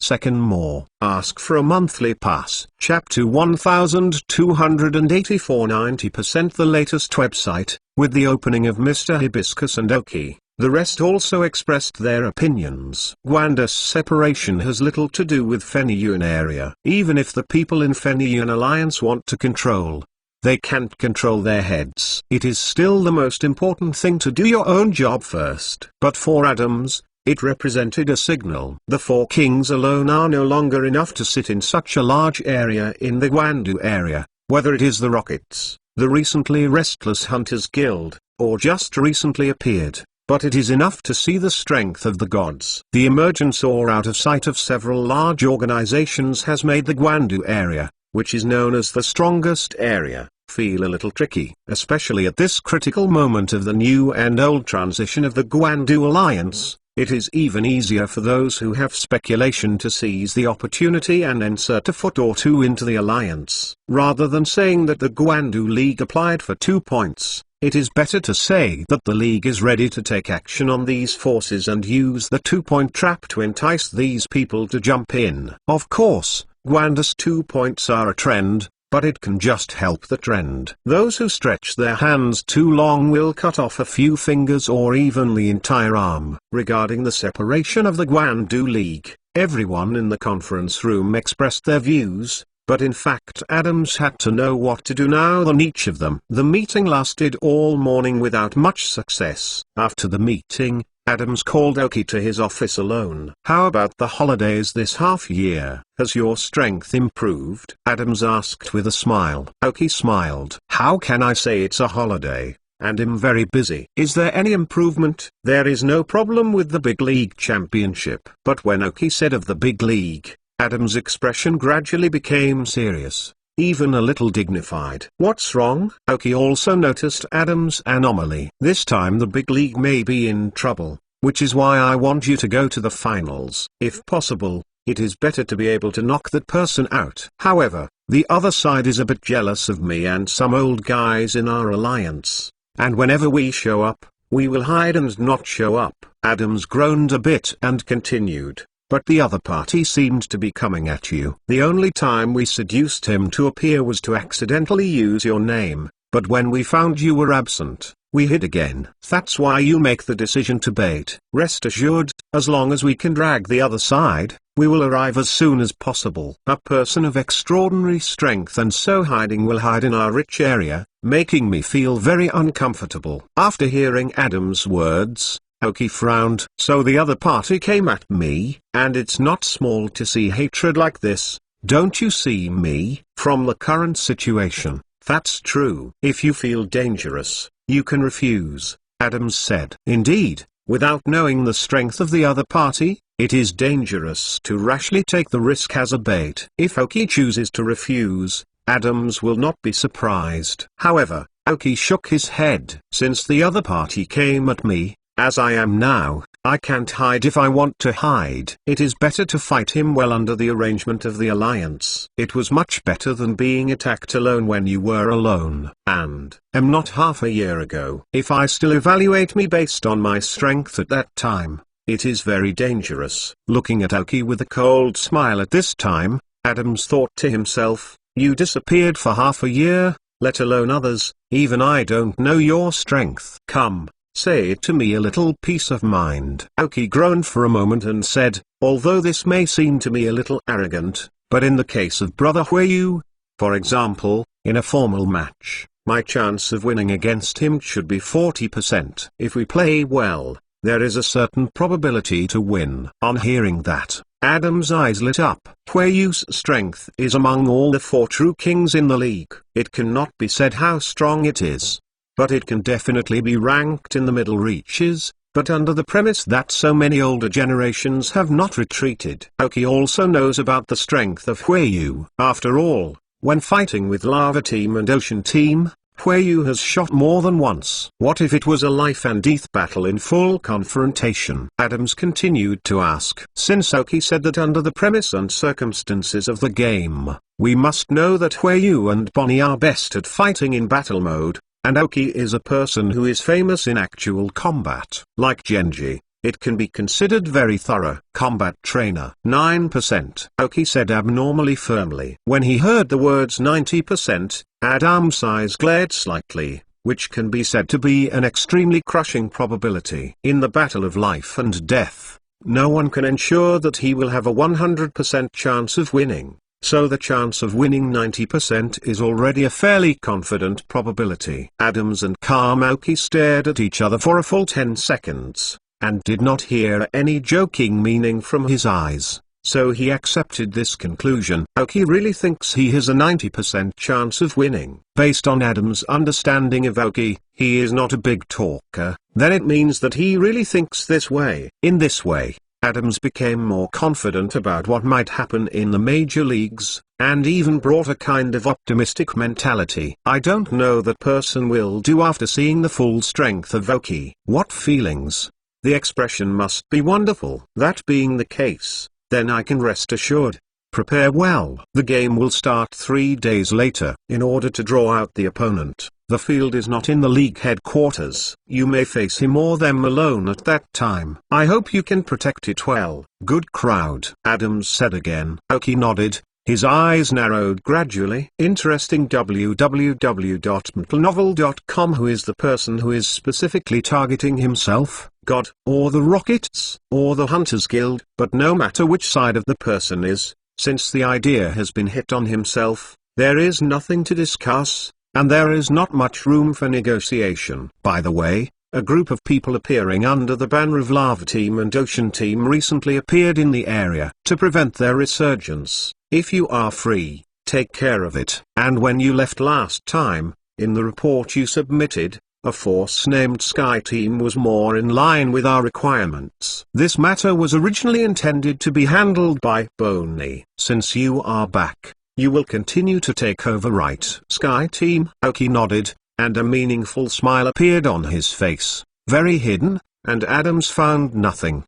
Second more. Ask for a monthly pass. Chapter 1284. 90% the latest website, with the opening of Mr. Hibiscus and Oki. The rest also expressed their opinions. Gwandu's separation has little to do with Feniyuan area. Even if the people in Feniyuan Alliance want to control, they can't control their heads. It is still the most important thing to do your own job first. But for Adams, it represented a signal. The four kings alone are no longer enough to sit in such a large area in the Gwandu area, whether it is the Rockets, the recently Restless Hunters Guild, or just recently appeared. But it is enough to see the strength of the gods. The emergence or out of sight of several large organizations has made the Gwandu area, which is known as the strongest area, feel a little tricky, especially at this critical moment of the new and old transition of the Gwandu Alliance. It is even easier for those who have speculation to seize the opportunity and insert a foot or two into the alliance. Rather than saying that the Guandu League applied for 2 points, it is better to say that the League is ready to take action on these forces and use the 2-point trap to entice these people to jump in. Of course, Guandu's 2 points are a trend, but it can just help the trend. Those who stretch their hands too long will cut off a few fingers or even the entire arm. Regarding the separation of the Guandu League, everyone in the conference room expressed their views, but in fact Adams had to know what to do now than each of them. The meeting lasted all morning without much success. After the meeting, Adams called Oki to his office alone. "How about the holidays this half year? Has your strength improved?" Adams asked with a smile. Oki smiled. "How can I say it's a holiday, and am very busy? Is there any improvement?" "There is no problem with the Big League Championship." But when Oki said of the Big League, Adams' expression gradually became serious, even a little dignified. "What's wrong?" Oki also noticed Adams' anomaly. "This time the Big League may be in trouble, which is why I want you to go to the finals. If possible, it is better to be able to knock that person out. However, the other side is a bit jealous of me and some old guys in our alliance, and whenever we show up, we will hide and not show up." Adams groaned a bit and continued. "But the other party seemed to be coming at you. The only time we seduced him to appear was to accidentally use your name, but when we found you were absent, we hid again. That's why you make the decision to bait. Rest assured, as long as we can drag the other side, we will arrive as soon as possible. A person of extraordinary strength and so hiding will hide in our rich area, making me feel very uncomfortable." After hearing Adams' words, Oki frowned. "So the other party came at me, and it's not small to see hatred like this, don't you see me? From the current situation, that's true. If you feel dangerous, you can refuse," Adams said. "Indeed, without knowing the strength of the other party, it is dangerous to rashly take the risk as a bait." If Oki chooses to refuse, Adams will not be surprised. However, Oki shook his head. "Since the other party came at me, as I am now, I can't hide if I want to hide. It is better to fight him well under the arrangement of the alliance. It was much better than being attacked alone when you were alone. And am not half a year ago. If I still evaluate me based on my strength at that time, it is very dangerous." Looking at Oki with a cold smile at this time, Adams thought to himself, "You disappeared for half a year, let alone others, even I don't know your strength. Come, say it to me, a little peace of mind." Oki groaned for a moment and said, "Although this may seem to me a little arrogant, but in the case of Brother Huiyu, for example, in a formal match, my chance of winning against him should be 40%. If we play well, there is a certain probability to win." On hearing that, Adam's eyes lit up. Huiyu's strength is among all the 4 true kings in the league. It cannot be said how strong it is, but it can definitely be ranked in the middle reaches, but under the premise that so many older generations have not retreated. Oki also knows about the strength of Huiyu. After all, when fighting with Lava Team and Ocean Team, Huiyu has shot more than once. What if it was a life and death battle in full confrontation? Adams continued to ask. Since Oki said that under the premise and circumstances of the game, we must know that Huiyu and Bonnie are best at fighting in battle mode, and Oki is a person who is famous in actual combat. Like Genji, it can be considered very thorough. Combat trainer. 9%. Oki said abnormally firmly. When he heard the words 90%, Adam's eyes glared slightly, which can be said to be an extremely crushing probability. In the battle of life and death, no one can ensure that he will have a 100% chance of winning, so the chance of winning 90% is already a fairly confident probability. Adams and Oki stared at each other for a full 10 seconds, and did not hear any joking meaning from his eyes, so he accepted this conclusion. Oki really thinks he has a 90% chance of winning. Based on Adam's understanding of Oki, he is not a big talker, then it means that he really thinks this way. In this way, Adams became more confident about what might happen in the major leagues, and even brought a kind of optimistic mentality. I don't know that person will do after seeing the full strength of Oki. What feelings The expression must be wonderful. That being the case, then I can rest assured. Prepare well. The game will start 3 days later. In order to draw out the opponent, the field is not in the league headquarters. You may face him or them alone at that time. I hope you can protect it well. Good crowd, Adams said again. Aoki nodded. His eyes narrowed gradually. Interesting. www.mtlnovel.com. Who is the person who is specifically targeting himself, God, or the Rockets, or the Hunters Guild? But no matter which side of the person is, since the idea has been hit on himself, there is nothing to discuss, and there is not much room for negotiation. By the way, a group of people appearing under the banner of Lava Team and Ocean Team recently appeared in the area. To prevent their resurgence, if you are free, take care of it. And when you left last time, in the report you submitted, a force named Sky Team was more in line with our requirements. This matter was originally intended to be handled by Boney. Since you are back, you will continue to take over, right? Sky Team? Aoki nodded, and a meaningful smile appeared on his face, very hidden, and Adams found nothing.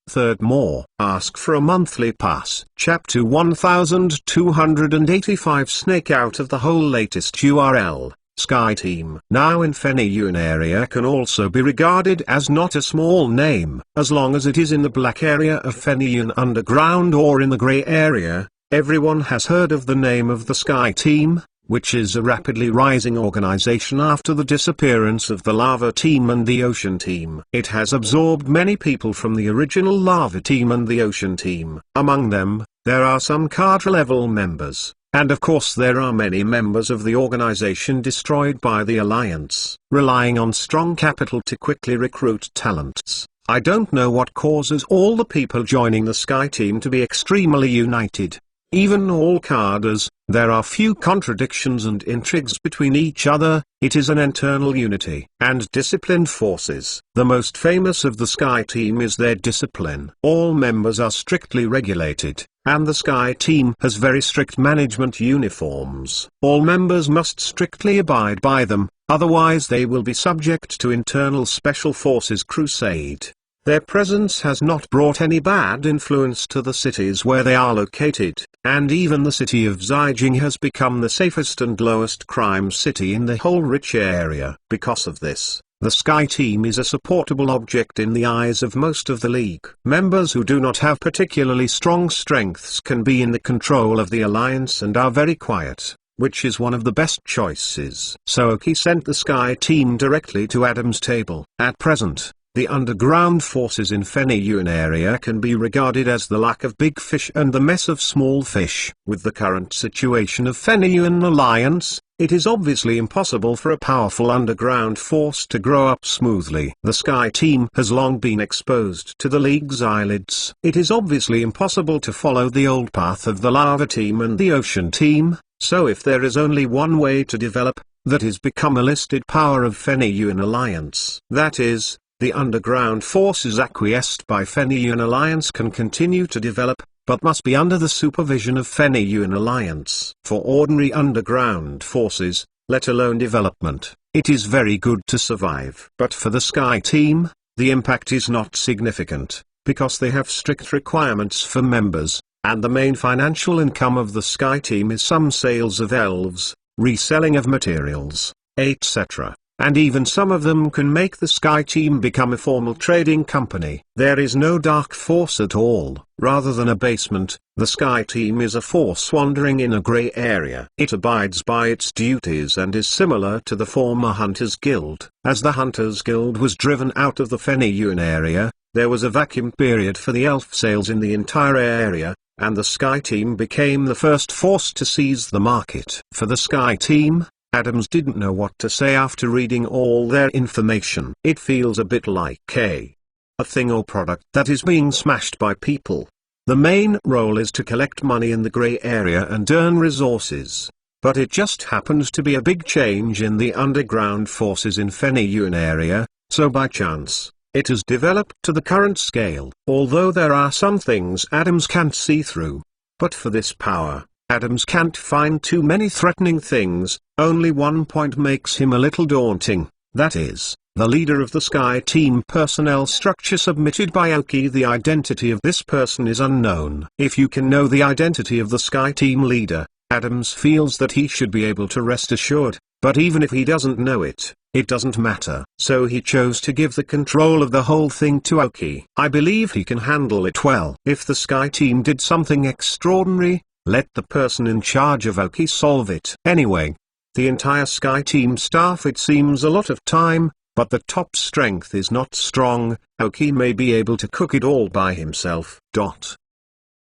Third more. Ask for a monthly pass. Chapter 1285. Snake out of the hole. Latest URL. Sky Team. Now in Feniyun area can also be regarded as not a small name. As long as it is in the black area of Feniyun Underground or in the grey area, everyone has heard of the name of the Sky Team, which is a rapidly rising organization after the disappearance of the Lava Team and the Ocean Team. It has absorbed many people from the original Lava Team and the Ocean Team. Among them, there are some cadre-level members. And of course there are many members of the organization destroyed by the Alliance, relying on strong capital to quickly recruit talents. I don't know what causes all the people joining the Sky Team to be extremely united. Even all cadres, there are few contradictions and intrigues between each other. It is an internal unity and disciplined forces. The most famous of the Sky Team is their discipline. All members are strictly regulated, and the Sky Team has very strict management uniforms. All members must strictly abide by them, otherwise they will be subject to internal special forces crusade. Their presence has not brought any bad influence to the cities where they are located, and even the city of Zijing has become the safest and lowest crime city in the whole rich area. Because of this, the Sky Team is a supportable object in the eyes of most of the League. Members who do not have particularly strong strengths can be in the control of the Alliance and are very quiet, which is one of the best choices. So Aoki sent the Sky Team directly to Adam's table. At present, the underground forces in Feniyun area can be regarded as the lack of big fish and the mess of small fish. With the current situation of Feniyun Alliance, it is obviously impossible for a powerful underground force to grow up smoothly. The Sky Team has long been exposed to the League's eyelids. It is obviously impossible to follow the old path of the Lava Team and the Ocean Team, so if there is only one way to develop, that is become a listed power of Feniyun Alliance. That is, the underground forces acquiesced by Feniyun Alliance can continue to develop, but must be under the supervision of Feniyun Alliance. For ordinary underground forces, let alone development, it is very good to survive. But for the Sky Team, the impact is not significant, because they have strict requirements for members, and the main financial income of the Sky Team is some sales of elves, reselling of materials, etc. And even some of them can make the Sky Team become a formal trading company. There is no dark force at all. Rather than a basement, the Sky Team is a force wandering in a grey area. It abides by its duties and is similar to the former Hunters Guild. As the Hunters Guild was driven out of the Feniyun area, there was a vacuum period for the elf sales in the entire area, and the Sky Team became the first force to seize the market. For the Sky Team, Adams didn't know what to say after reading all their information. It feels a bit like a thing or product that is being smashed by people. The main role is to collect money in the grey area and earn resources. But it just happens to be a big change in the underground forces in Feniyun area, so by chance, it has developed to the current scale. Although there are some things Adams can't see through. But for this power, Adams can't find too many threatening things. Only one point makes him a little daunting, that is, the leader of the Sky Team personnel structure submitted by Aoki. The identity of this person is unknown. If you can know the identity of the Sky Team leader, Adams feels that he should be able to rest assured, but even if he doesn't know it, it doesn't matter. So he chose to give the control of the whole thing to Aoki. I believe he can handle it well. If the Sky Team did something extraordinary, let the person in charge of Aoki solve it. Anyway, the entire Sky Team staff, it seems a lot of time, but the top strength is not strong. Aoki may be able to cook it all by himself.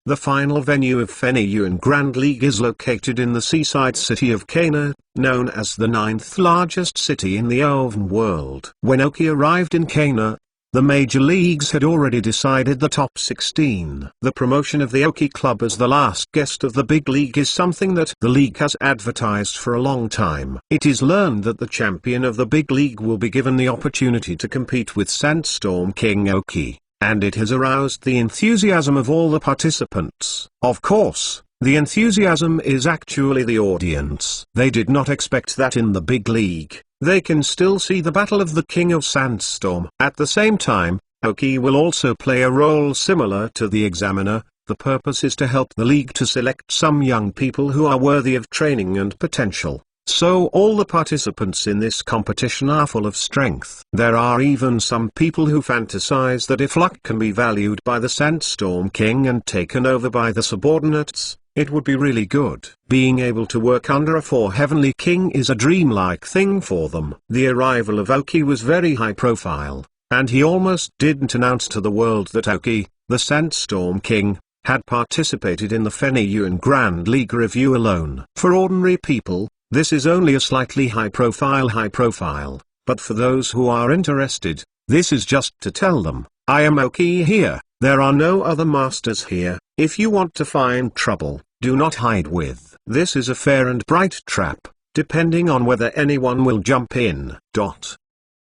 The final venue of Feniyuan Grand League is located in the seaside city of Kana, known as the 9th largest city in the Oven world. When Aoki arrived in Kana, the major leagues had already decided the top 16. The promotion of the Aoki club as the last guest of the big league is something that the league has advertised for a long time. It is learned that the champion of the big league will be given the opportunity to compete with Sandstorm King Aoki, and it has aroused the enthusiasm of all the participants. Of course, the enthusiasm is actually the audience. They did not expect that in the big league. They can still see the battle of the King of Sandstorm. At the same time, Aoki will also play a role similar to the examiner. The purpose is to help the league to select some young people who are worthy of training and potential. So all the participants in this competition are full of strength. There are even some people who fantasize that if luck can be valued by the Sandstorm King and taken over by the subordinates, it would be really good. Being able to work under a four-heavenly king is a dreamlike thing for them. The arrival of Aoki was very high profile, and he almost didn't announce to the world that Aoki, the Sandstorm King, had participated in the Feniyuan Grand League review alone. For ordinary people, this is only a slightly high profile, but for those who are interested, this is just to tell them, I am Aoki here, there are no other masters here. If you want to find trouble, do not hide with. This is a fair and bright trap, depending on whether anyone will jump in.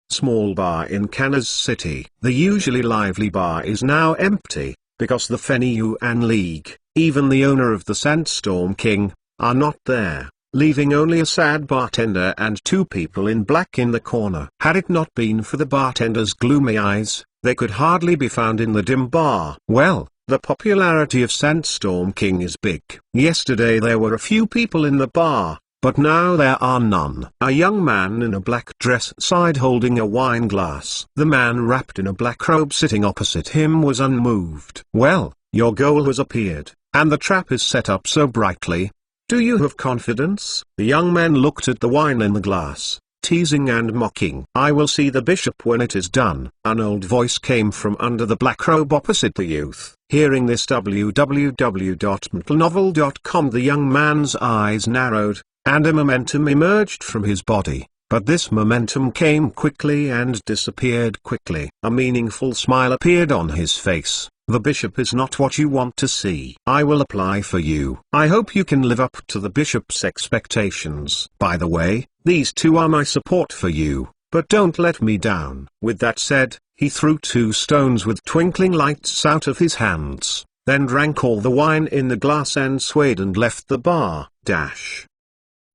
Small bar in Kana's city. The usually lively bar is now empty, because the Feniyuan League, even the owner of the Sandstorm King, are not there, leaving only a sad bartender and two people in black in the corner. Had it not been for the bartender's gloomy eyes, they could hardly be found in the dim bar. Well, the popularity of Sandstorm King is big. Yesterday there were a few people in the bar, but now there are none. A young man in a black dress side holding a wine glass. The man wrapped in a black robe sitting opposite him was unmoved. Well, your goal has appeared, and the trap is set up so brightly. Do you have confidence? The young man looked at the wine in the glass, teasing and mocking. I will see the bishop when it is done. An old voice came from under the black robe opposite the youth. Hearing this www.mtlnovel.com, the young man's eyes narrowed, and a momentum emerged from his body, but this momentum came quickly and disappeared quickly. A meaningful smile appeared on his face. The bishop is not what you want to see. I will apply for you. I hope you can live up to the bishop's expectations. By the way, these two are my support for you, but don't let me down. With that said, he threw 2 stones with twinkling lights out of his hands, then drank all the wine in the glass and swayed and left the bar.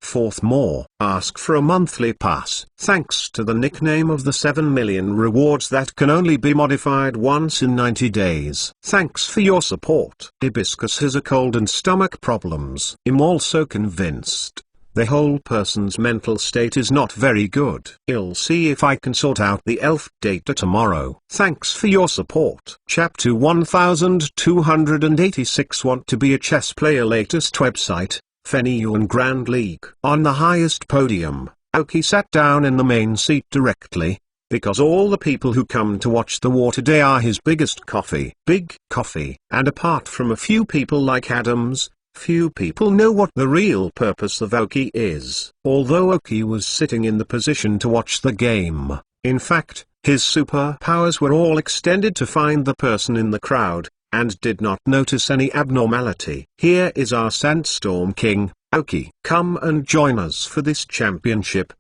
Fourth more. Ask for a monthly pass. Thanks to the nickname of the 7 million rewards that can only be modified once in 90 days. Thanks for your support. Hibiscus has a cold and stomach problems. I'm also convinced the whole person's mental state is not very good. I'll see if I can sort out the elf data tomorrow. Thanks for your support. Chapter 1286. Want to be a chess player? Latest website, Feniyuan Grand League. On the highest podium, Aoki sat down in the main seat directly, because all the people who come to watch the war today are his biggest big coffee. And apart from a few people like Adams, few people know what the real purpose of Aoki is. Although Aoki was sitting in the position to watch the game, in fact, his superpowers were all extended to find the person in the crowd, and did not notice any abnormality. Here is our Sandstorm King, Aoki. Come and join us for this championship.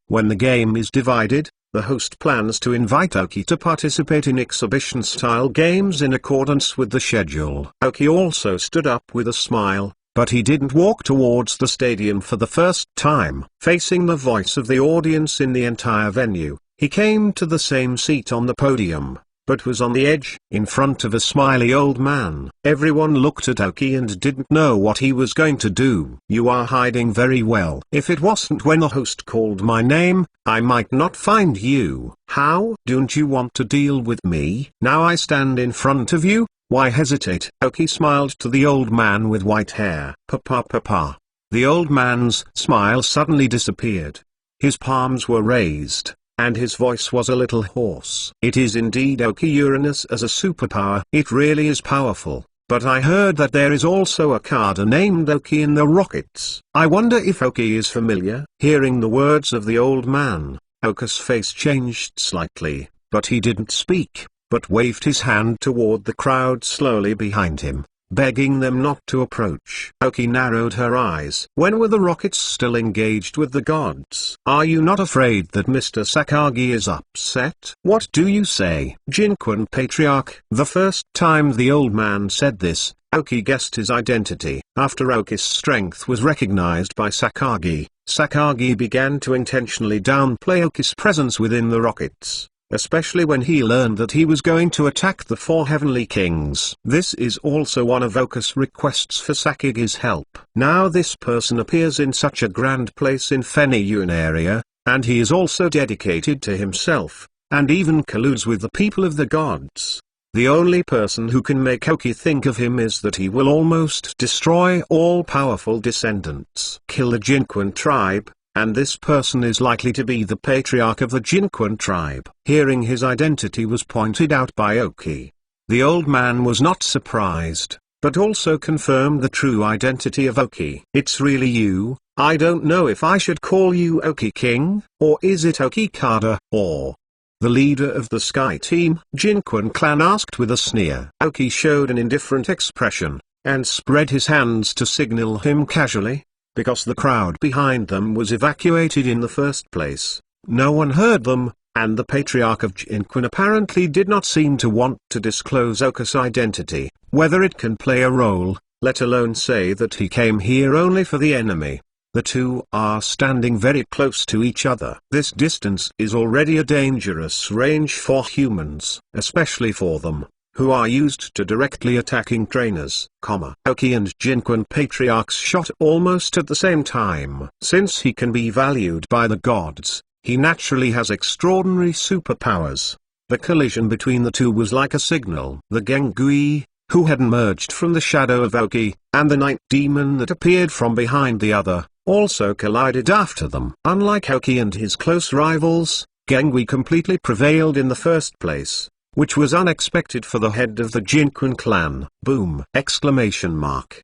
When the game is divided, the host plans to invite Aoki to participate in exhibition-style games in accordance with the schedule. Aoki also stood up with a smile, but he didn't walk towards the stadium for the first time. Facing the voice of the audience in the entire venue, He came to the same seat on the podium, but was on the edge, in front of a smiley old man. Everyone looked at Aoki and didn't know what he was going to do. "You are hiding very well. If it wasn't when the host called my name, I might not find you. How? Don't you want to deal with me? Now I stand in front of you, why hesitate?" Aoki smiled to the old man with white hair. Papa. The old man's smile suddenly disappeared. His palms were raised, and his voice was a little hoarse. "It is indeed Aoki Uranus as a superpower. It really is powerful, but I heard that there is also a card named Aoki in the rockets. I wonder if Aoki is familiar?" Hearing the words of the old man, Aoki's face changed slightly, but he didn't speak, but waved his hand toward the crowd slowly behind him, begging them not to approach. Aoki narrowed her eyes. "When were the rockets still engaged with the gods? Are you not afraid that Mr. Sakagi is upset? What do you say?" Jinquan Patriarch. The first time the old man said this, Aoki guessed his identity. After Aoki's strength was recognized by Sakagi, Sakagi began to intentionally downplay Aoki's presence within the rockets, especially when he learned that he was going to attack the 4 heavenly kings. This is also one of Aoki's requests for Sakagi's help. Now this person appears in such a grand place in Feniyun area, and he is also dedicated to himself, and even colludes with the people of the gods. The only person who can make Aoki think of him is that he will almost destroy all powerful descendants. Kill the Jinquan tribe, and this person is likely to be the patriarch of the Jinquan tribe. Hearing his identity was pointed out by Aoki, the old man was not surprised, but also confirmed the true identity of Aoki. "It's really you. I don't know if I should call you Aoki King, or is it Aoki Kada, or the leader of the Sky Team?" Jinquan clan asked with a sneer. Aoki showed an indifferent expression, and spread his hands to signal him casually. Because the crowd behind them was evacuated in the first place, no one heard them, and the Patriarch of Jinquan apparently did not seem to want to disclose Aoki's identity, whether it can play a role, let alone say that he came here only for the enemy. The two are standing very close to each other. This distance is already a dangerous range for humans, especially for them, who are used to directly attacking trainers. Aoki and Jinquan Patriarchs shot almost at the same time. Since he can be valued by the gods, he naturally has extraordinary superpowers. The collision between the two was like a signal. The Gengui, who had emerged from the shadow of Aoki, and the night demon that appeared from behind the other, also collided after them. Unlike Aoki and his close rivals, Gengui completely prevailed in the first place, which was unexpected for the head of the Jinquan clan. Boom! Exclamation mark.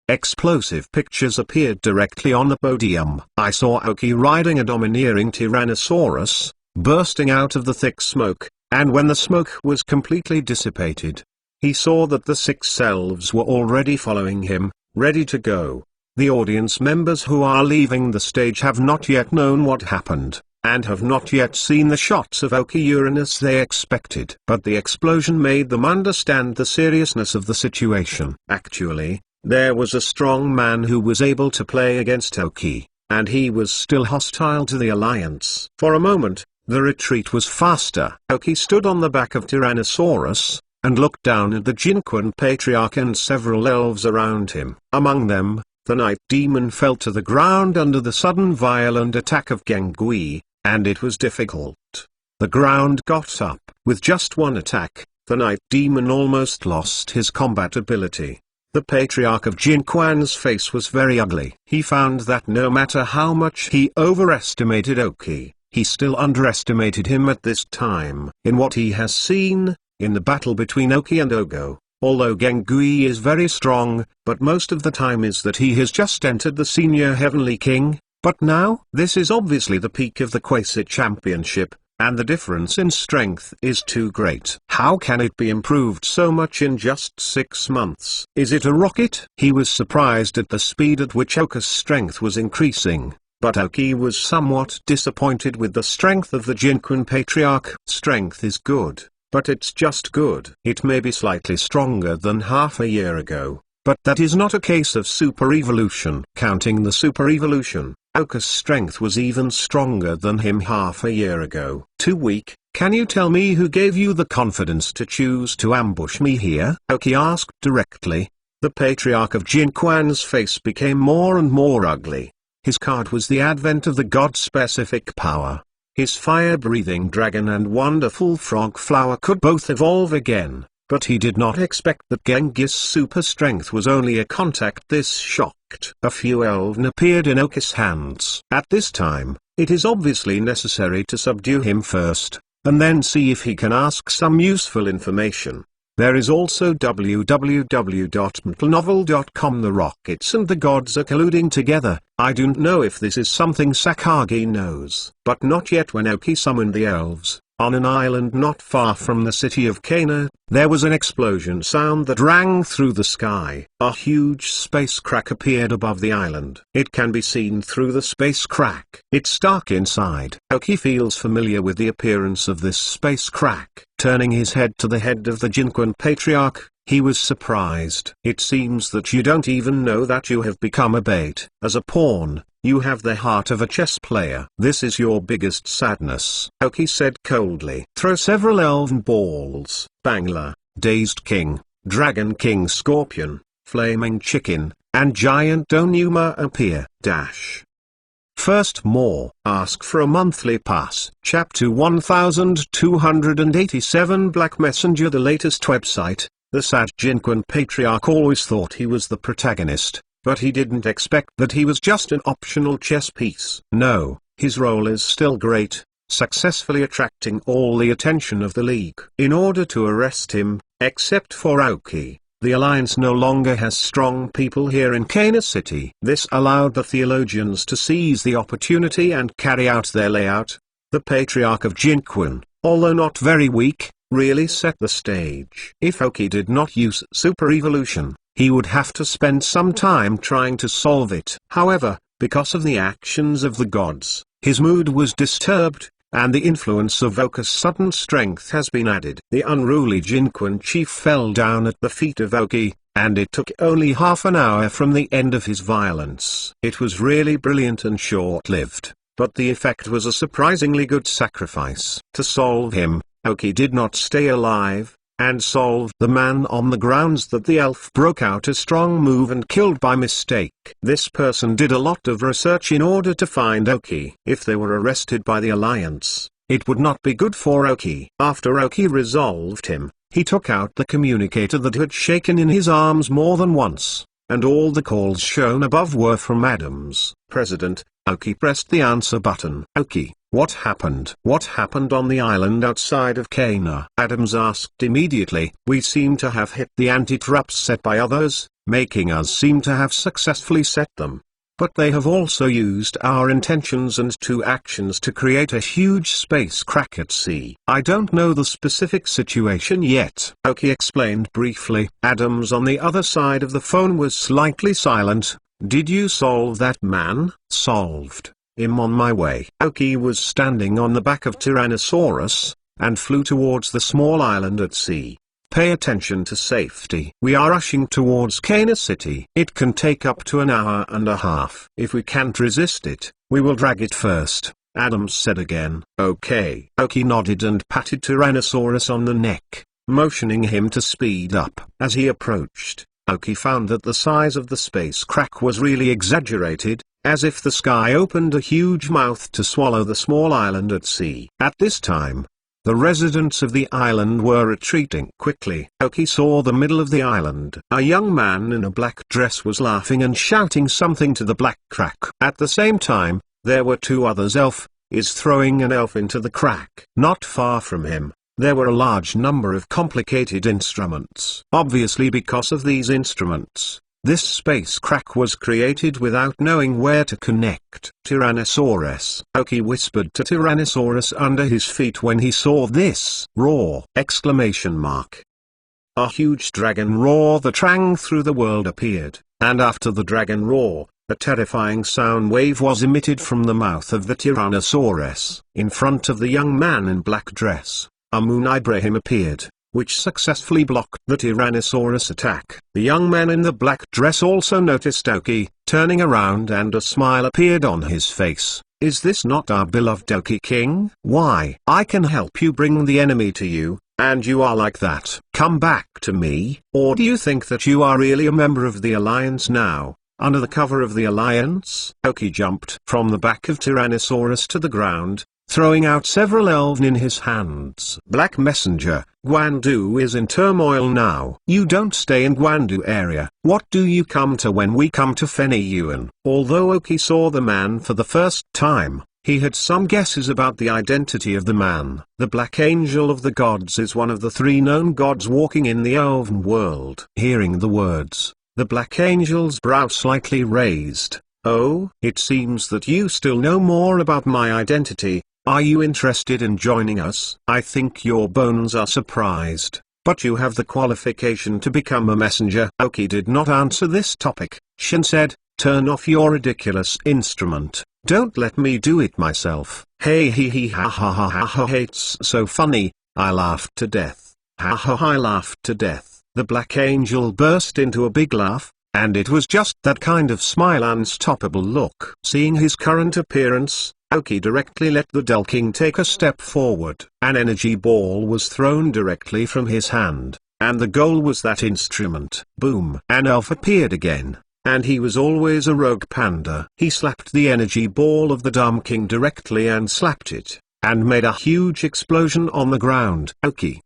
Explosive pictures appeared directly on the podium. I saw Aoki riding a domineering Tyrannosaurus, bursting out of the thick smoke, and when the smoke was completely dissipated, he saw that the 6 elves were already following him, ready to go. The audience members who are leaving the stage have not yet known what happened, and have not yet seen the shots of Aoki Uranus they expected. But the explosion made them understand the seriousness of the situation. Actually, there was a strong man who was able to play against Aoki, and he was still hostile to the alliance. For a moment, the retreat was faster. Aoki stood on the back of Tyrannosaurus, and looked down at the Jinquan Patriarch and several elves around him. Among them, the night demon fell to the ground under the sudden violent attack of Gengui, and it was difficult. The ground got up. With just one attack, the night demon almost lost his combat ability. The Patriarch of Jinquan's face was very ugly. He found that no matter how much he overestimated Aoki, he still underestimated him at this time. In what he has seen, in the battle between Aoki and Ogo, although Gengui is very strong, but most of the time is that he has just entered the senior heavenly king. But now, this is obviously the peak of the Quasi Championship, and the difference in strength is too great. How can it be improved so much in just 6 months? Is it a rocket? He was surprised at the speed at which Aoki's strength was increasing, but Aoki was somewhat disappointed with the strength of the Jinquan Patriarch. Strength is good, but it's just good. It may be slightly stronger than half a year ago, but that is not a case of super evolution. Counting the super evolution, Oka's strength was even stronger than him half a year ago. Too weak. Can you tell me who gave you the confidence to choose to ambush me here? Oki asked directly. The Patriarch of Jinquan's face became more and more ugly. His card was the advent of the god-specific power. His fire-breathing dragon and wonderful frog flower could both evolve again, but he did not expect that Genghis' super strength was only a contact. This shocked. A few elven appeared in Oki's hands. At this time, it is obviously necessary to subdue him first, and then see if he can ask some useful information. There is also www.mtlnovel.com. The rockets and the gods are colluding together. I don't know if this is something Sakagi knows. But not yet. When Oki summoned the elves, on an island not far from the city of Kana, there was an explosion sound that rang through the sky. A huge space crack appeared above the island. It can be seen through the space crack. It's dark inside. Oki feels familiar with the appearance of this space crack. Turning his head to the head of the Jinquan Patriarch, he was surprised. It seems that you don't even know that you have become a bait. As a pawn, you have the heart of a chess player. This is your biggest sadness, Oki said coldly. Throw several elven balls. Bangla, Dazed King, Dragon King Scorpion, Flaming Chicken, and Giant Donuma appear. First more. Ask for a monthly pass. Chapter 1287. Black Messenger. The latest website. The sad Jinquan Patriarch always thought he was the protagonist, but he didn't expect that he was just an optional chess piece. No, his role is still great, successfully attracting all the attention of the League. In order to arrest him, except for Aoki, the Alliance no longer has strong people here in Kana City. This allowed the theologians to seize the opportunity and carry out their layout. The Patriarch of Jinquan, although not very weak, really set the stage. If Oki did not use super evolution, he would have to spend some time trying to solve it. However, because of the actions of the gods, his mood was disturbed, and the influence of Oka's sudden strength has been added. The unruly Jinquan chief fell down at the feet of Oki, and it took only half an hour from the end of his violence. It was really brilliant and short-lived, but the effect was a surprisingly good sacrifice. To solve him, Oki did not stay alive, and solved the man on the grounds that the elf broke out a strong move and killed by mistake. This person did a lot of research in order to find Oki. If they were arrested by the Alliance, it would not be good for Oki. After Oki resolved him, he took out the communicator that had shaken in his arms more than once, and all the calls shown above were from Adams. President, Oki pressed the answer button. Oki, what happened? What happened on the island outside of Kana? Adams asked immediately. We seem to have hit the anti-traps set by others, making us seem to have successfully set them. But they have also used our intentions and two actions to create a huge space crack at sea. I don't know the specific situation yet, Oki explained briefly. Adams on the other side of the phone was slightly silent. Did you solve that man? Solved. I'm on my way. Oki was standing on the back of Tyrannosaurus, and flew towards the small island at sea. Pay attention to safety. We are rushing towards Kana City. It can take up to an hour and a half. If we can't resist it, we will drag it first, Adams said again. Okay. Oki nodded and patted Tyrannosaurus on the neck, motioning him to speed up. As he approached, Oki found that the size of the space crack was really exaggerated, as if the sky opened a huge mouth to swallow the small island at sea. At this time, the residents of the island were retreating quickly. Oki saw the middle of the island. A young man in a black dress was laughing and shouting something to the black crack. At the same time, there were two others. Elf is throwing an elf into the crack. Not far from him, there were a large number of complicated instruments. Obviously, because of these instruments, this space crack was created without knowing where to connect. Tyrannosaurus. Oki whispered to Tyrannosaurus under his feet when he saw this. Roar! Exclamation mark. A huge dragon roar that rang through the world appeared, and after the dragon roar, a terrifying sound wave was emitted from the mouth of the Tyrannosaurus. In front of the young man in black dress, Amun Ibrahim appeared. which successfully blocked the Tyrannosaurus attack. The young man in the black dress also noticed Aoki, turning around, and a smile appeared on his face. "Is this not our beloved Aoki King? Why, I can help you bring the enemy to you, and you are like that. Come back to me. Or do you think that you are really a member of the Alliance now, under the cover of the Alliance?" Aoki jumped from the back of Tyrannosaurus to the ground, throwing out several elven in his hands. "Black Messenger, Guandu is in turmoil now. You don't stay in Guandu area. What do you come to when we come to Fenyuan?" Although Aoki saw the man for the first time, he had some guesses about the identity of the man. The Black Angel of the Gods is one of the 3 known gods walking in the elven world. Hearing the words, the Black Angel's brow slightly raised. "Oh, it seems that you still know more about my identity. Are you interested in joining us? I think your bones are surprised, but you have the qualification to become a messenger." Aoki did not answer this topic. Shin said, "Turn off your ridiculous instrument. Don't let me do it myself." "Hey hee hee ha ha ha ha ha, it's so funny, I laughed to death. Ha ha, I laughed to death." The Black Angel burst into a big laugh, and it was just that kind of smile, unstoppable look. Seeing his current appearance, Aoki directly let the Del King take a step forward. An energy ball was thrown directly from his hand, and the goal was that instrument. Boom! An elf appeared again, and he was always a rogue panda. He slapped the energy ball of the Dumb King directly and slapped it, and made a huge explosion on the ground. Aoki,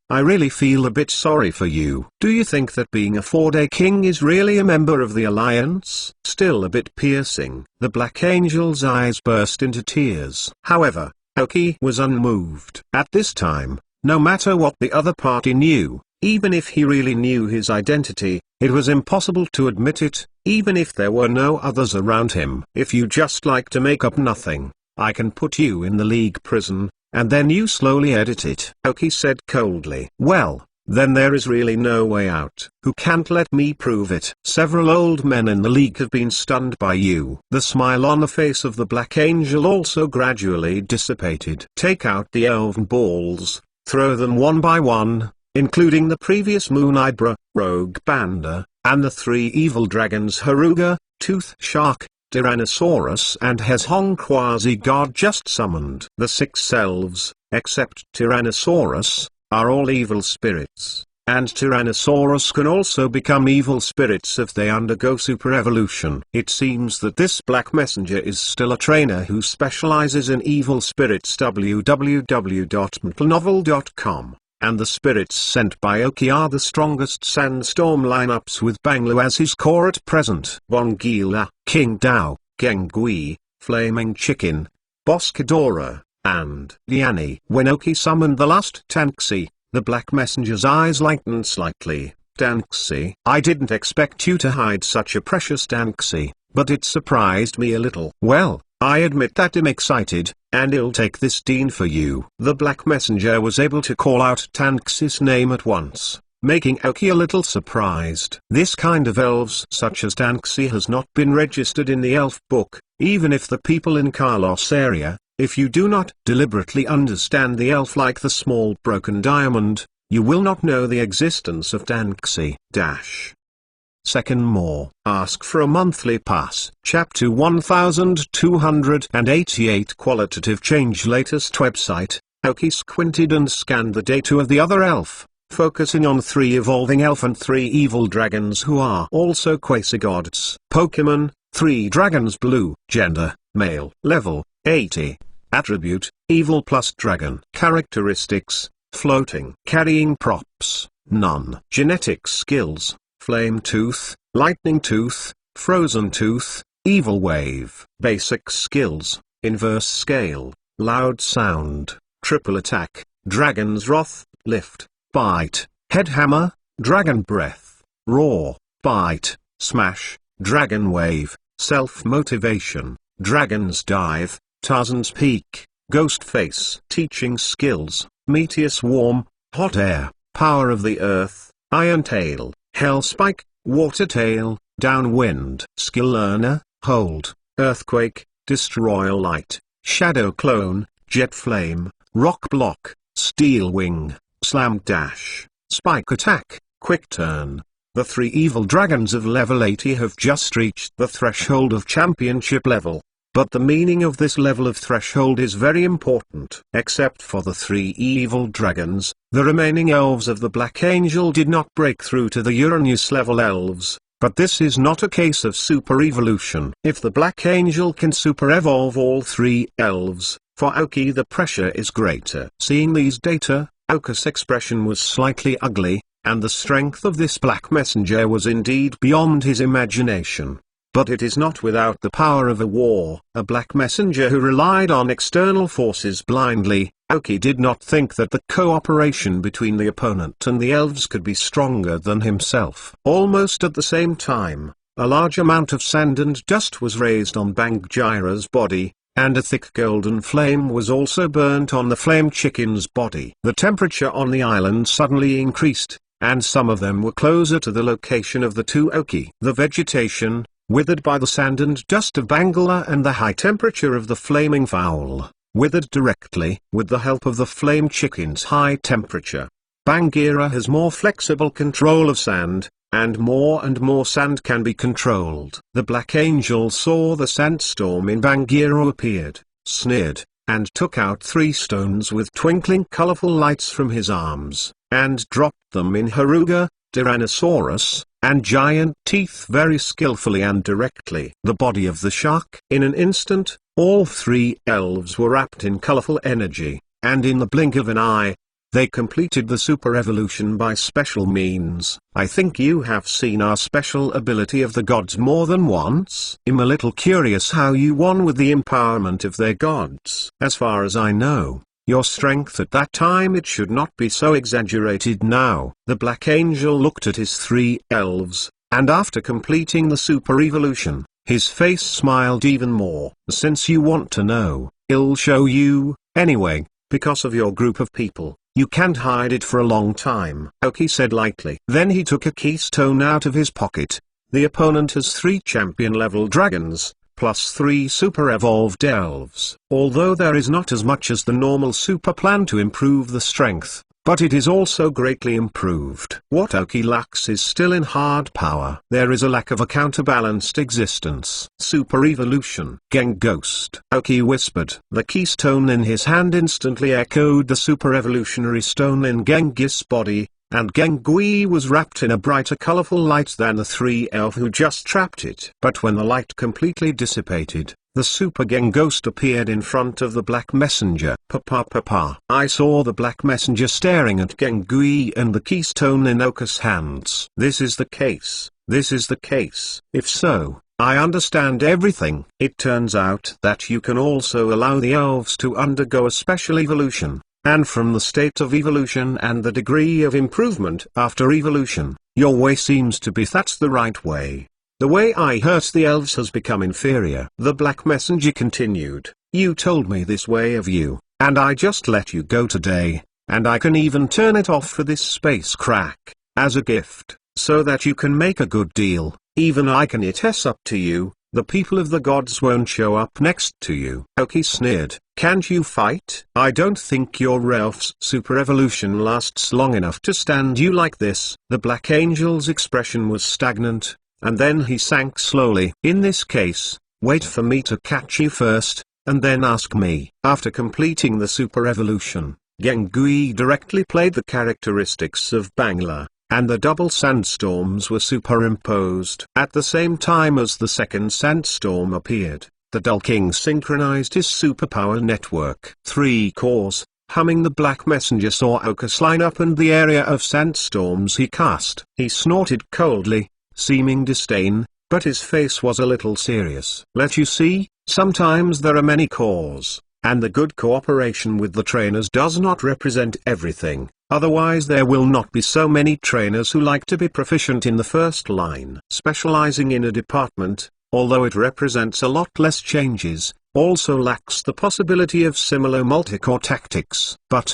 I really feel a bit sorry for you. Do you think that being a 4-day king is really a member of the Alliance?" Still a bit piercing, the Black Angel's eyes burst into tears. However, Aoki was unmoved. At this time, no matter what the other party knew, even if he really knew his identity, it was impossible to admit it, even if there were no others around him. "If you just like to make up nothing, I can put you in the League prison, and then you slowly edit it," Aoki said coldly. "Well, then there is really no way out. Who can't let me prove it? Several old men in the League have been stunned by you." The smile on the face of the Black Angel also gradually dissipated. "Take out the elven balls, throw them one by one, including the previous Moon Ibra, Rogue Panda, and the 3 evil dragons Haruga, Tooth Shark, Tyrannosaurus and Heshong Quasi-God just summoned. The 6 elves, except Tyrannosaurus, are all evil spirits, and Tyrannosaurus can also become evil spirits if they undergo super evolution. It seems that this Black Messenger is still a trainer who specializes in evil spirits. www.mtlnovel.com. And the spirits sent by Aoki are the strongest Sandstorm lineups, with Banglu as his core at present. Bongila, King Dao, Gengui, Flaming Chicken, Boscadora, and Diani. When Aoki summoned the last Tanxi, the Black Messenger's eyes lightened slightly. "Tanxi, I didn't expect you to hide such a precious Tanxi, but it surprised me a little." "Well, I admit that I'm excited, and I'll take this Dean for you." The Black Messenger was able to call out Tanxi's name at once, making Aoki a little surprised. This kind of elves such as Tanxi has not been registered in the elf book, even if the people in Carlos area. If you do not deliberately understand the elf like the small broken diamond, you will not know the existence of Tanxi. Second more. Ask for a monthly pass. Chapter 1288 Qualitative Change. Latest website. Aoki squinted and scanned the data of the other elf, focusing on 3 evolving elf and 3 evil dragons who are also quasi-gods. Pokemon, 3 dragons blue. Gender, male. Level, 80. Attribute, evil plus dragon. Characteristics, floating. Carrying props, none. Genetic skills, Flame Tooth, Lightning Tooth, Frozen Tooth, Evil Wave. Basic skills, Inverse Scale, Loud Sound, Triple Attack, Dragon's Wrath, Lift, Bite, Head Hammer, Dragon Breath, Roar, Bite, Smash, Dragon Wave, Self-Motivation, Dragon's Dive, Tarzan's Peak, Ghost Face. Teaching skills, Meteor Swarm, Hot Air, Power of the Earth, Iron Tail, Hell Spike, Water Tail, Downwind. Skill Learner, Hold, Earthquake, Destroy Light, Shadow Clone, Jet Flame, Rock Block, Steel Wing, slam dash, spike attack, quick turn. The 3 evil dragons of level 80 have just reached the threshold of championship level. But the meaning of this level of threshold is very important. Except for the 3 evil dragons, the remaining elves of the Black Angel did not break through to the Uranus level elves. But this is not a case of super evolution. If the Black Angel can super evolve all 3 elves, for Aoki the pressure is greater. Seeing these data, Aoki's expression was slightly ugly, and the strength of this black messenger was indeed beyond his imagination. But it is not without the power of a war. A black messenger who relied on external forces blindly, Aoki did not think that the cooperation between the opponent and the elves could be stronger than himself. Almost at the same time, a large amount of sand and dust was raised on Bangjira's body, and a thick golden flame was also burnt on the flame chicken's body. The temperature on the island suddenly increased, and some of them were closer to the location of the 2 Aoki. The vegetation, withered by the sand and dust of Bangla and the high temperature of the flaming fowl, withered directly with the help of the flame chicken's high temperature. Bangira has more flexible control of sand, and more sand can be controlled. The Black Angel saw the sandstorm in Bangira appeared, sneered, and took out 3 stones with twinkling colorful lights from his arms, and dropped them in Haruga, Tyrannosaurus, and giant teeth very skillfully and directly. The body of the shark. In an instant, all 3 elves were wrapped in colorful energy, and in the blink of an eye, they completed the super evolution by special means. I think you have seen our special ability of the gods more than once. I'm a little curious how you won with the empowerment of their gods. As far as I know, your strength at that time it should not be so exaggerated now. The Black Angel looked at his 3 elves, and after completing the super evolution, his face smiled even more. Since you want to know, I'll show you, anyway, because of your group of people. You can't hide it for a long time, Aoki said lightly. Then he took a keystone out of his pocket. The opponent has 3 champion-level dragons, plus 3 super-evolved elves. Although there is not as much as the normal super plan to improve the strength, but it is also greatly improved. What Aoki lacks is still in hard power. There is a lack of a counterbalanced existence. Super evolution. Ghost. Aoki whispered. The keystone in his hand instantly echoed the super evolutionary stone in Genghis' body, and Gengui was wrapped in a brighter colorful light than the 3 elf who just trapped it. But when the light completely dissipated, the Super Ghost appeared in front of the Black Messenger. Papa. I saw the Black Messenger staring at Gengui and the keystone in Oka's hands. This is the case. This is the case. If so, I understand everything. It turns out that you can also allow the elves to undergo a special evolution, and from the state of evolution and the degree of improvement after evolution, your way seems to be that's the right way. The way I hurt the elves has become inferior. The Black Messenger continued, you told me this way of you, and I just let you go today, and I can even turn it off for this space crack, as a gift, so that you can make a good deal. Even I can it's up to you, the people of the gods won't show up next to you. Aoki sneered, can't you fight? I don't think your elf's super evolution lasts long enough to stand you like this. The Black Angel's expression was stagnant, and then he sank slowly. In this case, wait for me to catch you first, and then ask me. After completing the super evolution, Gengui directly played the characteristics of Bangla, and the double sandstorms were superimposed. At the same time as the second sandstorm appeared, the Dull King synchronized his superpower network. 3 cores, humming. The Black Messenger saw Okas line up and the area of sandstorms he cast. He snorted coldly, seeming disdain, but his face was a little serious. Let you see, sometimes there are many cores, and the good cooperation with the trainers does not represent everything, otherwise there will not be so many trainers who like to be proficient in the first line. Specializing in a department, although it represents a lot less changes, also lacks the possibility of similar multi-core tactics. But,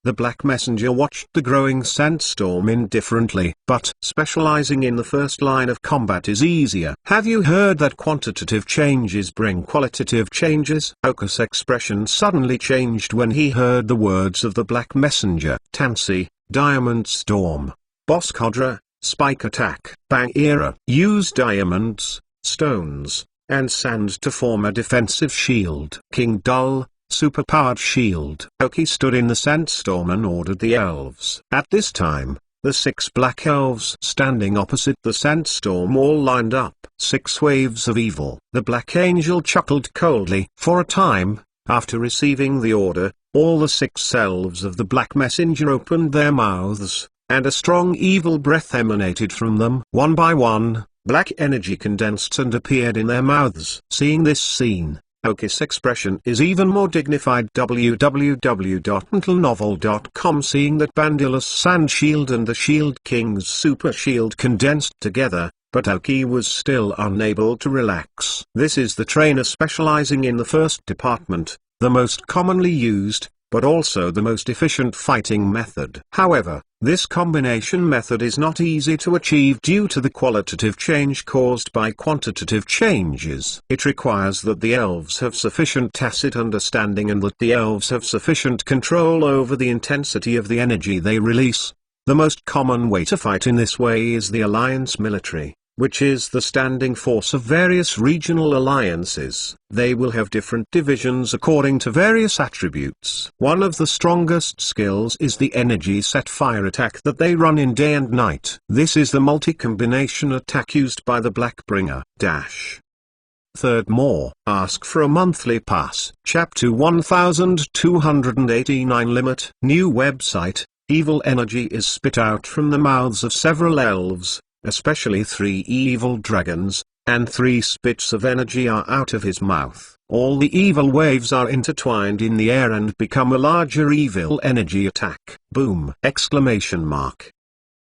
The Black Messenger watched the growing sandstorm indifferently, but specializing in the first line of combat is easier. Have you heard that quantitative changes bring qualitative changes? Arceus' expression suddenly changed when he heard the words of the Black Messenger. Tansy, Diamond Storm, Boss Kodra, Spike Attack. Bagheera. Use diamonds, stones, and sand to form a defensive shield. King Dull, superpowered shield. Loki stood in the sandstorm and ordered the elves. At this time, the 6 black elves standing opposite the sandstorm all lined up. 6 waves of evil. The Black Angel chuckled coldly. For a time, after receiving the order, all the 6 elves of the Black Messenger opened their mouths, and a strong evil breath emanated from them. One by one, black energy condensed and appeared in their mouths. Seeing this scene, Arceus' expression is even more dignified. www.mentalnovel.com. Seeing that Bandula's Sand Shield and the Shield King's Super Shield condensed together, but Arceus was still unable to relax. This is the trainer specializing in the first department, the most commonly used, but also the most efficient fighting method. However, this combination method is not easy to achieve due to the qualitative change caused by quantitative changes. It requires that the elves have sufficient tacit understanding and that the elves have sufficient control over the intensity of the energy they release. The most common way to fight in this way is the alliance military, which is the standing force of various regional alliances. They will have different divisions according to various attributes. One of the strongest skills is the energy set fire attack that they run in day and night. This is the multi-combination attack used by the Blackbringer. Third more. Ask for a monthly pass. Chapter 1289 Limit. New website. Evil energy is spit out from the mouths of several elves, especially 3 evil dragons, and 3 spits of energy are out of his mouth. All the evil waves are intertwined in the air and become a larger evil energy attack. Boom! Exclamation mark.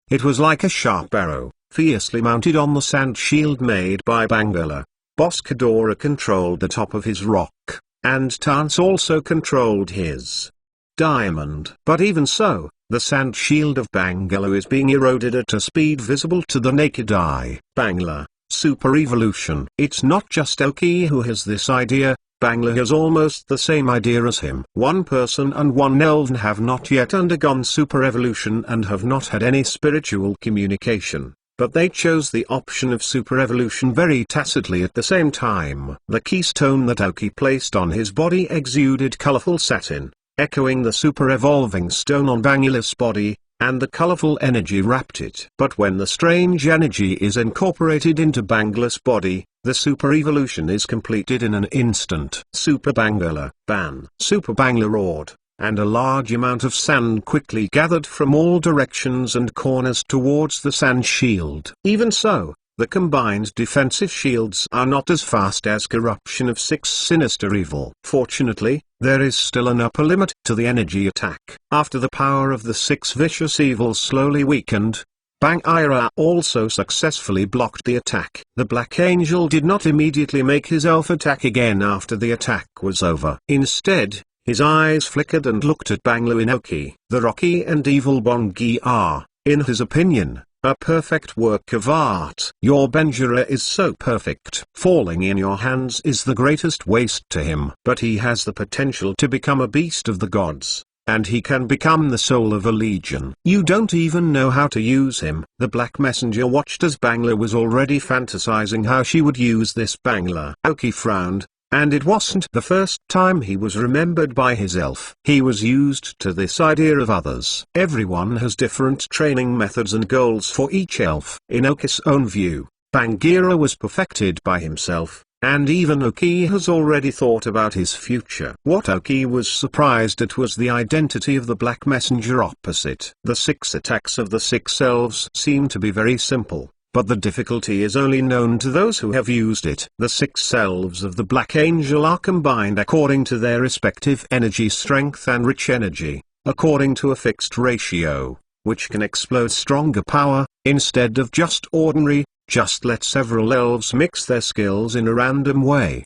It was like a sharp arrow, fiercely mounted on the sand shield made by Bangala. Boss Kodra controlled the top of his rock, and Tance also controlled his diamond. But even so, the sand shield of Bangala is being eroded at a speed visible to the naked eye. Bangla, super evolution. It's not just Arceus who has this idea, Bangla has almost the same idea as him. One person and one elven have not yet undergone super evolution and have not had any spiritual communication, but they chose the option of super evolution very tacitly at the same time. The keystone that Arceus placed on his body exuded colorful satin, echoing the super-evolving stone on Bangla's body, and the colorful energy wrapped it. But when the strange energy is incorporated into Bangla's body, the super-evolution is completed in an instant. Super Bangla, Ban. Super Bangla roared, and a large amount of sand quickly gathered from all directions and corners towards the sand shield. Even so, the combined defensive shields are not as fast as corruption of 6 sinister evil. Fortunately, there is still an upper limit to the energy attack. After the power of the 6 vicious evils slowly weakened, Bagheera also successfully blocked the attack. The Black Angel did not immediately make his elf attack again after the attack was over. Instead, his eyes flickered and looked at Bangla Inoki. The rocky and evil Bongi are, in his opinion, a perfect work of art. Your Benjura is so perfect. Falling in your hands is the greatest waste to him. But he has the potential to become a beast of the gods, and he can become the soul of a legion. You don't even know how to use him. The Black Messenger watched as Bangla was already fantasizing how she would use this Bangla. Arceus frowned, and it wasn't the first time he was remembered by his elf. He was used to this idea of others. Everyone has different training methods and goals for each elf. In Arceus' own view, Bagheera was perfected by himself, and even Arceus has already thought about his future. What Arceus was surprised at was the identity of the Black Messenger opposite. The 6 attacks of the 6 elves seem to be very simple, but the difficulty is only known to those who have used it. The 6 elves of the Black Angel are combined according to their respective energy strength and rich energy, according to a fixed ratio, which can explode stronger power, instead of just ordinary. Just let several elves mix their skills in a random way.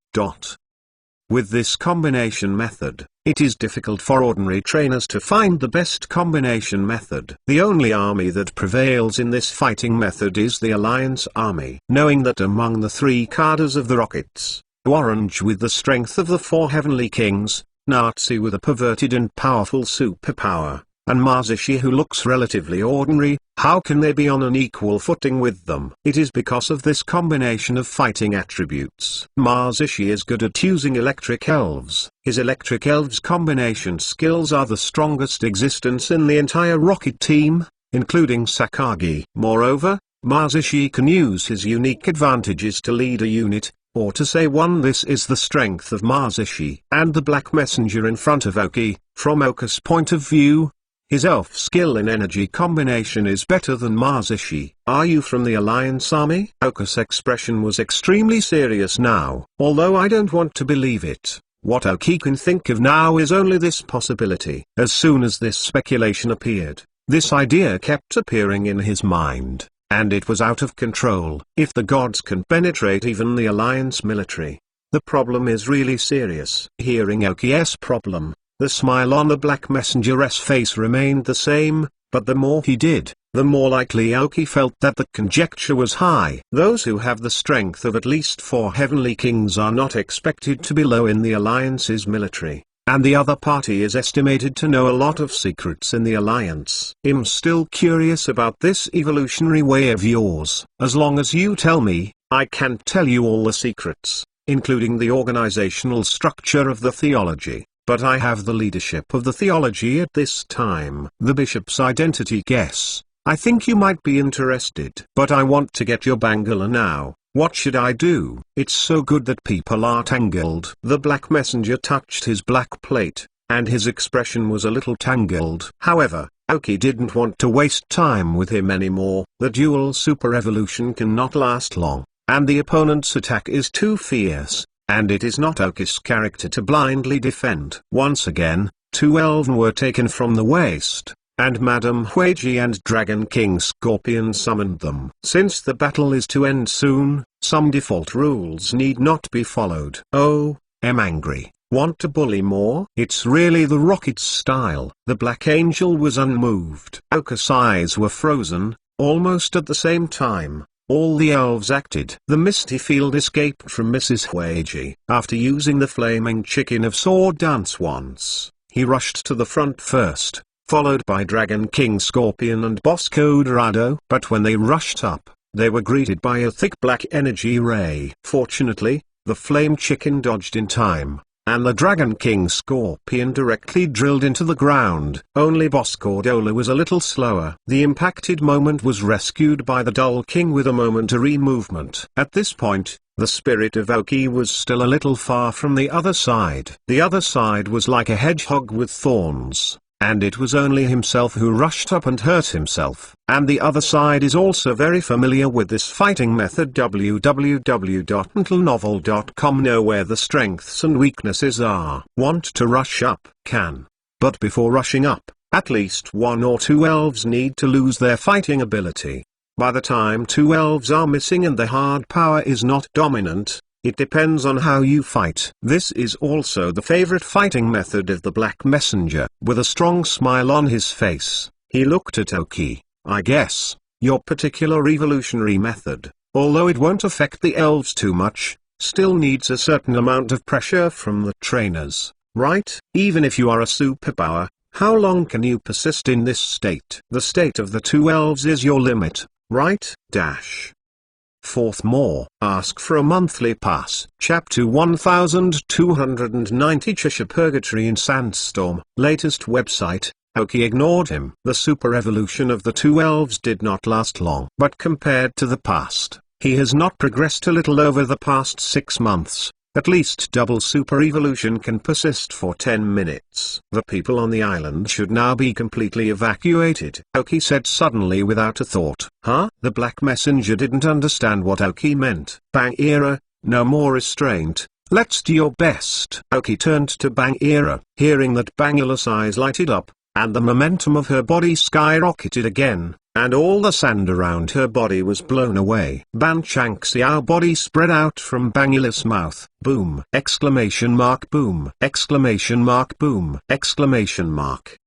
With this combination method, it is difficult for ordinary trainers to find the best combination method. The only army that prevails in this fighting method is the Alliance army. Knowing that among the 3 cadres of the Rockets, Orange with the strength of the 4 Heavenly Kings, Nazi with a perverted and powerful superpower, and Mazishi who looks relatively ordinary, how can they be on an equal footing with them? It is because of this combination of fighting attributes. Mazishi is good at using electric elves. His electric elves combination skills are the strongest existence in the entire Rocket team, including Sakagi. Moreover, Mazishi can use his unique advantages to lead a unit, or to say one. This is the strength of Mazishi. And the Black Messenger in front of Oki, from Oka's point of view, his elf skill in energy combination is better than Mazishi. Are you from the Alliance army? Oka's expression was extremely serious now. Although I don't want to believe it, what Oki can think of now is only this possibility. As soon as this speculation appeared, this idea kept appearing in his mind, and it was out of control. If the gods can penetrate even the Alliance military, the problem is really serious. Hearing Oki's problem, the smile on the Black Messenger's face remained the same, but the more he did, the more likely Oki felt that the conjecture was high. Those who have the strength of at least 4 Heavenly Kings are not expected to be low in the Alliance's military, and the other party is estimated to know a lot of secrets in the Alliance. I'm still curious about this evolutionary way of yours. As long as you tell me, I can tell you all the secrets, including the organizational structure of the theology. But I have the leadership of the theology at this time. The bishop's identity guess. I think you might be interested. But I want to get your Bangala now. What should I do? It's so good that people are tangled. The Black Messenger touched his black plate, and his expression was a little tangled. However, Oki didn't want to waste time with him anymore. The dual super evolution cannot last long, and the opponent's attack is too fierce. And it is not Oki's character to blindly defend. Once again, 2 elven were taken from the waist, and Madame Huiji and Dragon King Scorpion summoned them. Since the battle is to end soon, some default rules need not be followed. Oh, I'm angry. Want to bully more? It's really the Rocket's style. The Black Angel was unmoved. Oka's eyes were frozen, almost at the same time. All the elves acted. The misty field escaped from Mrs. Huiji. After using the flaming chicken of sword dance once, he rushed to the front first, followed by Dragon King Scorpion and Bosco Dorado. But when they rushed up, they were greeted by a thick black energy ray. Fortunately, the flame chicken dodged in time, and the Dragon King Scorpion directly drilled into the ground. Only Bosco Dola was a little slower. The impacted moment was rescued by the Dull King with a momentary movement. At this point, the spirit of Oki was still a little far from the other side. The other side was like a hedgehog with thorns, and it was only himself who rushed up and hurt himself. And the other side is also very familiar with this fighting method. www.mentalnovel.com know where the strengths and weaknesses are. Want to rush up? Can. But before rushing up, at least 1 or 2 elves need to lose their fighting ability. By the time 2 elves are missing and the hard power is not dominant, it depends on how you fight. This is also the favorite fighting method of the Black Messenger. With a strong smile on his face, he looked at Oki. I guess, your particular evolutionary method, although it won't affect the elves too much, still needs a certain amount of pressure from the trainers, right? Even if you are a superpower, how long can you persist in this state? The state of the 2 elves is your limit, right? Fourth more. Ask for a monthly pass. Chapter 1290 Cheshire Purgatory in Sandstorm. Latest website. Oki ignored him. The super evolution of the 2 elves did not last long. But compared to the past, he has not progressed a little over the past 6 months. At least double super evolution can persist for 10 minutes. The people on the island should now be completely evacuated, Oki said suddenly without a thought. Huh? The Black Messenger didn't understand what Oki meant. Bang-era, no more restraint. Let's do your best. Oki turned to Bang-era, hearing that Bangula's eyes lighted up, and the momentum of her body skyrocketed again. and all the sand around her body was blown away. Banchangxiao body spread out from Bangila's mouth. Boom! Exclamation mark boom! Exclamation mark boom! Exclamation mark.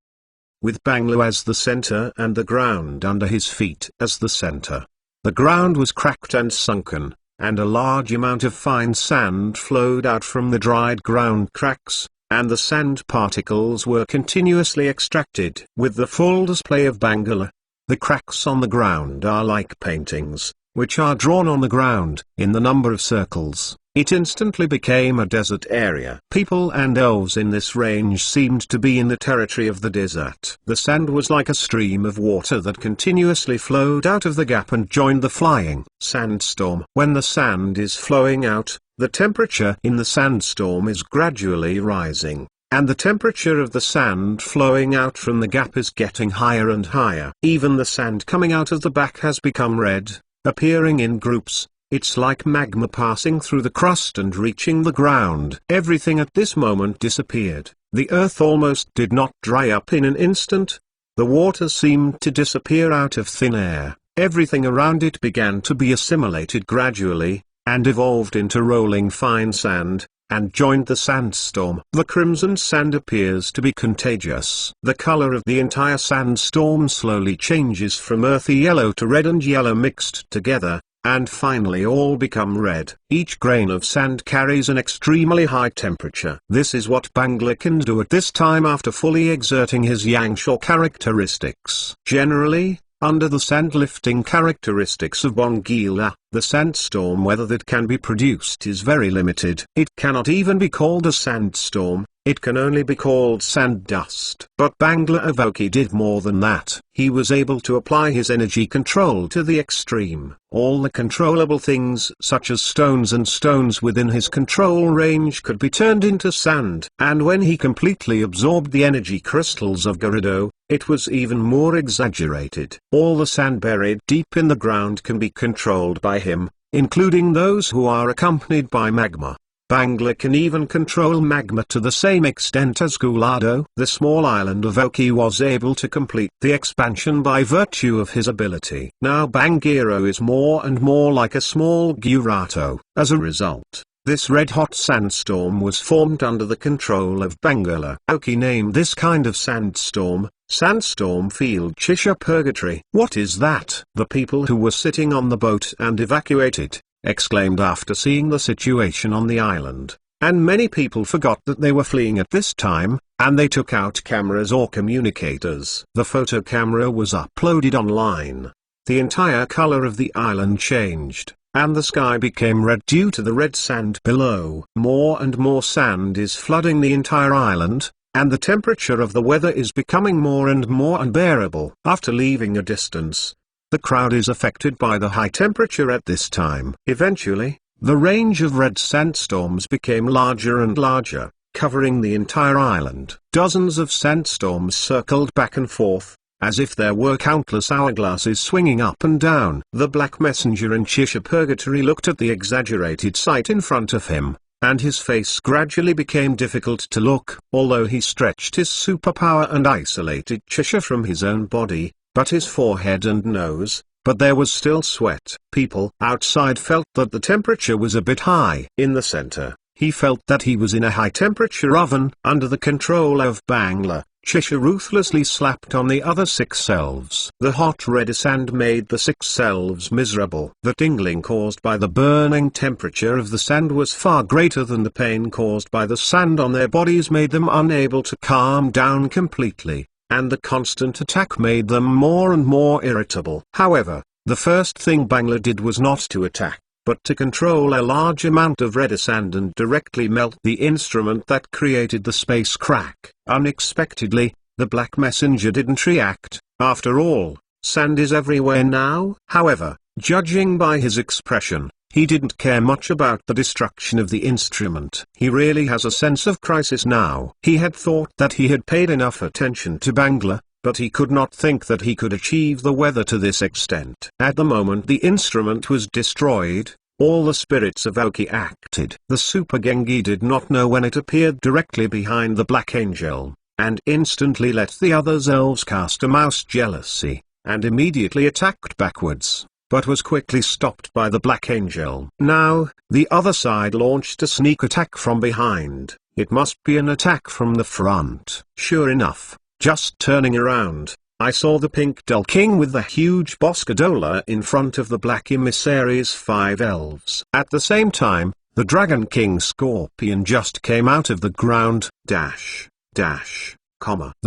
With Bangla as the center and the ground under his feet as the center. The ground was cracked and sunken, and a large amount of fine sand flowed out from the dried ground cracks, and the sand particles were continuously extracted. With the full display of Bangla, the cracks on the ground are like paintings, which are drawn on the ground, in the number of circles. It instantly became a desert area. People and elves in this range seemed to be in the territory of the desert. The sand was like a stream of water that continuously flowed out of the gap and joined the flying sandstorm. When the sand is flowing out, the temperature in the sandstorm is gradually rising, and the temperature of the sand flowing out from the gap is getting higher and higher. Even the sand coming out of the back has become red, appearing in groups. It's like magma passing through the crust and reaching the ground. Everything at this moment disappeared. The earth almost did not dry up in an instant. The water seemed to disappear out of thin air. Everything around it began to be assimilated gradually, and evolved into rolling fine sand, and joined the sandstorm. The crimson sand appears to be contagious. The color of the entire sandstorm slowly changes from earthy yellow to red and yellow mixed together, and finally all become red. Each grain of sand carries an extremely high temperature. This is what Bangla can do at this time after fully exerting his Yangsha characteristics. Generally, under the sand-lifting characteristics of Bangla, the sandstorm weather that can be produced is very limited. It cannot even be called a sandstorm. It can only be called sand dust. But Bangla Avoki did more than that. He was able to apply his energy control to the extreme. All the controllable things such as stones and stones within his control range could be turned into sand. And when he completely absorbed the energy crystals of Gerudo, it was even more exaggerated. All the sand buried deep in the ground can be controlled by him, including those who are accompanied by magma. Bangla can even control magma to the same extent as Gulado. The small island of Oki was able to complete the expansion by virtue of his ability. Now Bangiro is more and more like a small Gurato. As a result, this red-hot sandstorm was formed under the control of Bangala. Oki named this kind of sandstorm, Sandstorm Field Chisha Purgatory. What is that? The people who were sitting on the boat and evacuated exclaimed after seeing the situation on the island, and many people forgot that they were fleeing at this time, and they took out cameras or communicators. The photo camera was uploaded online. The entire color of the island changed, and the sky became red due to the red sand below. More and more sand is flooding the entire island, and the temperature of the weather is becoming more and more unbearable. After leaving a distance, the crowd is affected by the high temperature at this time. Eventually, the range of red sandstorms became larger and larger, covering the entire island. Dozens of sandstorms circled back and forth, as if there were countless hourglasses swinging up and down. The Black Messenger in Chisha Purgatory looked at the exaggerated sight in front of him, and his face gradually became difficult to look. Although he stretched his superpower and isolated Chisha from his own body, but his forehead and nose, but there was still sweat. People outside felt that the temperature was a bit high. In the center, he felt that he was in a high-temperature oven. Under the control of Bangla, Chisha ruthlessly slapped on the other 6 elves. The hot red sand made the 6 elves miserable. The tingling caused by the burning temperature of the sand was far greater than the pain caused by the sand on their bodies made them unable to calm down completely, and the constant attack made them more and more irritable. However, the first thing Bangla did was not to attack, but to control a large amount of red sand and directly melt the instrument that created the space crack. Unexpectedly, the Black Messenger didn't react. After all, sand is everywhere now. However, judging by his expression, he didn't care much about the destruction of the instrument. He really has a sense of crisis now. He had thought that he had paid enough attention to Bangla, but he could not think that he could achieve the weather to this extent. At the moment the instrument was destroyed, all the spirits of Oki acted. The Super Gengi did not know when it appeared directly behind the Black Angel, and instantly let the others elves cast a mouse jealousy. and immediately attacked backwards, but was quickly stopped by the Black Angel. Now, the other side launched a sneak attack from behind. It must be an attack from the front. Sure enough, just turning around, I saw the Pink Doll King with the huge Boscadola in front of the Black Emissary's 5 elves. At the same time, the Dragon King Scorpion just came out of the ground, The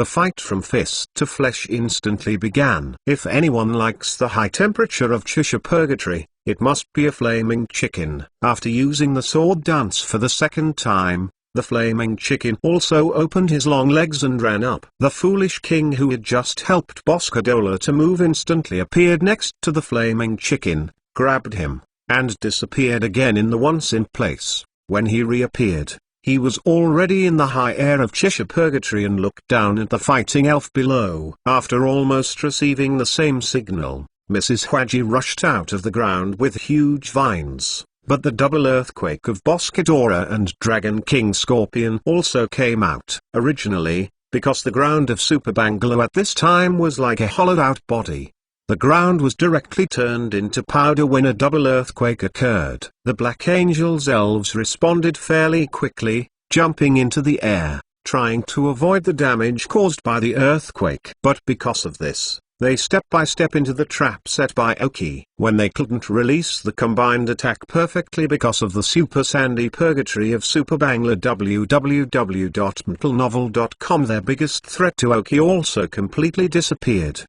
fight from fist to flesh instantly began. If anyone likes the high temperature of Cheshire Purgatory, it must be a Flaming Chicken. After using the sword dance for the second time, the Flaming Chicken also opened his long legs and ran up. The foolish king who had just helped Boscadola to move instantly appeared next to the Flaming Chicken, grabbed him, and disappeared again in the once in place. When he reappeared, he was already in the high air of Cheshire Purgatory and looked down at the fighting elf below. After almost receiving the same signal, Mrs. Hwadji rushed out of the ground with huge vines, but the double earthquake of Boscadola and Dragon King Scorpion also came out. Originally, because the ground of Super Bangalow at this time was like a hollowed-out body, the ground was directly turned into powder when a double earthquake occurred. The Black Angel's elves responded fairly quickly, jumping into the air, trying to avoid the damage caused by the earthquake. But because of this, they step by step into the trap set by Oki. When they couldn't release the combined attack perfectly because of the Super Sandy Purgatory of Super Bangla www.mentalnovel.com, their biggest threat to Oki also completely disappeared.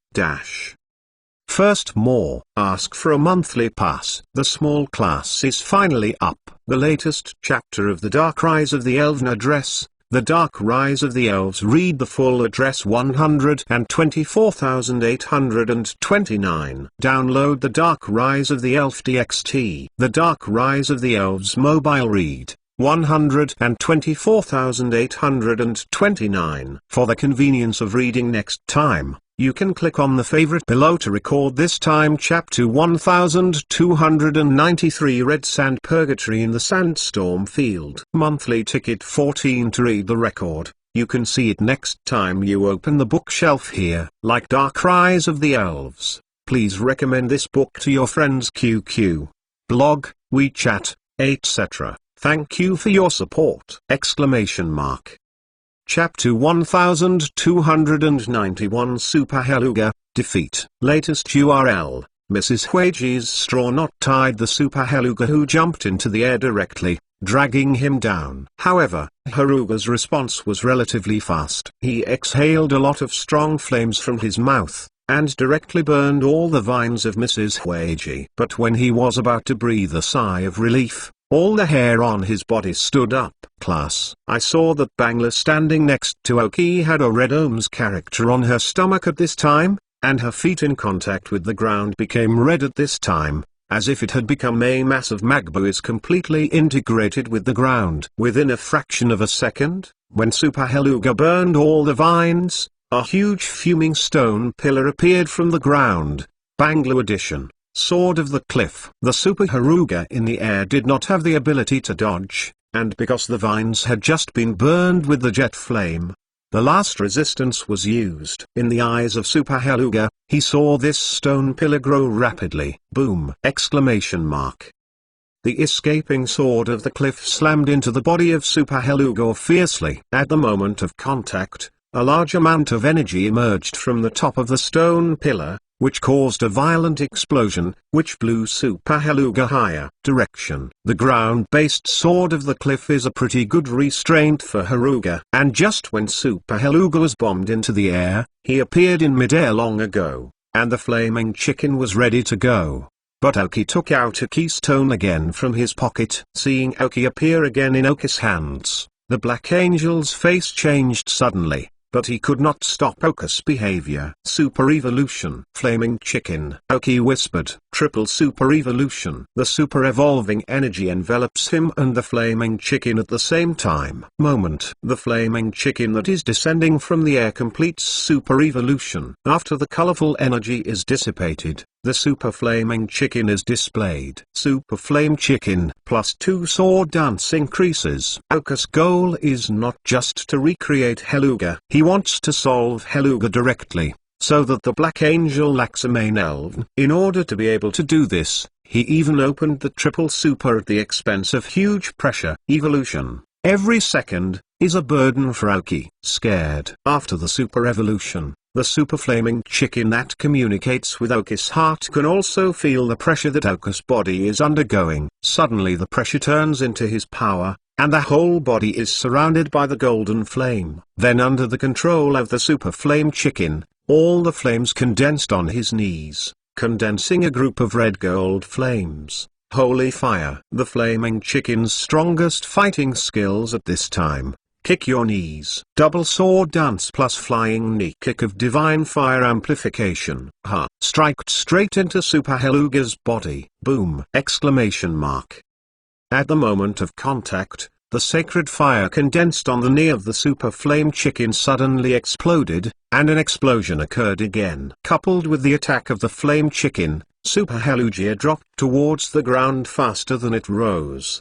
First, more. Ask for a monthly pass. The small class is finally up. The latest chapter of The Dark Rise of the Elven Address. The Dark Rise of the Elves. Read the full address 124,829. Download The Dark Rise of the Elf DXT. The Dark Rise of the Elves mobile. Read 124,829. For the convenience of reading next time, you can click on the favorite below to record this time chapter 1293 Red Sand Purgatory in the Sandstorm Field. Monthly ticket 14 to read the record. You can see it next time you open the bookshelf here. Like Dark Rise of the Elves, please recommend this book to your friends QQ, blog, WeChat, etc. Thank you for your support! Chapter 1291 Super Heluga, Defeat. Latest URL, Mrs. Hwadji's straw knot tied the Super Heluga, who jumped into the air directly, dragging him down. However, Heluga's response was relatively fast. He exhaled a lot of strong flames from his mouth, and directly burned all the vines of Mrs. Hwadji. But when he was about to breathe a sigh of relief, all the hair on his body stood up. Class. I saw that Bangla standing next to Oki had a Red Ohms character on her stomach at this time, and her feet in contact with the ground became red at this time, as if it had become a massive magma is completely integrated with the ground. Within a fraction of a second, when Super Heluga burned all the vines, a huge fuming stone pillar appeared from the ground. Bangla edition. Sword of the Cliff. The Super Heluga in the air did not have the ability to dodge, and because the vines had just been burned with the jet flame, the last resistance was used. In the eyes of Super Heluga, he saw this stone pillar grow rapidly. Boom! The escaping Sword of the Cliff slammed into the body of Super Heluga fiercely. At the moment of contact, a large amount of energy emerged from the top of the stone pillar, which caused a violent explosion, which blew Super Heluga higher. Direction. The ground-based Sword of the Cliff is a pretty good restraint for Heluga. And just when Super Heluga was bombed into the air, he appeared in midair long ago, and the Flaming Chicken was ready to go. But Oki took out a keystone again from his pocket. Seeing Oki appear again in Oki's hands, the Black Angel's face changed suddenly. But he could not stop Oki's behavior. Super Evolution. Flaming Chicken. Oki whispered. Triple Super Evolution. The super evolving energy envelops him and the Flaming Chicken at the same time. Moment. The Flaming Chicken that is descending from the air completes Super Evolution. After the colorful energy is dissipated, the Super Flaming Chicken is displayed. Super Flame Chicken +2 sword dance increases. Oki's goal is not just to recreate Heluga. He wants to solve Heluga directly. so that the Black Angel lacks a main elf. In order to be able to do this, he even opened the triple super at the expense of huge pressure. Evolution, every second, is a burden for Aoki. Scared. After the super evolution, the super flaming chicken that communicates with Aoki's heart can also feel the pressure that Aoki's body is undergoing. Suddenly the pressure turns into his power, and the whole body is surrounded by the golden flame. Then under the control of the super flame chicken, all the flames condensed on his knees, condensing a group of red-gold flames. Holy fire! The flaming chicken's strongest fighting skills at this time. Kick your knees. Double sword dance plus flying knee kick of divine fire amplification. Ha! Striked straight into Super Heluga's body. Boom! Exclamation mark. At the moment of contact, the sacred fire condensed on the knee of the super flame chicken suddenly exploded, and an explosion occurred again. Coupled with the attack of the flame chicken, Super Helugia dropped towards the ground faster than it rose.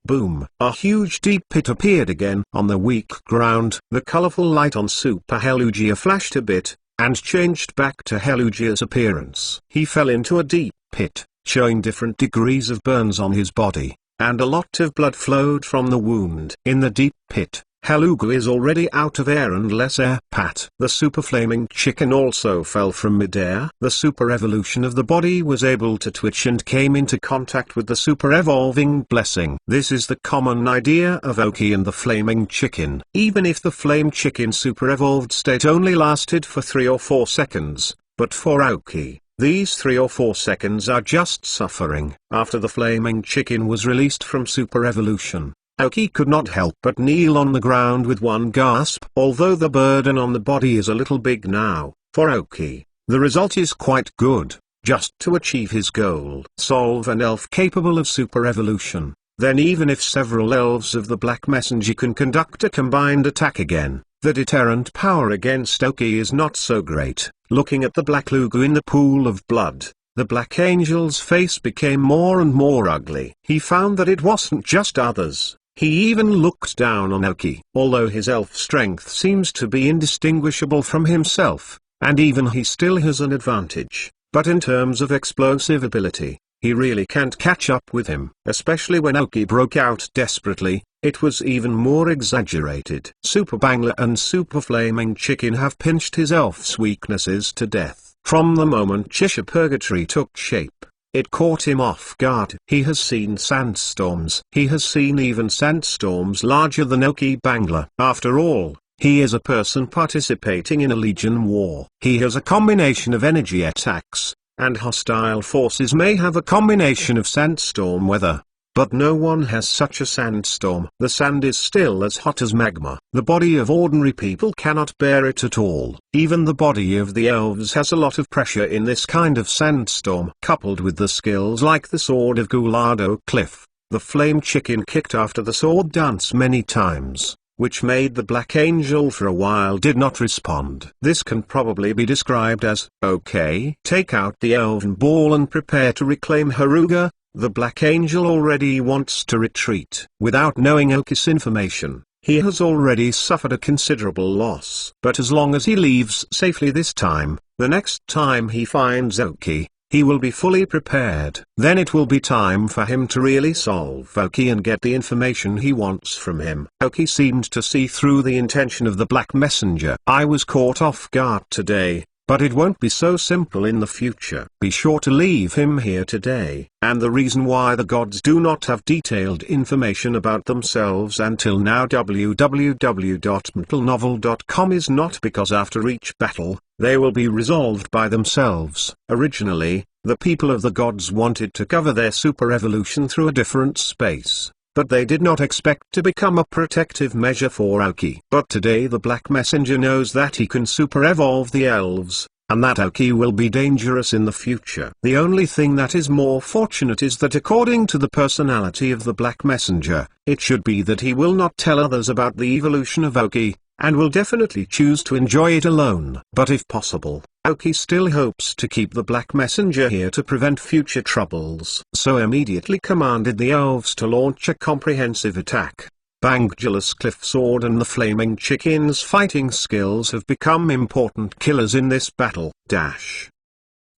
Boom! A huge deep pit appeared again on the weak ground. The colorful light on Super Helugia flashed a bit, and changed back to Helugia's appearance. He fell into a deep pit, showing different degrees of burns on his body, and a lot of blood flowed from the wound. In the deep pit, Heluga is already out of air and less air. Pat. The super flaming chicken also fell from midair. The super evolution of the body was able to twitch and came into contact with the super evolving blessing. This is the common idea of Aoki and the flaming chicken. Even if the flame chicken super evolved state only lasted for 3 or 4 seconds, but for Aoki, these 3 or 4 seconds are just suffering. After the flaming chicken was released from super evolution, Aoki could not help but kneel on the ground with one gasp. Although the burden on the body is a little big now, for Aoki, the result is quite good. Just to achieve his goal, solve an elf capable of super evolution, then even if several elves of the Black Messenger can conduct a combined attack again, the deterrent power against Aoki is not so great. Looking at the Black Lugu in the pool of blood, the Black Angel's face became more and more ugly. He found that it wasn't just others. He even looked down on Aoki. Although his elf strength seems to be indistinguishable from himself, and even he still has an advantage, but in terms of explosive ability, he really can't catch up with him. Especially when Aoki broke out desperately, it was even more exaggerated. Super Bangler and Super Flaming Chicken have pinched his elf's weaknesses to death. From the moment Chisha Purgatory took shape, it caught him off guard. He has seen sandstorms. He has seen even sandstorms larger than Aoki Bangler. After all, he is a person participating in a legion war. He has a combination of energy attacks, and hostile forces may have a combination of sandstorm weather. But no one has such a sandstorm. The sand is still as hot as magma. The body of ordinary people cannot bear it at all. Even the body of the elves has a lot of pressure in this kind of sandstorm. Coupled with the skills like the Sword of Gulado Cliff, the flame chicken kicked after the sword dance many times, which made the Black Angel for a while did not respond. This can probably be described as, okay, take out the elven ball and prepare to reclaim Heruga. The Black Angel already wants to retreat. Without knowing Aoki's information, he has already suffered a considerable loss. But as long as he leaves safely this time, the next time he finds Aoki, he will be fully prepared. Then it will be time for him to really solve Aoki and get the information he wants from him. Aoki seemed to see through the intention of the Black Messenger. I was caught off guard today, but it won't be so simple in the future. Be sure to leave him here today. And the reason why the gods do not have detailed information about themselves until now www.mentalnovel.com is not because after each battle, they will be resolved by themselves. Originally, the people of the gods wanted to cover their super evolution through a different space, but they did not expect to become a protective measure for Aoki. But today the Black Messenger knows that he can super evolve the elves, and that Aoki will be dangerous in the future. The only thing that is more fortunate is that according to the personality of the Black Messenger, it should be that he will not tell others about the evolution of Aoki, and will definitely choose to enjoy it alone. But if possible, Aoki still hopes to keep the Black Messenger here to prevent future troubles. So immediately commanded the elves to launch a comprehensive attack. Bangula's cliff sword and the flaming chicken's fighting skills have become important killers in this battle.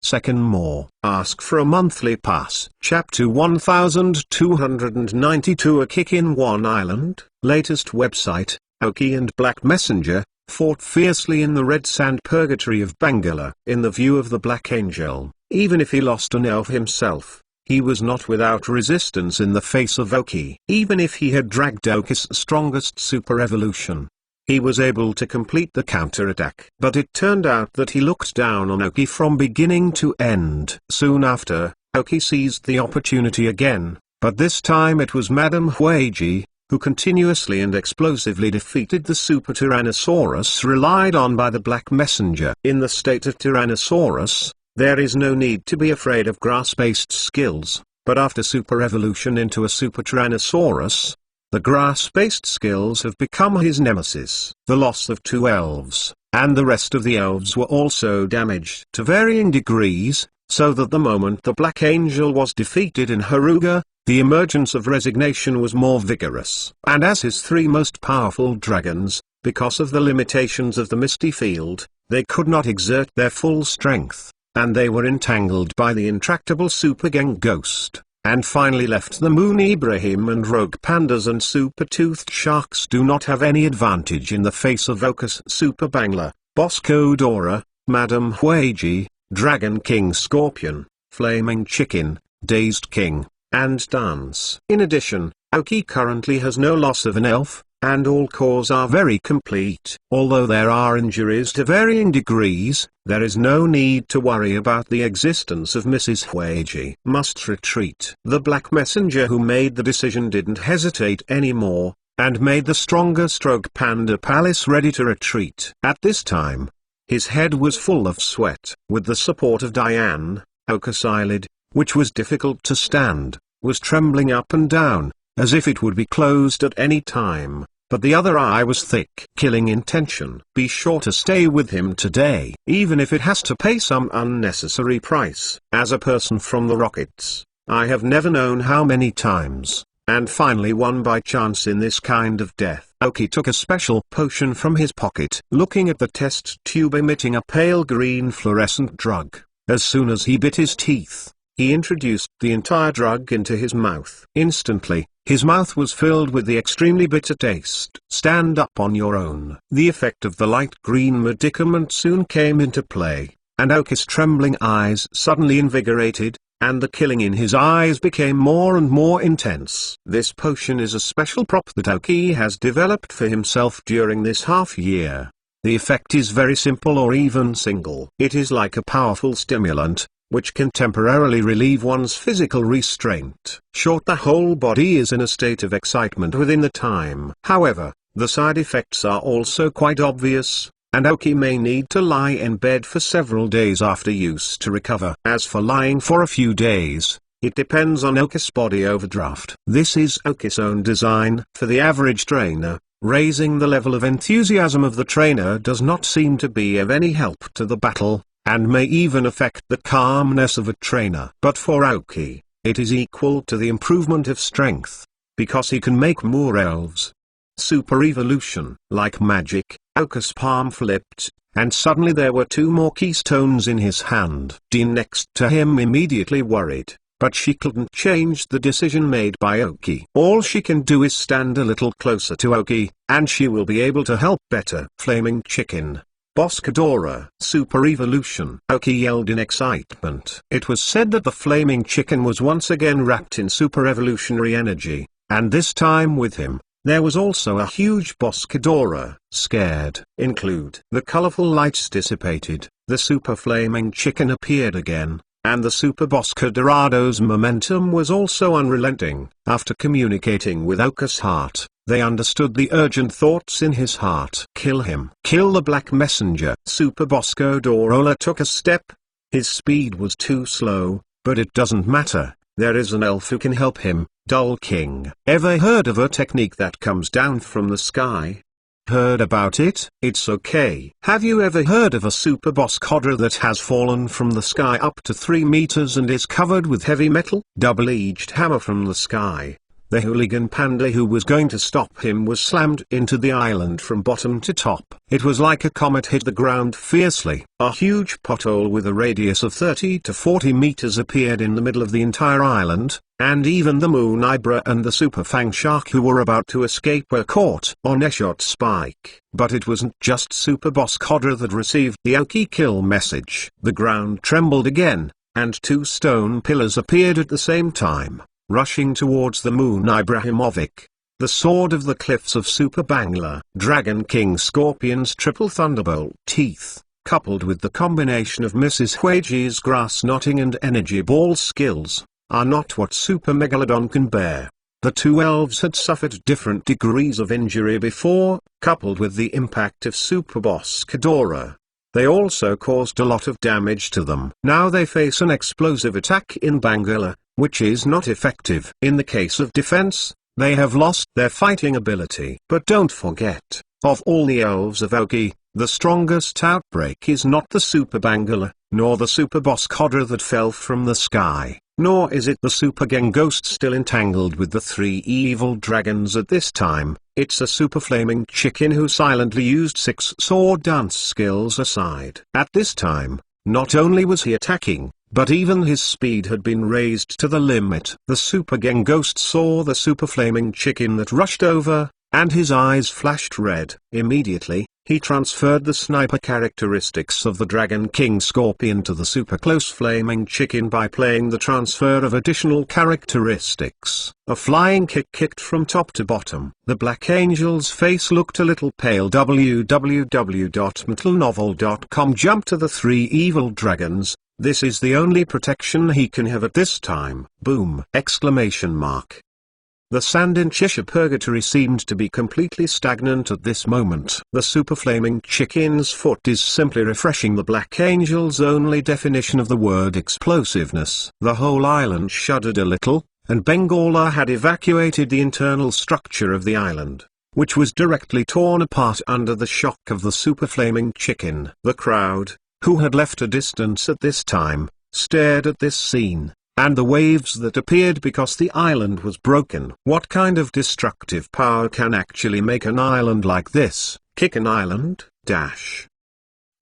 Second more. Ask for a monthly pass. Chapter 1292 A Kick in One Island. Latest website. Aoki and Black Messenger fought fiercely in the red sand purgatory of Bangula. In the view of the Black Angel, even if he lost an elf himself, he was not without resistance in the face of Aoki. Even if he had dragged Aoki's strongest super evolution, he was able to complete the counterattack. But it turned out that he looked down on Aoki from beginning to end. Soon after, Aoki seized the opportunity again, but this time it was Madame Huiji, who continuously and explosively defeated the Super Tyrannosaurus relied on by the Black Messenger. In the state of Tyrannosaurus, there is no need to be afraid of grass-based skills, but after super evolution into a Super Tyrannosaurus, the grass-based skills have become his nemesis. The loss of 2 elves, and the rest of the elves were also damaged to varying degrees, so that the moment the Black Angel was defeated in Haruga, the emergence of resignation was more vigorous. And as his 3 most powerful dragons, because of the limitations of the Misty Field, they could not exert their full strength, and they were entangled by the intractable Super Gang Ghost, and finally left the Moon. Ibrahim and Rogue Pandas and Super-Toothed Sharks do not have any advantage in the face of Ocus Super Bangla, Bosco Dora, Madame Huiji, Dragon King Scorpion, Flaming Chicken, Dazed King, and Dance. In addition, Aoki currently has no loss of an elf, and all cores are very complete. Although there are injuries to varying degrees, there is no need to worry about the existence of Mrs. Huiji. Must retreat. The Black Messenger who made the decision didn't hesitate anymore, and made the stronger Rogue Panda Palace ready to retreat. At this time, his head was full of sweat. With the support of Diane, Ocus' eyelid, which was difficult to stand, was trembling up and down, as if it would be closed at any time, but the other eye was thick. Killing intention. Be sure to stay with him today, even if it has to pay some unnecessary price. As a person from the Rockets, I have never known how many times, and finally won by chance in this kind of death. Aoki took a special potion from his pocket, looking at the test tube emitting a pale green fluorescent drug. As soon as he bit his teeth, he introduced the entire drug into his mouth. Instantly, his mouth was filled with the extremely bitter taste. Stand up on your own. The effect of the light green medicament soon came into play, and Aoki's trembling eyes suddenly invigorated, and the killing in his eyes became more and more intense. This potion is a special prop that Aoki has developed for himself during this half-year. The effect is very simple or even single. It is like a powerful stimulant, which can temporarily relieve one's physical restraint. Short, the whole body is in a state of excitement within the time. However, the side effects are also quite obvious, and Aoki may need to lie in bed for several days after use to recover. As for lying for a few days, it depends on Aoki's body overdraft. This is Aoki's own design. For the average trainer, raising the level of enthusiasm of the trainer does not seem to be of any help to the battle, and may even affect the calmness of a trainer. But for Aoki, it is equal to the improvement of strength, because he can make more elves. Super evolution. Like magic, Aoki's palm flipped, and suddenly there were 2 more keystones in his hand. Dean next to him immediately worried, but she couldn't change the decision made by Aoki. All she can do is stand a little closer to Aoki, and she will be able to help better. Flaming Chicken. Boscadora. Super evolution. Aoki yelled in excitement. It was said that the Flaming Chicken was once again wrapped in super evolutionary energy, and this time with him, there was also a huge Boscadora. Scared. Include. The colorful lights dissipated, the Super Flaming Chicken appeared again, and the Super Boscadorado's momentum was also unrelenting. After communicating with Aoki's heart, they understood the urgent thoughts in his heart. Kill him. Kill the Black Messenger. Super Boscodorola took a step. His speed was too slow, but it doesn't matter. There is an elf who can help him. Dull King. Ever heard of a technique that comes down from the sky? Heard about it? It's okay. Have you ever heard of a Super Boscodra that has fallen from the sky up to 3 meters and is covered with heavy metal? Double-edged hammer from the sky. The hooligan panda who was going to stop him was slammed into the island from bottom to top. It was like a comet hit the ground fiercely. A huge pothole with a radius of 30 to 40 meters appeared in the middle of the entire island, and even the moon Ibra and the super fang shark who were about to escape were caught on a shot spike. But it wasn't just Super Boss Kodra that received the Aoki kill message. The ground trembled again, and two stone pillars appeared at the same time, rushing towards the moon Ibrahimovic. The sword of the cliffs of Super Bangla. Dragon King Scorpion's triple thunderbolt teeth, coupled with the combination of Mrs. Huiji's grass knotting and energy ball skills, are not what Super Megalodon can bear. The two elves had suffered different degrees of injury before, coupled with the impact of Super Boss Ghidorah. They also caused a lot of damage to them. Now they face an explosive attack in Bangla, which is not effective. In the case of defense, they have lost their fighting ability. But don't forget, of all the elves of Aoki, the strongest outbreak is not the Super Bangla, nor the Super Boss Kodra that fell from the sky, nor is it the Super Gang Ghost still entangled with the three evil dragons at this time. It's a Super Flaming Chicken who silently used 6 sword dance skills aside. At this time, not only was he attacking, but even his speed had been raised to the limit. The Super Gang Ghost saw the Super Flaming Chicken that rushed over, and his eyes flashed red. Immediately, he transferred the sniper characteristics of the Dragon King Scorpion to the Super Close Flaming Chicken by playing the transfer of additional characteristics. A flying kick kicked from top to bottom. The Black Angel's face looked a little pale. www.metalnovel.com. Jump to the three evil dragons. This is the only protection he can have at this time. Boom! Exclamation mark. The sand in Cheshire Purgatory seemed to be completely stagnant at this moment. The Super Flaming Chicken's foot is simply refreshing the Black Angel's only definition of the word explosiveness. The whole island shuddered a little, and Bengala had evacuated the internal structure of the island, which was directly torn apart under the shock of the Super Flaming Chicken. The crowd, who had left a distance at this time, stared at this scene, and the waves that appeared because the island was broken. What kind of destructive power can actually make an island like this kick an island?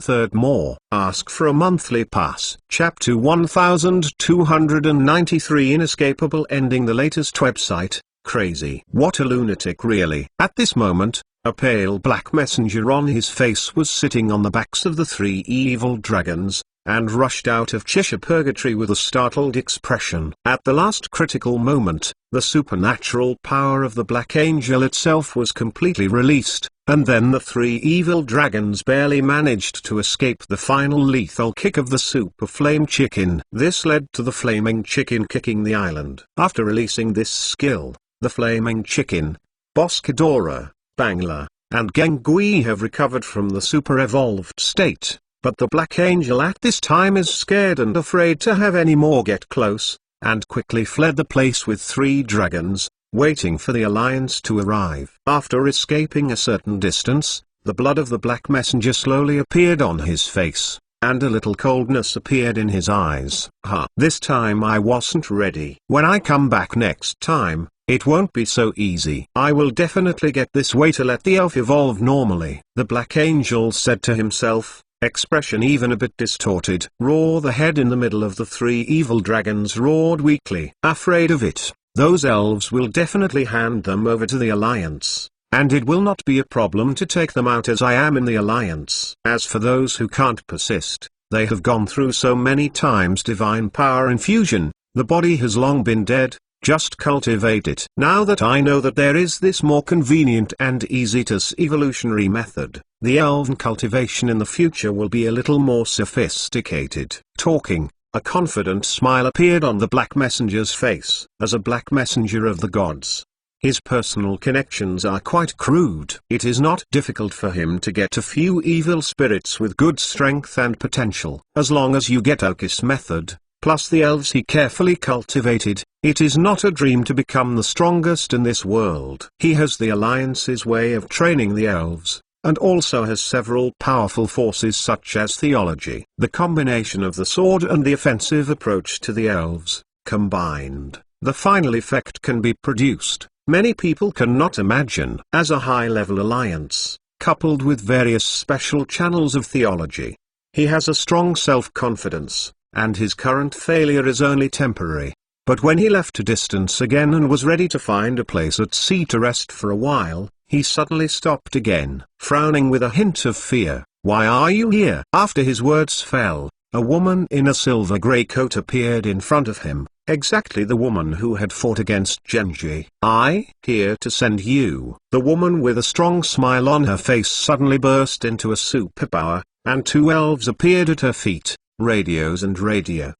Third more. Ask for a monthly pass. Chapter 1293 Inescapable Ending. The latest website. Crazy. What a lunatic really. At this moment, a pale black messenger on his face was sitting on the backs of the three evil dragons, and rushed out of Cheshire Purgatory with a startled expression. At the last critical moment, the supernatural power of the Black Angel itself was completely released, and then the three evil dragons barely managed to escape the final lethal kick of the Super Flame Chicken. This led to the Flaming Chicken kicking the island. After releasing this skill, the Flaming Chicken, Boss Ghidorah, Bangla, and Gengui have recovered from the super evolved state. But the Black Angel at this time is scared and afraid to have any more get close, and quickly fled the place with three dragons, waiting for the alliance to arrive. After escaping a certain distance, the blood of the Black Messenger slowly appeared on his face, and a little coldness appeared in his eyes. This time I wasn't ready. When I come back next time, it won't be so easy. I will definitely get this way to let the elf evolve normally. The Black Angel said to himself, expression even a bit distorted. Roar! The head in the middle of the three evil dragons roared weakly. Afraid of it, those elves will definitely hand them over to the Alliance, and it will not be a problem to take them out as I am in the Alliance. As for those who can't persist, they have gone through so many times divine power infusion, the body has long been dead. Just cultivate it. Now that I know that there is this more convenient and easy to use evolutionary method, the elven cultivation in the future will be a little more sophisticated. Talking, a confident smile appeared on the Black Messenger's face. As a Black Messenger of the gods, his personal connections are quite crude. It is not difficult for him to get a few evil spirits with good strength and potential. As long as you get Aoki's method, plus the elves he carefully cultivated, it is not a dream to become the strongest in this world. He has the Alliance's way of training the elves, and also has several powerful forces such as theology. The combination of the sword and the offensive approach to the elves, combined, the final effect can be produced, many people cannot imagine. As a high-level alliance, coupled with various special channels of theology, he has a strong self-confidence, and his current failure is only temporary. But when he left to distance again and was ready to find a place at sea to rest for a while, he suddenly stopped again, frowning with a hint of fear. "Why are you here?" After his words fell, a woman in a silver grey coat appeared in front of him, exactly the woman who had fought against Genji. "I, here to send you." The woman with a strong smile on her face suddenly burst into a superpower, and two elves appeared at her feet, Radios and Radio.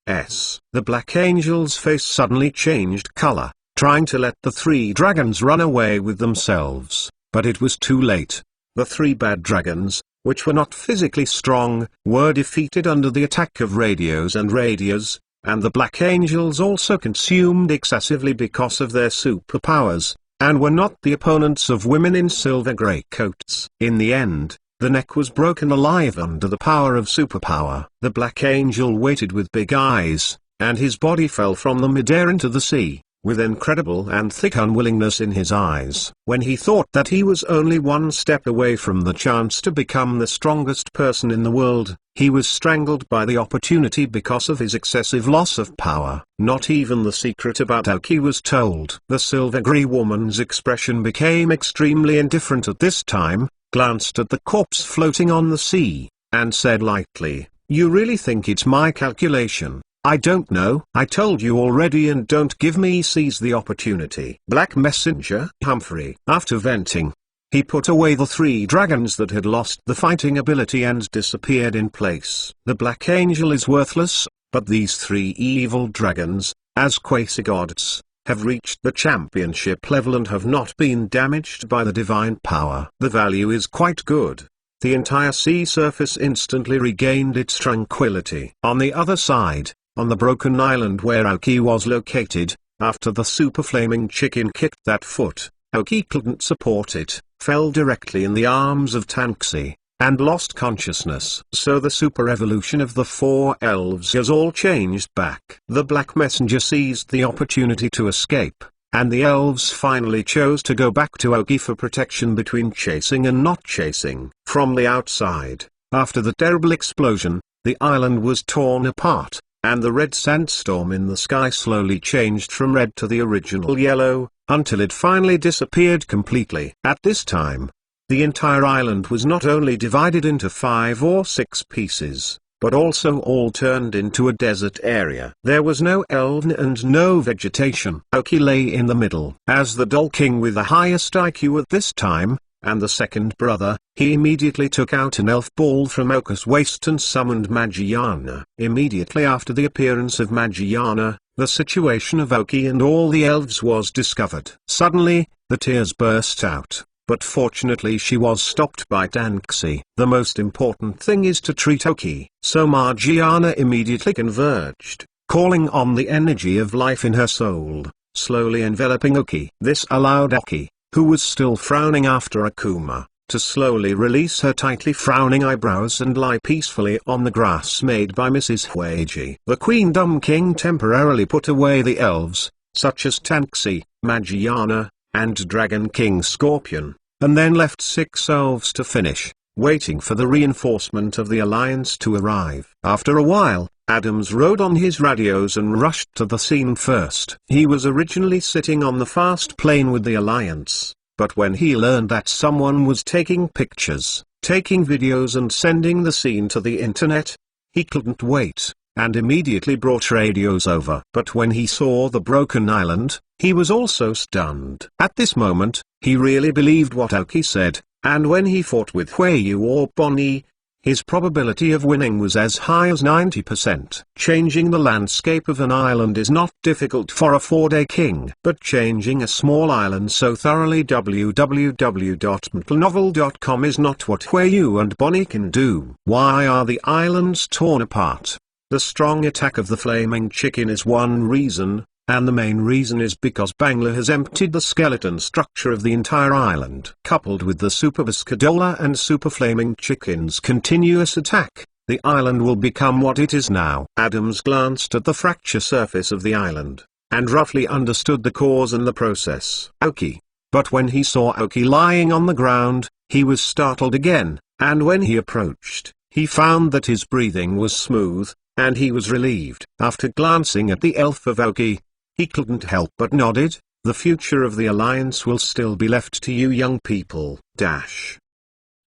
The Black Angel's face suddenly changed color, trying to let the three dragons run away with themselves, but it was too late. The three bad dragons, which were not physically strong, were defeated under the attack of Radios and Radias, and the Black Angels also consumed excessively because of their superpowers, and were not the opponents of women in silver grey coats. In the end, the neck was broken alive under the power of superpower. The Black Angel waited with big eyes, and his body fell from the midair into the sea, with incredible and thick unwillingness in his eyes. When he thought that he was only one step away from the chance to become the strongest person in the world, he was strangled by the opportunity because of his excessive loss of power. Not even the secret about Aoki was told. The silver grey woman's expression became extremely indifferent at this time, glanced at the corpse floating on the sea, and said lightly, "You really think it's my calculation? I don't know. I told you already, and don't give me." Seize the opportunity. Black Messenger Humphrey. After venting, he put away the three dragons that had lost the fighting ability and disappeared in place. The Black Angel is worthless, but these three evil dragons, as quasi-gods, have reached the championship level and have not been damaged by the divine power. The value is quite good. The entire sea surface instantly regained its tranquility. On the other side, on the broken island where Aoki was located, after the super flaming chicken kicked that foot, Aoki couldn't support it, fell directly in the arms of Tanxi, and lost consciousness. So the super evolution of the four elves has all changed back. The Black Messenger seized the opportunity to escape, and the elves finally chose to go back to Aoki for protection between chasing and not chasing. From the outside, after the terrible explosion, the island was torn apart, and the red sandstorm in the sky slowly changed from red to the original yellow, until it finally disappeared completely. At this time, the entire island was not only divided into 5 or 6 pieces, but also all turned into a desert area. There was no elven and no vegetation. Aoki lay in the middle. As the Doll King with the highest IQ at this time, and the second brother, he immediately took out an elf ball from Aoki's waist and summoned Magiana. Immediately after the appearance of Magiana, the situation of Aoki and all the elves was discovered. Suddenly, the tears burst out. But fortunately she was stopped by Tanxi. The most important thing is to treat Aoki. So Margiana immediately converged, calling on the energy of life in her soul, slowly enveloping Aoki. This allowed Aoki, who was still frowning after Akuma, to slowly release her tightly frowning eyebrows and lie peacefully on the grass made by Mrs. Hueji. The Queendom King temporarily put away the elves, such as Tanxi, Magiana, and Dragon King Scorpion, and then left 6 elves to finish, waiting for the reinforcement of the alliance to arrive. After a while, Adams rode on his radios and rushed to the scene first. He was originally sitting on the fast plane with the alliance, but when he learned that someone was taking pictures, taking videos and sending the scene to the internet, he couldn't wait, and immediately brought radios over. But when he saw the broken island, he was also stunned. At this moment, he really believed what Aoki said, and when he fought with Hueyu or Bonnie, his probability of winning was as high as 90%. Changing the landscape of an island is not difficult for a 4-day king, but changing a small island so thoroughly www.mentalnovel.com is not what Hueyu and Bonnie can do. Why are the islands torn apart? The strong attack of the flaming chicken is one reason, and the main reason is because Bangla has emptied the skeleton structure of the entire island. Coupled with the Super Biscadola and Super Flaming Chicken's continuous attack, the island will become what it is now. Adams glanced at the fracture surface of the island. and roughly understood the cause and the process. Aoki. But when he saw Aoki lying on the ground, he was startled again, and when he approached, he found that his breathing was smooth, and he was relieved. After glancing at the elf of Aoki, he couldn't help but nodded. The future of the Alliance will still be left to you young people.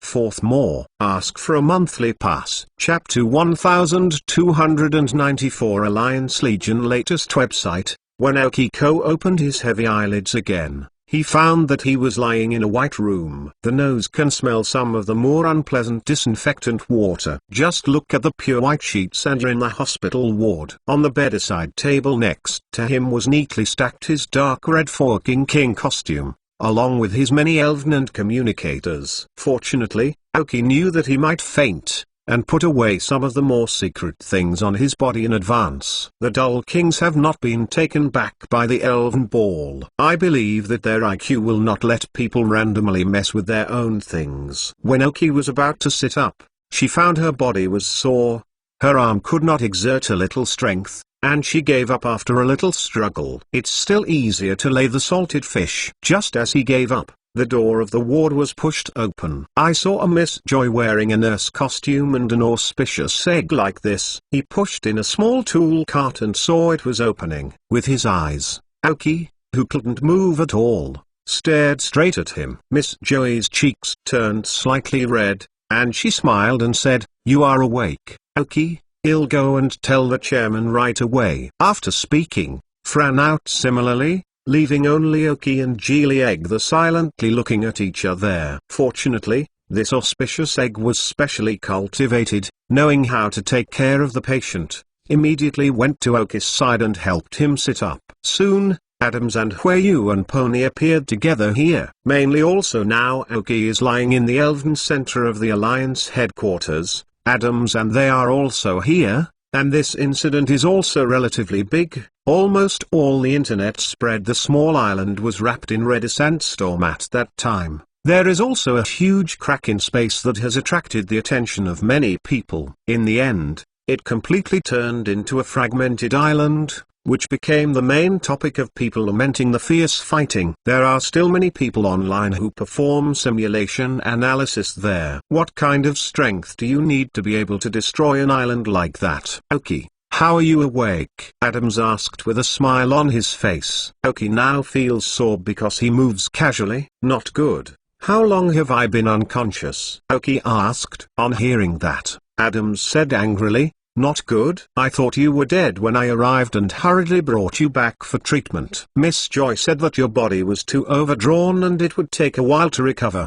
Fourth more. Ask for a monthly pass. Chapter 1294 Alliance Legion latest website. When Aokiko opened his heavy eyelids again, he found that he was lying in a white room. The nose can smell some of the more unpleasant disinfectant water. Just look at the pure white sheets and you're in the hospital ward. On the bedside table next to him was neatly stacked his dark red forking king costume, along with his many elven and communicators. Fortunately, Aoki knew that he might faint, and put away some of the more secret things on his body in advance. The Dull Kings have not been taken back by the Elven Ball. I believe that their IQ will not let people randomly mess with their own things. When Aoki was about to sit up, she found her body was sore. Her arm could not exert a little strength, and she gave up after a little struggle. It's still easier to lay the salted fish. Just as he gave up, the door of the ward was pushed open. I saw a Miss Joy wearing a nurse costume and an auspicious egg like this. He pushed in a small tool cart and saw it was opening. With his eyes, Aoki, who couldn't move at all, stared straight at him. Miss Joy's cheeks turned slightly red, and she smiled and said, "You are awake, Aoki. I'll go and tell the chairman right away." After speaking, Fran out similarly, leaving only Aoki and Geely Egg the silently looking at each other. Fortunately, this auspicious egg was specially cultivated, knowing how to take care of the patient, immediately went to Aoki's side and helped him sit up. Soon, Adams and Huayu and Pony appeared together here. Mainly also now Aoki is lying in the elven center of the Alliance headquarters. Adams and they are also here, and this incident is also relatively big. Almost all the internet spread the small island was wrapped in red sandstorm at that time. There is also a huge crack in space that has attracted the attention of many people. In the end, it completely turned into a fragmented island, which became the main topic of people lamenting the fierce fighting. There are still many people online who perform simulation analysis there. What kind of strength do you need to be able to destroy an island like that? Aoki, how are you awake? Adams asked with a smile on his face. Aoki now feels sore because he moves casually. Not good. How long have I been unconscious? Aoki asked. On hearing that, Adams said angrily, "Not good. I thought you were dead when I arrived and hurriedly brought you back for treatment." Miss Joy said that your body was too overdrawn and it would take a while to recover.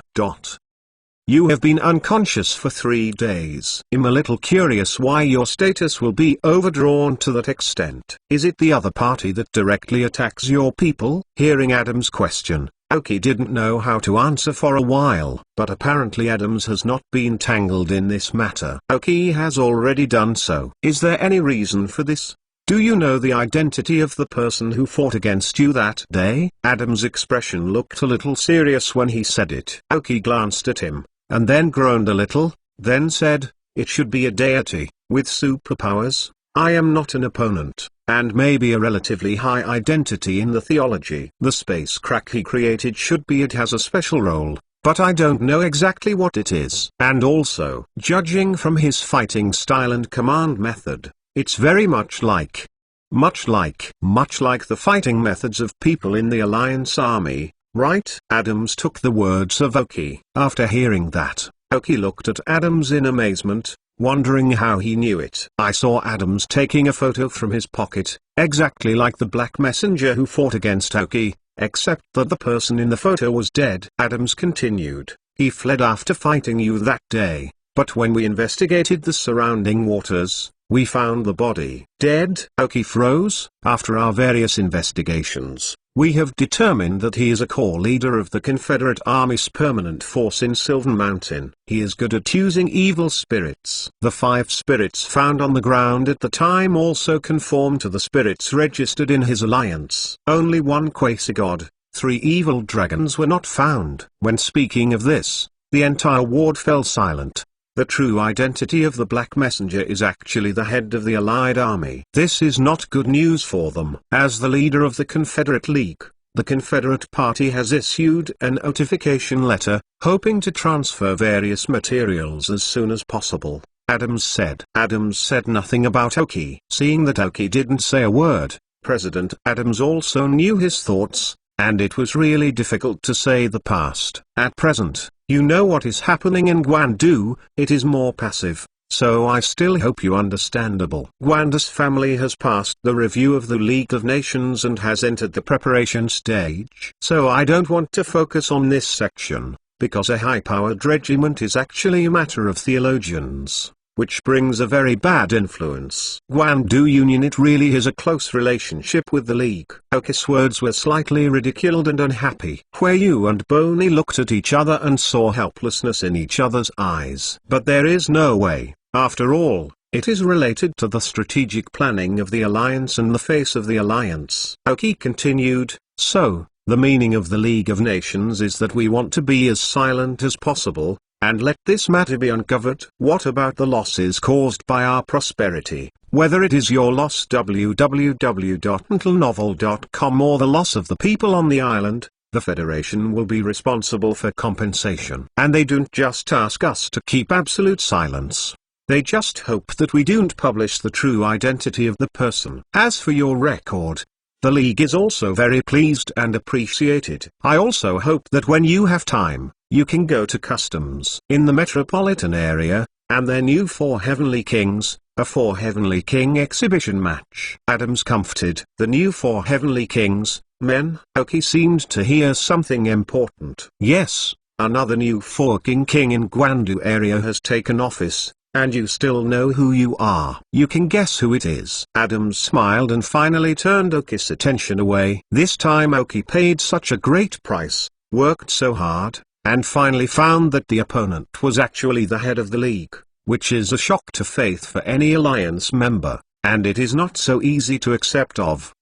You have been unconscious for 3 days. I'm a little curious why your status will be overdrawn to that extent. Is it the other party that directly attacks your people? Hearing Adams' question, Aoki didn't know how to answer for a while, but apparently Adams has not been tangled in this matter. Aoki has already done so. Is there any reason for this? Do you know the identity of the person who fought against you that day? Adams' expression looked a little serious when he said it. Aoki glanced at him, and then groaned a little, then said, "It should be a deity, with superpowers. I am not an opponent, and maybe a relatively high identity in the theology. The space crack he created should be it has a special role, but I don't know exactly what it is. And also, judging from his fighting style and command method, it's very much like the fighting methods of people in the Alliance army, right?" Adams took the words of Aoki. After hearing that, Aoki looked at Adams in amazement, wondering how he knew it. I saw Adams taking a photo from his pocket, exactly like the Black Messenger who fought against Aoki, except that the person in the photo was dead. Adams continued, "He fled after fighting you that day, but when we investigated the surrounding waters, we found the body dead." Aoki froze. After our various investigations, we have determined that he is a core leader of the Confederate Army's permanent force in Sylvan Mountain. He is good at using evil spirits. The 5 spirits found on the ground at the time also conform to the spirits registered in his alliance. Only 1 quasi-god, 3 evil dragons were not found. When speaking of this, the entire ward fell silent. The true identity of the Black Messenger is actually the head of the Allied army. This is not good news for them. As the leader of the Confederate League, the Confederate Party has issued a notification letter, hoping to transfer various materials as soon as possible, Adams said. Adams said nothing about Oki. Seeing that Oki didn't say a word, President Adams also knew his thoughts, and it was really difficult to say the past. At present, you know what is happening in Guandu, it is more passive. So I still hope you understandable. Gwanda's family has passed the review of the League of Nations and has entered the preparation stage. So I don't want to focus on this section, because a high-powered regiment is actually a matter of theologians, which brings a very bad influence. Guandu Union, it really is a close relationship with the League. Oki's words were slightly ridiculed and unhappy. Hueyu and Boney looked at each other and saw helplessness in each other's eyes. But there is no way. After all, it is related to the strategic planning of the Alliance and the face of the Alliance. Oki continued, so, the meaning of the League of Nations is that we want to be as silent as possible, and let this matter be uncovered. What about the losses caused by our prosperity? Whether it is your loss www.untlenovel.com or the loss of the people on the island, the Federation will be responsible for compensation. And they don't just ask us to keep absolute silence. They just hope that we don't publish the true identity of the person. As for your record, the League is also very pleased and appreciated. I also hope that when you have time, you can go to Customs in the metropolitan area, and their new 4 Heavenly Kings, a 4 Heavenly King exhibition match. Adams comforted. The new 4 Heavenly Kings, men? Oki seemed to hear something important. Yes, another new 4 King in Guandu area has taken office. And you still know who you are. You can guess who it is. Adams smiled and finally turned Oki's attention away. This time Oki paid such a great price, worked so hard, and finally found that the opponent was actually the head of the League, which is a shock to faith for any Alliance member, and it is not so easy to accept of.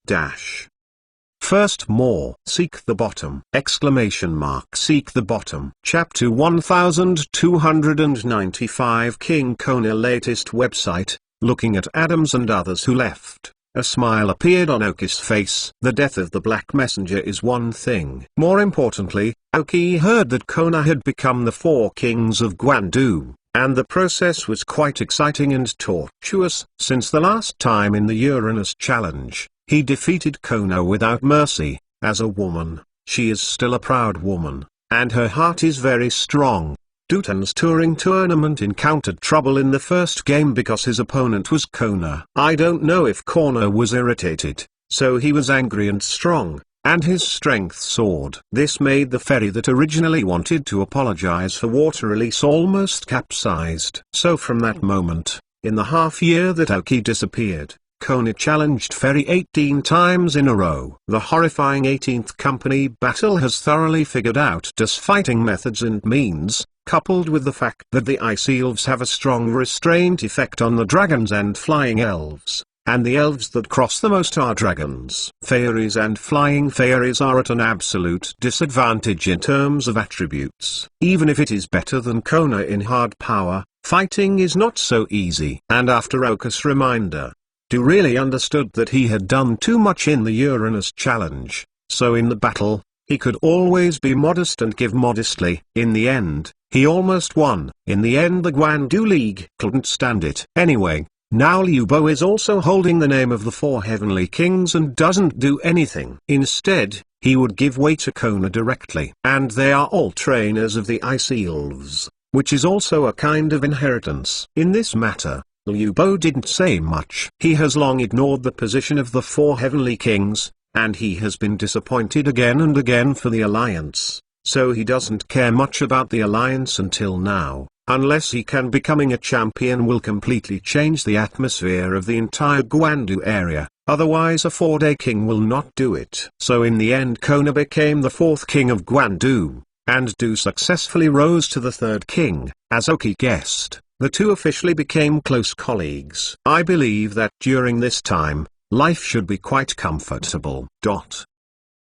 First more. Seek the bottom! Seek the bottom. Chapter 1295 King Kona latest website. Looking at Adams and others who left, a smile appeared on Oki's face. The death of the Black Messenger is one thing. More importantly, Oki heard that Kona had become the 4 Kings of Guandu, and the process was quite exciting and tortuous. Since the last time in the Uranus Challenge, he defeated Kona without mercy. As a woman, she is still a proud woman, and her heart is very strong. Dutan's touring tournament encountered trouble in the first game because his opponent was Kona. I don't know if Kona was irritated, so he was angry and strong, and his strength soared. This made the ferry that originally wanted to apologize for water release almost capsized. So from that moment, in the half year that Oki disappeared, Kona challenged Ferry 18 times in a row. The horrifying 18th Company battle has thoroughly figured out DOS fighting methods and means, coupled with the fact that the Ice Elves have a strong restraint effect on the dragons and flying elves, and the elves that cross the most are dragons. Fairies and flying fairies are at an absolute disadvantage in terms of attributes. Even if it is better than Kona in hard power, fighting is not so easy. And after Oki's reminder, Du really understood that he had done too much in the Uranus Challenge, so in the battle, he could always be modest and give modestly. In the end, he almost won. In the end the Guandu League couldn't stand it. Anyway, now Liu Bo is also holding the name of the 4 Heavenly Kings and doesn't do anything. Instead, he would give way to Kona directly. And they are all trainers of the Ice Elves, which is also a kind of inheritance. In this matter, Liu Bo didn't say much. He has long ignored the position of the 4 Heavenly Kings, and he has been disappointed again and again for the Alliance, so he doesn't care much about the Alliance until now, unless he can becoming a champion will completely change the atmosphere of the entire Guandu area, otherwise a 4-day king will not do it. So in the end Kona became the 4th king of Guandu, and Du successfully rose to the 3rd king. As Oki guessed, the two officially became close colleagues. I believe that during this time, life should be quite comfortable.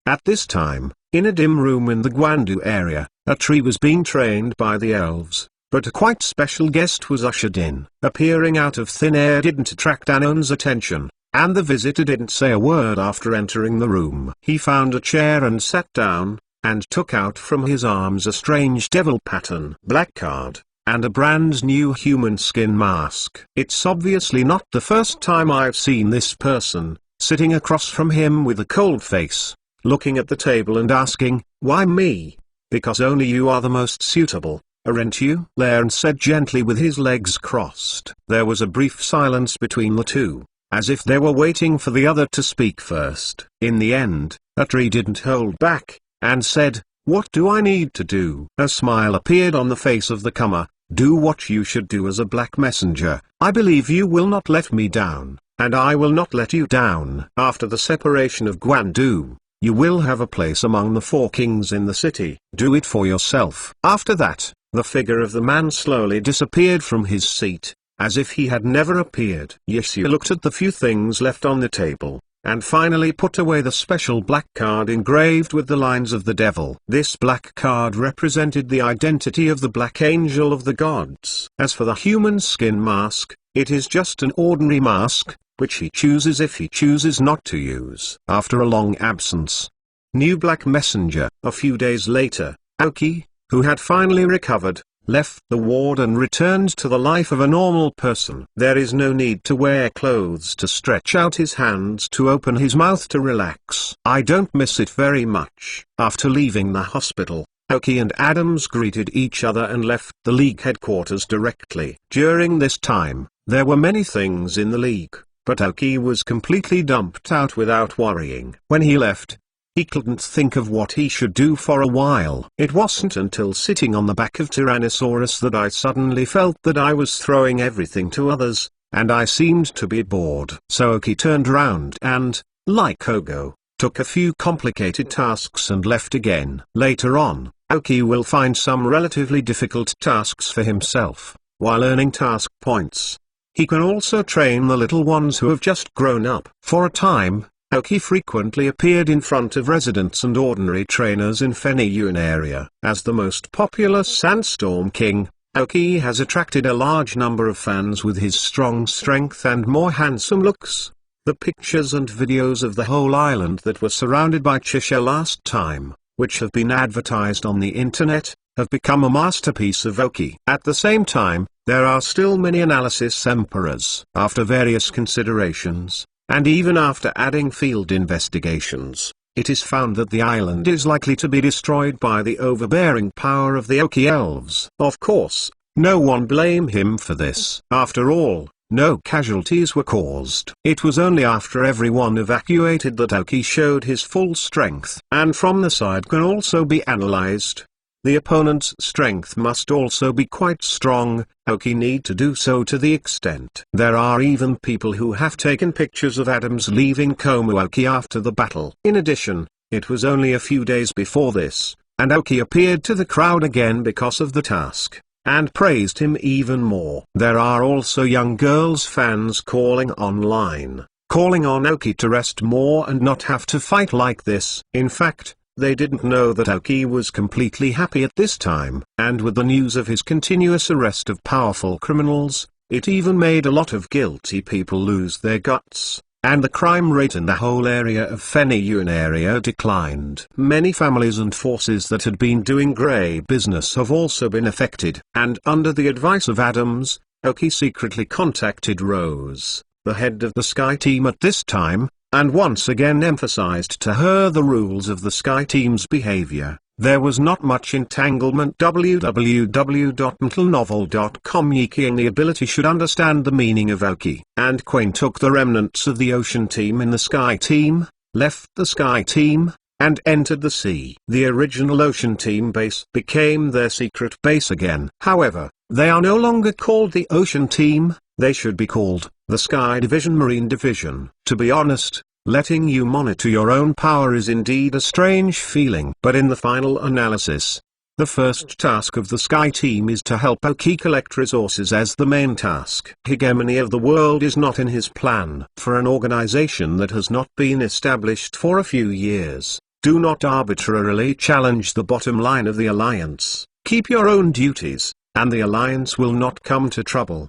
At this time, in a dim room in the Guandu area, a tree was being trained by the elves. but a quite special guest was ushered in. Appearing out of thin air didn't attract Anon's attention, and the visitor didn't say a word after entering the room. He found a chair and sat down, and took out from his arms a strange devil pattern black card, and a brand new human skin mask. It's obviously not the first time I've seen this person, sitting across from him with a cold face, looking at the table and asking, "Why me? Because only you are the most suitable, aren't you?" Lairn said gently with his legs crossed. There was a brief silence between the two, as if they were waiting for the other to speak first. In the end, Atri didn't hold back, and said, "What do I need to do?" A smile appeared on the face of the comer. "Do what you should do as a black messenger. I believe you will not let me down, and I will not let you down. After the separation of Guandu, you will have a place among the 4 kings in the city. Do it for yourself." After that, the figure of the man slowly disappeared from his seat, as if he had never appeared. Yeshua looked at the few things left on the table, and finally put away the special black card engraved with the lines of the devil. This black card represented the identity of the Black Angel of the gods. As for the human skin mask, it is just an ordinary mask, which he chooses if he chooses not to use. After a long absence, new Black Messenger. A few days later, Aoki, who had finally recovered, left the ward and returned to the life of a normal person. There is no need to wear clothes to stretch out his hands to open his mouth to relax. I don't miss it very much. After leaving the hospital, Aoki and Adams greeted each other and left the League headquarters directly. During this time, there were many things in the League, but Aoki was completely dumped out without worrying. When he left, he couldn't think of what he should do for a while. It wasn't until sitting on the back of Tyrannosaurus that I suddenly felt that I was throwing everything to others, and I seemed to be bored. So Aoki turned round and, like Ogo, took a few complicated tasks and left again. Later on, Aoki will find some relatively difficult tasks for himself, while earning task points. He can also train the little ones who have just grown up. For a time, Aoki frequently appeared in front of residents and ordinary trainers in Feniyuan area. As the most popular Sandstorm King, Aoki has attracted a large number of fans with his strong strength and more handsome looks. The pictures and videos of the whole island that were surrounded by Chisha last time, which have been advertised on the internet, have become a masterpiece of Aoki. At the same time, there are still many analysis emperors. After various considerations, and even after adding field investigations, it is found that the island is likely to be destroyed by the overbearing power of the Aoki elves. Of course, no one blame him for this. After all, no casualties were caused. It was only after everyone evacuated that Aoki showed his full strength. And from the side can also be analyzed. The opponent's strength must also be quite strong. Aoki need to do so to the extent. There are even people who have taken pictures of Adams leaving Komu Aoki after the battle. In addition, it was only a few days before this, and Aoki appeared to the crowd again because of the task, and praised him even more. There are also young girls fans calling online, calling on Aoki to rest more and not have to fight like this. In fact, they didn't know that Aoki was completely happy at this time, and with the news of his continuous arrest of powerful criminals, it even made a lot of guilty people lose their guts, and the crime rate in the whole area of Feniyuan area declined. Many families and forces that had been doing grey business have also been affected, and under the advice of Adams, Aoki secretly contacted Rose, the head of the Sky Team at this time, and once again emphasized to her the rules of the Sky Team's behavior. There was not much entanglement. www.mentalnovel.com Yikiing the ability should understand the meaning of Aoki. And Quain took the remnants of the Ocean Team in the Sky Team, left the Sky Team, and entered the sea. The original Ocean Team base became their secret base again. However, they are no longer called the Ocean Team, they should be called the Sky Division Marine Division. To be honest, letting you monitor your own power is indeed a strange feeling. But in the final analysis, the first task of the Sky Team is to help Aoki collect resources as the main task. Hegemony of the world is not in his plan. For an organization that has not been established for a few years, do not arbitrarily challenge the bottom line of the alliance. Keep your own duties, and the alliance will not come to trouble.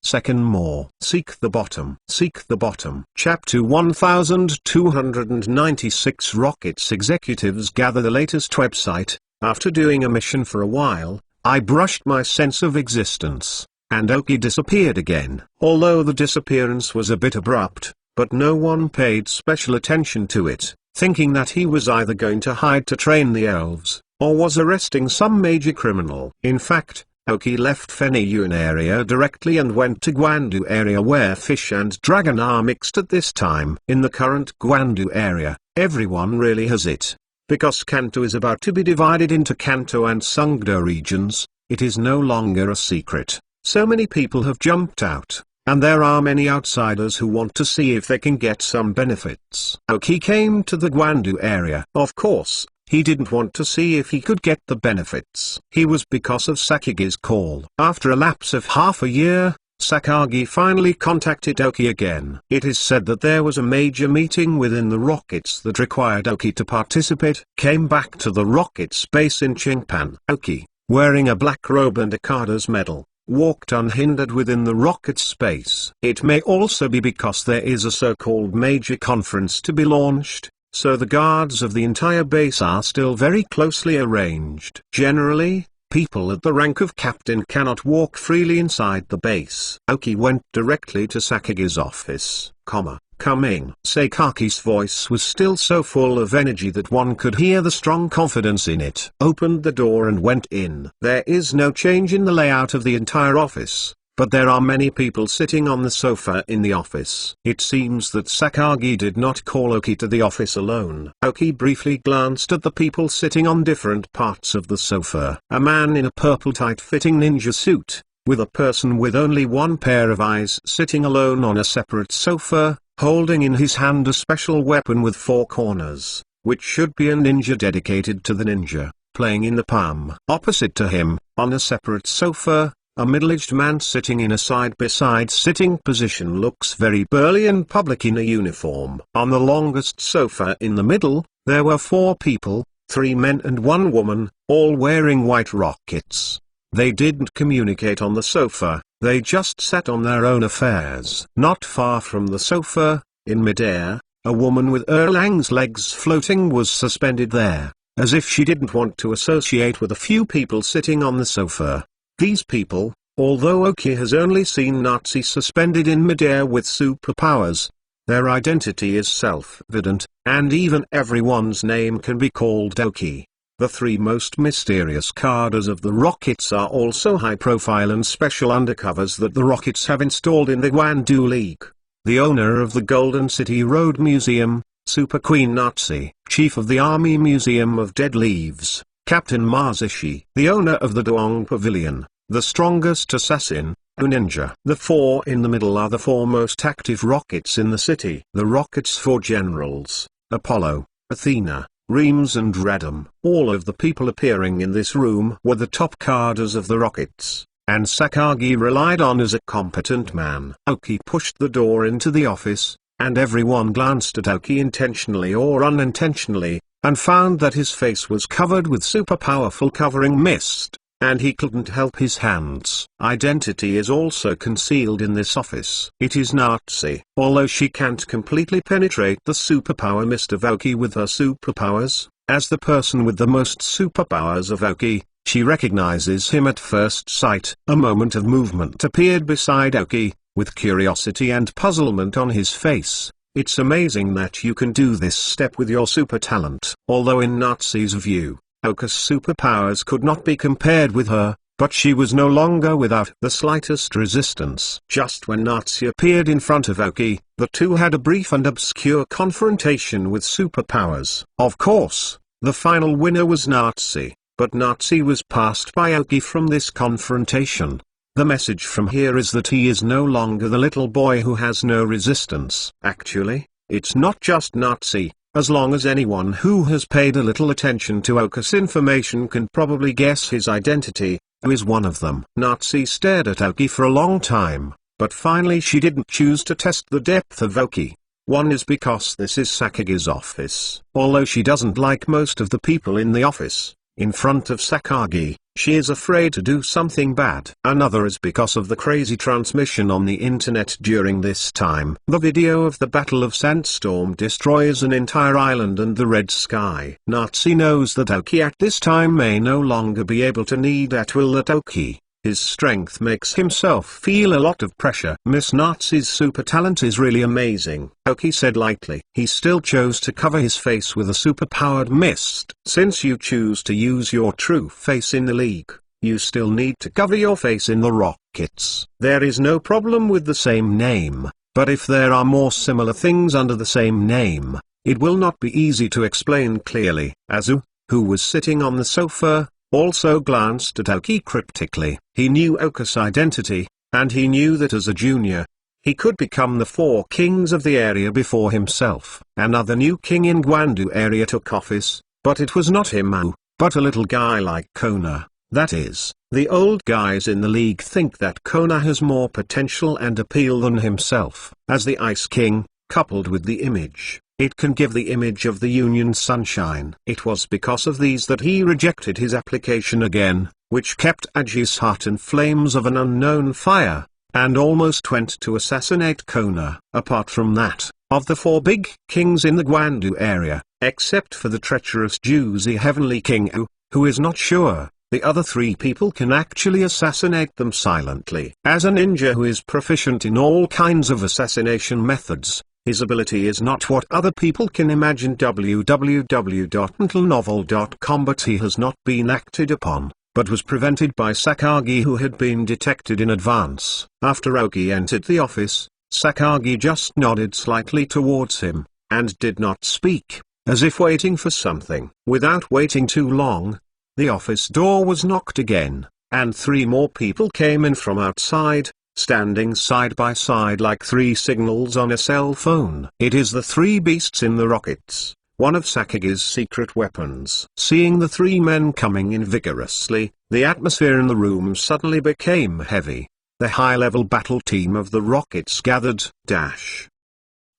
Second more. Seek the bottom. Seek the bottom. Chapter 1296. Rocket's executives gather the latest website. After doing a mission for a while, I brushed my sense of existence, and Oki disappeared again. Although the disappearance was a bit abrupt, but no one paid special attention to it, thinking that he was either going to hide to train the elves, or was arresting some major criminal. In fact, Oki left Feniyun area directly and went to Guandu area where fish and dragon are mixed at this time. In the current Guandu area, everyone really has it. Because Kanto is about to be divided into Kanto and Sungdo regions, it is no longer a secret. So many people have jumped out, and there are many outsiders who want to see if they can get some benefits. Oki came to the Guandu area. Of course, he didn't want to see if he could get the benefits. He was because of Sakage's call. After a lapse of half a year, Sakage finally contacted Oki again. It is said that there was a major meeting within the rockets that required Oki to participate. Came back to the rocket's base in Chingpan. Oki, wearing a black robe and Akada's medal, walked unhindered within the rocket's space. It may also be because there is a so-called major conference to be launched, so the guards of the entire base are still very closely arranged. Generally, people at the rank of captain cannot walk freely inside the base. Oki went directly to Sakage's office, coming. Sakage's voice was still so full of energy that one could hear the strong confidence in it. Opened the door and went in. There is no change in the layout of the entire office, but there are many people sitting on the sofa in the office. It seems that Sakage did not call Oki to the office alone. Oki briefly glanced at the people sitting on different parts of the sofa. A man in a purple tight-fitting ninja suit, with a person with only one pair of eyes sitting alone on a separate sofa, holding in his hand a special weapon with 4 corners, which should be a ninja dedicated to the ninja, playing in the palm. Opposite to him, on a separate sofa, a middle-aged man sitting in a side-by-side sitting position looks very burly and public in a uniform. On the longest sofa in the middle, there were 4 people, 3 men and 1 woman, all wearing white rockets. They didn't communicate on the sofa, they just sat on their own affairs. Not far from the sofa, in midair, a woman with Erlang's legs floating was suspended there, as if she didn't want to associate with a few people sitting on the sofa. These people, although Oki has only seen Nazi suspended in midair with superpowers, their identity is self-evident, and even everyone's name can be called Oki. The 3 most mysterious cadres of the rockets are also high-profile and special undercovers that the rockets have installed in the Guandu League. The owner of the Golden City Road Museum, Super Queen Nazi, Chief of the Army Museum of Dead Leaves, Captain Masashi, the owner of the Doong Pavilion, the strongest assassin, a ninja. The 4 in the middle are the 4 most active rockets in the city. The rockets' 4 generals, Apollo, Athena, Reams and Radam. All of the people appearing in this room were the top cadres of the rockets, and Sakage relied on as a competent man. Oki pushed the door into the office, and everyone glanced at Oki intentionally or unintentionally, and found that his face was covered with super powerful covering mist, and he couldn't help his hands. Identity is also concealed in this office. It is Nazi. Although she can't completely penetrate the superpower mist of Oki with her superpowers, as the person with the most superpowers of Oki, she recognizes him at first sight. A moment of movement appeared beside Oki, with curiosity and puzzlement on his face. It's amazing that you can do this step with your super talent. Although in Nazi's view, Oka's superpowers could not be compared with her, but she was no longer without the slightest resistance. Just when Nazi appeared in front of Oki, the two had a brief and obscure confrontation with superpowers. Of course, the final winner was Nazi, but Nazi was passed by Oki from this confrontation. The message from here is that he is no longer the little boy who has no resistance. Actually, it's not just Nazi, as long as anyone who has paid a little attention to Oka's information can probably guess his identity, who is one of them. Nazi stared at Oki for a long time, but finally she didn't choose to test the depth of Oki. One is because this is Sakage's office. Although she doesn't like most of the people in the office, in front of Sakage, she is afraid to do something bad. Another is because of the crazy transmission on the internet during this time. The video of the Battle of Sandstorm destroys an entire island and the red sky. Nazi knows that Aoki at this time may no longer be able to need at will that Aoki. His strength makes himself feel a lot of pressure. Miss Nazi's super talent is really amazing, Aoki said lightly. He still chose to cover his face with a super-powered mist. Since you choose to use your true face in the league, you still need to cover your face in the rockets. There is no problem with the same name, but if there are more similar things under the same name, it will not be easy to explain clearly. Azu, who was sitting on the sofa, also glanced at Aoki cryptically. He knew Aoki's identity, and he knew that as a junior, he could become the 4 kings of the area before himself. Another new king in Gwandu area took office, but it was not him, but a little guy like Kona. That is, the old guys in the league think that Kona has more potential and appeal than himself. As the Ice King, coupled with the image, it can give the image of the Union Sunshine. It was because of these that he rejected his application again, which kept Aji's heart in flames of an unknown fire, and almost went to assassinate Kona. Apart from that, of the 4 big kings in the Gwandu area, except for the treacherous Juzi Heavenly King who is not sure, the other 3 people can actually assassinate them silently. As a ninja who is proficient in all kinds of assassination methods, his ability is not what other people can imagine. www.mentalnovel.com. But he has not been acted upon, but was prevented by Sakagi, who had been detected in advance. After Aoki entered the office, Sakagi just nodded slightly towards him, and did not speak, as if waiting for something. Without waiting too long, the office door was knocked again, and 3 more people came in from outside, standing side by side like 3 signals on a cell phone. It is the 3 beasts in the rockets, one of Sakagi's secret weapons. Seeing the 3 men coming in vigorously, the atmosphere in the room suddenly became heavy. The high-level battle team of the rockets gathered.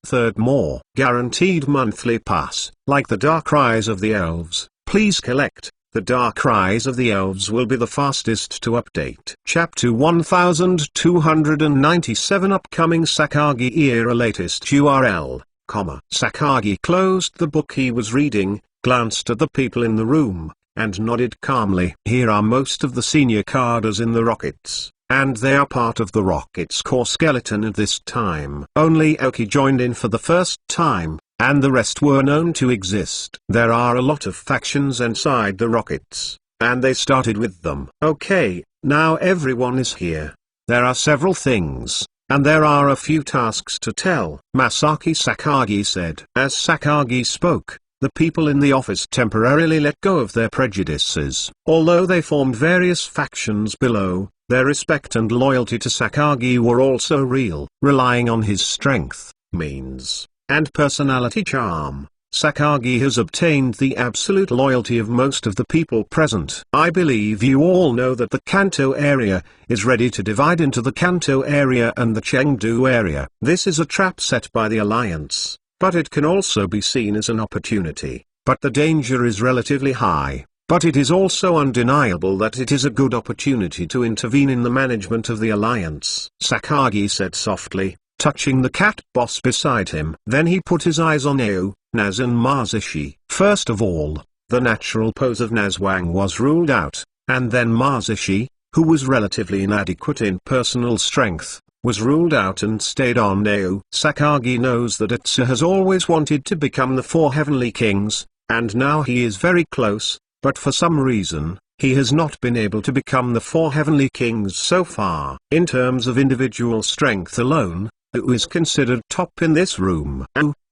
Third more guaranteed monthly pass. Like the Dark Rise of the Elves, please collect. The Dark Rise of the Elves will be the fastest to update. Chapter 1297 Upcoming Sakagi Era Latest URL, Sakagi closed the book he was reading, glanced at the people in the room, and nodded calmly. Here are most of the senior cadres in the rockets, and they are part of the rocket's core skeleton at this time. Only Aoki joined in for the first time, and the rest were known to exist. There are a lot of factions inside the rockets, and they started with them. Okay, now everyone is here. There are several things, and there are a few tasks to tell, Masaki Sakagi said. As Sakagi spoke, the people in the office temporarily let go of their prejudices. Although they formed various factions below, their respect and loyalty to Sakagi were also real. Relying on his strength, means, and personality charm, Sakagi has obtained the absolute loyalty of most of the people present. I believe you all know that the Kanto area is ready to divide into the Kanto area and the Chengdu area. This is a trap set by the Alliance, but it can also be seen as an opportunity. But the danger is relatively high, but it is also undeniable that it is a good opportunity to intervene in the management of the Alliance. Sakagi said softly, touching the cat boss beside him. Then he put his eyes on Ao, Naz and Masashi. First of all, the natural pose of Nazwang was ruled out, and then Masashi, who was relatively inadequate in personal strength, was ruled out and stayed on Ao. Sakagi knows that Atsu has always wanted to become the 4 heavenly kings, and now he is very close, but for some reason, he has not been able to become the 4 heavenly kings so far. In terms of individual strength alone, who is considered top in this room?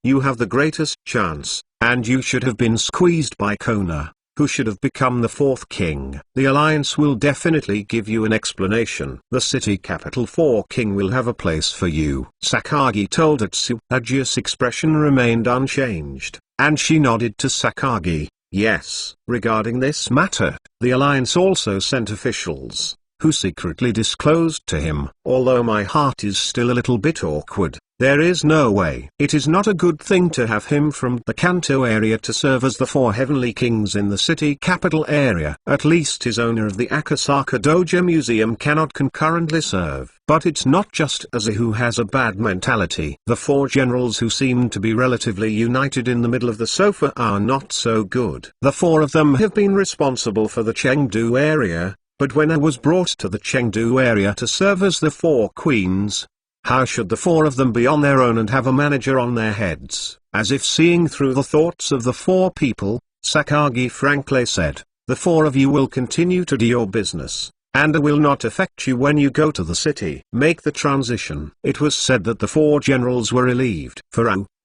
You have the greatest chance, and you should have been squeezed by Kona, who should have become the 4th king. The Alliance will definitely give you an explanation. The city capital 4 king will have a place for you, Sakagi told Atsu. Aji's expression remained unchanged, and she nodded to Sakagi. Yes. Regarding this matter, the Alliance also sent officials, who secretly disclosed to him. Although my heart is still a little bit awkward, There is no way. It is not a good thing to have him from the Kanto area to serve as the 4 heavenly kings in the city capital area. At least his owner of the Akasaka Dojo Museum cannot concurrently serve. But it's not just Azu who has a bad mentality. The 4 generals who seem to be relatively united in the middle of the sofa are not so good. The 4 of them have been responsible for the Chengdu area, but when I was brought to the Chengdu area to serve as the 4 queens, how should the 4 of them be on their own and have a manager on their heads? As if seeing through the thoughts of the 4 people, Sakagi frankly said, "The 4 of you will continue to do your business, and it will not affect you when you go to the city. Make the transition." It was said that the 4 generals were relieved.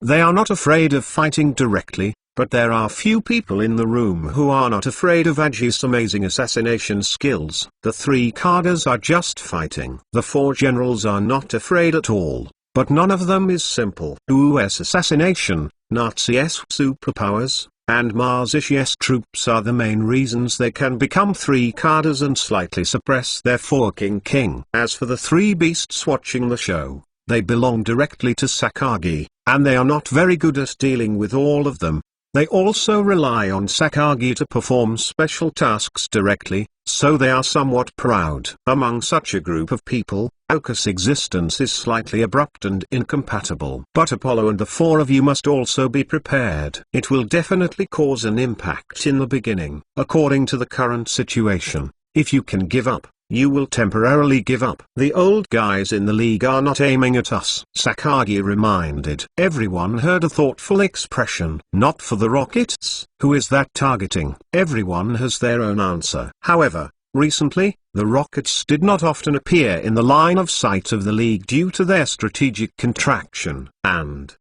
They are not afraid of fighting directly, but there are few people in the room who are not afraid of Aji's amazing assassination skills. The 3 Kadas are just fighting. The 4 generals are not afraid at all, but none of them is simple. US assassination, Nazi's superpowers, and Marsishi's troops are the main reasons they can become 3 Kadas and slightly suppress their 4 king. As for the 3 beasts watching the show, they belong directly to Sakagi, and they are not very good at dealing with all of them. They also rely on Sakagi to perform special tasks directly, so they are somewhat proud. Among such a group of people, Oku's existence is slightly abrupt and incompatible. But Apollo and the 4 of you must also be prepared. It will definitely cause an impact in the beginning. According to the current situation, if you can give up, you will temporarily give up. The old guys in the league are not aiming at us, Sakagi reminded. Everyone heard a thoughtful expression. Not for the Rockets. Who is that targeting? Everyone has their own answer. However, recently, the Rockets did not often appear in the line of sight of the league due to their strategic contraction, and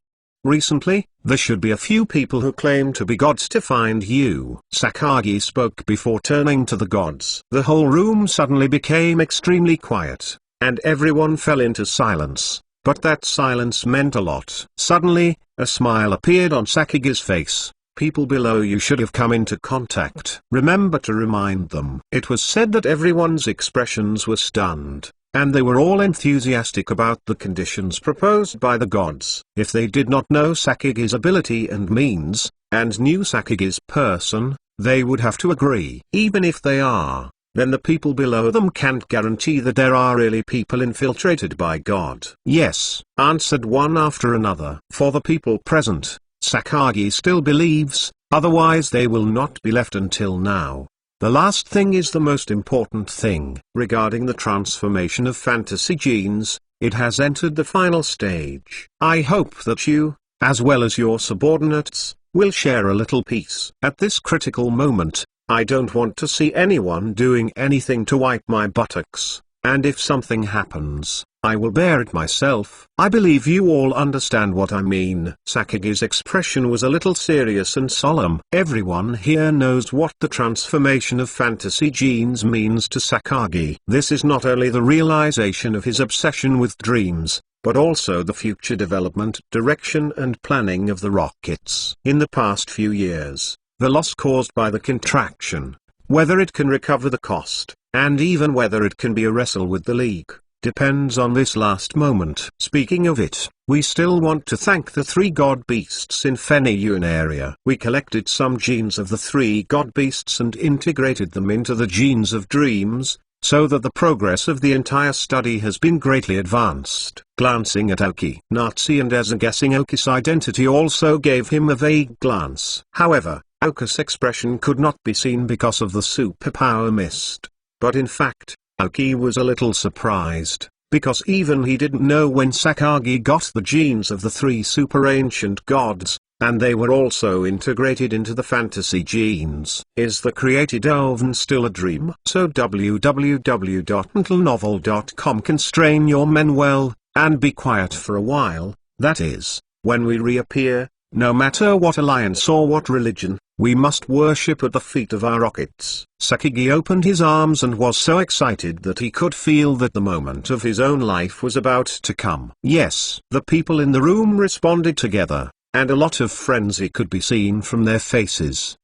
recently, there should be a few people who claim to be gods to find you. Sakagi spoke before turning to the gods. The whole room suddenly became extremely quiet, and everyone fell into silence. But that silence meant a lot. Suddenly, a smile appeared on Sakagi's face. People below you should have come into contact. Remember to remind them. It was said that everyone's expressions were stunned, and they were all enthusiastic about the conditions proposed by the gods. If they did not know Sakagi's ability and means, and knew Sakagi's person, they would have to agree. Even if they are, then the people below them can't guarantee that there are really people infiltrated by God. Yes, answered one after another. For the people present, Sakagi still believes, otherwise they will not be left until now. The last thing is the most important thing. Regarding the transformation of fantasy genes, it has entered the final stage. I hope that you, as well as your subordinates, will share a little peace. At this critical moment, I don't want to see anyone doing anything to wipe my buttocks, and if something happens, I will bear it myself. I believe you all understand what I mean. Sakagi's expression was a little serious and solemn. Everyone here knows what the transformation of fantasy genes means to Sakagi. This is not only the realization of his obsession with dreams, but also the future development, direction and planning of the Rockets. In the past few years, the loss caused by the contraction, whether it can recover the cost, and even whether it can be a wrestle with the league, depends on this last moment. Speaking of it, we still want to thank the 3 god beasts in Feniyun area. We collected some genes of the 3 god beasts and integrated them into the genes of dreams, so that the progress of the entire study has been greatly advanced. Glancing at Aoki, Natsu and as a guessing Aoki's identity also gave him a vague glance. However, Aoki's expression could not be seen because of the superpower mist. But in fact, Aoki was a little surprised, because even he didn't know when Sakagi got the genes of the 3 super ancient gods, and they were also integrated into the fantasy genes. Is the created oven still a dream? So www.mentalnovel.com constrain your men well, and be quiet for a while, that is, when we reappear, no matter what alliance or what religion, we must worship at the feet of our Rockets. Sakagi opened his arms and was so excited that he could feel that the moment of his own life was about to come. Yes, the people in the room responded together, and a lot of frenzy could be seen from their faces.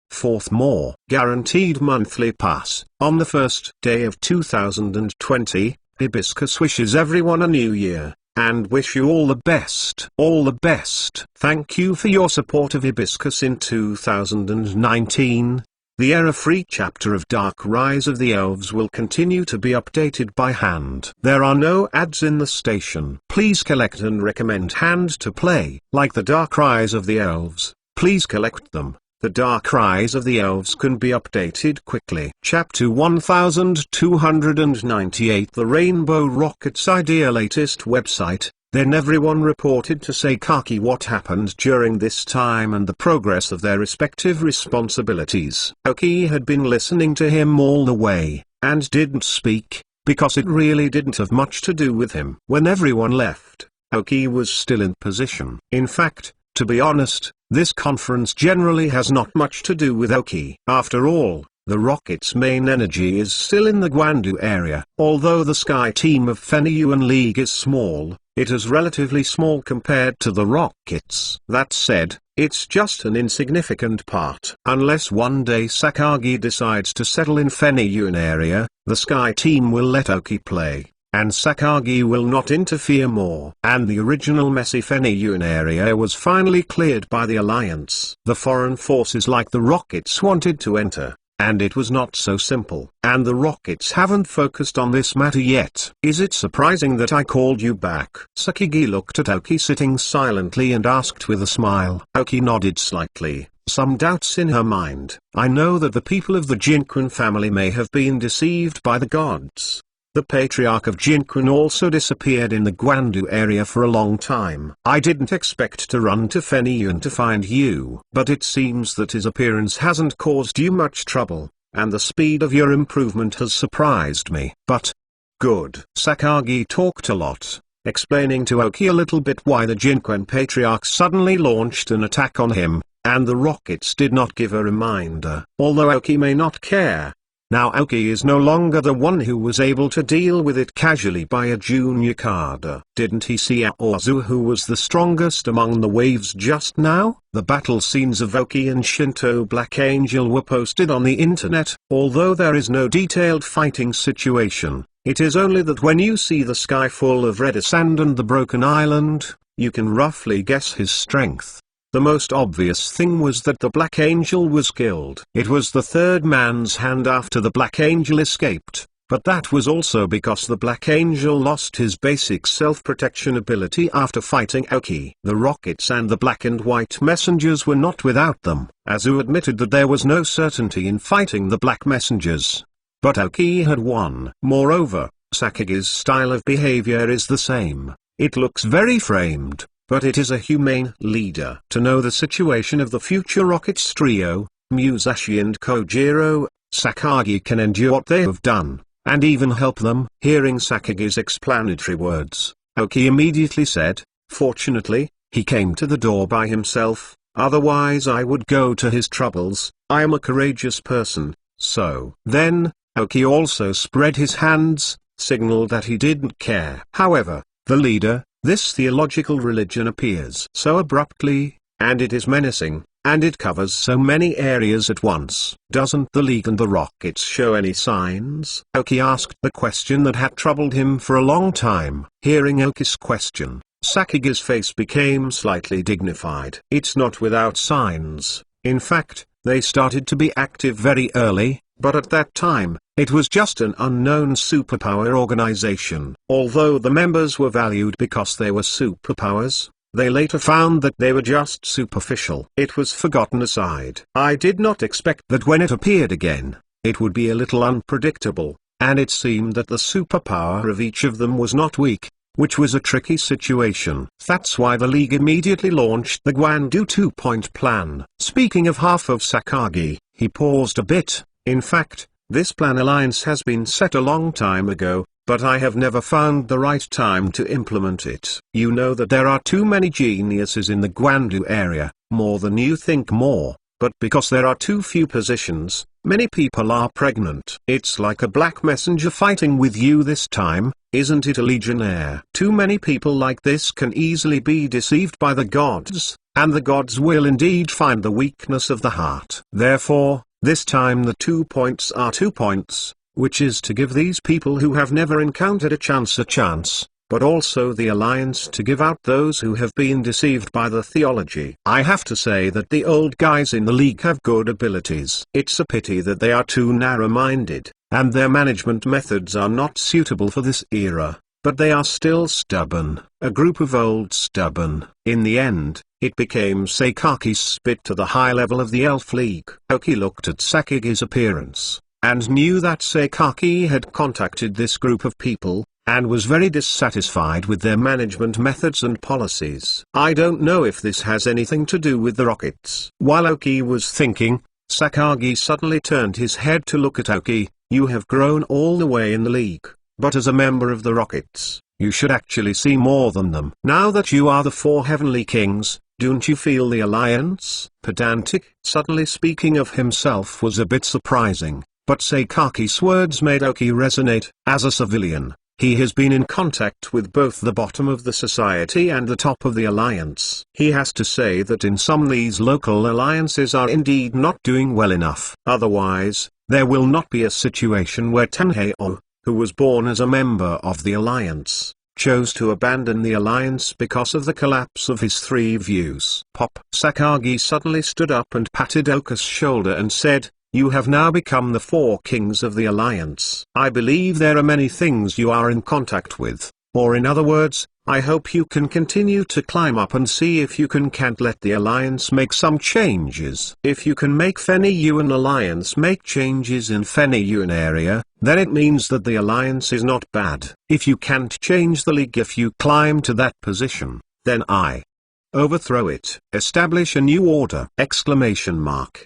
Fourth more guaranteed monthly pass. On the first day of 2020, Hibiscus wishes everyone a new year, and wish you all the best. All the best. Thank you for your support of Hibiscus in 2019. The error-free chapter of Dark Rise of the Elves will continue to be updated by hand. There are no ads in the station. Please collect and recommend hand to play. Like the Dark Rise of the Elves, please collect them. The Dark Rise of the Elves can be updated quickly. Chapter 1298. The Rainbow Rocket's idea. Latest website. Then everyone reported to Sakaki what happened during this time and the progress of their respective responsibilities. Aoki had been listening to him all the way, and didn't speak, because it really didn't have much to do with him. When everyone left, Aoki was still in position. In fact, to be honest, this conference generally has not much to do with Aoki. After all, the rocket's main energy is still in the Guandu area. Although the Sky Team of Feniyuan League is small, it is relatively small compared to the rockets. That said, it's just an insignificant part. Unless one day Sakagi decides to settle in Feniyuan area, the Sky Team will let Aoki play, and Sakagi will not interfere more. And the original messy Feniyuan area was finally cleared by the Alliance. The foreign forces like the rockets wanted to enter, and it was not so simple. And the rockets haven't focused on this matter yet. Is it surprising that I called you back? Sakagi looked at Aoki sitting silently and asked with a smile. Aoki nodded slightly, some doubts in her mind. I know that the people of the Jinquan family may have been deceived by the gods. The Patriarch of Jinquan also disappeared in the Guandu area for a long time. I didn't expect to run to Feniyuan to find you, but it seems that his appearance hasn't caused you much trouble, and the speed of your improvement has surprised me. But good. Sakagi talked a lot, explaining to Aoki a little bit why the Jinquan Patriarch suddenly launched an attack on him, and the rockets did not give a reminder. Although Aoki may not care, now Aoki is no longer the one who was able to deal with it casually by a junior Kada. Didn't he see Aozu, who was the strongest among the waves just now? The battle scenes of Aoki and Shinto Black Angel were posted on the internet. Although there is no detailed fighting situation, it is only that when you see the sky full of red sand and the broken island, you can roughly guess his strength. The most obvious thing was that the Black Angel was killed. It was the third man's hand after the Black Angel escaped, but that was also because the Black Angel lost his basic self-protection ability after fighting Aoki. The rockets and the black and white messengers were not without them. Azu admitted that there was no certainty in fighting the black messengers, but Aoki had won. Moreover, Sakagi's style of behavior is the same. It looks very framed, but it is a humane leader. To know the situation of the future Rockets trio, Musashi and Kojiro, Sakagi can endure what they have done, and even help them. Hearing Sakagi's explanatory words, Aoki immediately said, fortunately, he came to the door by himself, otherwise I would go to his troubles. I am a courageous person, so. Then, Aoki also spread his hands, signaled that he didn't care. However, the leader, this theological religion appears so abruptly, and it is menacing, and it covers so many areas at once. Doesn't the League and the Rockets show any signs? Aoki asked the question that had troubled him for a long time. Hearing Aoki's question, Sakagi's face became slightly dignified. It's not without signs. In fact, they started to be active very early, but at that time, it was just an unknown superpower organization. Although the members were valued because they were superpowers, they later found that they were just superficial. It was forgotten aside. I did not expect that when it appeared again, it would be a little unpredictable, and it seemed that the superpower of each of them was not weak, which was a tricky situation. That's why the League immediately launched the Guandu 2-point plan. Speaking of half of Sakagi, he paused a bit. In fact, this plan alliance has been set a long time ago, but I have never found the right time to implement it. You know that there are too many geniuses in the Guandu area, more than you think more, but because there are too few positions, many people are pregnant. It's like a black messenger fighting with you this time, isn't it, a legionnaire? Too many people like this can easily be deceived by the gods, and the gods will indeed find the weakness of the heart. Therefore, this time the 2 points are 2 points, which is to give these people who have never encountered a chance, but also the Alliance to give out those who have been deceived by the theology. I have to say that the old guys in the league have good abilities. It's a pity that they are too narrow-minded, and their management methods are not suitable for this era, but they are still stubborn, a group of old stubborn. In the end, it became Sakaki's spit to the high level of the Elf League. Oki looked at Sakage's appearance, and knew that Sakaki had contacted this group of people, and was very dissatisfied with their management methods and policies. I don't know if this has anything to do with the Rockets. While Oki was thinking, Sakagi suddenly turned his head to look at Oki. You have grown all the way in the league, but as a member of the Rockets, you should actually see more than them. Now that you are the 4 Heavenly Kings, don't you feel the Alliance pedantic? Suddenly speaking of himself was a bit surprising, but Sakaki's words made Oki resonate. As a civilian, he has been in contact with both the bottom of the society and the top of the Alliance. He has to say that in some these local alliances are indeed not doing well enough. Otherwise, there will not be a situation where Tenhei-o, who was born as a member of the Alliance, chose to abandon the Alliance because of the collapse of his 3 views. Pop! Sakagi suddenly stood up and patted Oka's shoulder and said, you have now become the 4 kings of the Alliance. I believe there are many things you are in contact with, or in other words, I hope you can continue to climb up and see if you can't let the Alliance make some changes. If you can make Fenny-Yuan Alliance make changes in Fenny-Yuan area, then it means that the Alliance is not bad. If you can't change the league, if you climb to that position, then I overthrow it. Establish a new order! Exclamation mark.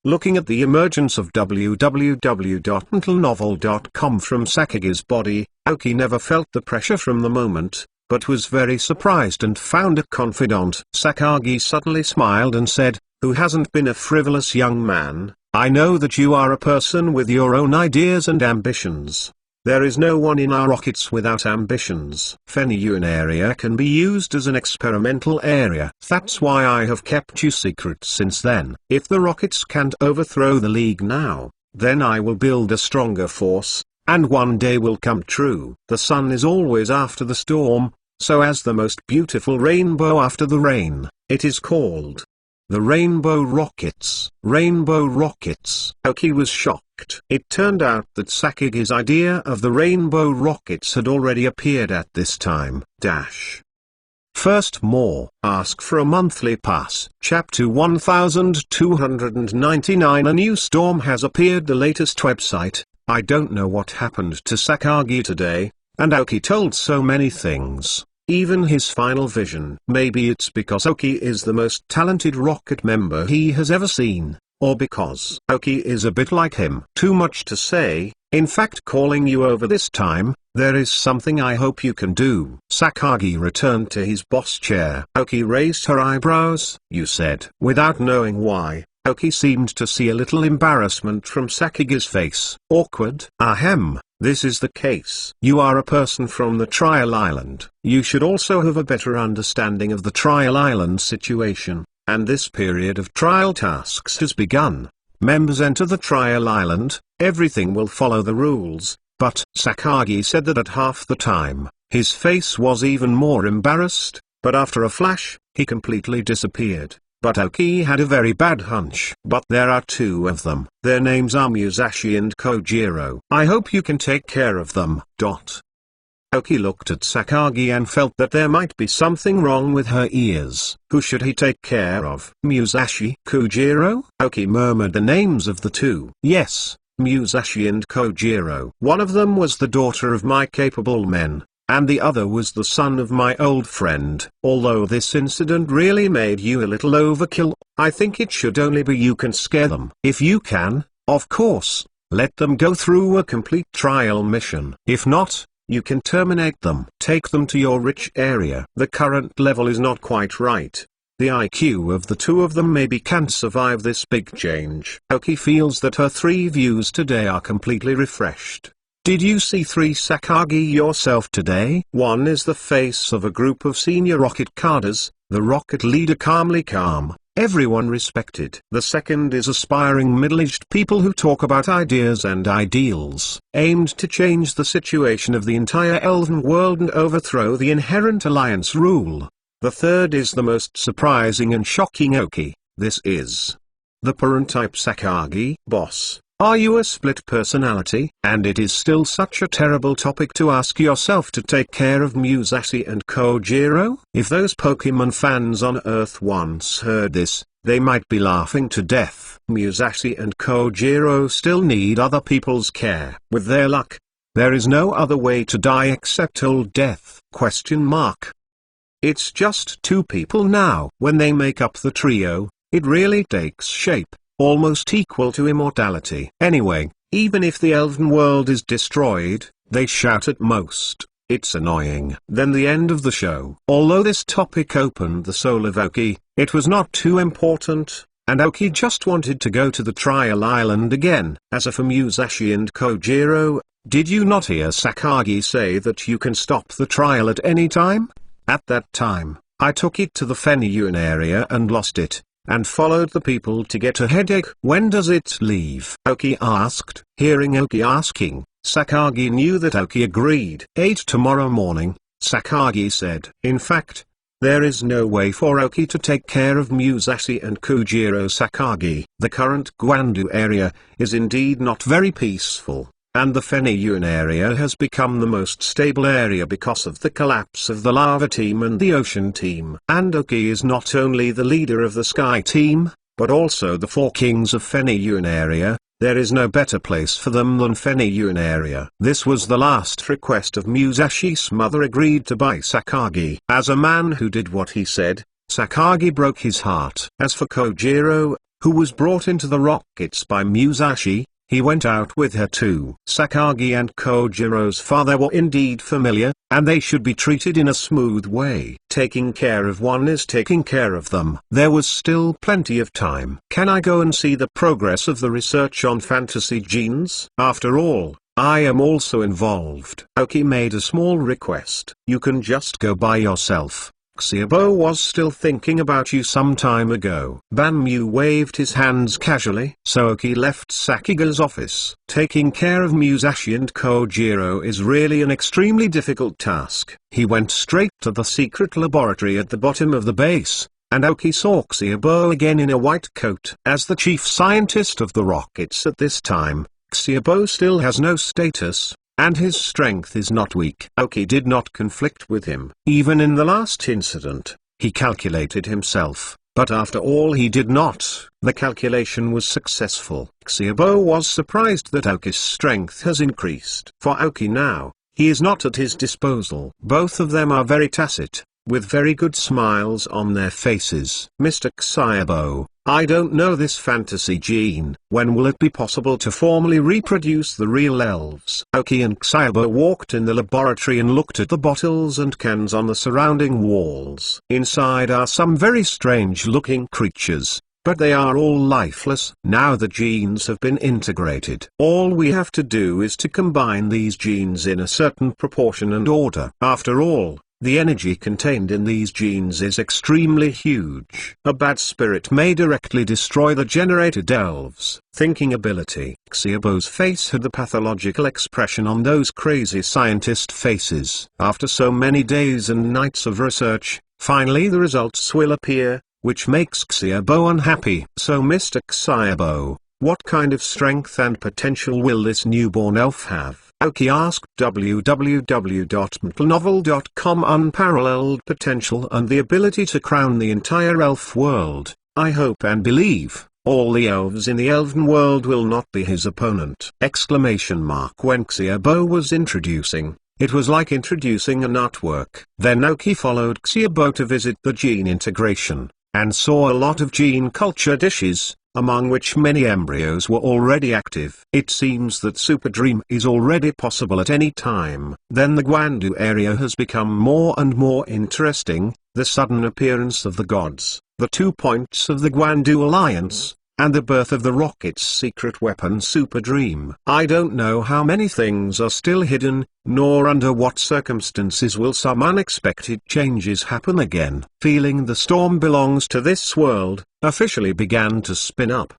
Looking at the emergence of www.untlenovel.com from Sakage's body, Oki never felt the pressure from the moment, but was very surprised and found a confidant. Sakagi suddenly smiled and said, who hasn't been a frivolous young man? I know that you are a person with your own ideas and ambitions. There is no one in our Rockets without ambitions. Fenny-Yuan area can be used as an experimental area. That's why I have kept you secret since then. If the Rockets can't overthrow the League now, then I will build a stronger force, and one day will come true. The sun is always after the storm, so as the most beautiful rainbow after the rain, it is called the Rainbow Rockets. Rainbow Rockets. Oki was shocked. It turned out that Sakage's idea of the Rainbow Rockets had already appeared at this time. First more. Ask for a monthly pass. Chapter 1299. A new storm has appeared. The latest website. I don't know what happened to Sakagi today, and Oki told so many things. Even his final vision. Maybe it's because Oki is the most talented Rocket member he has ever seen, or because Oki is a bit like him. Too much to say. In fact, calling you over this time, there is something I hope you can do. Sakagi returned to his boss chair. Oki raised her eyebrows. You said. Without knowing why, Oki seemed to see a little embarrassment from Sakage's face. Awkward. Ahem. This is the case. You are a person from the Trial Island. You should also have a better understanding of the Trial Island situation, and this period of trial tasks has begun. Members enter the Trial Island, everything will follow the rules, but Sakagi said that at half the time, his face was even more embarrassed, but after a flash, he completely disappeared. But Oki had a very bad hunch. But there are 2 of them. Their names are Musashi and Kojiro. I hope you can take care of them. Oki looked at Sakagi and felt that there might be something wrong with her ears. Who should he take care of? Musashi? Kojiro? Oki murmured the names of the 2. Yes, Musashi and Kojiro. One of them was the daughter of my capable men, and the other was the son of my old friend. Although this incident really made you a little overkill, I think it should only be you can scare them. If you can, of course, let them go through a complete trial mission. If not, you can terminate them. Take them to your rich area. The current level is not quite right. The IQ of the 2 of them maybe can't survive this big change. Oki feels that her 3 views today are completely refreshed. Did you see 3 Sakagi yourself today? One is the face of a group of senior rocket cadres, the rocket leader calmly calm, everyone respected. The second is aspiring middle-aged people who talk about ideas and ideals, aimed to change the situation of the entire elven world and overthrow the inherent alliance rule. The third is the most surprising and shocking Oki. This is the parent type Sakagi. Boss, are you a split personality? And it is still such a terrible topic to ask yourself to take care of Musashi and Kojiro? If those Pokemon fans on Earth once heard this, they might be laughing to death. Musashi and Kojiro still need other people's care. With their luck, there is no other way to die except old death? It's just two people now. When they make up the trio, it really takes shape, almost equal to immortality. Anyway, even if the elven world is destroyed, they shout at most. It's annoying. Then the end of the show. Although this topic opened the soul of Oki, it was not too important, and Oki just wanted to go to the trial island again. As for Musashi and Kojiro, did you not hear Sakagi say that you can stop the trial at any time? At that time, I took it to the Feniyun area and lost it, and followed the people to get a headache. When does it leave? Oki asked. Hearing Oki asking, Sakagi knew that Oki agreed. 8 tomorrow morning, Sakagi said. In fact, there is no way for Oki to take care of Musashi and Kojiro. Sakagi. The current Gwandu area is indeed not very peaceful, and the Feniyun area has become the most stable area because of the collapse of the lava team and the ocean team. And Oki is not only the leader of the sky team, but also the four kings of Feniyun area. There is no better place for them than Feniyun area. This was the last request of Musashi's mother agreed to by Sakagi. As a man who did what he said, Sakagi broke his heart. As for Kojiro, who was brought into the rockets by Musashi, he went out with her too. Sakagi and Kojiro's father were indeed familiar, and they should be treated in a smooth way. Taking care of one is taking care of them. There was still plenty of time. Can I go and see the progress of the research on fantasy genes? After all, I am also involved. Oki made a small request. You can just go by yourself. Xiaobo was still thinking about you some time ago. Banmu waved his hands casually. So Oki left Sakiga's office. Taking care of Musashi and Kojiro is really an extremely difficult task. He went straight to the secret laboratory at the bottom of the base, and Oki saw Xiaobo again in a white coat. As the chief scientist of the rockets at this time, Xiaobo still has no status, and his strength is not weak. Oki did not conflict with him. Even in the last incident, he calculated himself, but after all he did not. The calculation was successful. Xiaobo was surprised that Oki's strength has increased. For Oki now, he is not at his disposal. Both of them are very tacit, with very good smiles on their faces. Mr. Xiaobo, I don't know this fantasy gene. When will it be possible to formally reproduce the real elves? Oki and Xiaobo walked in the laboratory and looked at the bottles and cans on the surrounding walls. Inside are some very strange-looking creatures, but they are all lifeless. Now the genes have been integrated. All we have to do is to combine these genes in a certain proportion and order. After all, the energy contained in these genes is extremely huge. A bad spirit may directly destroy the generated elves' thinking ability. Xiaobo's face had the pathological expression on those crazy scientist faces. After so many days and nights of research, finally the results will appear, which makes Xiaobo unhappy. So Mr. Xiaobo, what kind of strength and potential will this newborn elf have? Oki asked. www.mtlnovel.com. Unparalleled potential and the ability to crown the entire elf world. I hope and believe all the elves in the elven world will not be his opponent! When Xiaobo was introducing, it was like introducing an artwork. Then Oki followed Xiaobo to visit the gene integration, and saw a lot of gene culture dishes, among which many embryos were already active. It seems that Super Dream is already possible at any time. Then the Gwandu area has become more and more interesting. The sudden appearance of the gods, the 2 points of the Gwandu alliance, and the birth of the Rocket's secret weapon Super Dream. I don't know how many things are still hidden, nor under what circumstances will some unexpected changes happen again. Feeling the storm belongs to this world, officially began to spin up.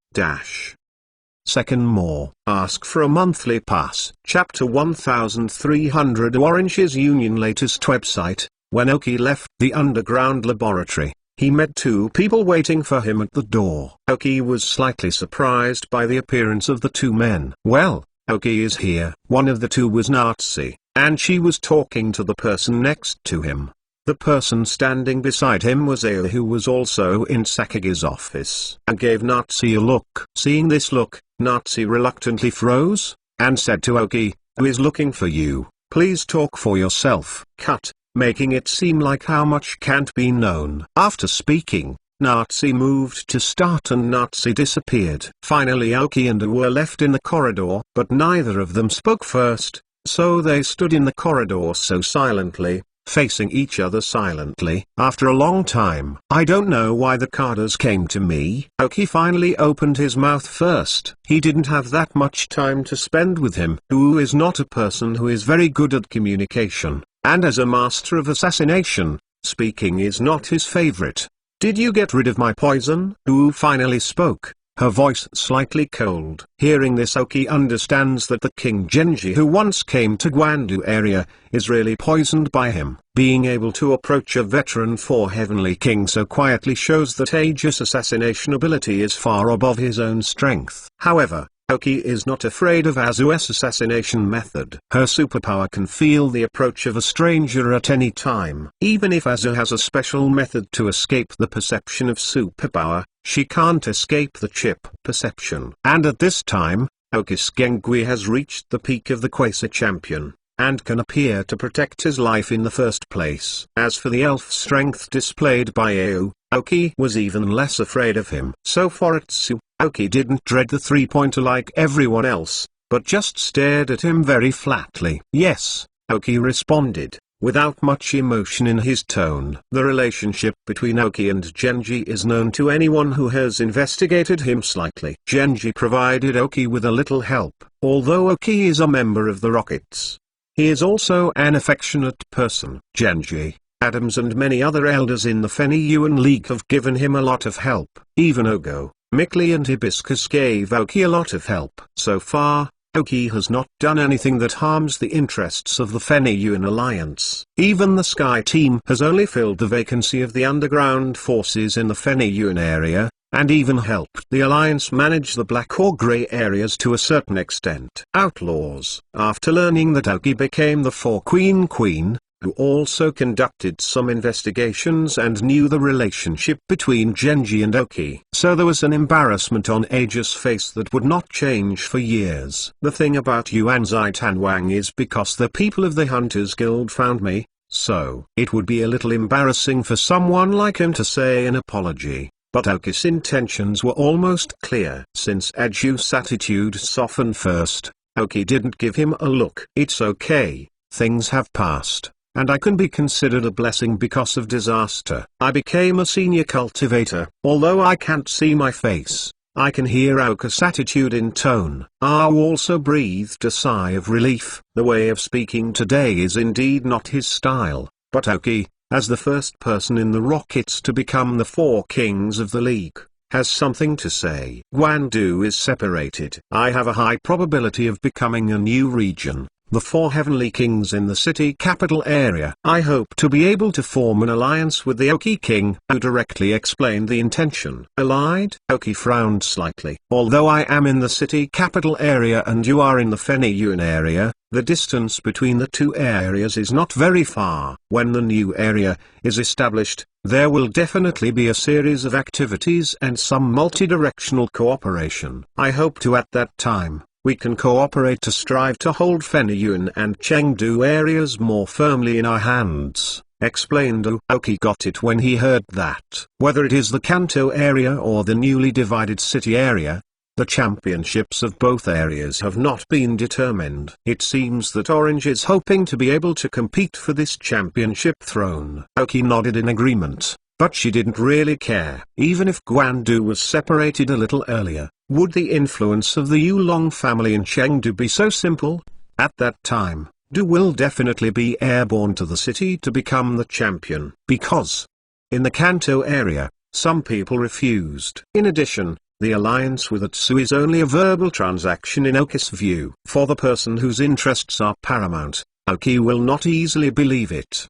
Second more. Ask for a monthly pass. Chapter 1300 Orange's Union latest website. When Oki left the underground laboratory, he met two people waiting for him at the door. Oki was slightly surprised by the appearance of the two men. Well, Oki is here. One of the two was Nazi, and she was talking to the person next to him. The person standing beside him was Ao, who was also in Sakage's office, and gave Nazi a look. Seeing this look, Nazi reluctantly froze, and said to Oki, "Who is looking for you? Please talk for yourself." Cut. Making it seem like how much can't be known. After speaking, Nazi moved to start and Nazi disappeared. Finally Aoki and were left in the corridor, but neither of them spoke first, so they stood in the corridor so silently, facing each other silently. After a long time, I don't know why the carders came to me. Aoki finally opened his mouth first. He didn't have that much time to spend with him. Who is not a person who is very good at communication. And as a master of assassination, speaking is not his favorite. "Did you get rid of my poison?" Wu finally spoke, her voice slightly cold. Hearing this, Aoki understands that the King Genji who once came to Gwandu area, is really poisoned by him. Being able to approach a veteran for Heavenly King so quietly shows that Aegis assassination ability is far above his own strength. However, Aoki is not afraid of Azu's assassination method. Her superpower can feel the approach of a stranger at any time. Even if Azu has a special method to escape the perception of superpower, she can't escape the chip perception. And at this time, Aoki's Gengui has reached the peak of the Quasar champion, and can appear to protect his life in the first place. As for the elf strength displayed by Ao, Aoki was even less afraid of him. So for Atsu, Aoki didn't dread the three-pointer like everyone else, but just stared at him very flatly. "Yes," Aoki responded, without much emotion in his tone. The relationship between Aoki and Genji is known to anyone who has investigated him slightly. Genji provided Aoki with a little help, although Aoki is a member of the Rockets. He is also an affectionate person. Genji, Adams and many other elders in the Fenny-Yuan League have given him a lot of help. Even Ogo, Mickley and Hibiscus gave Aoki a lot of help. So far, Aoki has not done anything that harms the interests of the Fenny-Yuan Alliance. Even the Sky Team has only filled the vacancy of the underground forces in the Fenny-Yuan area, and even helped the Alliance manage the black or grey areas to a certain extent. Outlaws. After learning that Aoki became the Four-Queen Queen, who also conducted some investigations and knew the relationship between Genji and Aoki. So there was an embarrassment on Aegis' face that would not change for years. The thing about Yuan Zaitanwang is because the people of the Hunters Guild found me, so it would be a little embarrassing for someone like him to say an apology. But Aoki's intentions were almost clear. Since Aju's attitude softened first, Aoki didn't give him a look. It's okay, things have passed, and I can be considered a blessing because of disaster. I became a senior cultivator. Although I can't see my face, I can hear Aoki's attitude in tone. Ao also breathed a sigh of relief. The way of speaking today is indeed not his style, but Aoki, as the first person in the Rockets to become the Four Kings of the League, has something to say. Gwandu is separated. I have a high probability of becoming a new region, the Four Heavenly Kings in the city capital area. I hope to be able to form an alliance with the Aoki King, who directly explained the intention. Allied? Aoki frowned slightly. Although I am in the city capital area and you are in the Fenny-Yuan area, the distance between the two areas is not very far. When the new area is established, there will definitely be a series of activities and some multi-directional cooperation. I hope to at that time, we can cooperate to strive to hold Fenny-Yuan and Chengdu areas more firmly in our hands, explained Ao. Aoki got it when he heard that. Whether it is the Kanto area or the newly divided city area, the championships of both areas have not been determined. It seems that Orange is hoping to be able to compete for this championship throne. Aoki nodded in agreement. but she didn't really care. Even if Guandu was separated a little earlier, would the influence of the Yulong family in Chengdu be so simple? At that time, Du will definitely be airborne to the city to become the champion. Because in the Kanto area, some people refused. In addition, the alliance with Atsu is only a verbal transaction in Oki's view. For the person whose interests are paramount, Aoki will not easily believe it.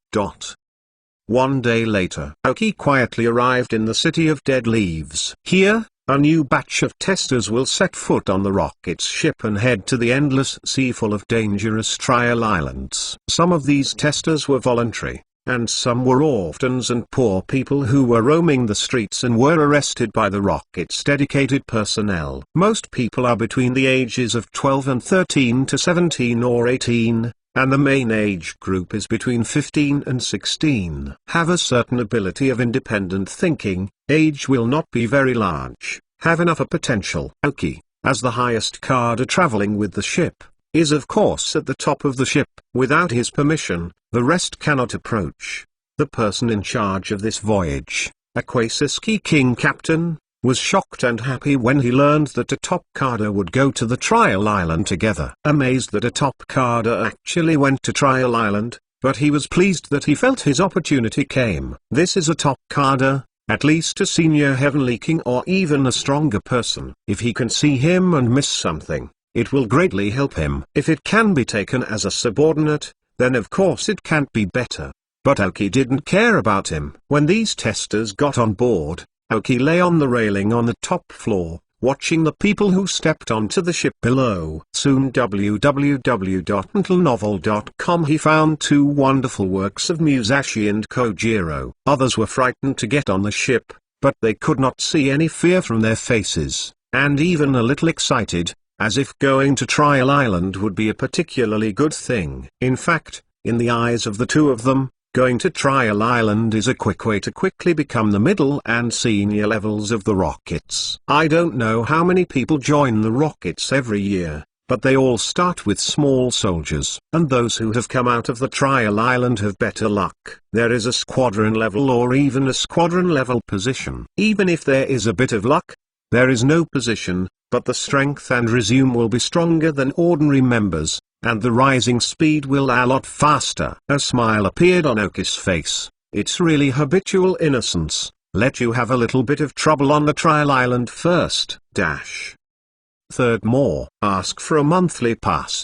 One day later, Aoki quietly arrived in the City of Dead Leaves. Here, a new batch of testers will set foot on the rocket's ship and head to the endless sea full of dangerous trial islands. Some of these testers were voluntary, and some were orphans and poor people who were roaming the streets and were arrested by the rocket's dedicated personnel. Most people are between the ages of 12 and 13 to 17 or 18. And the main age group is between 15 and 16. Have a certain ability of independent thinking, age will not be very large, have enough of potential. Aoki, as the highest Kada traveling with the ship, is of course at the top of the ship. Without his permission, the rest cannot approach. The person in charge of this voyage, Aquasiski King Captain, was shocked and happy when he learned that a top Kada would go to the trial island together. Amazed that a top Kada actually went to trial island, but he was pleased that he felt his opportunity came. This is a top Kada, at least a senior heavenly king or even a stronger person. If he can see him and miss something, it will greatly help him. If it can be taken as a subordinate, then of course it can't be better. But Aoki didn't care about him. When these testers got on board, Aoki lay on the railing on the top floor, watching the people who stepped onto the ship below. Soon www.mentalnovel.com he found two wonderful works of Musashi and Kojiro. Others were frightened to get on the ship, but they could not see any fear from their faces, and even a little excited, as if going to Trial Island would be a particularly good thing. In fact, in the eyes of the two of them, going to Trial Island is a quick way to quickly become the middle and senior levels of the Rockets. I don't know how many people join the Rockets every year, but they all start with small soldiers. And those who have come out of the Trial Island have better luck. There is a squadron level or even a squadron level position. Even if there is a bit of luck, there is no position, but the strength and resume will be stronger than ordinary members, and the rising speed will a lot faster. A smile appeared on Oki's face. It's really habitual innocence. Let you have a little bit of trouble on the trial island first. Third more. Ask for a monthly pass.